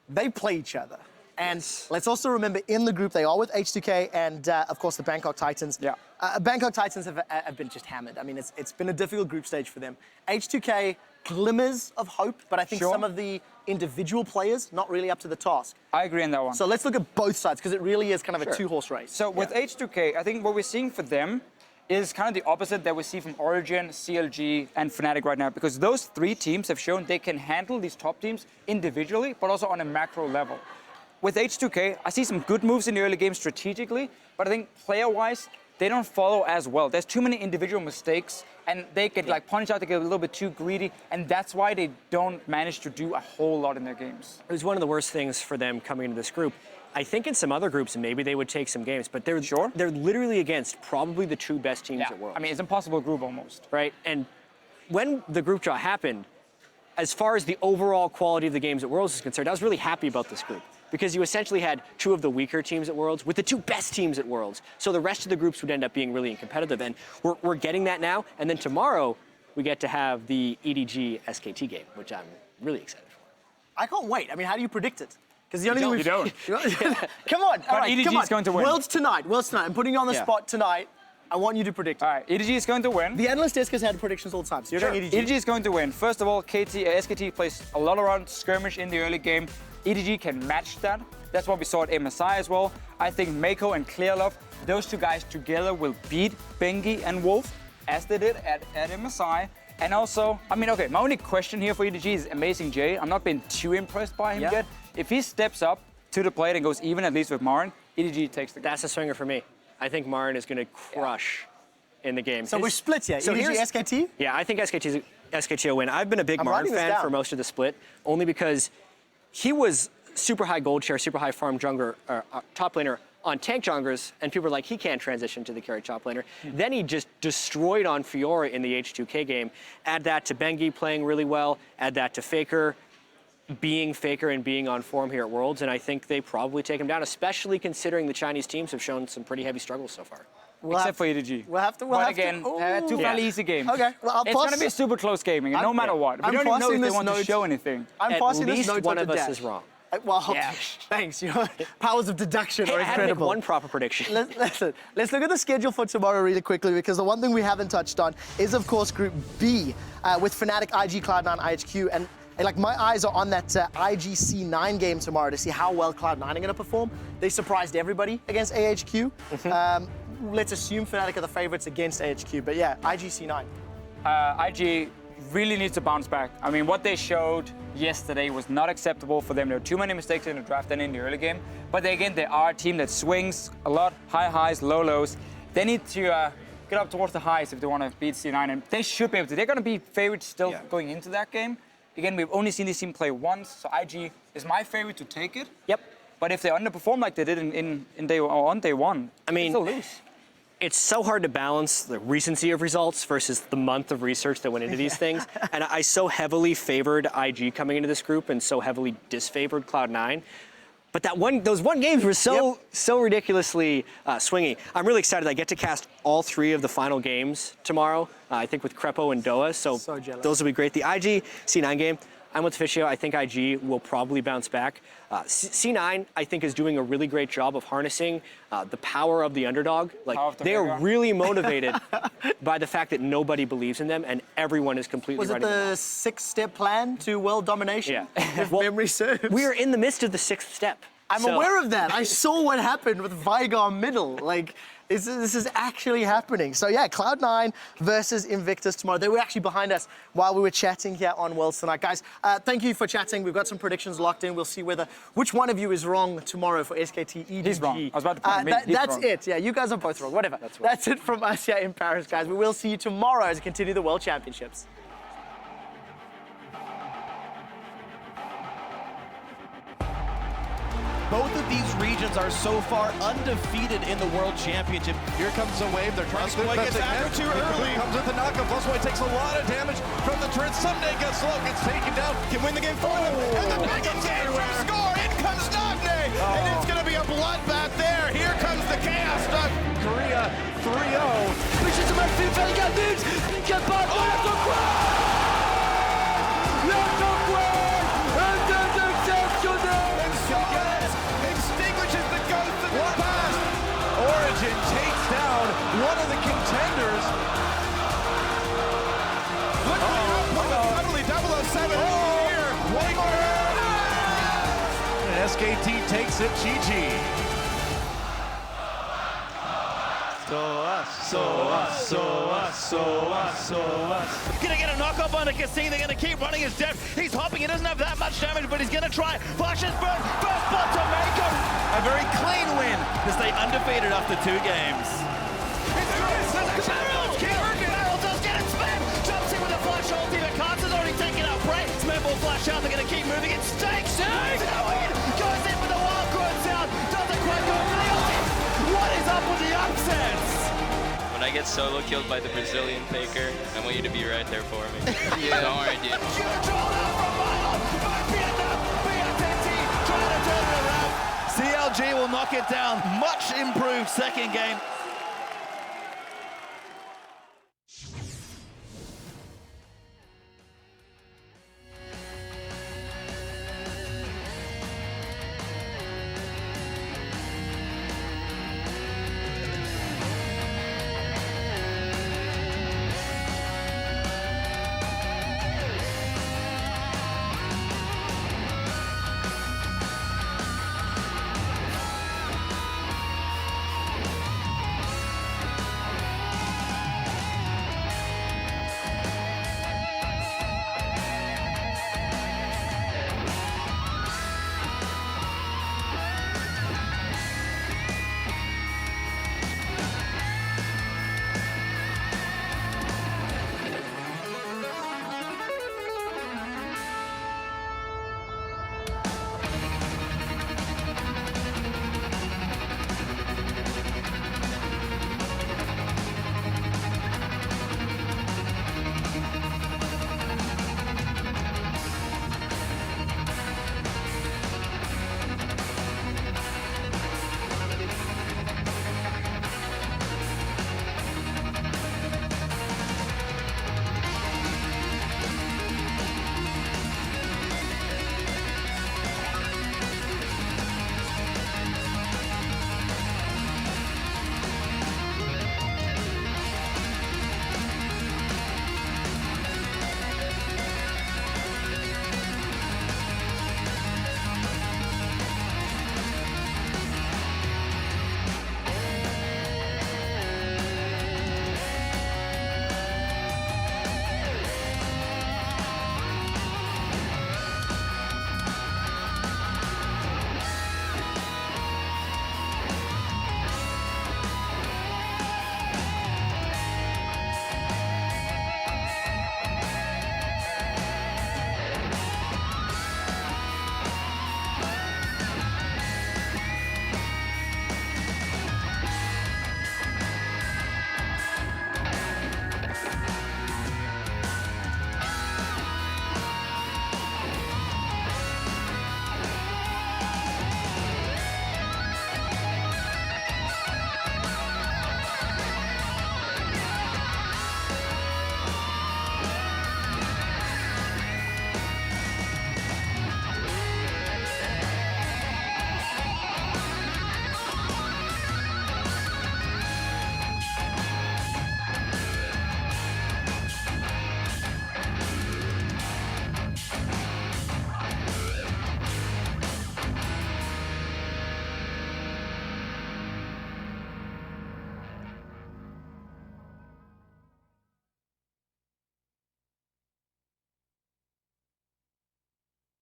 They play each other. And let's also remember, in the group, they are with H2K and, of course, the Bangkok Titans. Yeah. Bangkok Titans have been just hammered. I mean, it's been a difficult group stage for them. H2K, glimmers of hope, but I think some of the individual players not really up to the task. I agree on that one. So let's look at both sides, because it really is kind of a two-horse race. So with H2K, I think what we're seeing for them is kind of the opposite that we see from Origin, CLG, and Fnatic right now, because those 3 teams have shown they can handle these top teams individually, but also on a macro level. With H2K, I see some good moves in the early game strategically, but I think player-wise, they don't follow as well. There's too many individual mistakes, and they get like punch out, they get a little bit too greedy, and that's why they don't manage to do a whole lot in their games. It was one of the worst things for them coming into this group. I think in some other groups, maybe they would take some games, but they're literally against probably the 2 best teams at Worlds. I mean, it's an impossible group almost. Right, and when the group draw happened, as far as the overall quality of the games at Worlds is concerned, I was really happy about this group, because you essentially had 2 of the weaker teams at Worlds with the 2 best teams at Worlds. So the rest of the groups would end up being really competitive, and we're getting that now. And then tomorrow, we get to have the EDG SKT game, which I'm really excited for. I can't wait. I mean, how do you predict it? Because the only You don't. Come on. But All right, EDG come on. is going to win. Worlds tonight. I'm putting you on the spot tonight. I want you to predict it. All right, EDG is going to win. The Analyst Desk has had predictions all the time, so you're going EDG. EDG is going to win. First of all, SKT plays a lot around skirmish in the early game. EDG can match that. That's what we saw at MSI as well. I think Mako and Clearlove, those 2 guys together will beat Bengi and Wolf, as they did at MSI. And also, I mean, okay, my only question here for EDG is Amazing J. I'm not been too impressed by him yet. If he steps up to the plate and goes even, at least with Marin, EDG takes the game. That's a swinger for me. I think Marin is going to crush in the game. So we're split here. So EDG, SKT? Yeah, I think SKT will win. I've been a big Marin fan for most of the split, only because he was super high gold share, super high farm jungler, top laner on tank junglers, and people were like, he can't transition to the carry top laner. Then he just destroyed on Fiora in the H2K game. Add that to Bengi playing really well, add that to Faker being Faker and being on form here at Worlds, and I think they probably take him down, especially considering the Chinese teams have shown some pretty heavy struggles so far. Except for EDG. We'll have to. But again, 2 fairly easy games. Okay, well, it's going to be a super close game, no matter what. We don't even know if they want to show anything. I'm At passing least this note one on of to us Dash. is wrong. Well, thanks. Your powers of deduction are I had to make incredible. one proper prediction. Let's look at the schedule for tomorrow really quickly, because the one thing we haven't touched on is, of course, Group B with Fnatic, IG, Cloud9, IHQ, and And like my eyes are on that IGC9 game tomorrow to see how well Cloud9 are going to perform. They surprised everybody against AHQ. Let's assume Fnatic are the favorites against AHQ, but yeah, IGC9. IG really needs to bounce back. I mean, what they showed yesterday was not acceptable for them. There were too many mistakes in the draft and in the early game. But they are a team that swings a lot, high highs, low lows. They need to get up towards the highs if they want to beat C9, and they should be able to. They're going to be favorites still going into that game. Again, we've only seen this team play once, so IG is my favorite to take it. Yep. But if they underperform like they did on day one, I mean, they'll lose. It's so hard to balance the recency of results versus the month of research that went into these things. And I so heavily favored IG coming into this group and so heavily disfavored Cloud9. But those one games were so ridiculously swingy. I'm really excited. I get to cast all 3 of the final games tomorrow. I think with Crepo and Doa. So those will be great. The IG C9 game, I'm with Fischio. I think IG will probably bounce back. C9, I think, is doing a really great job of harnessing the power of the underdog. Like they are really motivated by the fact that nobody believes in them and everyone is completely Was it running the 6-step plan to world domination? Yeah. If memory serves. We are in the midst of the 6th step. I'm aware of that. I saw what happened with Vigar middle. Like, this is actually happening. So yeah, Cloud9 versus Invictus tomorrow. They were actually behind us while we were chatting here on Worlds Tonight. Guys, thank you for chatting. We've got some predictions locked in. We'll see which one of you is wrong tomorrow for SKT EDG. He's wrong. I was about to put him in. That's it. Yeah, you guys are both wrong. Whatever. That's it from us here in Paris, guys. We will see you tomorrow as we continue the World Championships. Both of these regions are so far undefeated in the World Championship. Here comes a wave. They're trying to Like it's after too early. Comes with the knockup. Flusboy takes a lot of damage from the turret. Someday gets slow, gets taken down. Can win the game for them. And the big game from Score. In comes Nagne. And it's going to be a bloodbath there. Here comes the Chaos Dog. Korea 3-0. Mission to Maxime Felgal Dibs. Nickel pas. Extinguishes the ghost of the past. Origin takes down one of the contenders. Look at the output. Suddenly 007 here. And SKT takes it. GG. Gonna get a knock-up on the Cassini. They're gonna keep running his depth. He's hopping. He doesn't have that much damage, but he's gonna try. Flashes burn. First blood to Mako. A very clean win to stay undefeated after 2 games. Barrel does get it spammed. Jumps in with a flash ulti, but Carter's already taken out Prey. Smith will flash out. They're gonna keep moving. It stakes. Goes in with the wild growth sound. Doesn't quite go for the ulti. What is up with the upsets? When I get solo killed by the Brazilian faker, I want you to be right there for me. Don't worry, dude. CLG will knock it down. Much improved second game.